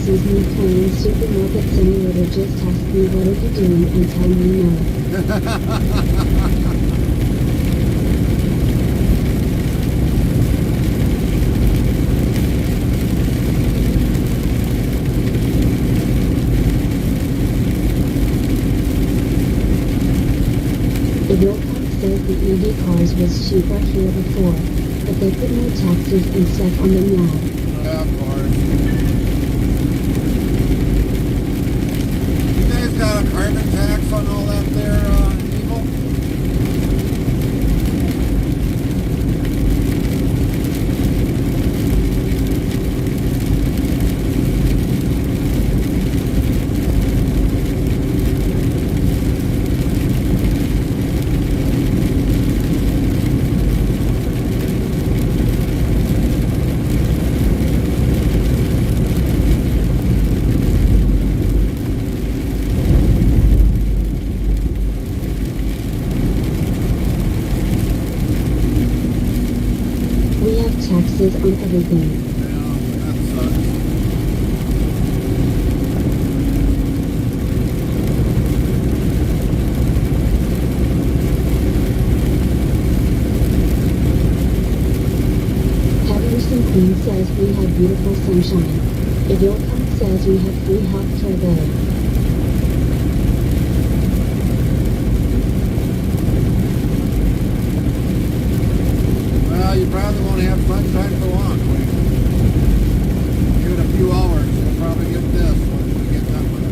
sees me playing Supermarket Simulator just ask me what are you doing and tell me no. The Wilcox says the EV cars was cheaper here before, but they put more taxes and stuff on them now. Yeah, of course. You guys got a carbon tax on all that there, people? Taxes on everything. Yeah, that sucks. Patterson Queen says we have beautiful sunshine. Idilcom says we have free healthcare there. Well, you probably won't have sunshine for long. Give it a few hours, you'll probably get this once we get done with it.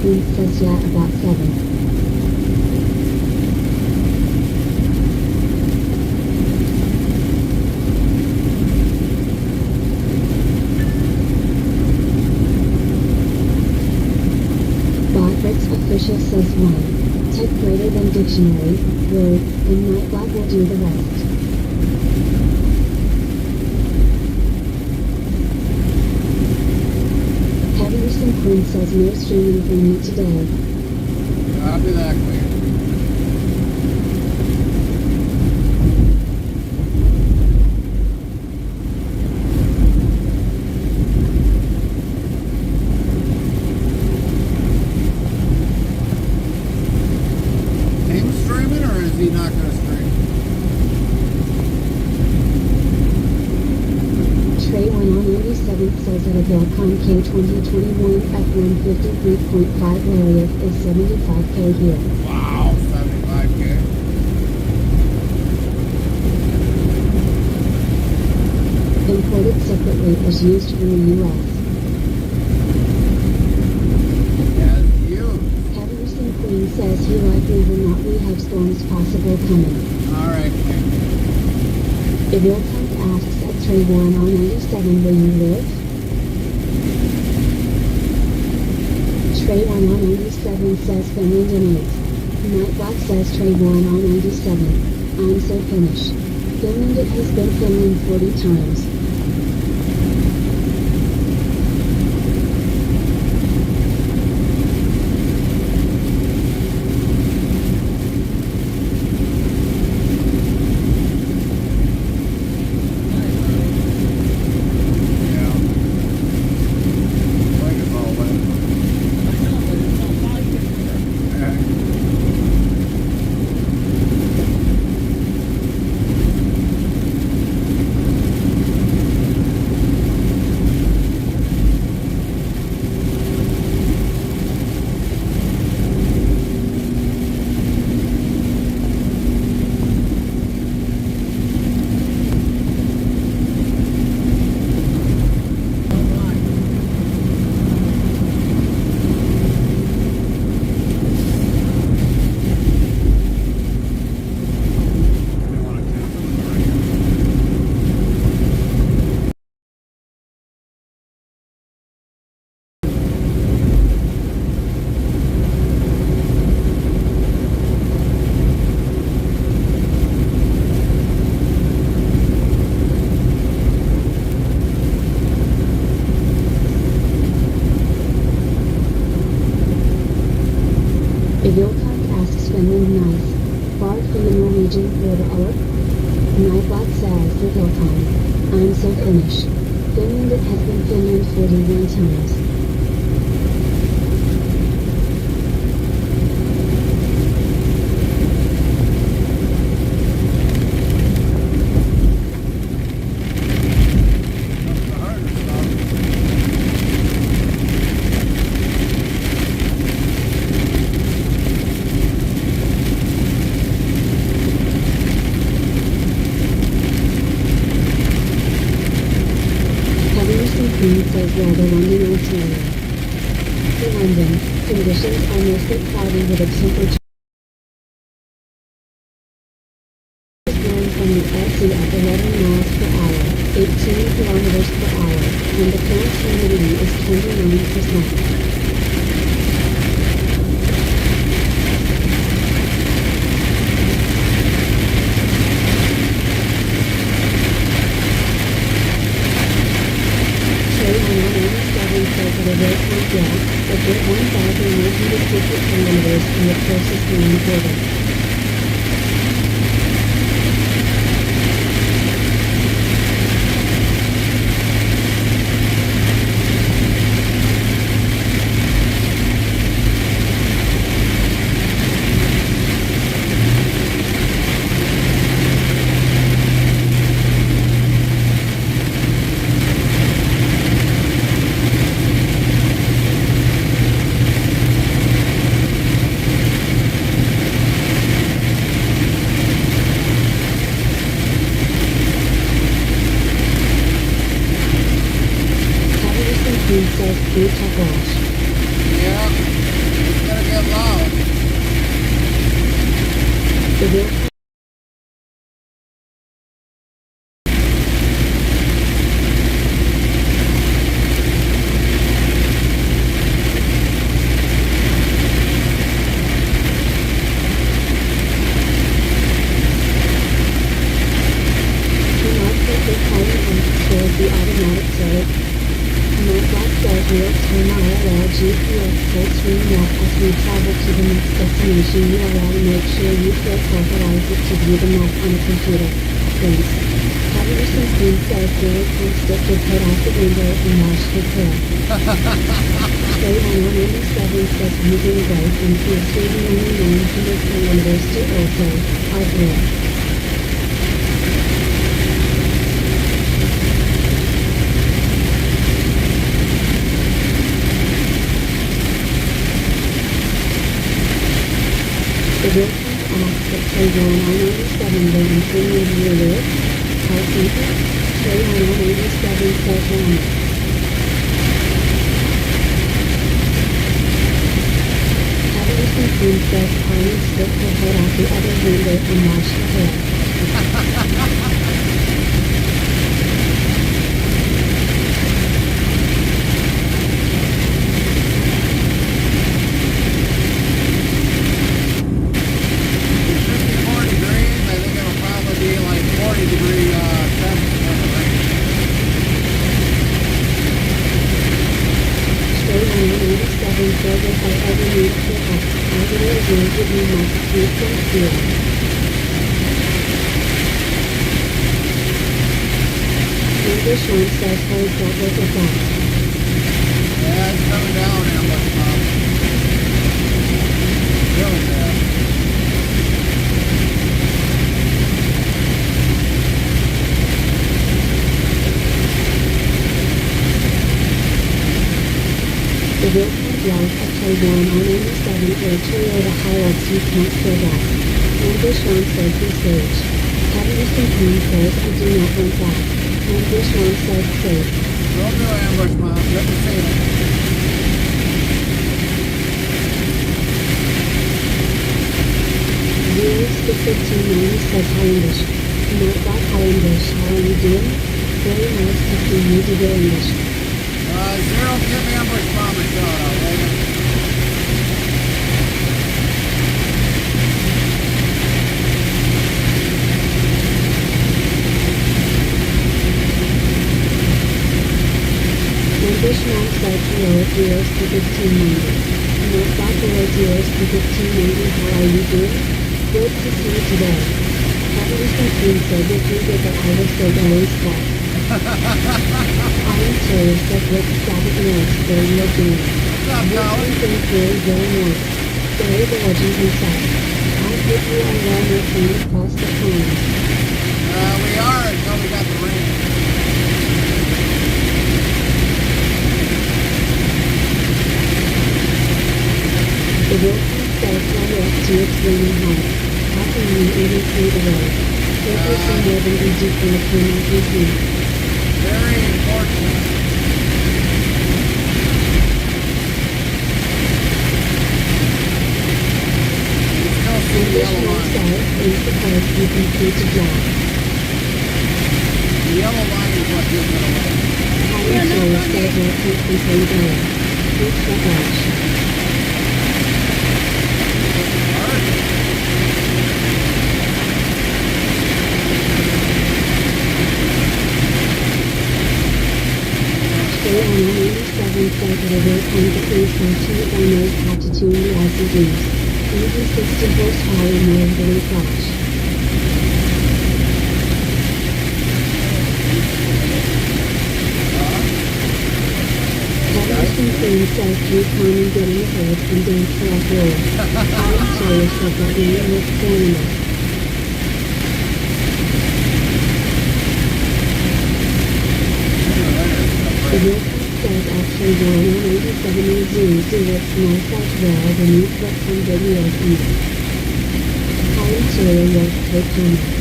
Queen says yeah, about 7. Botrix official says 1. Type greater than dictionary, word, and Nightbot will do the rest. Patterson Queen says no streaming for me today. I'll do that, Queen. Him streaming, or is he not going to stream? Trey 197 says that a Velcon K2021 F153.5 Lariat is 75k here. Wow, 75k. Imported separately as used from the US. As used. Patterson Queen says he likely will not. We have storms possible coming. Alright, Queen. Ivilcom asks at Trey 197 where you live? Trey 197 says Finland and 8. Nightbot says Trey 197. I'm so Finnish. Finland, it has been Finland 40 times. Vilkok asks Finland nice. Bart from the Norwegian border alert. Nightbot says the Vilkok. I'm so Finnish. Finland has been Finland 41 times. Queen says while the London Ontario. For London, conditions are mostly cloudy with a temperature blowing from the SE at 11 miles per hour, 18 kilometers per hour, and the current humidity is 29%. The Vilkok gas, a good 1,150 kilometers from the closest land border. Says Peoria. Yeah, it's gonna get loud. The Vilkok towards the automatic turret. Nightbot says real-time IRL GPS full screen map as we travel to the next destination URL. Make sure you first authorize it to view the map on a computer. Thanks. Patterson Queen says Gary can stick his head out the window and wash his hair. Stay on 197 says using both and feels saving only 900 kilometers to Oslo, Oslo. The Vilkok asks at Taiwan I-97 they in Finland near Europe. Helsinki, Taiwan I-97 says Lama. Patterson Queen says Carmen stick her head out the other window and wash her hair. This one says hold that with a back. Yeah, it's coming down now, but really bad. The Vilkok drive at Taiwan I-97 or Toyota Hilux you can't go back. English one says be sage. Patterson Queen says I do not want that. English one says safe. Don't do ambush, Mom. Let me see it. Zeros to 1590 says Hollandish. Nightbot Hollandish. How are you doing? Very nice to see you do the English. Zero, give me ambush, Mom, a shout out, will you? English man says hello at zeros to 1590. Note that below dealers from 1590. How are you doing? Good to see you today. Probably something said with you that I was so very stuck. I am curious that Rick Sabbath knows where you are doing. Rick has been very, very nice. Barry the legend himself. I hope you are well, my friend, across the pond. We are until we got the rain. The Wilson says direct to its raining home. How can you even see the road? There's some more than easy from the camera can see. Very important. You still see the yellow line. Is the place you can see to drive. The yellow line is what gives it away. Highway service says no can't contain error. Please check out. Stay on 97 says that a road on the east side by knows how to tune the LCDs. Even 60 horsepower may easily flash. Henderson Queen says keep climbing, getting ahead, and dance for us all. Alan Sawyer says that we look formidable. The Wilson says actually 187 zooms do its nice as well as a new clip from videos either. Colin Sawyer was Cape Canaveral.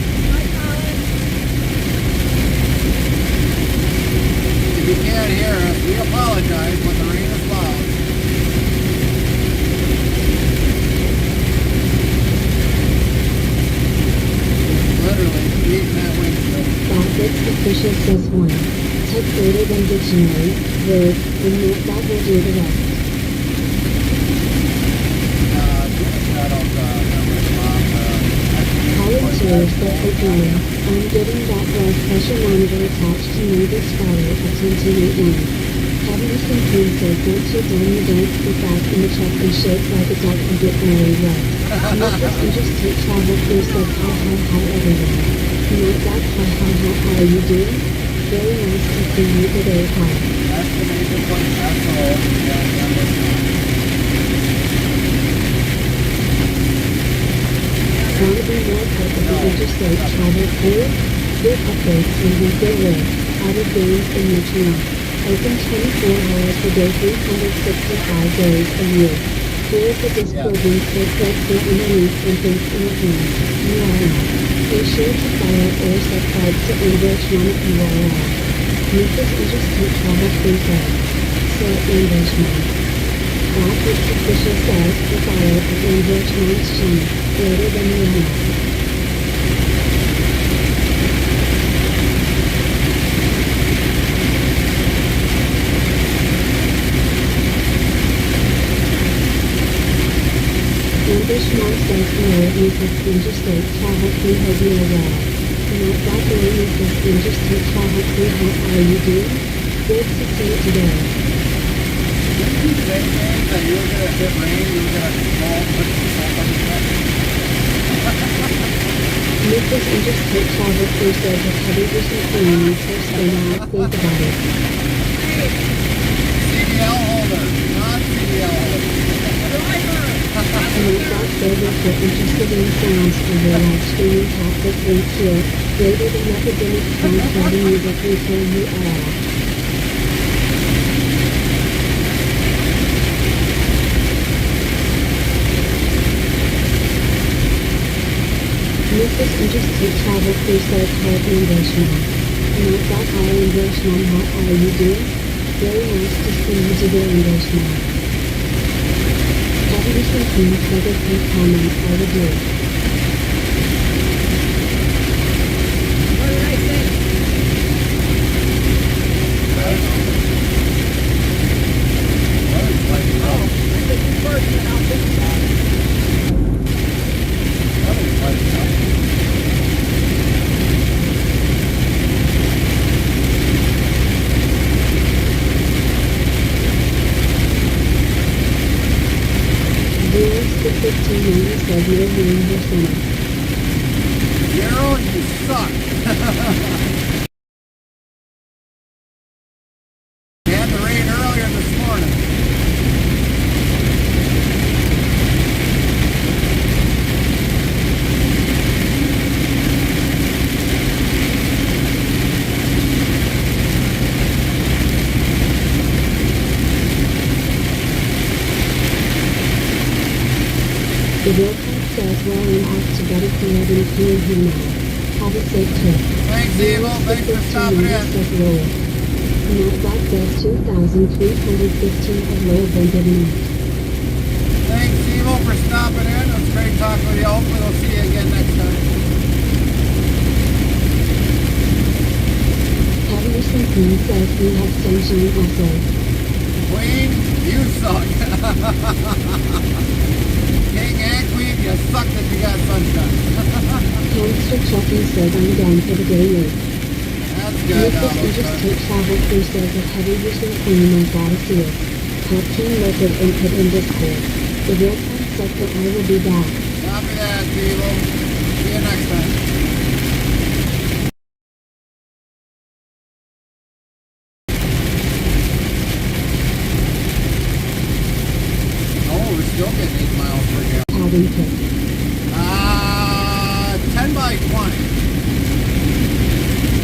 If you can't hear us, we apologize, but the rain is loud. Literally, beating that windshield. Backwards official says 1. Type greater than dictionary, word, and note that will do the rest. I don't remember the mom. Colin Sawyer says again, I'm getting that blood pressure monitor attached to me this Friday at 10 a.m. Henderson Queen says once you're done you dance the back in the truck and shake like a duck and get very wet. Mrs. Interstate Travel Crew says hi everyone. Note that how are you doing? Very nice to see you today, hi. That's the major place, that's all. Want to be more part of the interstate travel crew? Big updates when we go live, out of games in Metro. Open 24 hours a day, 365 days a year. Here is the Discord link for click the underneath and thanks in advance. You are out. Be sure to follow or subscribe to English Mom URL. Mrs. Interstate Travel Crew says. So English Mom. Blackwood's official says the follow of English Mom's channel, greater than the MS. English Mom says hello Mrs. Interstate Travel Crew hope you are well. Note that hello Mrs. Interstate Travel Crew how are you doing? Good to see you today. Didn't you say things that you were going to hit rain, you were going to put yourself on the truck? Mrs. Interstate Travel Crew says if heavy was your family first thing I'll think about it. CDL holder, not CDL holder. Note that server if you're interested in sounds for your live streaming topic link here, greater than academic sound quality music return URL. Mrs. Interstate Travel Crew says hi English Mom. Note that hi English Mom how are you doing? Very nice to see you today English Mom. Henderson Queen said a few comments I would do. What did I say? Oh, I said you first and I'll think about it. 1590 says no rain this summer. Gerald, you suck. We had the rain earlier this morning. The Wilcox says, well, I'm off to better for 11 p.m. here now. Have a safe trip. Thanks, Evil. Thanks for stopping in. Says Lowell. Nightbot says 2,315 of Lowell been good night. Thanks, Evil, for stopping in. It was great talking with you. Hopefully we'll see you again next time. Patterson Queen says we have sunshine also. Queen, you suck. King and Queen, you suck that you got sunshine. Hamster Trucking says I'm done for the day late. That's good. Nicholas Interstate Travel Crew says if heavy using clean and gotta see it. Help King Liquid input in Discord. The Wilcox says that I will be back. Copy that, Evil. See you next time. Oh, we're still getting 8 miles per gallon. Cabin tip. 10 by 20.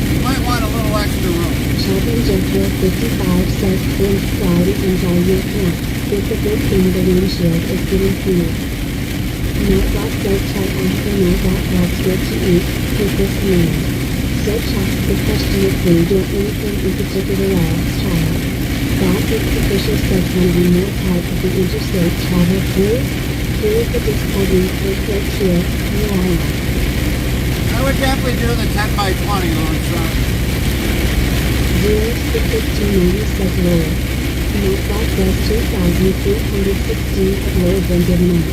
You might want a little extra room. Children Gentler 55 says clean cloudy and dry year camp. It's a good thing the windshield is getting cleaner. Nightbot says try asking Nightbot what's good to eat, with this command. Search asks the question if we do anything in particular else child. Gossip Official says one of the more part of the interstate travel cruise. Here is the Discord link for click here, I would definitely do the 10 by 20 long shot. 0 to 1590 says lower. Nightbot says 2,316 of lower than good night.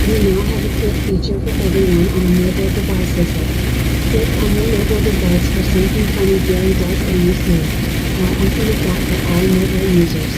We now have a quick feature for everyone on mobile devices. Click on the mobile device for something funny Gary does and you see. How often is that for all mobile users?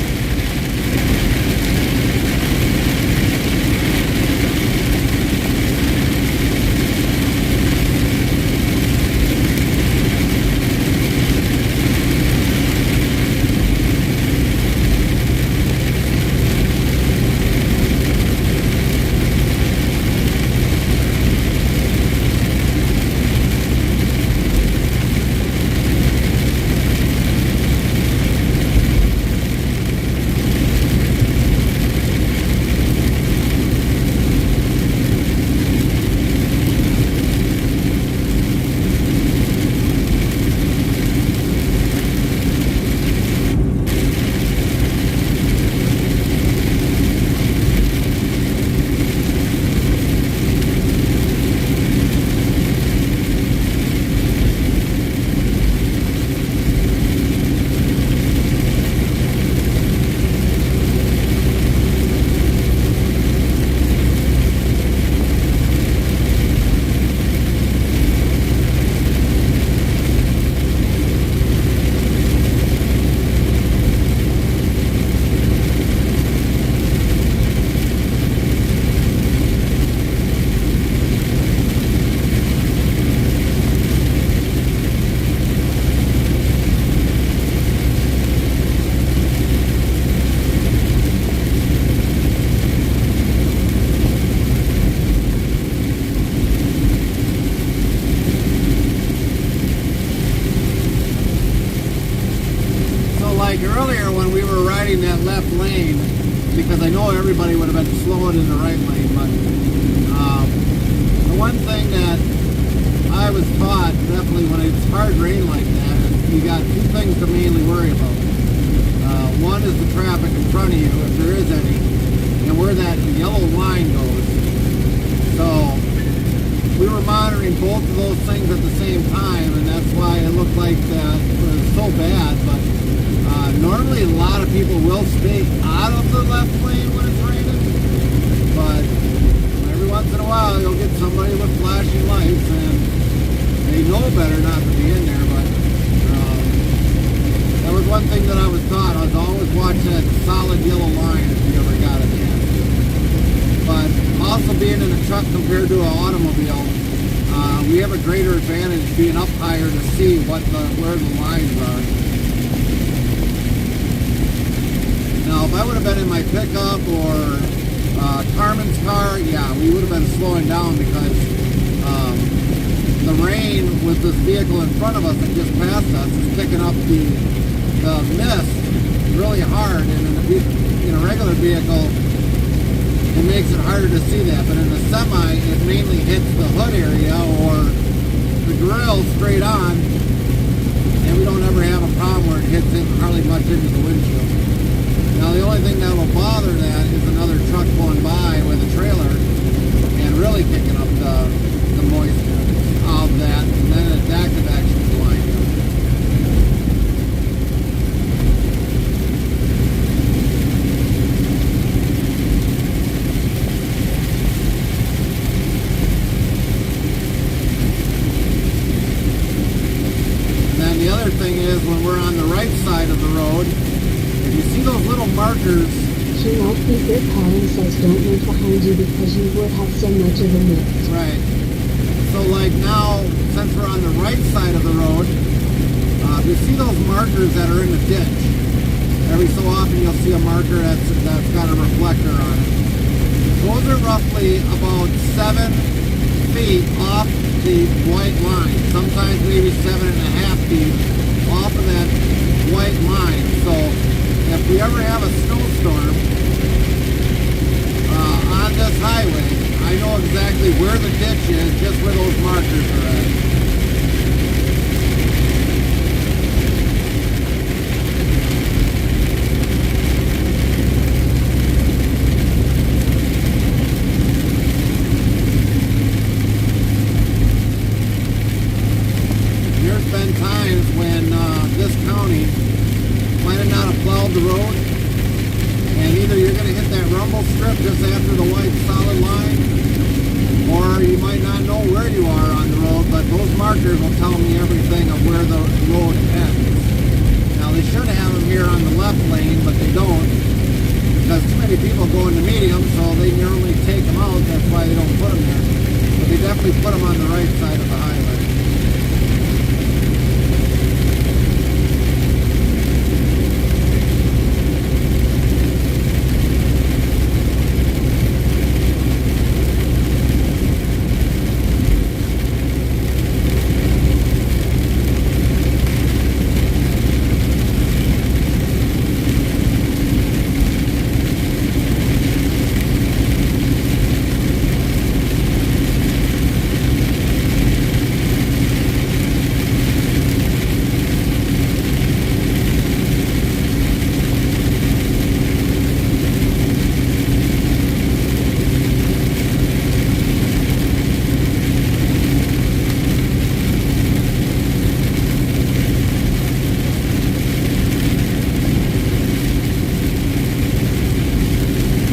Earlier when we were riding that left lane, because I know everybody would have been slowing in the right lane, but the one thing that I was taught, definitely when it's hard rain like that, is you got two things to mainly worry about. One is the traffic in front of you, if there is any, and where that yellow line goes. So we were monitoring both of those things at the same time, and that's why it looked like that it was so bad. But normally a lot of people will stay out of the left lane when it's raining, but every once in a while you'll get somebody with flashing lights and they know better not to be in there. But that was one thing that I was taught. I was always watching much that solid yellow line if you ever got it in. But also being in a truck compared to an automobile, we have a greater advantage being up higher to see where the lines are. Now, if I would have been in my pickup or Carmen's car, yeah, we would have been slowing down because the rain with this vehicle in front of us that just passed us is picking up the mist really hard, and in a regular vehicle it makes it harder to see that, but in a semi it mainly hits the hood area or the grill straight on, and we don't ever have a problem where it hits it hardly much into the windshield. Now the only thing that will bother that is another truck going by with a trailer and really kicking up the moisture of that, and then that could actually blind you. And then the other thing is when we're on the right side of the road, if you see those little markers. He might think your car and says don't look behind you because you would have so much of a mist. Right. So like now, since we're on the right side of the road, you see those markers that are in the ditch. Every so often you'll see a marker that's got a reflector on it. Those are roughly about 7 feet off the white line. Sometimes maybe 7.5 feet off of that white line. So if we ever have a snowstorm on this highway, I know exactly where the ditch is, just where those markers are at. There's been times when this county might have not have plowed the road, and either you're going to hit that rumble strip just after the white solid line, or you might not know where you are on the road, but those markers will tell me everything of where the road ends. Now they should have them here on the left lane, but they don't, because too many people go into medium, so they normally take them out. That's why they don't put them there. But they definitely put them on the right side of the highway.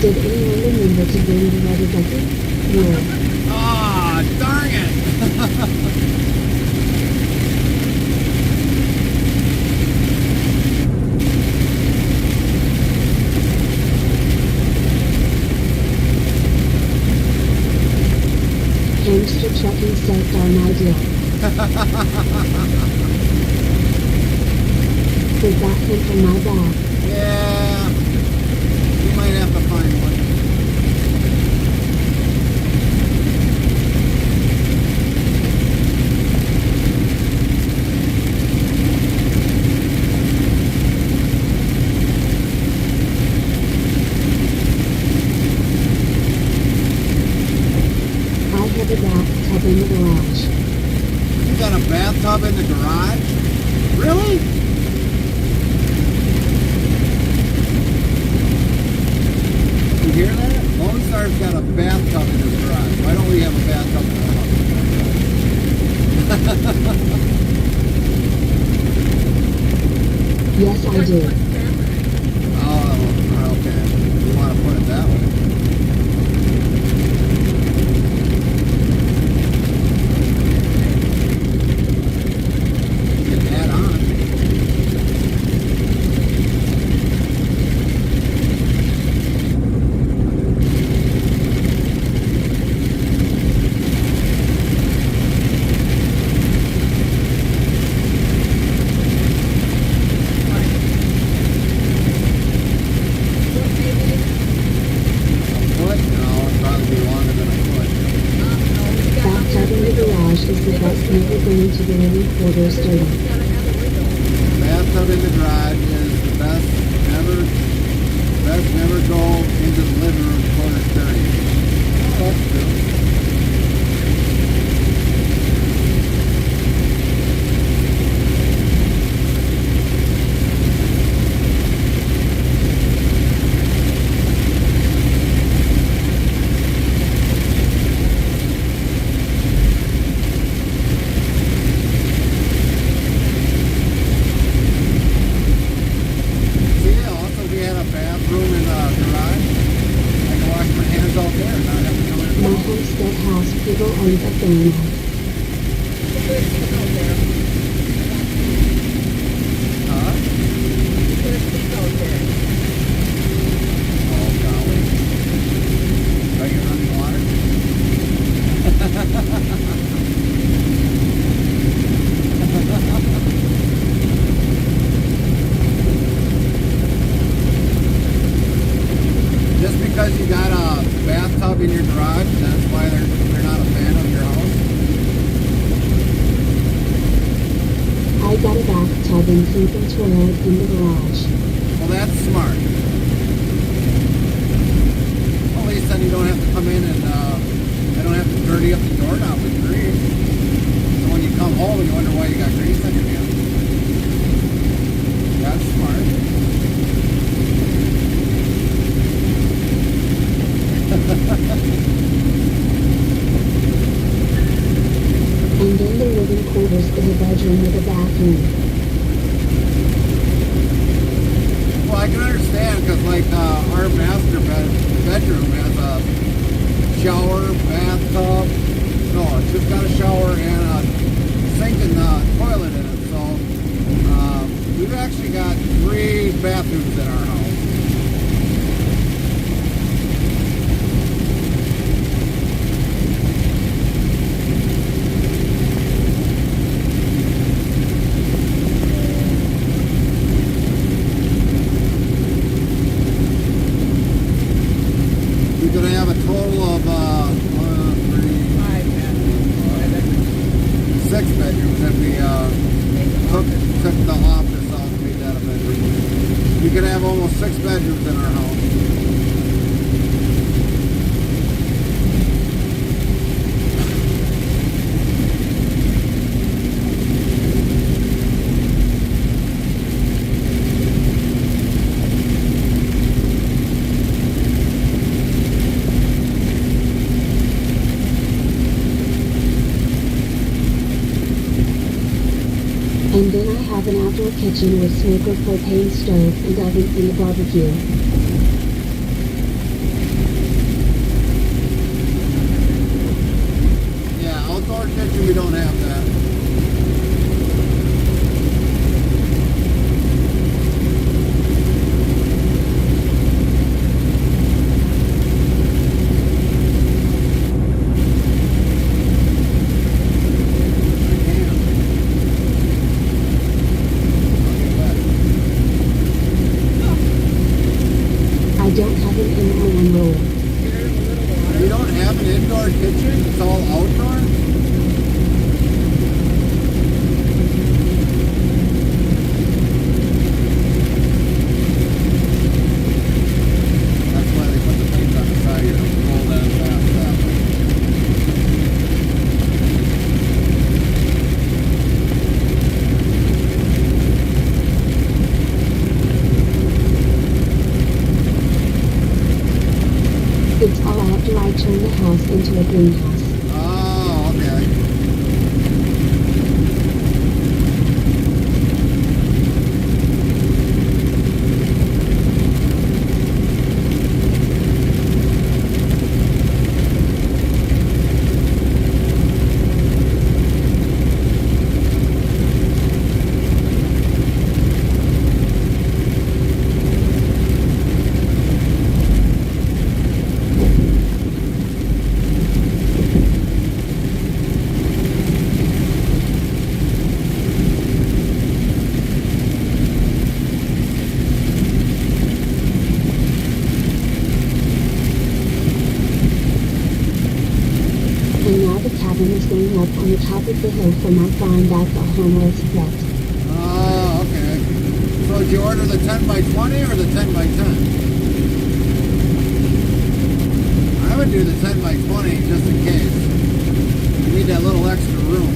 Did anyone remember to bring the rubber bucket? No. Ah, darn it! Hamster trucking says darn idea. Did that come from my bag? Yeah, you might have to find one. I have a bathtub in the garage. You got a bathtub in the garage? Really? You hear that? Lone Star's got a bathtub in his garage. Why don't we have a bathtub in our house? Yes, I do. Oh, okay. You want to put it that way. You can add on. would be longer than a foot. Bathtub in the garage is the best, never going to the living quarters dirty. Bathtub in the garage is the best. Never go into the living room quarters dirty. Oh, that's true. My homestead house people owns a fan. Huh? Oh, golly. Are you running water? Just because you got a bathtub in your garage, that's why they're not a fan of your house? I got a bathtub and sink and toilet in the garage. Well, that's smart. Well, at least then you don't have to come in and they don't have to dirty up the doorknob with grease. So when you come home, you wonder why you got grease on your hands. That's smart. And then the living quarters is a bedroom with a bathroom. Well, I can understand because, like, our master bedroom has a shower, bathtub. No, it's just got a shower and a sink and a toilet in it. So we've actually got 3 bathrooms in our house. We're going to have a total of 6 bedrooms if we took the office out and made that a bedroom. We could have almost 6 bedrooms in our house. And then I have an outdoor kitchen with smoker, propane stove, and oven and a barbecue. Yeah, outdoor kitchen, we don't have that. I don't have an indoor one roll. You don't have an indoor kitchen? It's all outdoor? That's why they put the paint on the side here to roll that fast that way. It's all after I turn the house into a greenhouse. Oh, okay. the cabin is going up on the top of the hill from our farm. That's a homeless vet. Oh, okay. So did you order the 10 by 20 or the 10 by 10? I would do the 10 by 20 just in case. You need that little extra room.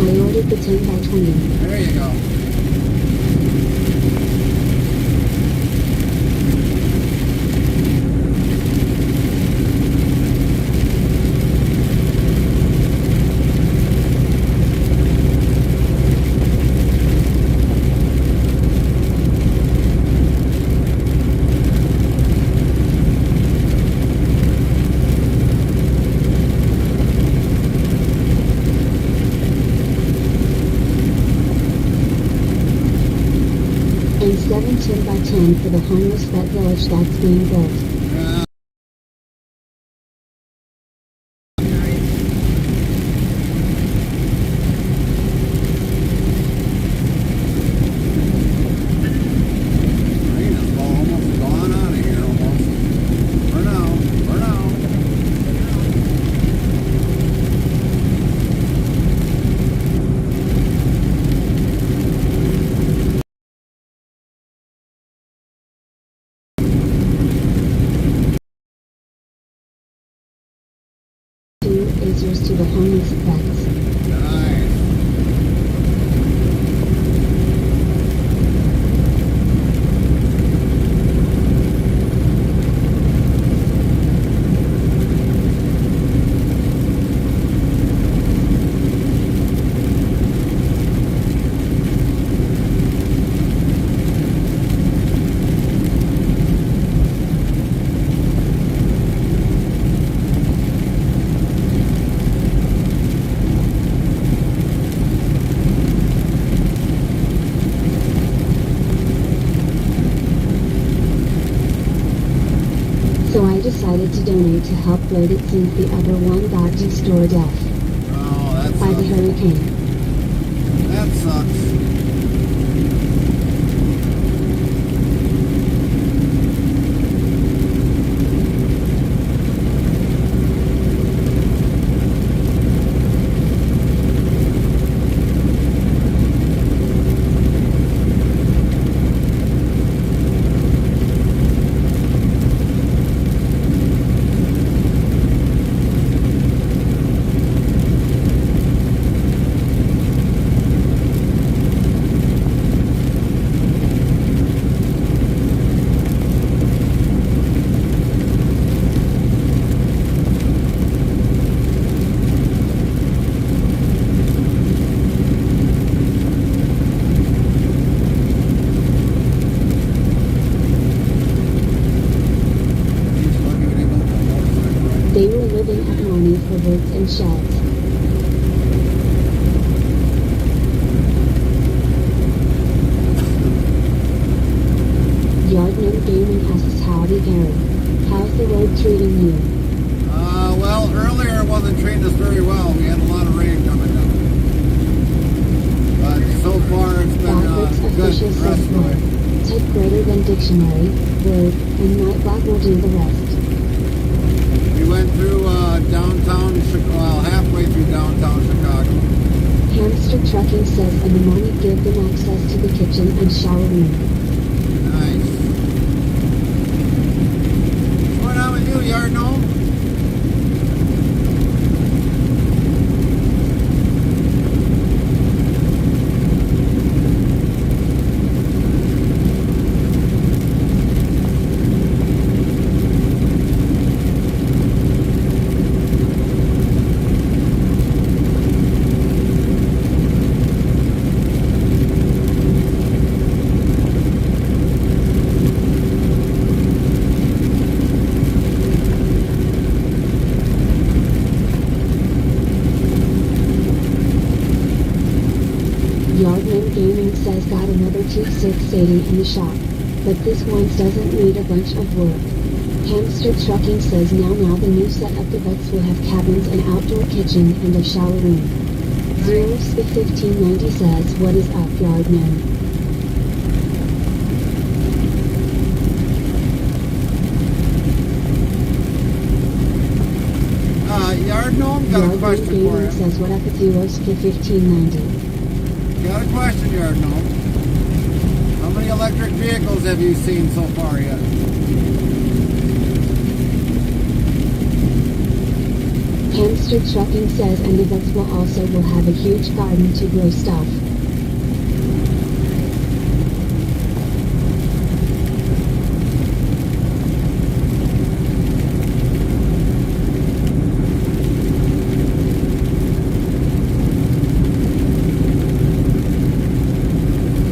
I ordered the 10 by 20. There you go. And 7 10 by 10 for the homeless vet village that's being built. Rain is almost gone out of here almost. For now. For now. Two acres to the homeless vets. Nice. So I decided to donate to help load it since the other one got destroyed off Oh, that by the sucks. hurricane. That sucks. They were living at money for birds and sheds. Yardman Gaming asks, howdy Gary. How's the road treating you? Well, earlier it wasn't treating us very well. We had a lot of rain coming down. But so far it's been Backwards good official the rest says of the way. word. Type greater than dictionary, word, and Nightbot will do the rest. We went through downtown Chicago, well, halfway through downtown Chicago. Hamster Trucking says, and the money give them access to the kitchen and shower room. Nice. What's going on with you, Yard Gnome? Yardman Gaming says got another T680 in the shop, but this one doesn't need a bunch of work. Hamster Trucking says now the new set of the vets will have cabins, an outdoor kitchen, and a shower room. Zeros 1590 says what is up Yardman? got a Yard question for Gaming you. says what up with Eurosky 1590. Got a question, Yard Gnome. How many electric vehicles have you seen so far yet? Hamster Trucking says and the vets will have a huge garden to grow stuff.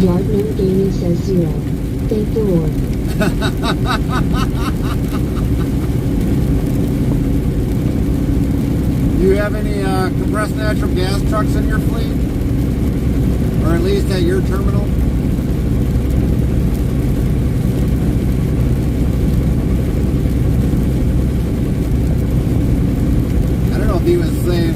Yard Gnome Gaming says 0. Thank the Lord. Do you have any compressed natural gas trucks in your fleet? Or at least at your terminal? I don't know if he was saying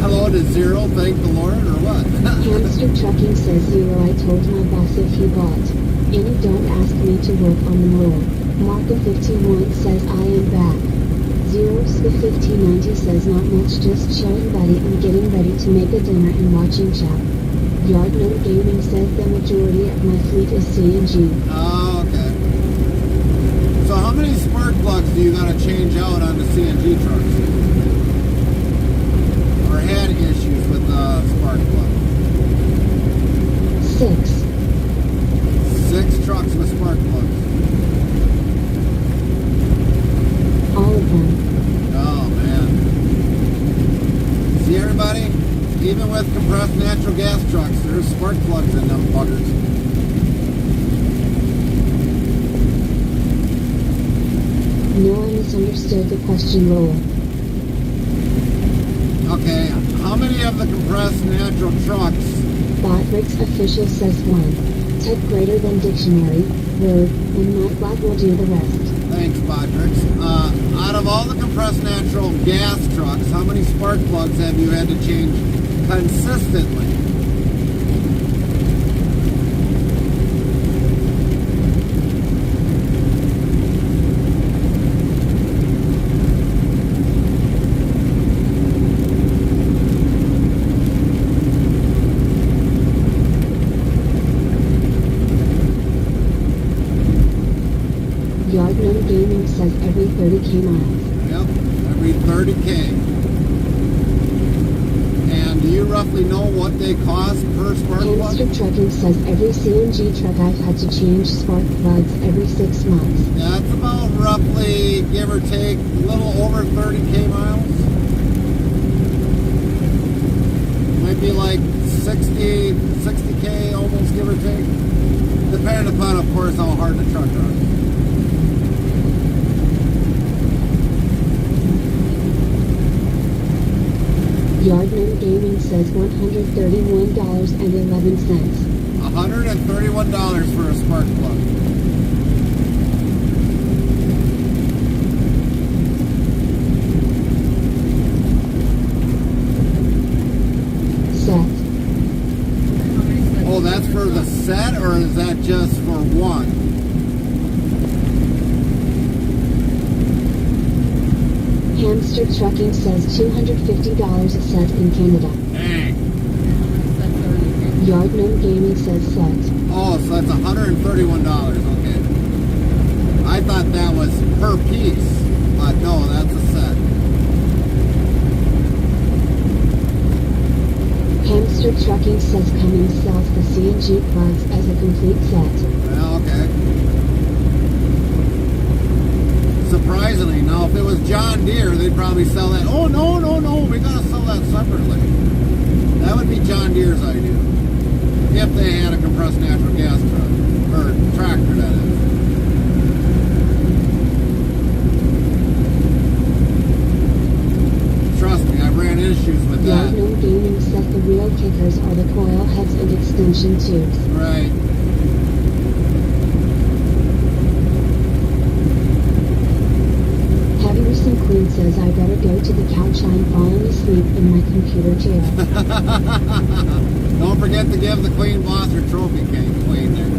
hello to 0, thank the Lord, or what? Hamster Trucking says 0. I told my boss if he bought any, don't ask me to work on the mower. Marco 51 says I am back. 0Sp1590 says not much, just chilling buddy and getting ready to make a dinner and watching chat. Yard Gnome Gaming says the majority of my fleet is CNG. Oh, okay. So how many spark plugs do you got to change out on the CNG trucks? Or had issues with spark plugs? 6. 6 trucks with spark plugs. All of them. Oh, man. See, everybody? Even with compressed natural gas trucks, there's spark plugs in them buggers. No, I misunderstood the question, Lowell. Okay, how many of the compressed natural trucks? Botrix Official says 1. Type greater than dictionary, word, and Nightbot will do the rest. Thanks, Botrix. Out of all the compressed natural gas trucks, how many spark plugs have you had to change consistently? Yard Gnome Gaming says every 30k miles. Yep, every 30K. And do you roughly know what they cost per spark plug? Hamster Trucking says every CNG truck I've had to change spark plugs every 6 months. That's about roughly, give or take, a little over 30K miles. Might be like 60K almost, give or take. Depending upon, of course, how hard the truck runs. Yard Gnome Gaming says $131.11. $131 for a spark plug. Set. Oh, that's for the set, or is that just for one? Hamster Trucking says $250 a set in Canada. Dang. Yard Gnome Gaming says set. Oh, so that's $131. Okay. I thought that was per piece, but no, that's a set. Hamster Trucking says Cummins sells the CNG plugs as a complete set. Well, okay. Surprisingly, now if it was John Deere, they'd probably sell that. Oh, no, we gotta sell that separately. That would be John Deere's idea. If they had a compressed natural gas truck, or tractor, that is. Trust me, I've ran issues with that. Yard Gnome Gaming says the real kickers are the coil heads and extension tubes. Right. Heavy Recent Queen says I better go to the couch, I'm falling asleep in my computer chair. Don't forget to give the Queen Boss her trophy cake, Queen there.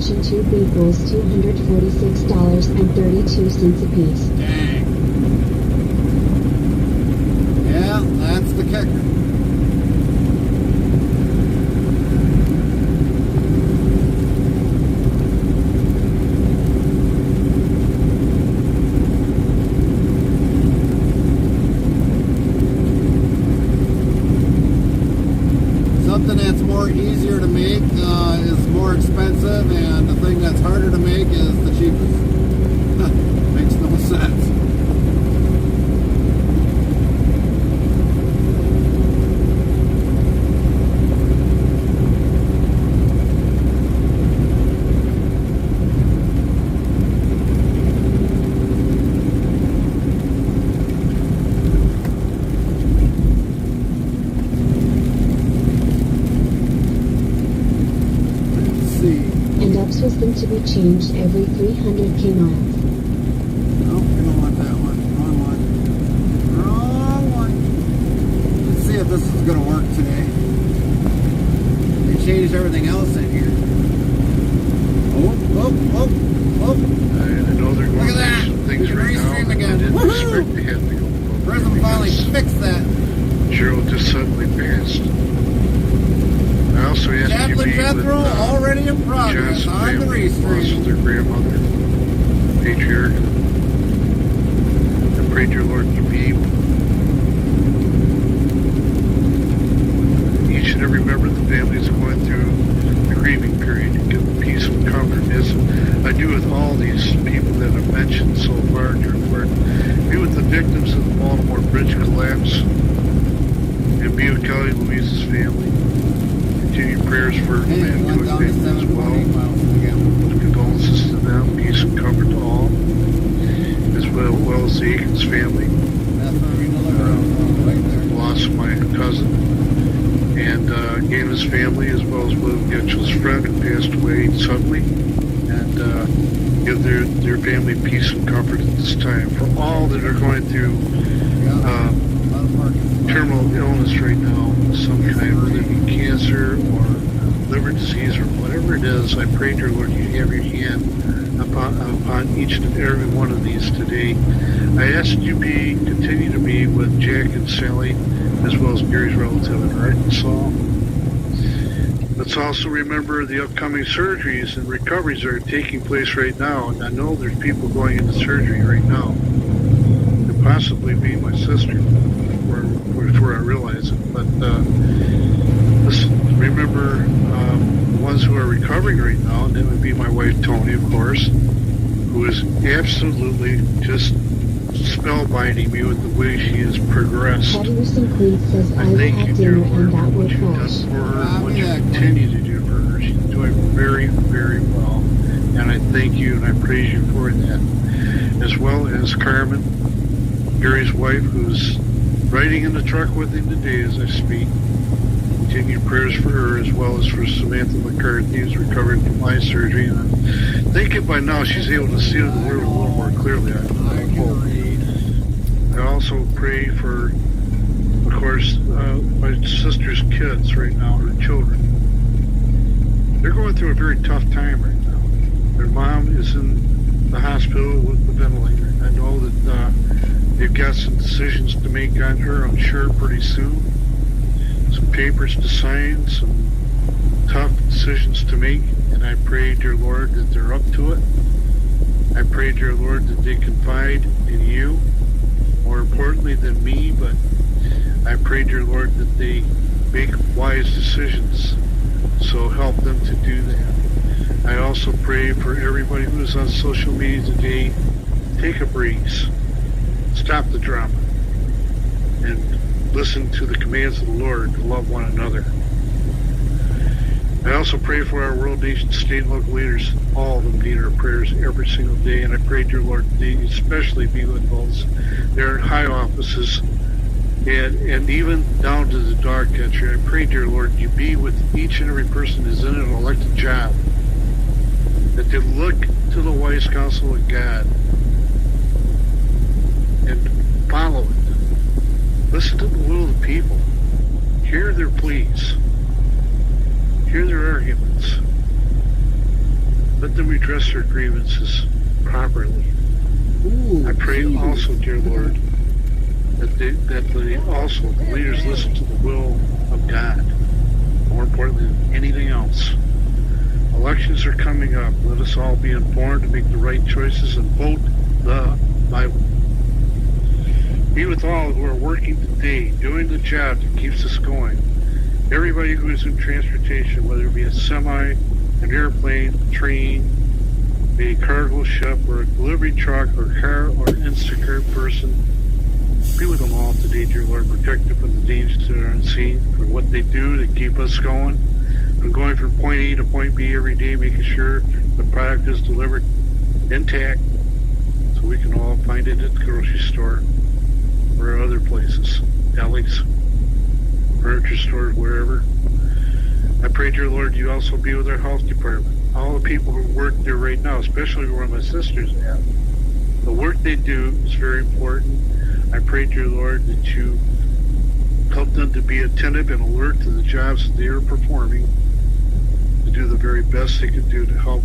mention tube equals $246.32 apiece. Dang. Yeah, that's the kicker. Something that's more easier to make is more expensive, and the thing that's harder to make is the cheapest. Makes no sense. And ups was them to be changed every 300k miles. Nope, we don't want that one. Wrong one. Wrong one. Let's see if this is going to work today. They changed everything else in here. Oh. I know they're Look going at that. through some things You can right now. restream That again. I didn't Woohoo! expect they had to go. Prism finally fixed that. Gerald just suddenly passed. I also asked you to Chaplain be with Jethro already in progress Johnson on the family, lost restream. their grandmother, patriarch. I prayed your Lord to be each and every member of the family is going through the grieving period. Give them peace and comfort, as I do with all these people that I've mentioned so far, dear Lord. Be with the victims of the Baltimore Bridge collapse, and be with Kelly Louise's family. Continue prayers for Hey, Matt it went Cook down to family as 7.8 well. miles again. Condolences to them, peace and comfort to all, as well as the Aikens family. That's where we deliver right there. Lost my cousin, and Gana's family, as well as William Getchell's friend who passed away suddenly, and give their family peace and comfort at this time. For all that are going through terminal illness right now, some kind, whether it be cancer or liver disease or whatever it is, I pray, dear Lord, you have your hand upon each and every one of these today. I ask you continue to be with Jack and Sally, as well as Gary's relative in Arkansas. Let's also remember the upcoming surgeries and recoveries that are taking place right now. And I know there's people going into surgery right now. Could possibly be my sister, before I realize it. But let's remember the ones who are recovering right now, and that would be my wife Tony, of course, who is absolutely just spellbinding me with the way she has progressed. Petterson Cleat says I will thank have you, dear dinner Lord, and for that what will you've done crash. for her, what you continue to do for her. She's doing very, very well, and I thank you and I praise you for that. As well as Carmen, Gary's wife, who's riding in the truck with him today as I speak. Continued prayers for her, as well as for Samantha McCarthy, who's recovering from eye surgery. And I'm thinking by now she's able to see the word a little more clearly. I hope. I also pray for, of course, my sister's kids right now, her children. They're going through a very tough time right now. Their mom is in the hospital with the ventilator. I know that they've got some decisions to make on her, I'm sure, pretty soon. Some papers to sign, some tough decisions to make, and I pray, dear Lord, that they're up to it. I pray, dear Lord, that they confide in you, more importantly than me, but I pray, dear Lord, that they make wise decisions, so help them to do that. I also pray for everybody who is on social media today, take a breeze, stop the drama, and listen to the commands of the Lord to love one another. I also pray for our world, nation, state, and local leaders. All of them need our prayers every single day, and I pray, dear Lord, they especially be with those that are in high offices, and even down to the dog catcher. I pray, dear Lord, you be with each and every person who's in an elected job, that they look to the wise counsel of God and follow it. Listen to the will of the people. Hear their pleas. Hear their arguments. Let them redress their grievances properly. Ooh, I pray Jesus. also, dear Lord, that the leaders listen to the will of God, more importantly than anything else. Elections are coming up. Let us all be informed to make the right choices and vote the Bible. Be with all who are working today, doing the job that keeps us going. Everybody who is in transportation, whether it be a semi, an airplane, a train, a cargo ship, or a delivery truck, or car, or Instacart person, be with them all today, dear Lord. Protect them from the dangers that are unseen, for what they do to keep us going. From going from point A to point B every day, making sure the product is delivered intact, so we can all find it at the grocery store or other places, delis, furniture stores, wherever. I pray, dear Lord, you also be with our health department. All the people who work there right now, especially where my sisters at. The work they do is very important. I pray, dear Lord, that you help them to be attentive and alert to the jobs that they are performing, to do the very best they can do to help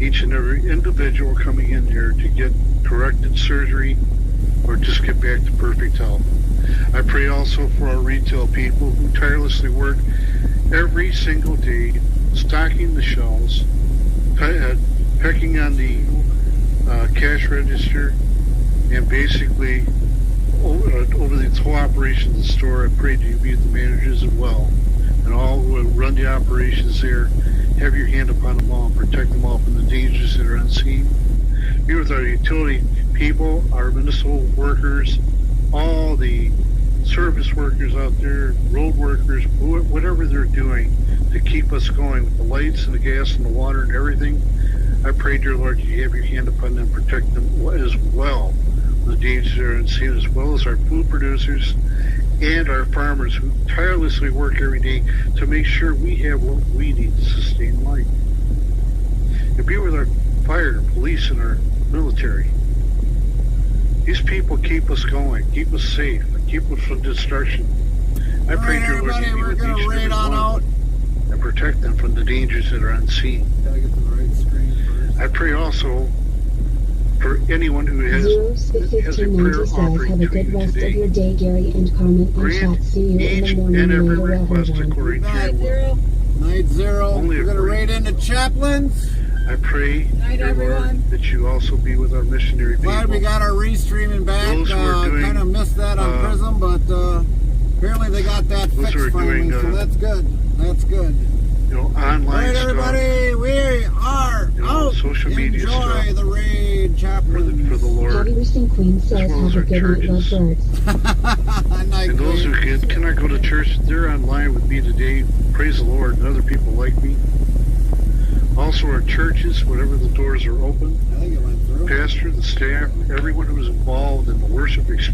each and every individual coming in here to get corrected surgery or just get back to perfect health. I pray also for our retail people who tirelessly work every single day, stocking the shelves, pecking on the cash register, and basically over the whole operation of the store. I pray that you be the managers as well, and all who run the operations there. Have your hand upon them all and protect them all from the dangers that are unseen. Be with our utility people, our municipal workers, all the service workers out there, road workers, whatever they're doing to keep us going with the lights and the gas and the water and everything. I pray, dear Lord, you have your hand upon them, protect them as well from the dangers that are unseen, as well as our food producers and our farmers who tirelessly work every day to make sure we have what we need to sustain life. And be with our fire, police, and our military. These people keep us going, keep us safe, and keep us from destruction. I pray, dear Lord, you be with each and every one and protect them from the dangers that are unseen. Gotta get the right screen first. I pray also for anyone who has a 1590 prayer says, offering have a to good you rest of today. your day, Gary and Carmen, and Grant chat. See you in each the morning and every later, request everyone. according to your will. Night zero. Only We're gonna agree. raid into chaplains. I pray, Night, dear everyone. Lord, that you also be with our missionary people. Glad we got our restreaming back. Those who are doing, Kind of missed that on Prism, but apparently they got that those fixed who are finally, doing, so that's good. That's good. you know, online All right, stuff. everybody, we are You know, out. social media Enjoy stuff the raid, chaplains. for the Lord. Heavy Roosting Queen says, as well as have a our good night, love churches. birds. Night, And those who cannot go to church, they're online with me today. Praise the Lord, and other people like me. Also, our churches, whenever the doors are open, I think it went through. pastor, the staff, everyone who is involved in the worship experience.